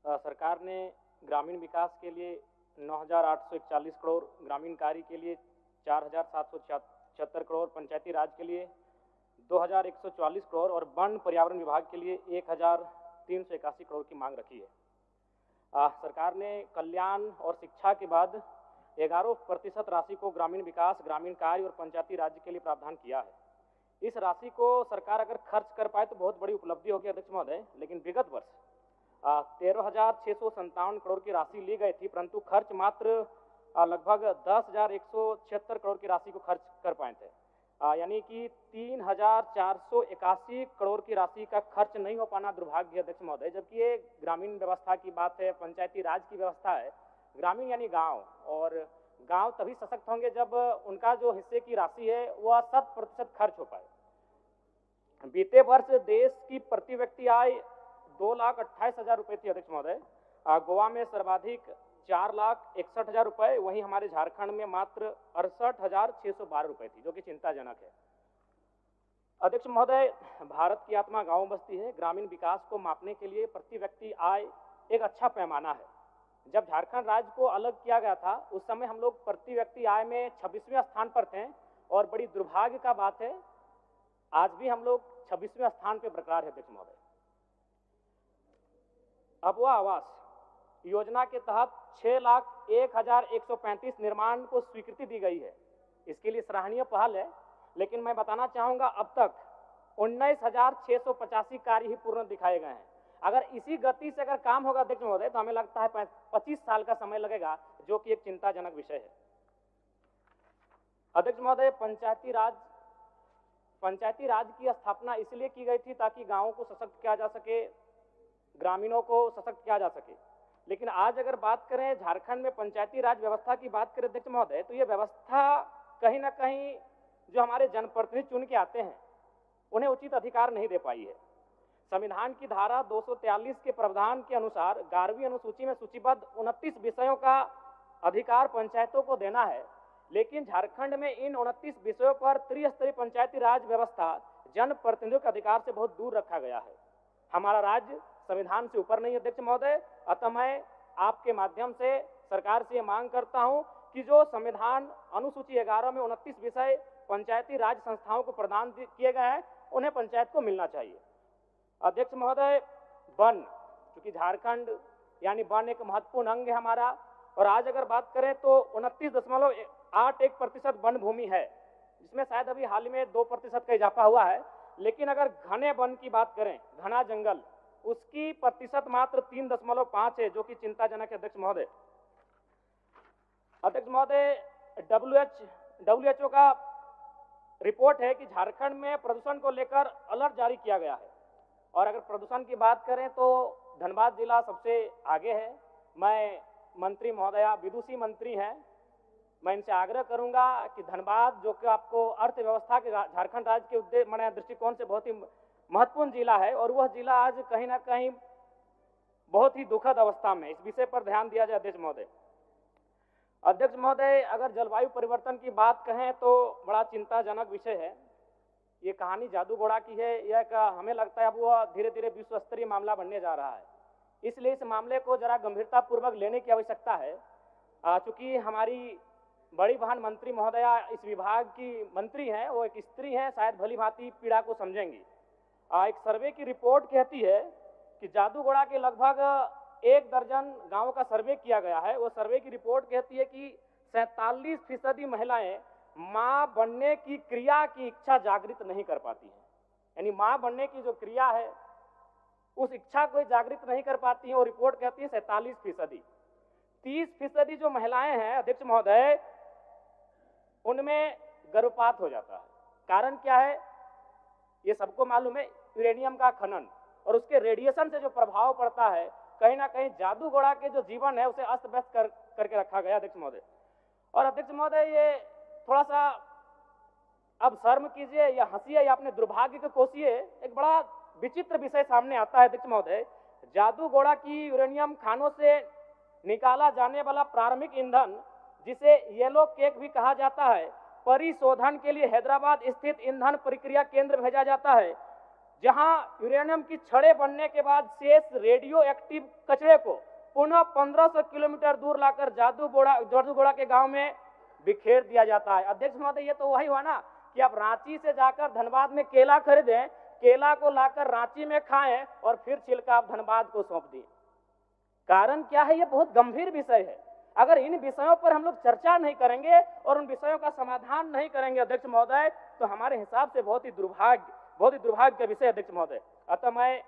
सरकार ने ग्रामीण विकास के लिए 9,841 करोड़, ग्रामीण कार्य के लिए 4,776 करोड़, पंचायती राज के लिए 2,144 करोड़ और वन पर्यावरण विभाग के लिए 1,381 करोड़ की मांग रखी है। सरकार ने कल्याण और शिक्षा के बाद 11% राशि को ग्रामीण विकास, ग्रामीण कार्य और पंचायती राज के लिए प्रावधान किया है। इस राशि को सरकार अगर खर्च कर पाए तो बहुत बड़ी उपलब्धि होगी अध्यक्ष महोदय, लेकिन विगत वर्ष 13,657 करोड़ की राशि ली गई थी, परंतु खर्च मात्र लगभग 10,176 करोड़ की राशि को खर्च कर पाए थे। यानी कि 3,481 करोड़ की राशि का खर्च नहीं हो पाना दुर्भाग्य है अध्यक्ष महोदय। जबकि ये ग्रामीण व्यवस्था की बात है, पंचायती राज की व्यवस्था है। ग्रामीण यानी गांव, और गांव तभी सशक्त होंगे जब उनका जो हिस्से की राशि है वह 100% खर्च हो पाए। बीते वर्ष देश की प्रति व्यक्ति आय 2,28,000 रुपये थी अध्यक्ष महोदय। गोवा में सर्वाधिक 4,61,000 रुपये, वहीं हमारे झारखंड में मात्र 68,612 रुपये थी, जो कि चिंताजनक है। अध्यक्ष महोदय, भारत की आत्मा गांव बस्ती है। ग्रामीण विकास को मापने के लिए प्रति व्यक्ति आय एक अच्छा पैमाना है। जब झारखंड राज्य को अलग किया गया था उस समय हम लोग प्रति व्यक्ति आय में 26वें स्थान पर थे, और बड़ी दुर्भाग्य का बात है आज भी हम लोग 26वें स्थान पर बरकरार है अध्यक्ष महोदय। अबुआ आवास योजना के तहत 6,01,135 निर्माण को स्वीकृति दी गई है। इसके लिए सराहनीय पहल है, लेकिन मैं बताना चाहूंगा अब तक 19,685 कार्य ही पूर्ण दिखाए गए हैं। अगर इसी गति से अगर काम होगा अध्यक्ष महोदय तो हमें लगता है 25 साल का समय लगेगा, जो कि एक चिंताजनक विषय है। अध्यक्ष महोदय, पंचायती राज की स्थापना इसलिए की गई थी ताकि गांवों को सशक्त किया जा सके, ग्रामीणों को सशक्त किया जा सके। लेकिन आज अगर बात करें झारखंड में पंचायती राज व्यवस्था की बात करें अध्यक्ष महोदय, तो ये व्यवस्था कहीं ना कहीं जो हमारे जनप्रतिनिधि चुन के आते हैं उन्हें उचित अधिकार नहीं दे पाई है। संविधान की धारा 243 के प्रावधान के अनुसार 11वीं अनुसूची में सूचीबद्ध 29 विषयों का अधिकार पंचायतों को देना है, लेकिन झारखंड में इन 29 विषयों पर त्रिस्तरीय पंचायती राज व्यवस्था जनप्रतिनिधियों के अधिकार से बहुत दूर रखा गया है। हमारा राज्य संविधान से ऊपर नहीं अध्यक्ष महोदय। अतः मैं आपके माध्यम से सरकार से ये मांग करता हूं कि जो संविधान अनुसूची 11 में 29 विषय पंचायती राज संस्थाओं को प्रदान किए गए हैं उन्हें पंचायत को मिलना चाहिए। अध्यक्ष महोदय, वन, क्योंकि झारखंड यानी वन एक महत्वपूर्ण अंग है हमारा, और आज अगर बात करें तो 29.81% वन भूमि है, जिसमें शायद अभी हाल ही में 2% का इजाफा हुआ है। लेकिन अगर घने वन की बात करें, घना जंगल, उसकी प्रतिशत मात्र 3.5 है, जो कि चिंताजनक है अध्यक्ष महोदय। अध्यक्ष महोदय, WHO का रिपोर्ट है कि झारखंड में प्रदूषण को लेकर अलर्ट जारी किया गया है, और अगर प्रदूषण की बात करें तो धनबाद जिला सबसे आगे है। मैं मंत्री महोदया विदुषी मंत्री हैं, मैं इनसे आग्रह करूंगा कि धनबाद जो कि आपको अर्थव्यवस्था के झारखंड राज्य के दृष्टिकोण से बहुत ही महत्वपूर्ण जिला है, और वह जिला आज कहीं ना कहीं बहुत ही दुखद अवस्था में, इस विषय पर ध्यान दिया जाए अध्यक्ष महोदय। अध्यक्ष महोदय, अगर जलवायु परिवर्तन की बात कहें तो बड़ा चिंताजनक विषय है। ये कहानी जादूगोड़ा की है, यह हमें लगता है अब वह धीरे धीरे विश्व स्तरीय मामला बनने जा रहा है। इसलिए इस मामले को जरा गंभीरता पूर्वक लेने की आवश्यकता है। चूंकि हमारी बड़ी बहन मंत्री महोदया इस विभाग की मंत्री हैं, वो एक स्त्री हैं, शायद भली भांति पीड़ा को समझेंगी। एक सर्वे की रिपोर्ट कहती है कि जादूगोड़ा के लगभग 1 दर्जन गांवों का सर्वे किया गया है। वो सर्वे की रिपोर्ट कहती है कि 47% महिलाएं मां बनने की क्रिया की इच्छा जागृत नहीं कर पाती हैं। यानी मां बनने की जो क्रिया है उस इच्छा को जागृत नहीं कर पाती हैं। वो रिपोर्ट कहती है 47%। 30% जो महिलाएं हैं अध्यक्ष महोदय, उनमें गर्भपात हो जाता है। कारण क्या है ये सबको मालूम है, यूरेनियम का खनन और उसके रेडिएशन से जो प्रभाव पड़ता है, कहीं ना कहीं जादूगोड़ा के जो जीवन है उसे अस्त व्यस्त करके रखा गया अध्यक्ष महोदय। और अध्यक्ष महोदय, ये थोड़ा सा अब शर्म कीजिए या हंसिए या अपने दुर्भाग्य को कोसिए, एक बड़ा विचित्र विषय सामने आता है अध्यक्ष महोदय। जादूगोड़ा की यूरेनियम खानों से निकाला जाने वाला प्रारंभिक ईंधन, जिसे येलो केक भी कहा जाता है, परिशोधन के लिए हैदराबाद स्थित ईंधन प्रक्रिया केंद्र भेजा जाता है, जहां यूरेनियम की छड़ें बनने के बाद शेष रेडियो एक्टिव कचरे को पुनः 1500 किलोमीटर दूर लाकर जादूगोड़ा के गांव में बिखेर दिया जाता है। अध्यक्ष महोदय, ये तो वही हुआ ना कि आप रांची से जाकर धनबाद में केला खरीदें, केला को लाकर रांची में खाएं और फिर छिलका आप धनबाद को सौंप दिए। कारण क्या है? ये बहुत गंभीर विषय है। अगर इन विषयों पर हम लोग चर्चा नहीं करेंगे और उन विषयों का समाधान नहीं करेंगे अध्यक्ष महोदय, तो हमारे हिसाब से बहुत ही दुर्भाग्य का विषय अध्यक्ष महोदय। अतः मैं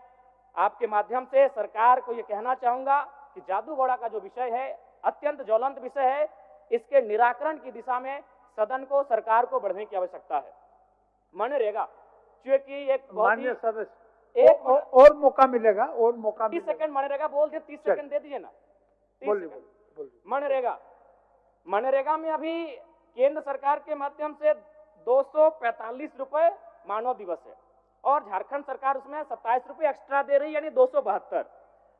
आपके माध्यम से सरकार को ये कहना चाहूंगा कि जादूगोड़ा का जो विषय है अत्यंत ज्वलंत विषय है। इसके निराकरण की दिशा में सदन को, सरकार को बढ़ने की आवश्यकता है। मनरेगा क्योंकि एक माननीय सदस्य एक और मौका मिलेगा, और मौका 30 सेकंड मनरेगा बोल दे, 30 सेकंड दे दीजिए ना। मनरेगा में अभी केंद्र सरकार के माध्यम से 245 रुपए मानव दिवस है और झारखंड सरकार उसमें 27 रुपए एक्स्ट्रा दे रही है, यानी 272।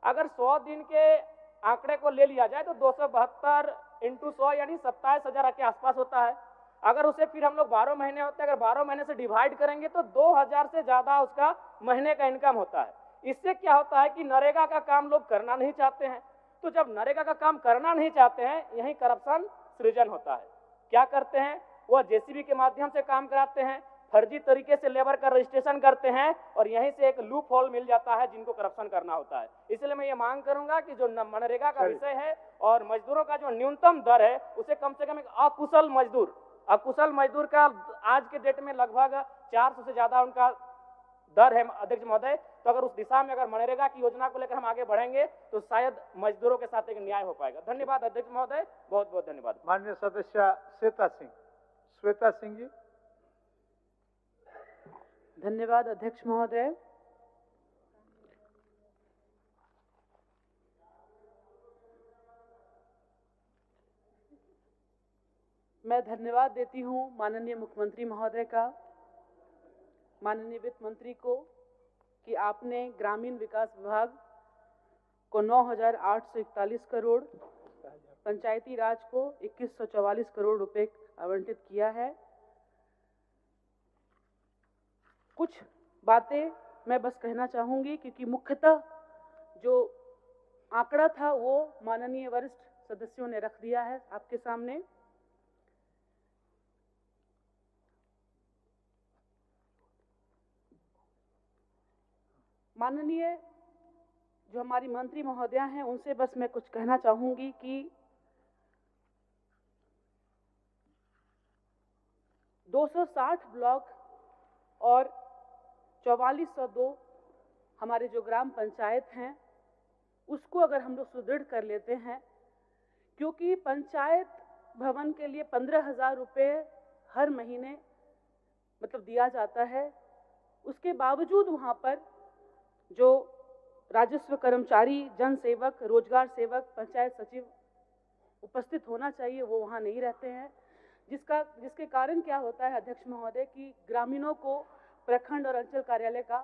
अगर 100 दिन के आंकड़े को ले लिया जाए तो 272 इंटू 100 यानी 27,000 के आसपास होता है। अगर उसे फिर हम लोग 12 महीने होते हैं, अगर 12 महीने से डिवाइड करेंगे तो 2000 से ज्यादा उसका महीने का इनकम होता है। इससे क्या होता है कि नरेगा का काम लोग करना नहीं चाहते हैं, तो जब नरेगा का काम करना नहीं चाहते हैं, यही करप्शन सृजन होता है। क्या करते हैं, वह जेसीबी के माध्यम से काम कराते हैं, फर्जी तरीके से लेबर का रजिस्ट्रेशन करते हैं और यहीं से एक लूप होल मिल जाता है जिनको करप्शन करना होता है। इसलिए मैं ये मांग करूंगा कि जो मनरेगा का विषय है और मजदूरों का जो न्यूनतम दर है उसे कम से कम एक अकुशल मजदूर का आज के डेट में लगभग 400 से ज्यादा उनका दर है अध्यक्ष महोदय। तो अगर उस दिशा में अगर मनरेगा की योजना को लेकर हम आगे बढ़ेंगे तो शायद मजदूरों के साथ एक न्याय हो पाएगा। धन्यवाद अध्यक्ष महोदय, बहुत बहुत धन्यवाद। माननीय सदस्य श्वेता सिंह जी। धन्यवाद अध्यक्ष महोदय। मैं धन्यवाद देती हूं माननीय मुख्यमंत्री महोदय का, माननीय वित्त मंत्री को कि आपने ग्रामीण विकास विभाग को 9,841 करोड़, पंचायती राज को 2144 करोड़ रुपए आवंटित किया है। कुछ बातें मैं बस कहना चाहूंगी क्योंकि मुख्यतः जो आंकड़ा था वो माननीय वरिष्ठ सदस्यों ने रख दिया है आपके सामने। माननीय जो हमारी मंत्री महोदया हैं उनसे बस मैं कुछ कहना चाहूंगी कि 260 ब्लॉक और 4402 हमारे जो ग्राम पंचायत हैं उसको अगर हम लोग सुदृढ़ कर लेते हैं, क्योंकि पंचायत भवन के लिए 15,000 रुपये हर महीने मतलब दिया जाता है, उसके बावजूद वहाँ पर जो राजस्व कर्मचारी, जन सेवक, रोजगार सेवक, पंचायत सचिव उपस्थित होना चाहिए वो वहाँ नहीं रहते हैं, जिसके कारण क्या होता है अध्यक्ष महोदय कि ग्रामीणों को प्रखंड और अंचल कार्यालय का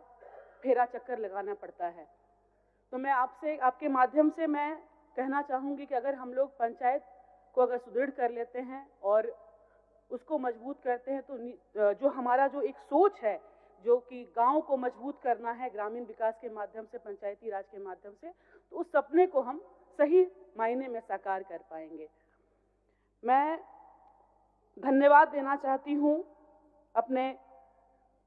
फेरा चक्कर लगाना पड़ता है। तो मैं आपसे, आपके माध्यम से मैं कहना चाहूँगी कि अगर हम लोग पंचायत को अगर सुदृढ़ कर लेते हैं और उसको मजबूत करते हैं तो जो हमारा जो एक सोच है जो कि गांव को मजबूत करना है ग्रामीण विकास के माध्यम से, पंचायती राज के माध्यम से, तो उस सपने को हम सही मायने में साकार कर पाएंगे। मैं धन्यवाद देना चाहती हूँ अपने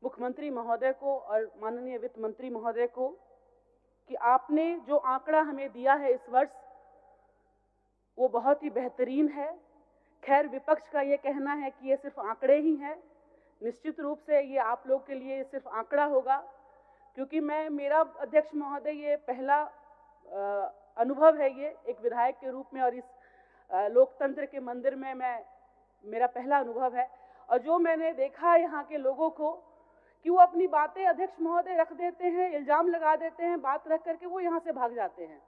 मुख्यमंत्री महोदय को और माननीय वित्त मंत्री महोदय को कि आपने जो आंकड़ा हमें दिया है इस वर्ष वो बहुत ही बेहतरीन है। खैर विपक्ष का ये कहना है कि ये सिर्फ आंकड़े ही हैं, निश्चित रूप से ये आप लोग के लिए सिर्फ आंकड़ा होगा, क्योंकि मेरा अध्यक्ष महोदय ये पहला अनुभव है ये एक विधायक के रूप में और इस लोकतंत्र के मंदिर में मेरा पहला अनुभव है। और जो मैंने देखा यहाँ के लोगों को कि वो अपनी बातें अध्यक्ष महोदय रख देते हैं, इल्जाम लगा देते हैं, बात रख करके वो यहाँ से भाग जाते हैं।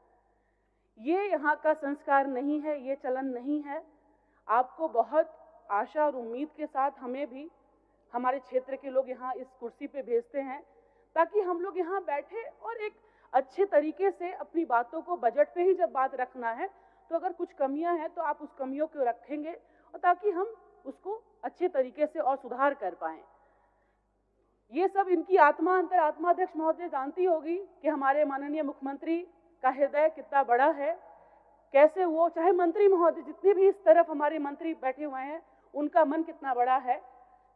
ये यहाँ का संस्कार नहीं है, ये चलन नहीं है। आपको बहुत आशा और उम्मीद के साथ हमें भी हमारे क्षेत्र के लोग यहाँ इस कुर्सी पे भेजते हैं ताकि हम लोग यहाँ बैठे और एक अच्छे तरीके से अपनी बातों को, बजट पे ही जब बात रखना है तो अगर कुछ कमियां हैं तो आप उस कमियों को रखेंगे और ताकि हम उसको अच्छे तरीके से और सुधार कर पाएं। ये सब इनकी आत्मा, अंतरात्मा अध्यक्ष महोदय जानती होगी कि हमारे माननीय मुख्यमंत्री का हृदय कितना बड़ा है, कैसे वो चाहे मंत्री महोदय जितने भी इस तरफ हमारे मंत्री बैठे हुए हैं उनका मन कितना बड़ा है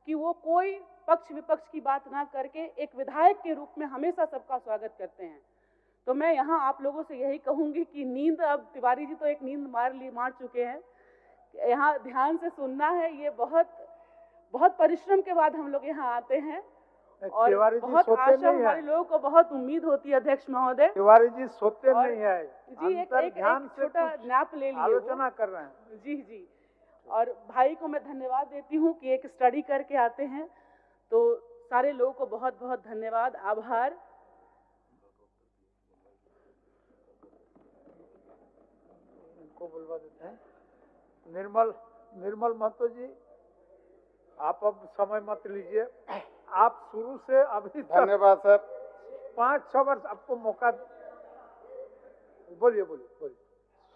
कि वो कोई पक्ष विपक्ष की बात ना करके एक विधायक के रूप में हमेशा सबका स्वागत करते हैं। तो मैं यहाँ आप लोगों से यही कहूंगी कि नींद, अब तिवारी जी तो एक नींद मार चुके हैं, यहाँ ध्यान से सुनना है। ये बहुत परिश्रम के बाद हम लोग यहाँ आते हैं और बहुत आशा हमारे लोगों को बहुत उम्मीद होती है अध्यक्ष महोदय। तिवारी जी सोते नहीं है जी, एक छोटा नैप ले लिए, आलोचना कर रहे हैं। जी। और भाई को मैं धन्यवाद देती हूँ कि एक स्टडी करके आते हैं। तो सारे लोगों को बहुत बहुत धन्यवाद, आभार। इनको बुलवा देते हैं। निर्मल महतो जी, आप अब समय मत लीजिए, आप शुरू से अभी तक धन्यवाद सर। 5-6 वर्ष आपको मौका, बोलिए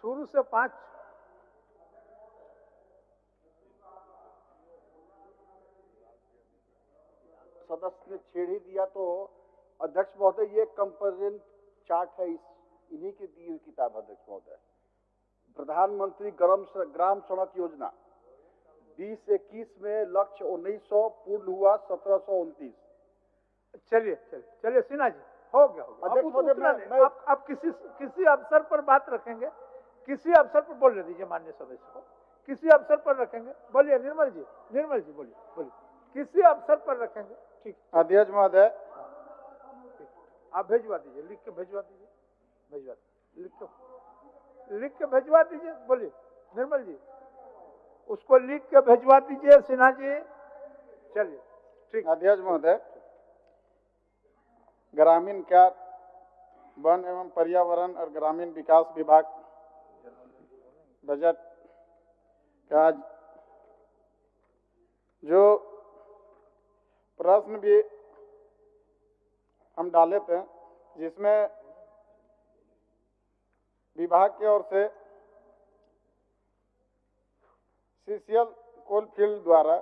शुरू से 5 सदस्य ने छेड़ ही दिया। तो अध्यक्ष महोदय, ये कंपेरिजन चार्ट है, इन्हीं की दी हुई किताब। अध्यक्ष महोदय, प्रधानमंत्री ग्राम सड़क योजना 2021 में लक्ष्य 1900 पूर्ण हुआ 1729। चलिए सिन्हा जी, हो गया। अध्यक्ष महोदय, आप किसी अवसर पर बात रखेंगे, किसी अवसर पर बोलने दीजिए माननीय सदस्य को, किसी अवसर पर रखेंगे। बोलिए निर्मल जी बोलिए, किसी अवसर पर रखेंगे। ठीक, अध्यक्ष महोदय, आप भिजवा दीजिए, लिख के भिजवा दीजिए, लिख के भिजवा दीजिए। बोलिए निर्मल जी, उसको लिख के भिजवा दीजिए सिन्हा जी। चलिए ठीक। अध्यक्ष महोदय, ग्रामीण कार्य, वन एवं पर्यावरण और ग्रामीण विकास विभाग बजट का आज जो प्रश्न भी हम डाले थे, जिसमें विभाग की ओर से सीसीएल कोलफील्ड द्वारा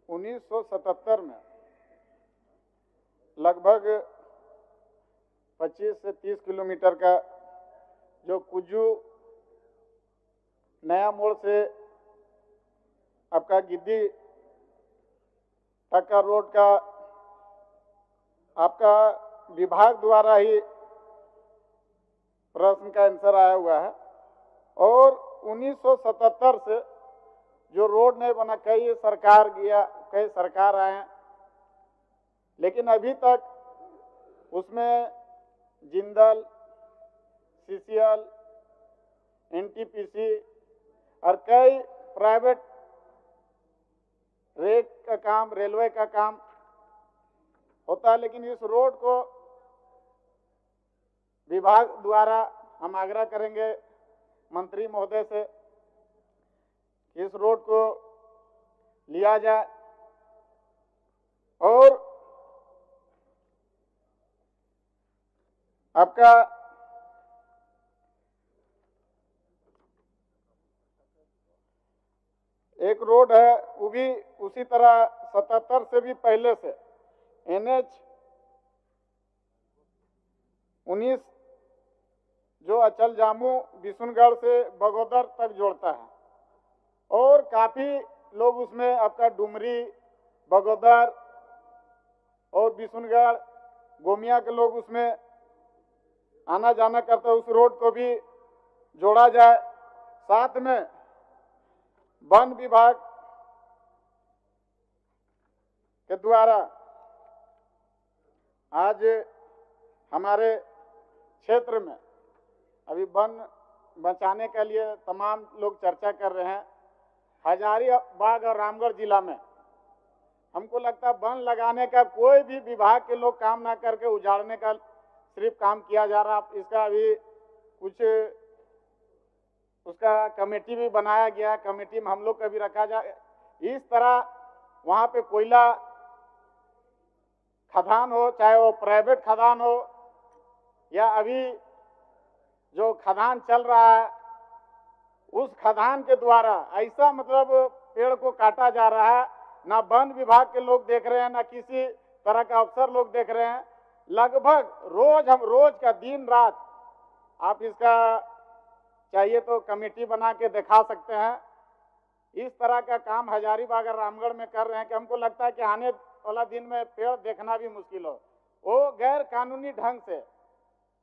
1977 में लगभग 25 से 30 किलोमीटर का जो कुजू नया मोड़ से आपका गिद्दी तक का रोड का आपका विभाग द्वारा ही प्रश्न का आंसर आया हुआ है। और 1977 से जो रोड नहीं बना, कई सरकार आए हैं, लेकिन अभी तक उसमें जिंदल, सीसीएल, एनटीपीसी और कई प्राइवेट रेक का काम, रेलवे का काम होता है। लेकिन इस रोड को विभाग द्वारा हम आग्रह करेंगे मंत्री महोदय से कि इस रोड को लिया जाए। और आपका एक रोड है, वो भी उसी तरह 77 से भी पहले से NH 19 जो अचल जामू बिशुनगढ़ से बगोदर तक जोड़ता है। और काफी लोग उसमें आपका डुमरी, बगोदर और बिशुनगढ़, गोमिया के लोग उसमें आना जाना करते हैं। उस रोड को भी जोड़ा जाए। साथ में वन विभाग के द्वारा आज हमारे क्षेत्र में अभी वन बचाने के लिए तमाम लोग चर्चा कर रहे हैं। हजारीबाग और रामगढ़ जिला में हमको लगता है वन लगाने का कोई भी विभाग के लोग काम ना करके उजाड़ने का सिर्फ काम किया जा रहा। इसका अभी कुछ उसका कमेटी भी बनाया गया, कमेटी में हम लोग का भी रखा जाए। इस तरह वहाँ पे कोयला खदान हो, चाहे वो प्राइवेट खदान हो या अभी जो खदान चल रहा है, उस खदान के द्वारा ऐसा मतलब पेड़ को काटा जा रहा है। ना वन विभाग के लोग देख रहे हैं, ना किसी तरह का अफसर लोग देख रहे हैं। लगभग रोज का दिन रात आप इसका चाहिए तो कमेटी बना के दिखा सकते हैं। इस तरह का काम हजारीबाग और रामगढ़ में कर रहे हैं कि हमको लगता है कि आने वाला दिन में पेड़ देखना भी मुश्किल हो। वो गैर कानूनी ढंग से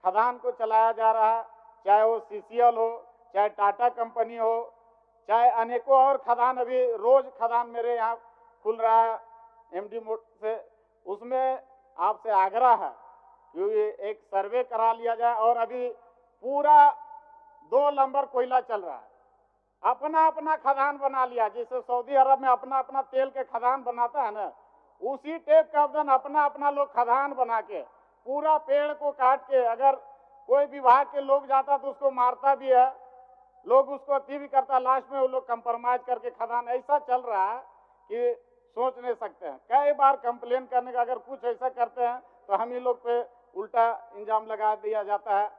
खदान को चलाया जा रहा है, चाहे वो सीसीएल हो, चाहे टाटा कंपनी हो, चाहे अनेकों और खदान। अभी रोज खदान मेरे यहाँ खुल रहा है एमडी मोड से। उसमें आपसे आग्रह है कि एक सर्वे करा लिया जाए। और अभी पूरा 2 नंबर कोयला चल रहा है, अपना अपना खदान बना लिया। जैसे सऊदी अरब में अपना अपना तेल के खदान बनाता है ना, उसी टाइप का अपना अपना लोग खदान बना के पूरा पेड़ को काट के, अगर कोई विभाग के लोग जाता तो उसको मारता भी है, लोग उसको अति भी करता, लास्ट में वो लोग कंप्रोमाइज करके खदान। ऐसा चल रहा है कि सोच नहीं सकते हैं। कई बार कंप्लेन करने का, अगर कुछ ऐसा करते हैं तो हम ही लोग पे उल्टा इल्जाम लगा दिया जाता है।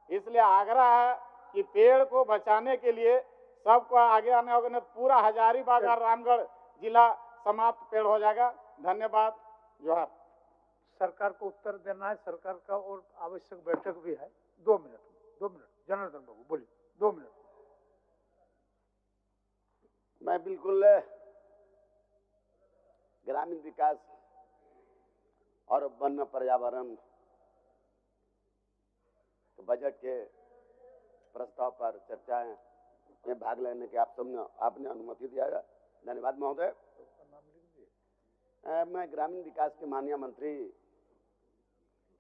इसलिए आग्रह है कि पेड़ को बचाने के लिए सबको आगे आने होगा, नहीं पूरा हजारीबाग और रामगढ़ जिला समाप्त पेड़ हो जाएगा। धन्यवाद, जोहार। सरकार को उत्तर देना है, सरकार का और आवश्यक बैठक भी है। 2 मिनट जनार्दन बाबू बोलिए, 2 मिनट। मैं बिल्कुल ग्रामीण विकास और वन पर्यावरण बजट के प्रस्ताव पर चर्चा में भाग लेने के आपने अनुमति दिया है, धन्यवाद महोदय। मैं ग्रामीण विकास के माननीय मंत्री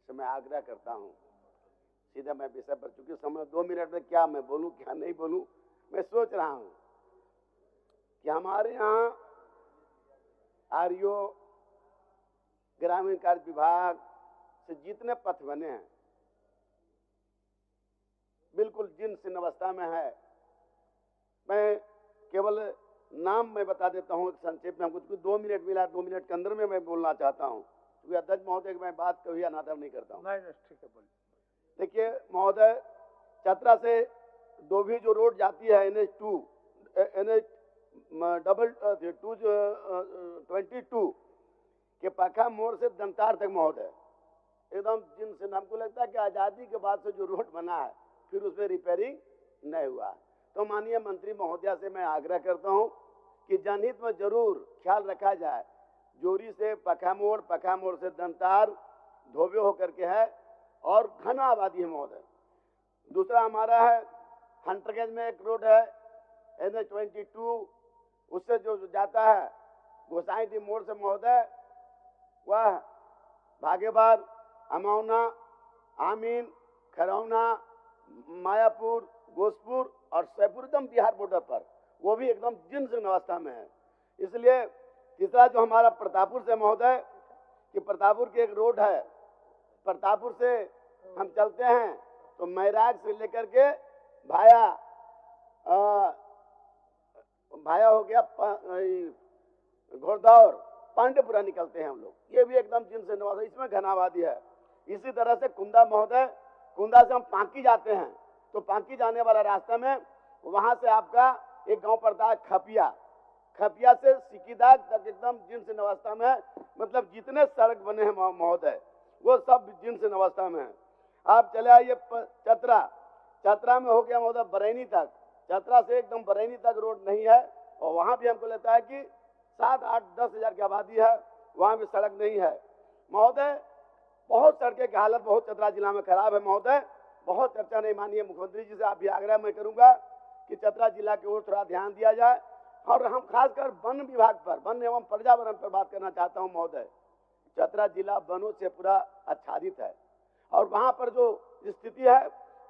से मैं आग्रह करता हूं, सीधा मैं विषय पर, चूंकि समय 2 मिनट में क्या मैं बोलूं क्या नहीं बोलूं, मैं सोच रहा हूं कि हमारे यहाँ आरईओ ग्रामीण कार्य विभाग से जितने पथ बने हैं बिल्कुल जीर्ण अवस्था में है। मैं केवल नाम मैं बता देता हूँ संक्षेप में, हमको 2 मिनट मिला, 2 मिनट के अंदर में मैं बोलना चाहता हूँ, क्योंकि अध्यक्ष महोदय की मैं बात कभी अनादर नहीं करता हूँ। नहीं ठीक है, बोलिए। देखिए महोदय, चतरा से डोभी जो रोड जाती है NH2 22 के पखा मोड़ से दंतार तक महोदय, एकदम जिनसे हमको लगता है कि आज़ादी के बाद से जो रोड बना है फिर उसमें रिपेयरिंग नहीं हुआ। तो माननीय मंत्री महोदया से मैं आग्रह करता हूं कि जनहित में जरूर ख्याल रखा जाए। जोरी से पखा मोड़ से दंतार धोबे होकर के है और घना आबादी है महोदय। दूसरा हमारा है हंटरगंज में एक रोड है NH22, उससे जो जाता है गोसाईडीह मोड़ से महोदय, वह भागेबार, अमौना, आमीन, खरौना, मायापुर, गोसपुर और सैपुरदम बिहार बॉर्डर पर, वो भी एकदम जीर्ण अवस्था में है। इसलिए तीसरा जो हमारा प्रतापपुर से महोदय, कि प्रतापपुर की एक रोड है, प्रतापपुर से हम चलते हैं तो मैराग से लेकर के भाया हो गया घोड़दौर, पांडेपुरा निकलते हैं हम लोग, ये भी एकदम जीर्ण अवस्था, इसमें घनाबादी है। इसी तरह से कुंदा महोदय, कुंदा से हम पांकी जाते हैं तो पांकी जाने वाला रास्ता में वहां से आपका एक गांव पड़ता है खपिया से सिकीदाग तक एकदम जीर्ण अवस्था में, मतलब जितने सड़क बने हैं महोदय वो सब जीर्ण अवस्था में है। आप चले आइए चतरा में हो गया महोदय बरैनी तक, चतरा से एकदम बरैनी तक रोड नहीं है, और वहां भी हमको लगता है कि 7, 8, 10 हजार की आबादी है, वहां भी सड़क नहीं है महोदय। बहुत सड़कें की हालत बहुत चतरा जिला में खराब है महोदय, बहुत चर्चा नहीं। माननीय मुख्यमंत्री जी से आप भी आग्रह मैं करूंगा कि चतरा जिला की ओर थोड़ा ध्यान दिया जाए। और हम खासकर वन विभाग पर, वन एवं पर्यावरण पर बात करना चाहता हूं महोदय। चतरा जिला वनों से पूरा आच्छादित है और वहां पर जो स्थिति है,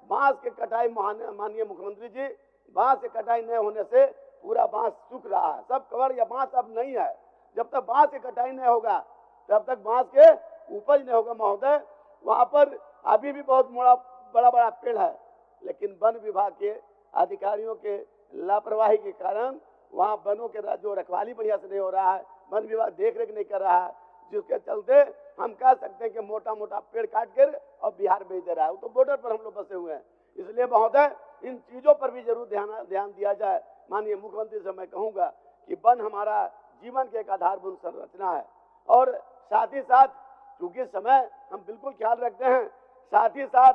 बांस के कटाई, माननीय मुख्यमंत्री जी, बांस के कटाई नहीं होने से पूरा बांस सूख रहा है, सब कवर या बांस अब नहीं है। जब तक बांस की कटाई नहीं होगा तब तक बांस के उपज नहीं होगा महोदय। वहां पर अभी भी बहुत बड़ा पेड़ है, लेकिन वन विभाग के अधिकारियों के लापरवाही के कारण वहां वनों के जो रखवाली बढ़िया से नहीं हो रहा है, वन विभाग देख रेख नहीं कर रहा है, जिसके चलते हम कह सकते हैं कि मोटा पेड़ काट कर और बिहार भेज दे रहा है। वो तो बॉर्डर पर हम लोग बसे हुए हैं। इसलिए महोदय इन चीजों पर भी जरूर ध्यान दिया जाए। माननीय मुख्यमंत्री से मैं कहूंगा कि वन हमारा जीवन की एक आधारभूत संरचना है, और साथ ही साथ चूंकि समय हम बिल्कुल ख्याल रखते हैं, साथ ही साथ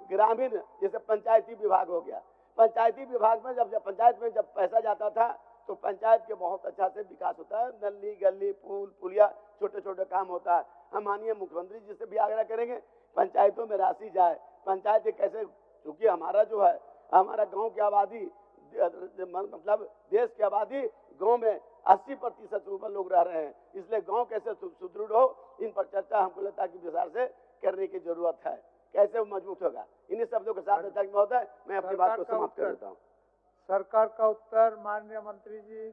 ग्रामीण जैसे पंचायती विभाग हो गया, पंचायती विभाग में जब पंचायत में जब पैसा जाता था तो पंचायत के बहुत अच्छा से विकास होता है, नली गली पुल पुलिया छोटे छोटे काम होता है। हम माननीय मुख्यमंत्री जी से भी आग्रह करेंगे पंचायतों में राशि जाए, पंचायत कैसे, क्योंकि हमारा जो है हमारा गांव की आबादी, मतलब देश की आबादी गांव में 80% से ऊपर लोग रह रहे हैं, इसलिए गांव कैसे सुदृढ़ हो, इन पर चर्चा हमको लगता है कि विस्तार से करने की जरूरत है, कैसे वो मजबूत होगा। इन्हीं शब्दों के साथ अध्यक्ष महोदय मैं अपनी बात को समाप्त कर देता हूँ। सरकार का उत्तर माननीय मंत्री जी।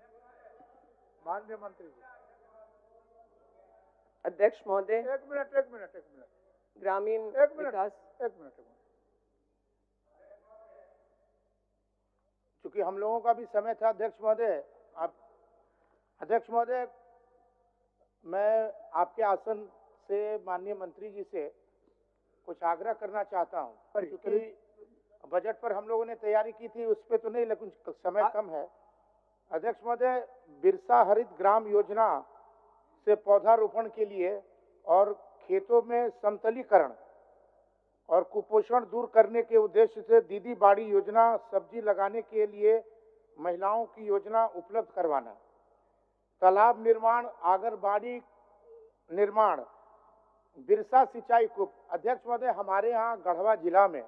माननीय मंत्री जी। अध्यक्ष महोदय, एक मिनट ग्रामीण विकास। एक मिनट। चूंकि हम लोगों का भी समय था अध्यक्ष महोदय, अध्यक्ष महोदय, मैं आपके आसन से माननीय मंत्री जी से कुछ आग्रह करना चाहता हूं, क्योंकि बजट पर हम लोगों ने तैयारी की थी, उस पर तो नहीं, लेकिन समय कम है। अध्यक्ष महोदय, बिरसा हरित ग्राम योजना से पौधारोपण के लिए और खेतों में समतलीकरण और कुपोषण दूर करने के उद्देश्य से दीदी बाड़ी योजना, सब्जी लगाने के लिए महिलाओं की योजना उपलब्ध करवाना, तालाब निर्माण, आंगनबाड़ी निर्माण, बिरसा सिंचाई कूप। अध्यक्ष महोदय, हमारे यहाँ गढ़वा जिला में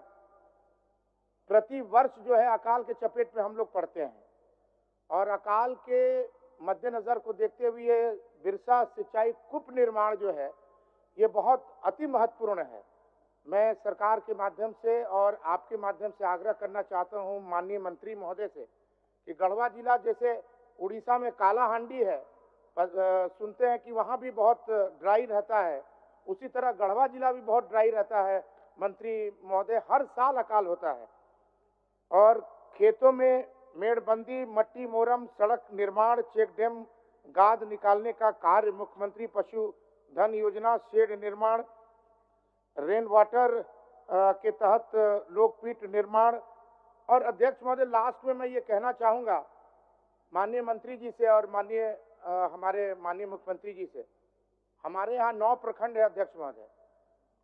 प्रति वर्ष जो है अकाल के चपेट में हम लोग पड़ते हैं, और अकाल के मद्देनजर को देखते हुए बिरसा सिंचाई कूप निर्माण जो है ये बहुत अति महत्वपूर्ण है। मैं सरकार के माध्यम से और आपके माध्यम से आग्रह करना चाहता हूं माननीय मंत्री महोदय से कि गढ़वा जिला जैसे उड़ीसा में कालाहांडी है, सुनते हैं कि वहां भी बहुत ड्राई रहता है, उसी तरह गढ़वा जिला भी बहुत ड्राई रहता है। मंत्री महोदय, हर साल अकाल होता है, और खेतों में मेड़बंदी, मट्टी मोरम, सड़क निर्माण, चेक डैम, गाद निकालने का कार्य, मुख्यमंत्री पशु धन योजना, शेड निर्माण, रेन वाटर के तहत लोकपीठ निर्माण। और अध्यक्ष महोदय, लास्ट में मैं ये कहना चाहूंगा माननीय मंत्री जी से और हमारे माननीय मुख्यमंत्री जी से, हमारे यहाँ 9 प्रखंड है अध्यक्ष महोदय,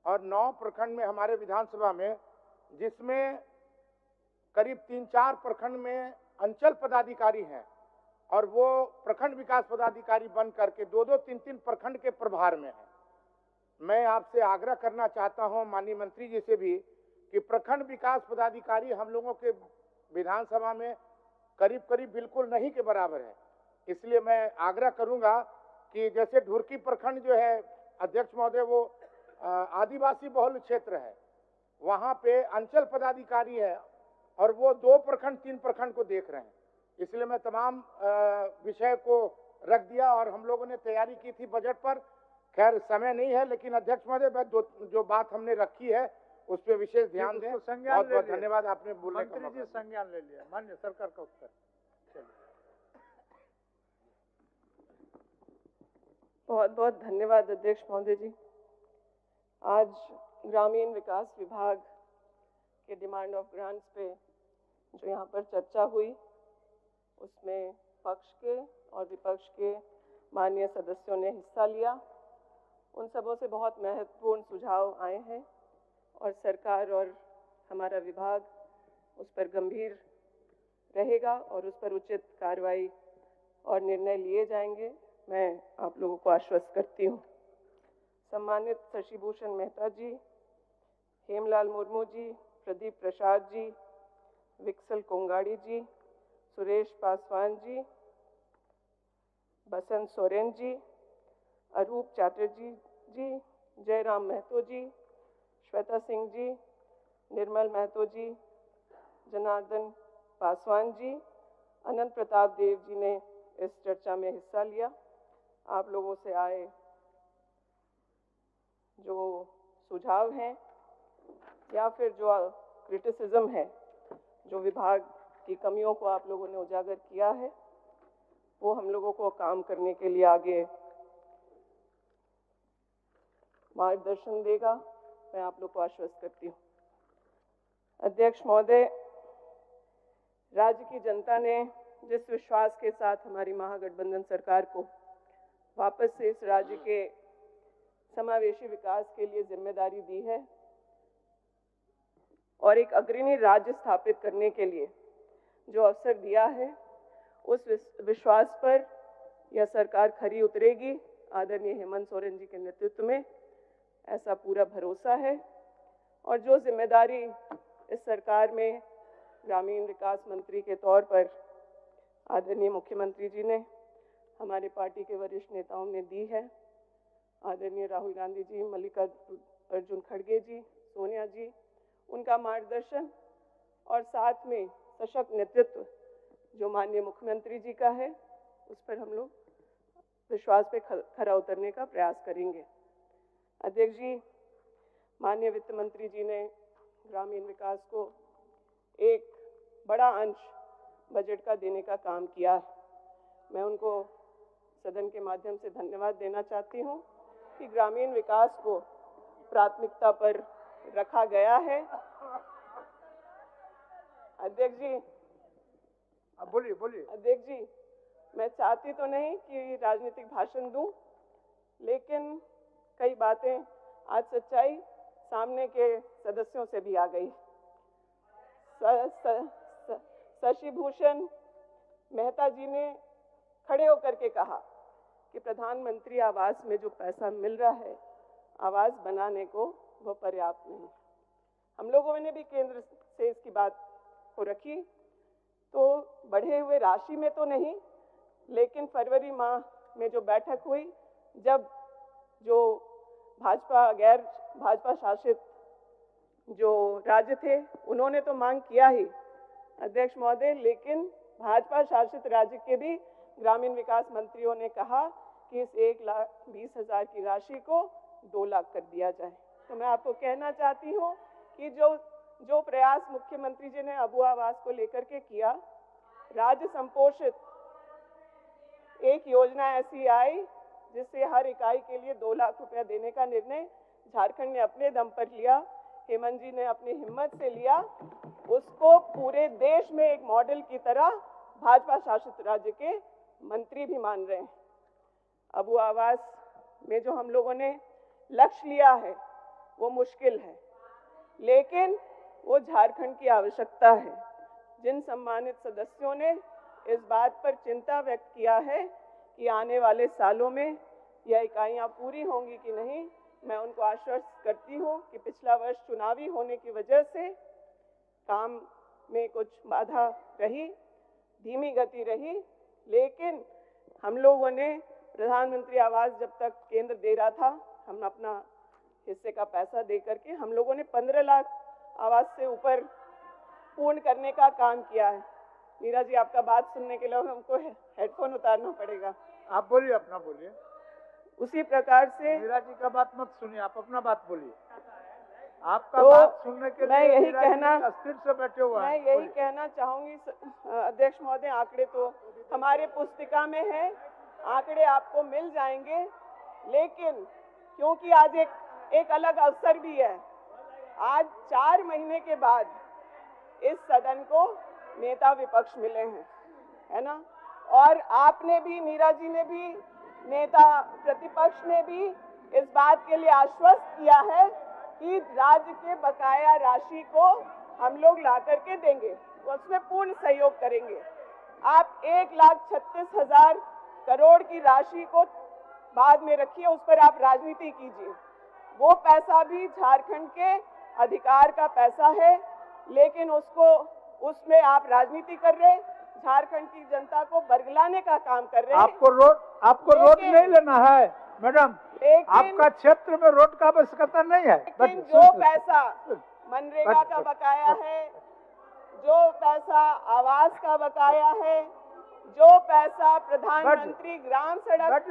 और 9 प्रखंड में हमारे विधानसभा में, जिसमें करीब 3-4 प्रखंड में अंचल पदाधिकारी हैं, और वो प्रखंड विकास पदाधिकारी बन करके 2-2, 3-3 प्रखंड के प्रभार में हैं। मैं आपसे आग्रह करना चाहता हूं माननीय मंत्री जी से भी कि प्रखंड विकास पदाधिकारी हम लोगों के विधानसभा में करीब करीब बिल्कुल नहीं के बराबर है। इसलिए मैं आग्रह करूंगा कि जैसे ढुरकी प्रखंड जो है अध्यक्ष महोदय, वो आदिवासी बहुल क्षेत्र है, वहां पे अंचल पदाधिकारी है और वो 2 प्रखंड 3 प्रखंड को देख रहे हैं। इसलिए मैं तमाम विषय को रख दिया और हम लोगों ने तैयारी की थी बजट पर। खैर समय नहीं है, लेकिन अध्यक्ष महोदय जो बात हमने रखी है उस पर विशेष ध्यान दें। बहुत बहुत धन्यवाद आपने बोलने का। मंत्री जी संज्ञान ले लिया। माननीय सरकार का उत्तर। बहुत बहुत धन्यवाद अध्यक्ष महोदय जी। आज ग्रामीण विकास विभाग के डिमांड ऑफ ग्रांट्स पे जो यहाँ पर चर्चा हुई, उसमें पक्ष के और विपक्ष के माननीय सदस्यों ने हिस्सा लिया। उन सबों से बहुत महत्वपूर्ण सुझाव आए हैं और सरकार और हमारा विभाग उस पर गंभीर रहेगा और उस पर उचित कार्रवाई और निर्णय लिए जाएंगे, मैं आप लोगों को आश्वस्त करती हूँ। सम्मानित शशिभूषण मेहता जी, हेमलाल मुर्मू जी, प्रदीप प्रसाद जी, विक्सल कोंगाड़ी जी, सुरेश पासवान जी, बसंत सोरेन जी, अरूप चैटर्जी जी, जयराम महतो जी, श्वेता सिंह जी, निर्मल महतो जी, जनार्दन पासवान जी, अनंत प्रताप देव जी ने इस चर्चा में हिस्सा लिया। आप लोगों से आए जो सुझाव हैं या फिर जो क्रिटिसिज्म है, जो विभाग की कमियों को आप लोगों ने उजागर किया है, वो हम लोगों को काम करने के लिए आगे मार्गदर्शन देगा, मैं आप लोग को आश्वस्त करती हूँ। अध्यक्ष महोदय, राज्य की जनता ने जिस विश्वास के साथ हमारी महागठबंधन सरकार को वापस से इस राज्य के समावेशी विकास के लिए जिम्मेदारी दी है और एक अग्रणी राज्य स्थापित करने के लिए जो अवसर दिया है, उस विश्वास पर यह सरकार खरी उतरेगी। आदरणीय हेमंत सोरेन जी के नेतृत्व में ऐसा पूरा भरोसा है। और जो जिम्मेदारी इस सरकार में ग्रामीण विकास मंत्री के तौर पर आदरणीय मुख्यमंत्री जी ने हमारे पार्टी के वरिष्ठ नेताओं ने दी है, आदरणीय राहुल गांधी जी, मल्लिकार्जुन खड़गे जी, सोनिया जी, उनका मार्गदर्शन और साथ में सशक्त नेतृत्व जो माननीय मुख्यमंत्री जी का है उस पर हम लोग विश्वास पे खरा उतरने का प्रयास करेंगे। अध्यक्ष जी, माननीय वित्त मंत्री जी ने ग्रामीण विकास को एक बड़ा अंश बजट का देने का काम किया। मैं उनको सदन के माध्यम से धन्यवाद देना चाहती हूँ कि ग्रामीण विकास को प्राथमिकता पर रखा गया है। अध्यक्ष जी, बोलिए। अध्यक्ष जी, मैं चाहती तो नहीं कि राजनीतिक भाषण दूं, लेकिन कई बातें आज सच्चाई सामने के सदस्यों से भी आ गई। शशि भूषण मेहता जी ने खड़े होकर के कहा कि प्रधानमंत्री आवास में जो पैसा मिल रहा है आवास बनाने को वो पर्याप्त नहीं। हम लोगों ने भी केंद्र से इसकी बात को रखी, तो बढ़े हुए राशि में तो नहीं, लेकिन फरवरी माह में जो बैठक हुई, जब जो भाजपा गैर भाजपा शासित जो राज्य थे उन्होंने तो मांग किया ही अध्यक्ष महोदय, लेकिन भाजपा शासित राज्य के भी ग्रामीण विकास मंत्रियों ने कहा कि इस 1,20,000 की राशि को 2 लाख कर दिया जाए। तो मैं आपको कहना चाहती हूँ कि जो प्रयास मुख्यमंत्री जी ने अबू आवास को लेकर के किया, राज्य संपोषित एक योजना ऐसी आई जिससे हर इकाई के लिए 2 लाख रुपया देने का निर्णय झारखंड ने अपने दम पर लिया, हेमंत जी ने अपनी हिम्मत से लिया। उसको पूरे देश में एक मॉडल की तरह भाजपा शासित राज्य के मंत्री भी मान रहे हैं। अबू आवास में जो हम लोगों ने लक्ष्य लिया है वो मुश्किल है, लेकिन वो झारखंड की आवश्यकता है। जिन सम्मानित सदस्यों ने इस बात पर चिंता व्यक्त किया है कि आने वाले सालों में यह इकाइयां पूरी होंगी कि नहीं, मैं उनको आश्वस्त करती हूं कि पिछला वर्ष चुनावी होने की वजह से काम में कुछ बाधा रही, धीमी गति रही, लेकिन हम लोगों ने प्रधानमंत्री आवास जब तक केंद्र दे रहा था, हम अपना हिस्से का पैसा दे करके हम लोगों ने 15 लाख आवास से ऊपर पूर्ण करने का काम किया है। मीरा जी, आपका बात सुनने के लिए हमको हेडफोन उतारना पड़ेगा। आप बोलिए, अपना बोलिए। उसी प्रकार से मीरा जी का बात मत सुनिए, आप अपना बात बोलिए। आपका तो बात सुनने के मैं लिए यही कहना अस्थिर से बैठे हुए मैं हैं। यही कहना चाहूंगी अध्यक्ष महोदय, आंकड़े तो हमारे पुस्तिका में है, आंकड़े आपको मिल जाएंगे, लेकिन क्योंकि आज एक अलग अवसर भी है, आज 4 महीने के बाद इस सदन को नेता विपक्ष मिले हैं, है ना, और आपने भी, मीरा जी ने भी, नेता प्रतिपक्ष ने भी इस बात के लिए आश्वस्त किया है कि राज्य के बकाया राशि को हम लोग ला करके देंगे, उसमें पूर्ण सहयोग करेंगे। आप 1,36,000 करोड़ की राशि को बाद में रखिए, उस पर आप राजनीति कीजिए। वो पैसा भी झारखंड के अधिकार का पैसा है, लेकिन उसमें आप राजनीति कर रहे, झारखंड की जनता को बरगलाने का काम कर रहे हैं। आपको रोड नहीं लेना है मैडम, आपका क्षेत्र में रोड का आवश्यकता नहीं है। लेकिन जो पैसा मनरेगा का बकाया है, जो पैसा आवास का बकाया है, जो पैसा प्रधानमंत्री ग्राम सड़क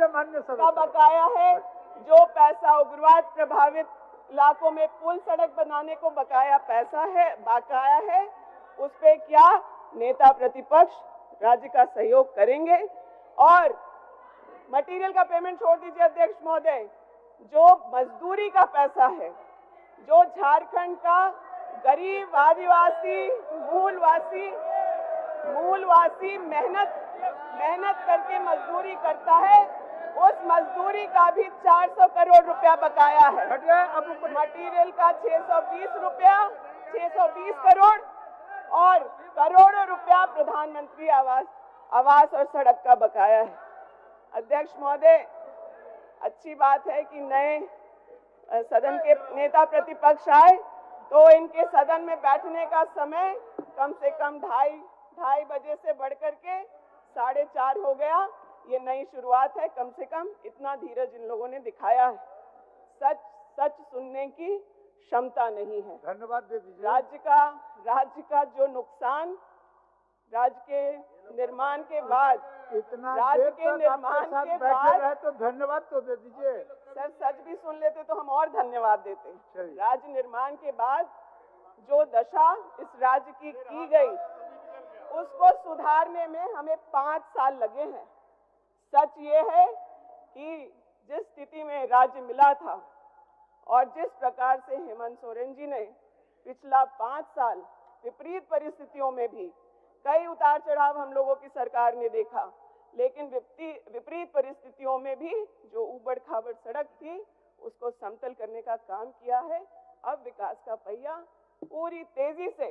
का बकाया है, जो पैसा उग्रवाद प्रभावित इलाकों में पुल सड़क बनाने को बकाया है, उस पे क्या नेता प्रतिपक्ष राज्य का सहयोग करेंगे। और मटेरियल का पेमेंट छोड़ दीजिए अध्यक्ष महोदय, जो मजदूरी का पैसा है, जो झारखंड का गरीब आदिवासी मूलवासी मेहनत करके मजदूरी करता है, उस मजदूरी का भी 400 करोड़ रुपया बकाया है। मटेरियल का 620 करोड़ और करोड़ों रुपया प्रधानमंत्री आवास और सड़क का बकाया है। अध्यक्ष महोदय, अच्छी बात है कि नए सदन के नेता प्रतिपक्ष आए, तो इनके सदन में बैठने का समय कम से कम ढाई बजे से बढ़कर के 4:30 हो गया। ये नई शुरुआत है, कम से कम इतना धीरज इन लोगों ने दिखाया है। सच सुनने की क्षमता नहीं है। धन्यवाद दे दीजिए। राज्य का जो नुकसान राज्य के निर्माण के बाद, इतना राज्य देर के तक निर्माण आपके साथ के बैठे बाद रहे तो धन्यवाद तो दे दीजिए। सर सच भी सुन लेते तो हम और धन्यवाद देते। राज्य निर्माण के बाद जो दशा इस राज्य की गई, उसको सुधारने में हमें 5 साल लगे हैं। सच ये है कि जिस स्थिति में राज्य मिला था और जिस प्रकार से हेमंत सोरेन जी ने पिछला 5 साल विपरीत परिस्थितियों में भी कई उतार चढ़ाव हम लोगों की सरकार ने देखा, लेकिन विपरीत परिस्थितियों में भी जो ऊबड़ खाबड़ सड़क थी उसको समतल करने का काम किया है। अब विकास का पहिया पूरी तेजी से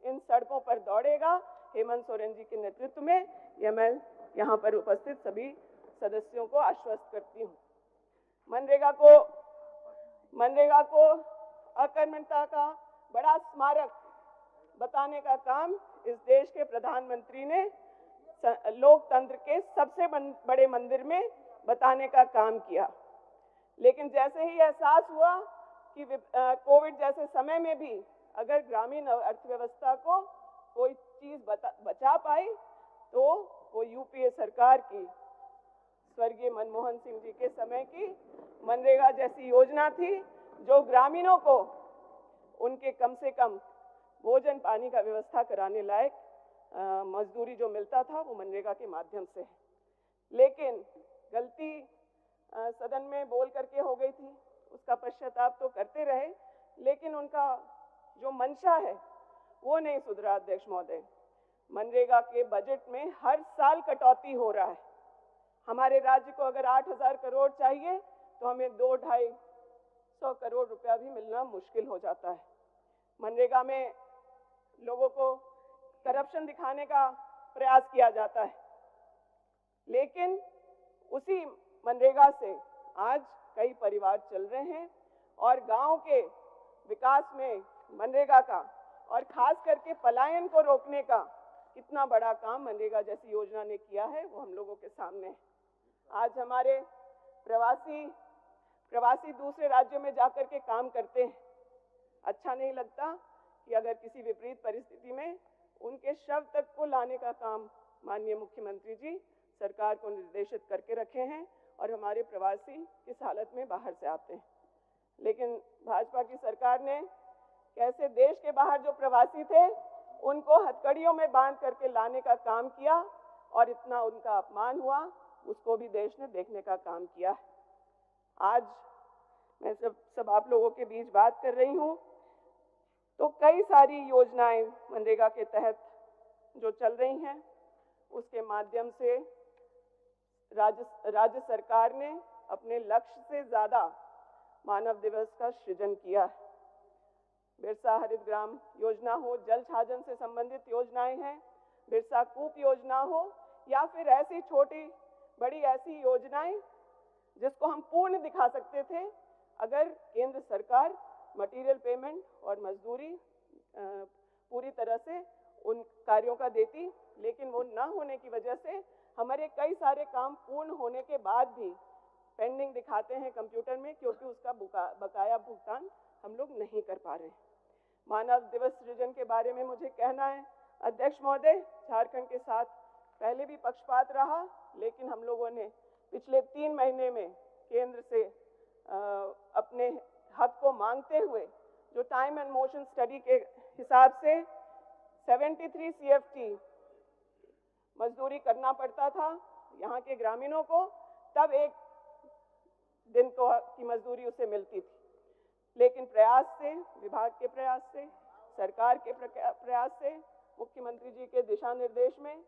इन सड़कों पर दौड़ेगा हेमंत सोरेन जी के नेतृत्व में। यह मैं यहाँ पर उपस्थित सभी सदस्यों को आश्वस्त करती हूँ। मनरेगा को अकर्मण्यता का बड़ा स्मारक बताने का काम इस देश के प्रधानमंत्री ने लोकतंत्र के सबसे बड़े मंदिर में बताने का काम किया। लेकिन जैसे ही एहसास हुआ कि कोविड जैसे समय में भी अगर ग्रामीण अर्थव्यवस्था को कोई चीज बचा पाई तो वो यूपीए सरकार की स्वर्गीय मनमोहन सिंह जी के समय की मनरेगा जैसी योजना थी, जो ग्रामीणों को उनके कम से कम भोजन पानी का व्यवस्था कराने लायक मजदूरी जो मिलता था वो मनरेगा के माध्यम से है। लेकिन गलती सदन में बोल करके हो गई थी, उसका पश्चाताप तो करते रहे, लेकिन उनका जो मंशा है वो नहीं सुधरा। अध्यक्ष महोदय, मनरेगा के बजट में हर साल कटौती हो रहा है। हमारे राज्य को अगर 8,000 करोड़ चाहिए तो हमें 200-250 करोड़ रुपया भी मिलना मुश्किल हो जाता है। मनरेगा में लोगों को करप्शन दिखाने का प्रयास किया जाता है, लेकिन उसी मनरेगा से आज कई परिवार चल रहे हैं और गांव के विकास में मनरेगा का और खास करके पलायन को रोकने का कितना बड़ा काम मनरेगा जैसी योजना ने किया है वो हम लोगों के सामने है। आज हमारे प्रवासी दूसरे राज्यों में जाकर के काम करते हैं। अच्छा नहीं लगता कि अगर किसी विपरीत परिस्थिति में उनके शव तक को लाने का काम माननीय मुख्यमंत्री जी सरकार को निर्देशित करके रखे हैं और हमारे प्रवासी इस हालत में बाहर से आते हैं। लेकिन भाजपा की सरकार ने कैसे देश के बाहर जो प्रवासी थे उनको हथकड़ियों में बांध करके लाने का काम किया और इतना उनका अपमान हुआ, उसको भी देश ने देखने का काम किया। आज मैं सब आप लोगों के बीच बात कर रही हूँ तो कई सारी योजनाएं मनरेगा के तहत जो चल रही हैं उसके माध्यम से राज्य सरकार ने अपने लक्ष्य से ज्यादा मानव दिवस का सृजन किया है। बिरसा हरित ग्राम योजना हो, जल छाजन से संबंधित योजनाएं हैं, बिरसा कूप योजना हो या फिर ऐसी छोटी बड़ी ऐसी योजनाएं जिसको हम पूर्ण दिखा सकते थे अगर केंद्र सरकार मटेरियल पेमेंट और मजदूरी पूरी तरह से उन कार्यों का देती, लेकिन वो न होने की वजह से हमारे कई सारे काम पूर्ण होने के बाद भी पेंडिंग दिखाते हैं कंप्यूटर में, क्योंकि उसका बकाया भुगतान हम लोग नहीं कर पा रहे। मानव दिवस सृजन के बारे में मुझे कहना है अध्यक्ष महोदय, झारखंड के साथ पहले भी पक्षपात रहा, लेकिन हम लोगों ने पिछले 3 महीने में केंद्र से अपने हक को मांगते हुए जो टाइम एंड मोशन स्टडी के हिसाब से 73 CFT मजदूरी करना पड़ता था यहाँ के ग्रामीणों को, तब 1 दिन की मजदूरी उसे मिलती थी। लेकिन प्रयास से, विभाग के प्रयास से, सरकार के प्रयास से, मुख्यमंत्री जी के दिशा निर्देश में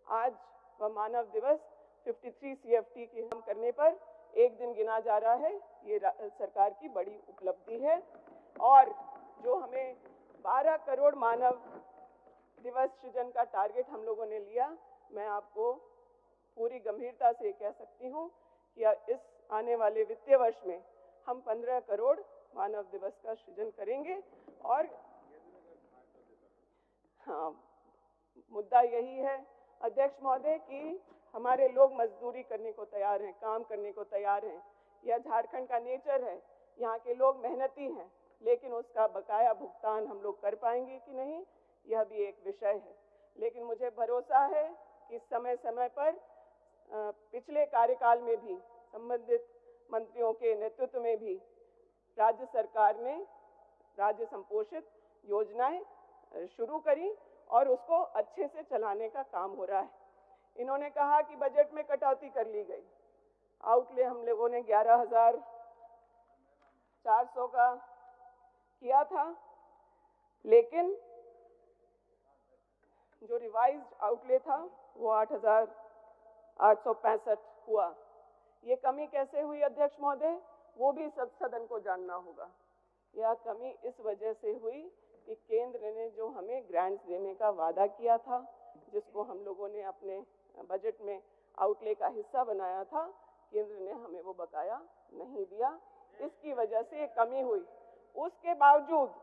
आज वह मानव दिवस 53 CFT की हम करने पर 1 दिन गिना जा रहा है। ये सरकार की बड़ी उपलब्धि है और जो हमें 12 करोड़ मानव दिवस सृजन का टारगेट हम लोगों ने लिया, मैं आपको पूरी गंभीरता से कह सकती हूँ कि इस आने वाले वित्तीय वर्ष में हम 15 करोड़ मानव दिवस का सृजन करेंगे। और हाँ, मुद्दा यही है अध्यक्ष महोदय कि हमारे लोग मजदूरी करने को तैयार हैं, काम करने को तैयार हैं। यह झारखंड का नेचर है, यहाँ के लोग मेहनती हैं, लेकिन उसका बकाया भुगतान हम लोग कर पाएंगे कि नहीं, यह भी एक विषय है। लेकिन मुझे भरोसा है कि समय समय पर पिछले कार्यकाल में भी संबंधित मंत्रियों के नेतृत्व में भी राज्य सरकार ने राज्य संपोषित योजनाएं शुरू करी और उसको अच्छे से चलाने का काम हो रहा है। इन्होंने कहा कि बजट में कटौती कर ली गई, आउटले हम लोगों ने 11,400 का किया था, लेकिन जो रिवाइज्ड आउटले था वो 8,865 हुआ। ये कमी कैसे हुई अध्यक्ष महोदय, वो भी सदन को जानना होगा। यह कमी इस वजह से हुई कि केंद्र ने जो हमें ग्रांट्स देने का वादा किया था, जिसको हम लोगों ने अपने बजट में आउटले का हिस्सा बनाया था, केंद्र ने हमें वो बकाया नहीं दिया, इसकी वजह से ये कमी हुई। उसके बावजूद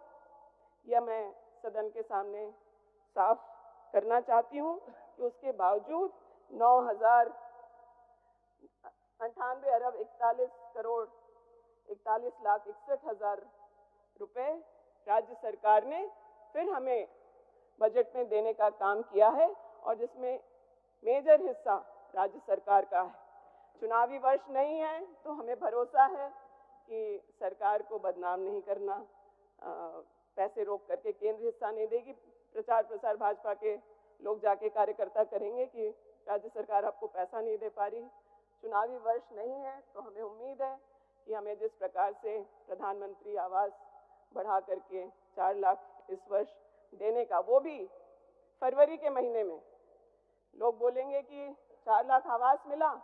यह मैं सदन के सामने साफ करना चाहती हूँ कि उसके बावजूद 9,98 अरब 41 करोड़ 41,61,000 रुपए राज्य सरकार ने फिर हमें बजट में देने का काम किया है, और जिसमें मेजर हिस्सा राज्य सरकार का है। चुनावी वर्ष नहीं है तो हमें भरोसा है कि सरकार को बदनाम नहीं करना, पैसे रोक करके केंद्र हिस्सा नहीं देगी। प्रचार प्रसार भाजपा के लोग जाके कार्यकर्ता करेंगे कि राज्य सरकार आपको पैसा नहीं दे पा रही। चुनावी वर्ष नहीं है तो हमें उम्मीद है कि हमें जिस प्रकार से प्रधानमंत्री आवास बढ़ा करके 4 लाख इस वर्ष देने का, वो भी फरवरी के महीने में, लोग बोलेंगे कि 4 लाख आवास मिला,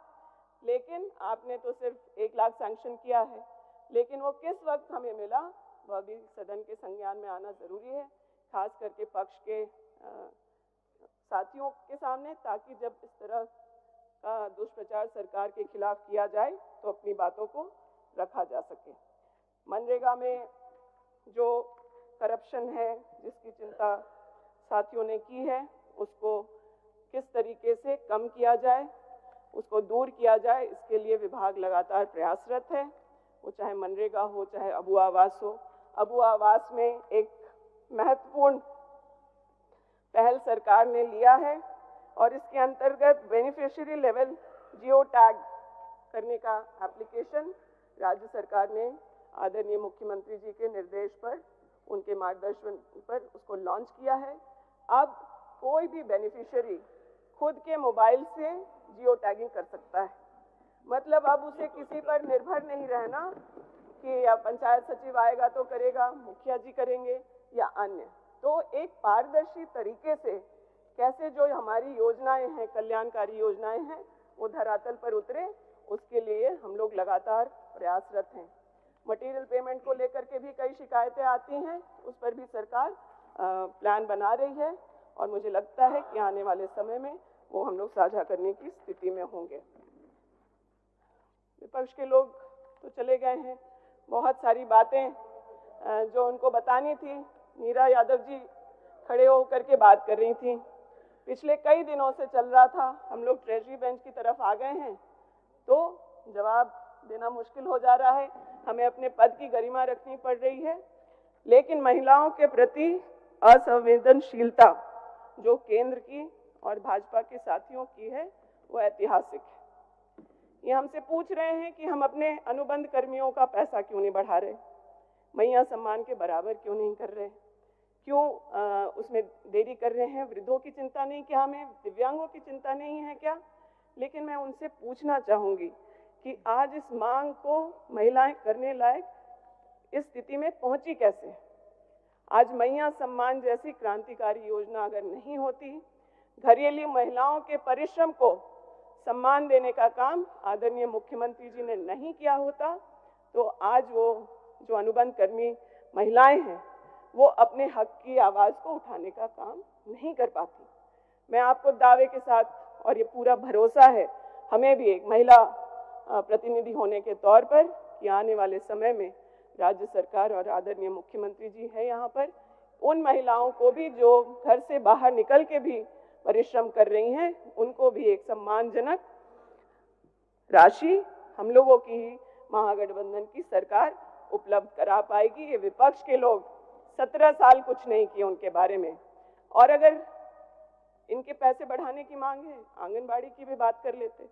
लेकिन आपने तो सिर्फ 1 लाख सैंक्शन किया है, लेकिन वो किस वक्त हमें मिला वह भी सदन के संज्ञान में आना जरूरी है, खास करके पक्ष के साथियों के सामने, ताकि जब इस तरह का दुष्प्रचार सरकार के खिलाफ किया जाए तो अपनी बातों को रखा जा सके। मनरेगा में जो करप्शन है, जिसकी चिंता साथियों ने की है, उसको किस तरीके से कम किया जाए, उसको दूर किया जाए, इसके लिए विभाग लगातार प्रयासरत है। वो चाहे मनरेगा हो, चाहे अबू आवास हो। अबू आवास में एक महत्वपूर्ण पहल सरकार ने लिया है, और इसके अंतर्गत बेनिफिशियरी लेवल जियो टैग करने का एप्लीकेशन राज्य सरकार ने आदरणीय मुख्यमंत्री जी के निर्देश पर, उनके मार्गदर्शन पर उसको लॉन्च किया है। अब कोई भी बेनिफिशियरी खुद के मोबाइल से जियो टैगिंग कर सकता है। मतलब अब उसे किसी पर निर्भर नहीं रहना कि या पंचायत सचिव आएगा तो करेगा, मुखिया जी करेंगे या अन्य। तो एक पारदर्शी तरीके से कैसे जो हमारी योजनाएं हैं, कल्याणकारी योजनाएं हैं, वो धरातल पर उतरे, उसके लिए हम लोग लगातार प्रयासरत हैं। मटेरियल पेमेंट को लेकर के भी कई शिकायतें आती हैं, उस पर भी सरकार प्लान बना रही है, और मुझे लगता है कि आने वाले समय में वो हम लोग साझा करने की स्थिति में होंगे। विपक्ष के लोग तो चले गए हैं, बहुत सारी बातें जो उनको बतानी थी, नीरा यादव जी खड़े होकर के बात कर रही थी। पिछले कई दिनों से चल रहा था, हम लोग ट्रेजरी बेंच की तरफ आ गए हैं, तो जवाब देना मुश्किल हो जा रहा है, हमें अपने पद की गरिमा रखनी पड़ रही है। लेकिन महिलाओं के प्रति असंवेदनशीलता जो केंद्र की और भाजपा के साथियों की है, वो ऐतिहासिक है। ये हमसे पूछ रहे हैं कि हम अपने अनुबंध कर्मियों का पैसा क्यों नहीं बढ़ा रहे, मैया सम्मान के बराबर क्यों नहीं कर रहे, क्यों उसमें देरी कर रहे हैं। वृद्धों की चिंता नहीं क्या, हमें दिव्यांगों की चिंता नहीं है क्या? लेकिन मैं उनसे पूछना चाहूँगी कि आज इस मांग को महिलाएं करने लायक इस स्थिति में पहुंची कैसे? आज मैया सम्मान जैसी क्रांतिकारी योजना अगर नहीं होती, घरेलू महिलाओं के परिश्रम को सम्मान देने का काम आदरणीय मुख्यमंत्री जी ने नहीं किया होता, तो आज वो जो अनुबंध कर्मी महिलाएं हैं, वो अपने हक की आवाज़ को उठाने का काम नहीं कर पाती। मैं आपको दावे के साथ, और ये पूरा भरोसा है हमें भी एक महिला प्रतिनिधि होने के तौर पर, कि आने वाले समय में राज्य सरकार और आदरणीय मुख्यमंत्री जी है यहाँ पर, उन महिलाओं को भी जो घर से बाहर निकल के भी परिश्रम कर रही हैं, उनको भी एक सम्मानजनक राशि हम लोगों की महागठबंधन की सरकार उपलब्ध करा पाएगी। ये विपक्ष के लोग 17 साल कुछ नहीं किए उनके बारे में, और अगर इनके पैसे बढ़ाने की मांग है। आंगनबाड़ी की भी बात कर लेते।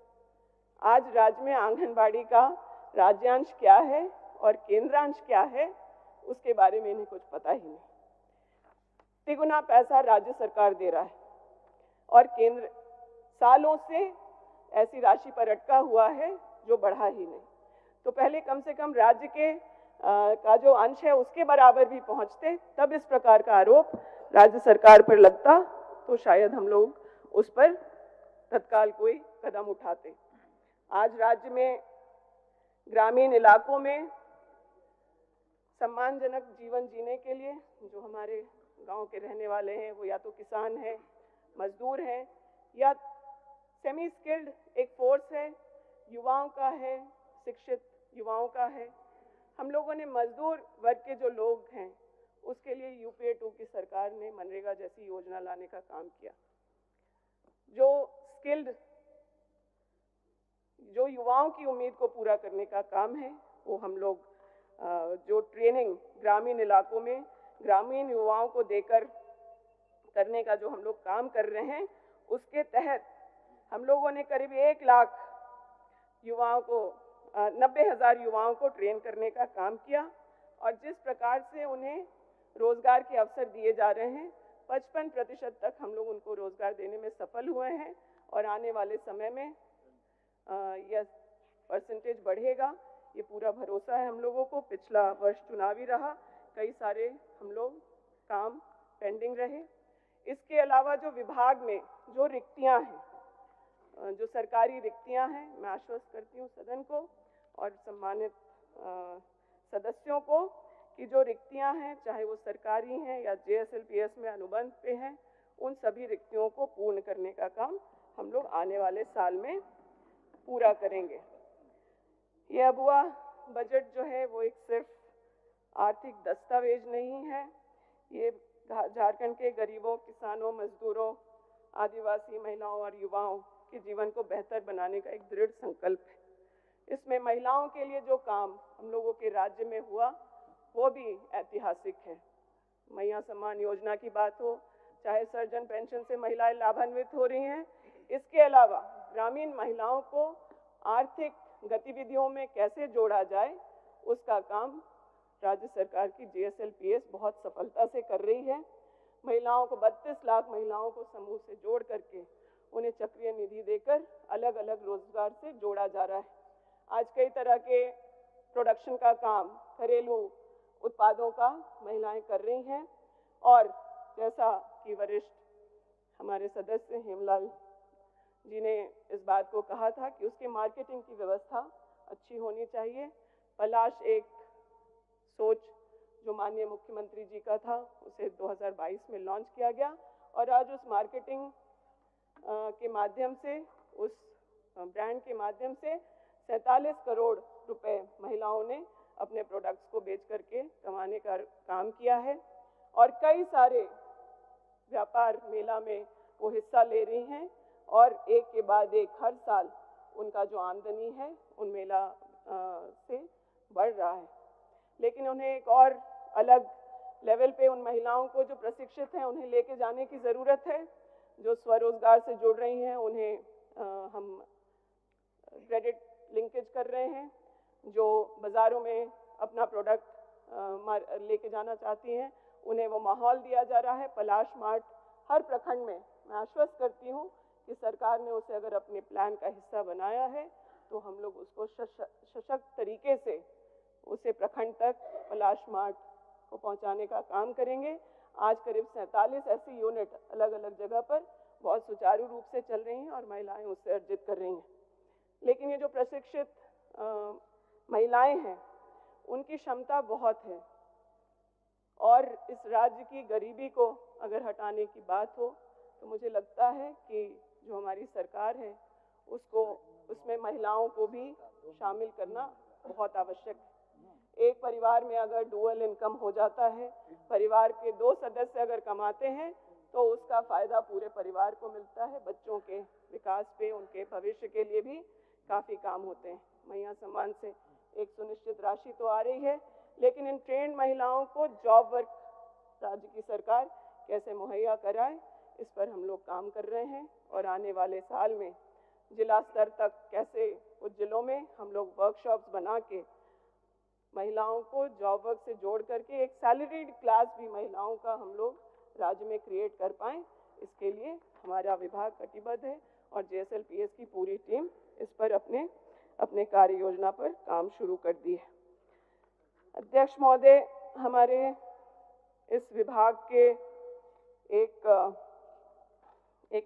आज राज्य में आंगनबाड़ी का राज्यांश क्या है और केंद्रांश क्या है, उसके बारे में इन्हें कुछ पता ही नहीं। तिगुना पैसा राज्य सरकार दे रहा है और केंद्र सालों से ऐसी राशि पर अटका हुआ है जो बढ़ा ही नहीं। तो पहले कम से कम राज्य के का जो अंश है उसके बराबर भी पहुंचते, तब इस प्रकार का आरोप राज्य सरकार पर लगता तो शायद हम लोग उस पर तत्काल कोई कदम उठाते। आज राज्य में ग्रामीण इलाकों में सम्मानजनक जीवन जीने के लिए जो हमारे गांव के रहने वाले हैं, वो या तो किसान हैं, मजदूर हैं, या सेमी स्किल्ड एक फोर्स है, युवाओं का है, शिक्षित युवाओं का है। हम लोगों ने मजदूर वर्ग के जो लोग हैं उसके लिए यूपीए 2 की सरकार ने मनरेगा जैसी योजना लाने का काम किया। जो स्किल्ड, जो युवाओं की उम्मीद को पूरा करने का काम है, वो हम लोग जो ट्रेनिंग ग्रामीण इलाकों में ग्रामीण युवाओं को देकर करने का जो हम लोग काम कर रहे हैं, उसके तहत हम लोगों ने करीब 1 लाख युवाओं को 90,000 युवाओं को ट्रेन करने का काम किया। और जिस प्रकार से उन्हें रोजगार के अवसर दिए जा रहे हैं, 55% तक हम लोग उनको रोजगार देने में सफल हुए हैं और आने वाले समय में यह परसेंटेज बढ़ेगा, ये पूरा भरोसा है हम लोगों को। पिछला वर्ष चुनावी रहा, कई सारे हम लोग काम पेंडिंग रहे। इसके अलावा जो विभाग में जो रिक्तियां हैं, जो सरकारी रिक्तियां हैं, मैं आश्वस्त करती हूँ सदन को और सम्मानित सदस्यों को कि जो रिक्तियां हैं, चाहे वो सरकारी हैं या JSLPS में अनुबंध पे हैं, उन सभी रिक्तियों को पूर्ण करने का काम हम लोग आने वाले साल में पूरा करेंगे। ये अबुआ बजट जो है वो एक सिर्फ आर्थिक दस्तावेज नहीं है, ये झारखंड के गरीबों, किसानों, मजदूरों, आदिवासी महिलाओं और युवाओं के जीवन को बेहतर बनाने का एक दृढ़ संकल्प है। इसमें महिलाओं के लिए जो काम हम लोगों के राज्य में हुआ वो भी ऐतिहासिक है। मैया सम्मान योजना की बात हो, चाहे सर्जन पेंशन से महिलाएं लाभान्वित हो रही हैं, इसके अलावा ग्रामीण महिलाओं को आर्थिक गतिविधियों में कैसे जोड़ा जाए, उसका काम राज्य सरकार की JSLPS बहुत सफलता से कर रही है। महिलाओं को 32 लाख महिलाओं को समूह से जोड़ करके उन्हें चक्रीय निधि देकर अलग अलग रोजगार से जोड़ा जा रहा है। आज कई तरह के प्रोडक्शन का काम, घरेलू उत्पादों का महिलाएं कर रही हैं और जैसा कि वरिष्ठ हमारे सदस्य हेमलाल जी ने इस बात को कहा था कि उसकी मार्केटिंग की व्यवस्था अच्छी होनी चाहिए। पलाश एक सोच जो माननीय मुख्यमंत्री जी का था, उसे 2022 में लॉन्च किया गया और आज उस मार्केटिंग के माध्यम से, उस ब्रांड के माध्यम से 47 करोड़ रुपए महिलाओं ने अपने प्रोडक्ट्स को बेच करके कमाने का काम किया है और कई सारे व्यापार मेला में वो हिस्सा ले रही हैं और एक के बाद एक हर साल उनका जो आमदनी है उन मेला से बढ़ रहा है। लेकिन उन्हें एक और अलग लेवल पे उन महिलाओं को जो प्रशिक्षित हैं उन्हें लेके जाने की ज़रूरत है। जो स्वरोजगार से जुड़ रही हैं उन्हें हम क्रेडिट लिंकेज कर रहे हैं। जो बाज़ारों में अपना प्रोडक्ट लेके जाना चाहती हैं उन्हें वो माहौल दिया जा रहा है। पलाश मार्ट हर प्रखंड में, मैं आश्वस्त करती हूँ कि सरकार ने उसे अगर अपने प्लान का हिस्सा बनाया है तो हम लोग उसको सशक्त तरीके से उसे प्रखंड तक पलाश मार्ट को पहुंचाने का काम करेंगे। आज करीब 47 ऐसी यूनिट अलग अलग जगह पर बहुत सुचारू रूप से चल रही हैं और महिलाएं उससे अर्जित कर रही हैं। लेकिन ये जो प्रशिक्षित महिलाएं हैं उनकी क्षमता बहुत है और इस राज्य की गरीबी को अगर हटाने की बात हो तो मुझे लगता है कि जो हमारी सरकार है उसको उसमें महिलाओं को भी शामिल करना बहुत आवश्यक है। एक परिवार में अगर डुअल इनकम हो जाता है, परिवार के 2 सदस्य अगर कमाते हैं तो उसका फायदा पूरे परिवार को मिलता है। बच्चों के विकास पे, उनके भविष्य के लिए भी काफ़ी काम होते हैं। मैया सम्मान से एक सुनिश्चित राशि तो आ रही है, लेकिन इन ट्रेंड महिलाओं को जॉब वर्क राज्य की सरकार कैसे मुहैया कराए, इस पर हम लोग काम कर रहे हैं और आने वाले साल में जिला स्तर तक कैसे उस जिलों में हम लोग वर्कशॉप्स बना के महिलाओं को जॉब वर्क से जोड़ करके एक सैलरीड क्लास भी महिलाओं का हम लोग राज्य में क्रिएट कर पाएँ, इसके लिए हमारा विभाग कटिबद्ध है और JSLPS की पूरी टीम इस पर अपने कार्य योजना पर काम शुरू कर दी है। अध्यक्ष महोदय, हमारे इस विभाग के एक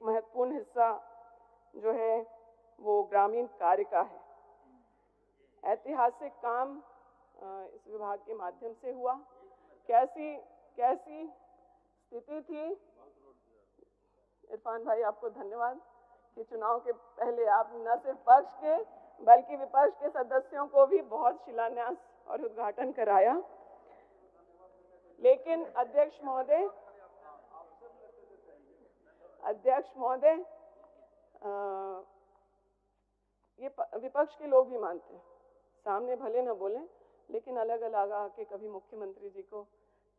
महत्वपूर्ण हिस्सा जो है वो ग्रामीण कार्य का है। ऐतिहासिक काम इस विभाग के माध्यम से हुआ। कैसी स्थिति थी। इरफान भाई, आपको धन्यवाद कि चुनाव के पहले आप न सिर्फ पक्ष के बल्कि विपक्ष के सदस्यों को भी बहुत शिलान्यास और उद्घाटन कराया। लेकिन अध्यक्ष महोदय, ये विपक्ष के लोग भी मानते हैं, सामने भले न बोलें लेकिन अलग अलग आके कभी मुख्यमंत्री जी को,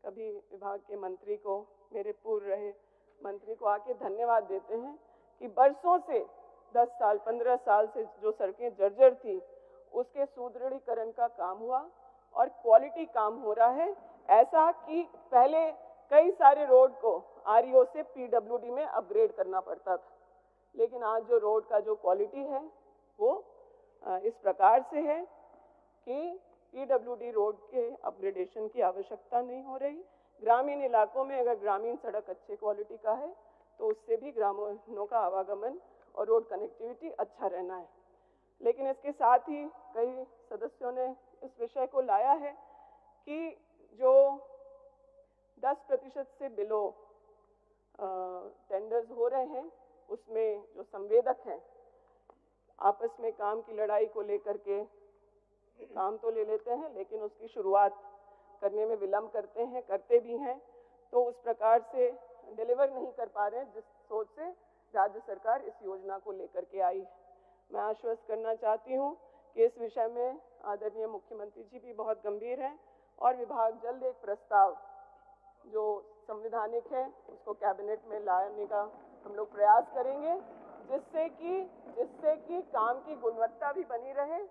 कभी विभाग के मंत्री को, मेरे पूर्व रहे मंत्री को आके धन्यवाद देते हैं कि बरसों से 10 साल 15 साल से जो सड़कें जर्जर थी उसके सुदृढ़ीकरण का काम हुआ और क्वालिटी काम हो रहा है। ऐसा कि पहले कई सारे रोड को REO से PWD में अपग्रेड करना पड़ता था, लेकिन आज जो रोड का जो क्वालिटी है वो इस प्रकार से है कि PWD रोड के अपग्रेडेशन की आवश्यकता नहीं हो रही। ग्रामीण इलाकों में अगर ग्रामीण सड़क अच्छे क्वालिटी का है तो उससे भी ग्रामीणों का आवागमन और रोड कनेक्टिविटी अच्छा रहना है। लेकिन इसके साथ ही कई सदस्यों ने इस विषय को लाया है कि जो 10% से बिलो टेंडर्स हो रहे हैं उसमें जो संवेदक हैं आपस में काम की लड़ाई को लेकर के काम तो ले लेते हैं लेकिन उसकी शुरुआत करने में विलम्ब करते भी हैं, तो उस प्रकार से डिलीवर नहीं कर पा रहे हैं जिस सोच से राज्य सरकार इस योजना को लेकर के आई है। मैं आश्वस्त करना चाहती हूँ कि इस विषय में आदरणीय मुख्यमंत्री जी भी बहुत गंभीर हैं और विभाग जल्द एक प्रस्ताव जो संवैधानिक है उसको कैबिनेट में लाने का हम लोग प्रयास करेंगे, जिससे कि काम की गुणवत्ता भी बनी रहे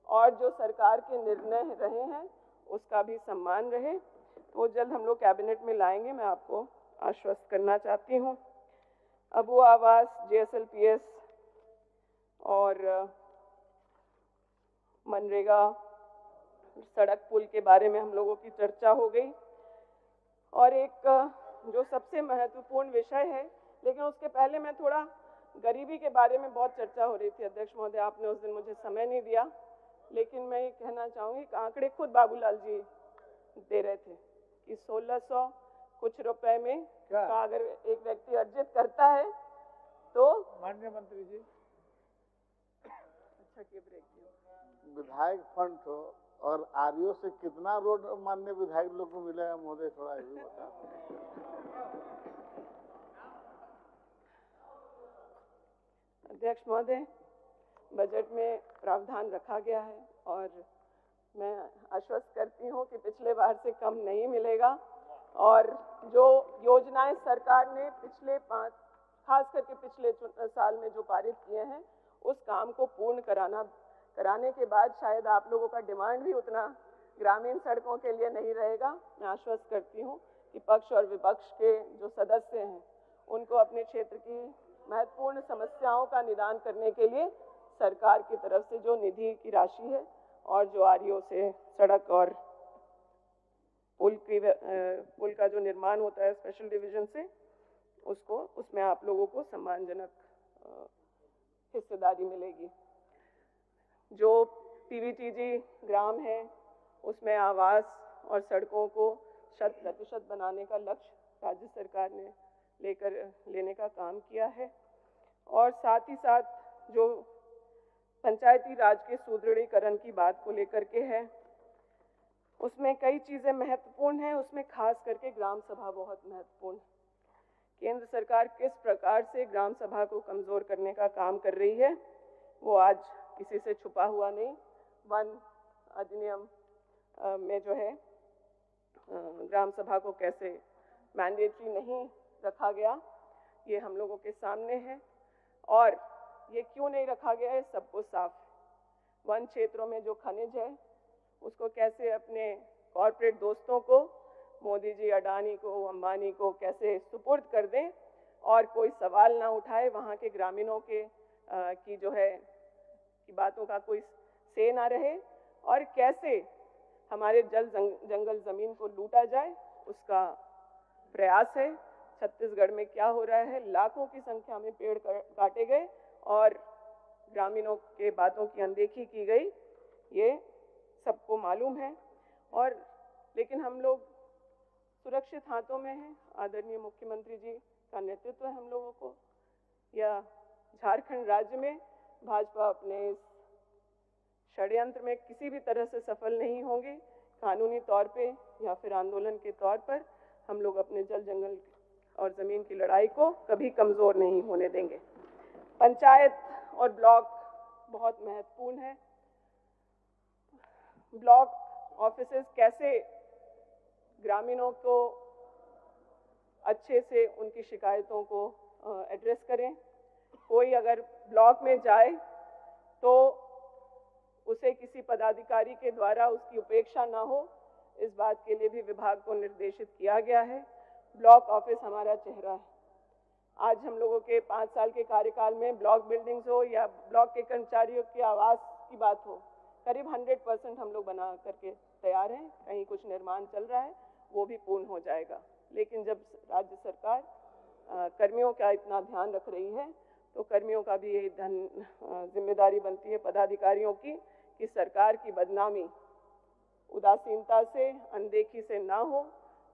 और जो सरकार के निर्णय रहे हैं उसका भी सम्मान रहे। तो जल्द हम लोग कैबिनेट में लाएंगे, मैं आपको आश्वस्त करना चाहती हूँ। अब वो आवास, JSLPS और मनरेगा सड़क पुल के बारे में हम लोगों की चर्चा हो गई और एक जो सबसे महत्वपूर्ण विषय है, लेकिन उसके पहले मैं थोड़ा गरीबी के बारे में बहुत चर्चा हो रही थी। अध्यक्ष महोदय, आपने उस दिन मुझे समय नहीं दिया, लेकिन मैं ये कहना चाहूँगी कि आंकड़े खुद बाबूलाल जी दे रहे थे कि 1600 कुछ रुपए में का अगर एक व्यक्ति अर्जित करता है तो माननीय मंत्री जी अच्छा किए ब्रेक दिया। विधायक फंड हो और REO से कितना रोड माननीय विधायक लोग को मिलेगा महोदय, थोड़ा ये भी बता। अध्यक्ष महोदय, बजट में प्रावधान रखा गया है और मैं आश्वस्त करती हूँ कि पिछले बार से कम नहीं मिलेगा और जो योजनाएं सरकार ने खास करके पिछले साल में जो पारित किए हैं उस काम को पूर्ण कराने के बाद शायद आप लोगों का डिमांड भी उतना ग्रामीण सड़कों के लिए नहीं रहेगा। मैं आश्वस्त करती हूँ कि पक्ष और विपक्ष के जो सदस्य हैं उनको अपने क्षेत्र की महत्वपूर्ण समस्याओं का निदान करने के लिए सरकार की तरफ से जो निधि की राशि है और जो REO से सड़क और पुल का जो निर्माण होता है स्पेशल डिवीजन से, उसमें आप लोगों को सम्मानजनक हिस्सेदारी मिलेगी। जो PVTG ग्राम है उसमें आवास और सड़कों को 100% बनाने का लक्ष्य राज्य सरकार ने लेने का काम किया है और साथ ही साथ जो पंचायती राज के सुदृढ़ीकरण की बात को लेकर के है उसमें कई चीज़ें महत्वपूर्ण हैं, उसमें खास करके ग्राम सभा बहुत महत्वपूर्ण है। केंद्र सरकार किस प्रकार से ग्राम सभा को कमज़ोर करने का काम कर रही है वो आज किसी से छुपा हुआ नहीं। वन अधिनियम में जो है ग्राम सभा को कैसे मैंडेटरी नहीं रखा गया, ये हम लोगों के सामने है। और ये क्यों नहीं रखा गया है, सबको साफ है। वन क्षेत्रों में जो खनिज है उसको कैसे अपने कॉरपोरेट दोस्तों को, मोदी जी, अडानी को, अंबानी को कैसे सुपुर्द कर दें और कोई सवाल ना उठाए, वहाँ के ग्रामीणों के की जो है की बातों का कोई से ना रहे, और कैसे हमारे जंगल ज़मीन को लूटा जाए उसका प्रयास है। छत्तीसगढ़ में क्या हो रहा है, लाखों की संख्या में पेड़ काटे गए और ग्रामीणों के बातों की अनदेखी की गई, ये सबको मालूम है। और लेकिन हम लोग सुरक्षित हाथों में हैं। आदरणीय मुख्यमंत्री जी का नेतृत्व है हम लोगों को। या झारखंड राज्य में भाजपा अपने इस षड्यंत्र में किसी भी तरह से सफल नहीं होंगे। कानूनी तौर पे या फिर आंदोलन के तौर पर हम लोग अपने जल, जंगल और ज़मीन की लड़ाई को कभी कमज़ोर नहीं होने देंगे। पंचायत और ब्लॉक बहुत महत्वपूर्ण है। ब्लॉक ऑफिसेस कैसे ग्रामीणों को अच्छे से उनकी शिकायतों को एड्रेस करें। कोई अगर ब्लॉक में जाए तो उसे किसी पदाधिकारी के द्वारा उसकी उपेक्षा ना हो, इस बात के लिए भी विभाग को निर्देशित किया गया है। ब्लॉक ऑफिस हमारा चेहरा है। आज हम लोगों के 5 साल के कार्यकाल में ब्लॉक बिल्डिंग्स हो या ब्लॉक के कर्मचारियों के आवास की बात हो, करीब 100% हम लोग बना करके तैयार हैं। कहीं कुछ निर्माण चल रहा है, वो भी पूर्ण हो जाएगा। लेकिन जब राज्य सरकार कर्मियों का इतना ध्यान रख रही है तो कर्मियों का भी यही जिम्मेदारी बनती है पदाधिकारियों की कि सरकार की बदनामी उदासीनता से, अनदेखी से ना हो।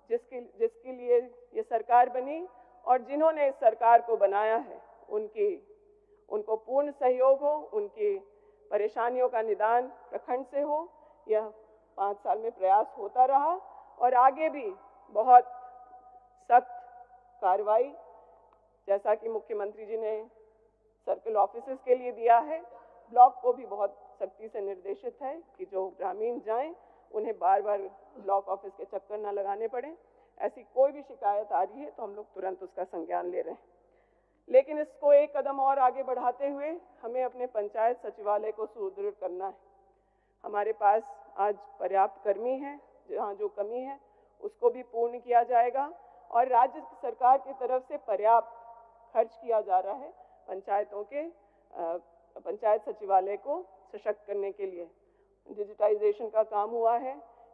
जिसके लिए ये सरकार बनी और जिन्होंने इस सरकार को बनाया है उनको पूर्ण सहयोग हो, उनकी परेशानियों का निदान प्रखंड से हो। यह 5 साल में प्रयास होता रहा और आगे भी बहुत सख्त कार्रवाई, जैसा कि मुख्यमंत्री जी ने सर्कल ऑफिसेस के लिए दिया है, ब्लॉक को भी बहुत सख्ती से निर्देशित है कि जो ग्रामीण जाएं उन्हें बार बार ब्लॉक ऑफिस के चक्कर ना लगाने पड़े। ऐसी कोई भी शिकायत आ रही है तो हम लोग तुरंत उसका संज्ञान ले रहे हैं। लेकिन इसको एक कदम और आगे बढ़ाते हुए हमें अपने पंचायत सचिवालय को सुदृढ़ करना है। हमारे पास आज पर्याप्त कर्मी हैं, जहाँ जो कमी है उसको भी पूर्ण किया जाएगा और राज्य सरकार की तरफ से पर्याप्त खर्च किया जा रहा है पंचायतों के पंचायत सचिवालय को सशक्त करने के लिए। डिजिटाइजेशन का काम हुआ है।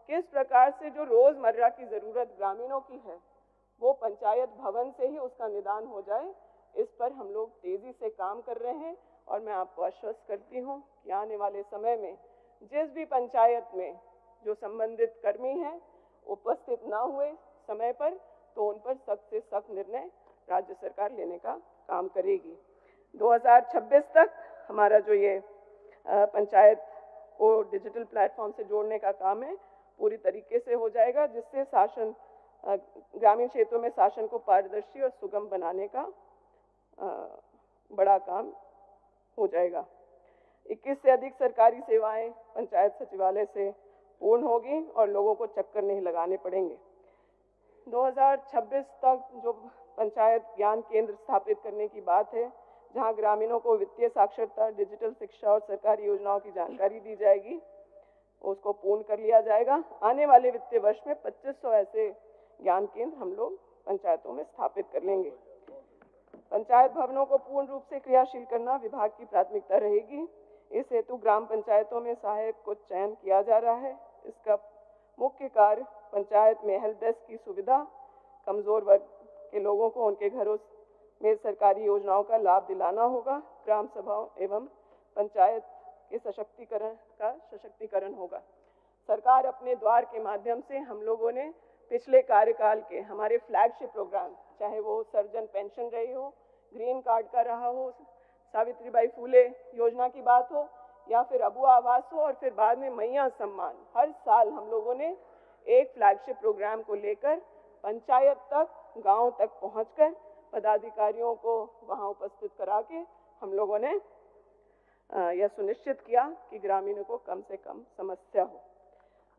किस प्रकार से जो रोज़मर्रा की ज़रूरत ग्रामीणों की है वो पंचायत भवन से ही उसका निदान हो जाए, इस पर हम लोग तेज़ी से काम कर रहे हैं। और मैं आपको आश्वस्त करती हूँ कि आने वाले समय में जिस भी पंचायत में जो संबंधित कर्मी हैं उपस्थित ना हुए समय पर, तो उन पर सख्त से सख्त निर्णय राज्य सरकार लेने का काम करेगी। 2026 तक हमारा जो ये पंचायत को डिजिटल प्लेटफॉर्म से जोड़ने का काम है पूरी तरीके से हो जाएगा, जिससे शासन ग्रामीण क्षेत्रों में शासन को पारदर्शी और सुगम बनाने का बड़ा काम हो जाएगा। 21 से अधिक सरकारी सेवाएं पंचायत सचिवालय से पूर्ण होगी और लोगों को चक्कर नहीं लगाने पड़ेंगे। 2026 तक जो पंचायत ज्ञान केंद्र स्थापित करने की बात है, जहां ग्रामीणों को वित्तीय साक्षरता, डिजिटल शिक्षा और सरकारी योजनाओं की जानकारी दी जाएगी, उसको पूर्ण कर लिया जाएगा। आने वाले वित्तीय वर्ष में 2500 ऐसे ज्ञान केंद्र हम लोग पंचायतों में स्थापित कर लेंगे। पंचायत भवनों को पूर्ण रूप से क्रियाशील करना विभाग की प्राथमिकता रहेगी। इस हेतु ग्राम पंचायतों में सहायक को चयन किया जा रहा है। इसका मुख्य कार्य पंचायत में हेल्प डेस्क की सुविधा, कमजोर वर्ग के लोगों को उनके घरों में सरकारी योजनाओं का लाभ दिलाना होगा। ग्राम सभाओं एवं पंचायत के सशक्तिकरण होगा। सरकार अपने द्वार के माध्यम से हम लोगों ने पिछले कार्यकाल के हमारे फ्लैगशिप प्रोग्राम, चाहे वो सर्जन पेंशन रही हो, ग्रीन कार्ड का रहा हो, सावित्रीबाई फूले योजना की बात हो या फिर अबुआ आवास हो और फिर बाद में मैया सम्मान, हर साल हम लोगों ने एक फ्लैगशिप प्रोग्राम को लेकर पंचायत तक, गांव तक पहुंचकर पदाधिकारियों को वहां उपस्थित करा के हम लोगों ने यह सुनिश्चित किया कि ग्रामीणों को कम से कम समस्या हो।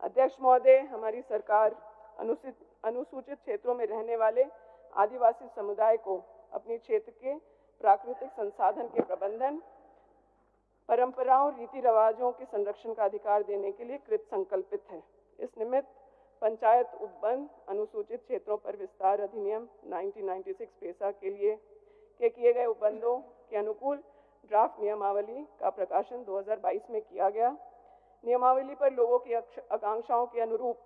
अध्यक्ष महोदय, हमारी सरकार अनुसूचित क्षेत्रों में रहने वाले आदिवासी समुदाय को अपने क्षेत्र के प्राकृतिक संसाधन के प्रबंधन, परंपराओं, रीति रिवाजों के संरक्षण का अधिकार देने के लिए कृत संकल्पित है। इस निमित्त पंचायत उपबंध अनुसूचित क्षेत्रों पर विस्तार अधिनियम 1996 पेशा के लिए किए गए उपबंधों के अनुकूल ड्राफ्ट नियमावली का प्रकाशन 2022 में किया गया। नियमावली पर लोगों की आकांक्षाओं के अनुरूप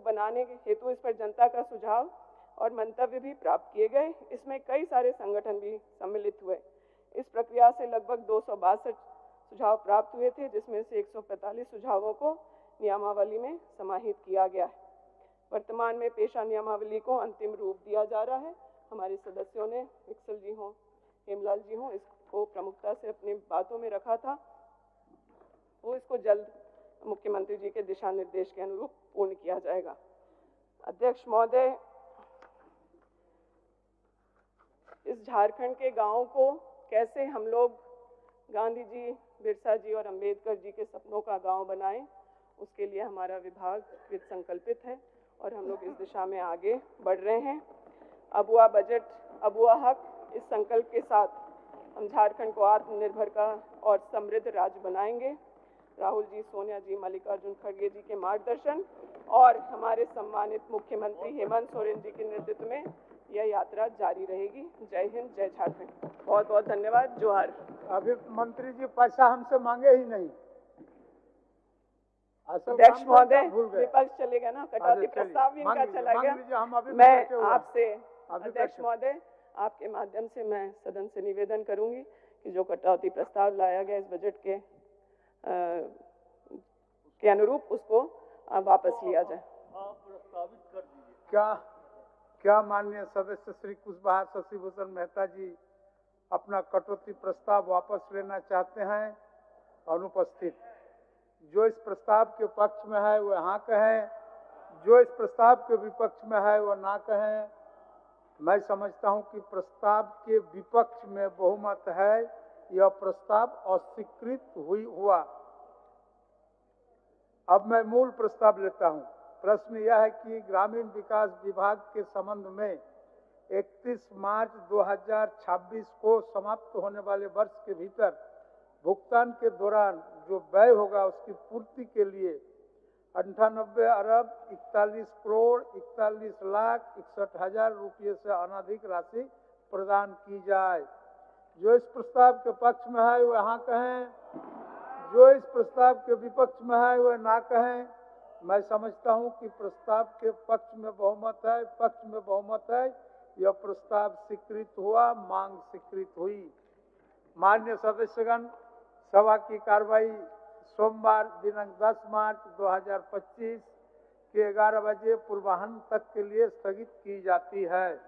बनाने के हेतु इस पर जनता का सुझाव और मंतव्य भी प्राप्त किए गए। इसमें कई सारे संगठन भी सम्मिलित हुए। इस प्रक्रिया से लगभग 262 सुझाव प्राप्त हुए थे, जिसमें से 145 सुझावों को नियमावली में समाहित किया गया है। वर्तमान में पेशा नियमावली को अंतिम रूप दिया जा रहा है। हमारे सदस्यों ने, विक्सल जी हों, हेमलाल जी हों, इसको प्रमुखता से अपनी बातों में रखा था। वो इसको जल्द मुख्यमंत्री जी के दिशा निर्देश के अनुरूप पूर्ण किया जाएगा। अध्यक्ष महोदय, इस झारखंड के गांवों को कैसे हम लोग गांधी जी, बिरसा जी और अंबेडकर जी के सपनों का गांव बनाएं, उसके लिए हमारा विभाग कृत संकल्पित है और हम लोग इस दिशा में आगे बढ़ रहे हैं। अबुआ बजट, अबुआ हक, इस संकल्प के साथ हम झारखंड को आत्मनिर्भर का और समृद्ध राज्य बनाएंगे। राहुल जी, सोनिया जी, मल्लिकार्जुन खड़गे जी के मार्गदर्शन और हमारे सम्मानित मुख्यमंत्री हेमंत सोरेन जी के नेतृत्व में यह यात्रा जारी रहेगी। जय हिंद, जय झारखंड। बहुत बहुत धन्यवाद। जोहार। अभी मंत्री जी पैसा हमसे मांगे ही नहीं। अध्यक्ष महोदय, विपक्ष चलेगा ना, कटौती प्रस्ताव भी इनका चला गया। मैं आपसे, अध्यक्ष महोदय, आपके माध्यम से मैं सदन से निवेदन करूंगी कि जो कटौती प्रस्ताव लाया गया इस बजट के अनुरूप उसको वापस लिया जाए। क्या माननीय सदस्य श्री कुशवाहा शशिभूषण मेहता जी अपना कटौती प्रस्ताव वापस लेना चाहते हैं? अनुपस्थित। जो इस प्रस्ताव के पक्ष में है वो हाँ कहें, जो इस प्रस्ताव के विपक्ष में है वो ना कहें। मैं समझता हूं कि प्रस्ताव के विपक्ष में बहुमत है, यह प्रस्ताव अस्वीकृत हुआ। अब मैं मूल प्रस्ताव लेता हूं। प्रश्न यह है कि ग्रामीण विकास विभाग के संबंध में 31 मार्च 2026 को समाप्त होने वाले वर्ष के भीतर भुगतान के दौरान जो व्यय होगा उसकी पूर्ति के लिए 98,41,41,61,61,000 रुपये से अनधिक राशि प्रदान की जाए। जो इस प्रस्ताव के पक्ष में है वह हाँ कहें, जो इस प्रस्ताव के विपक्ष में है वह ना कहें। मैं समझता हूं कि प्रस्ताव के पक्ष में बहुमत है, पक्ष में बहुमत है, यह प्रस्ताव स्वीकृत हुआ, मांग स्वीकृत हुई। माननीय सदस्यगण, सभा की कार्रवाई सोमवार दिनांक 10 मार्च 2025 के 11 बजे पूर्वाह्न तक के लिए स्थगित की जाती है।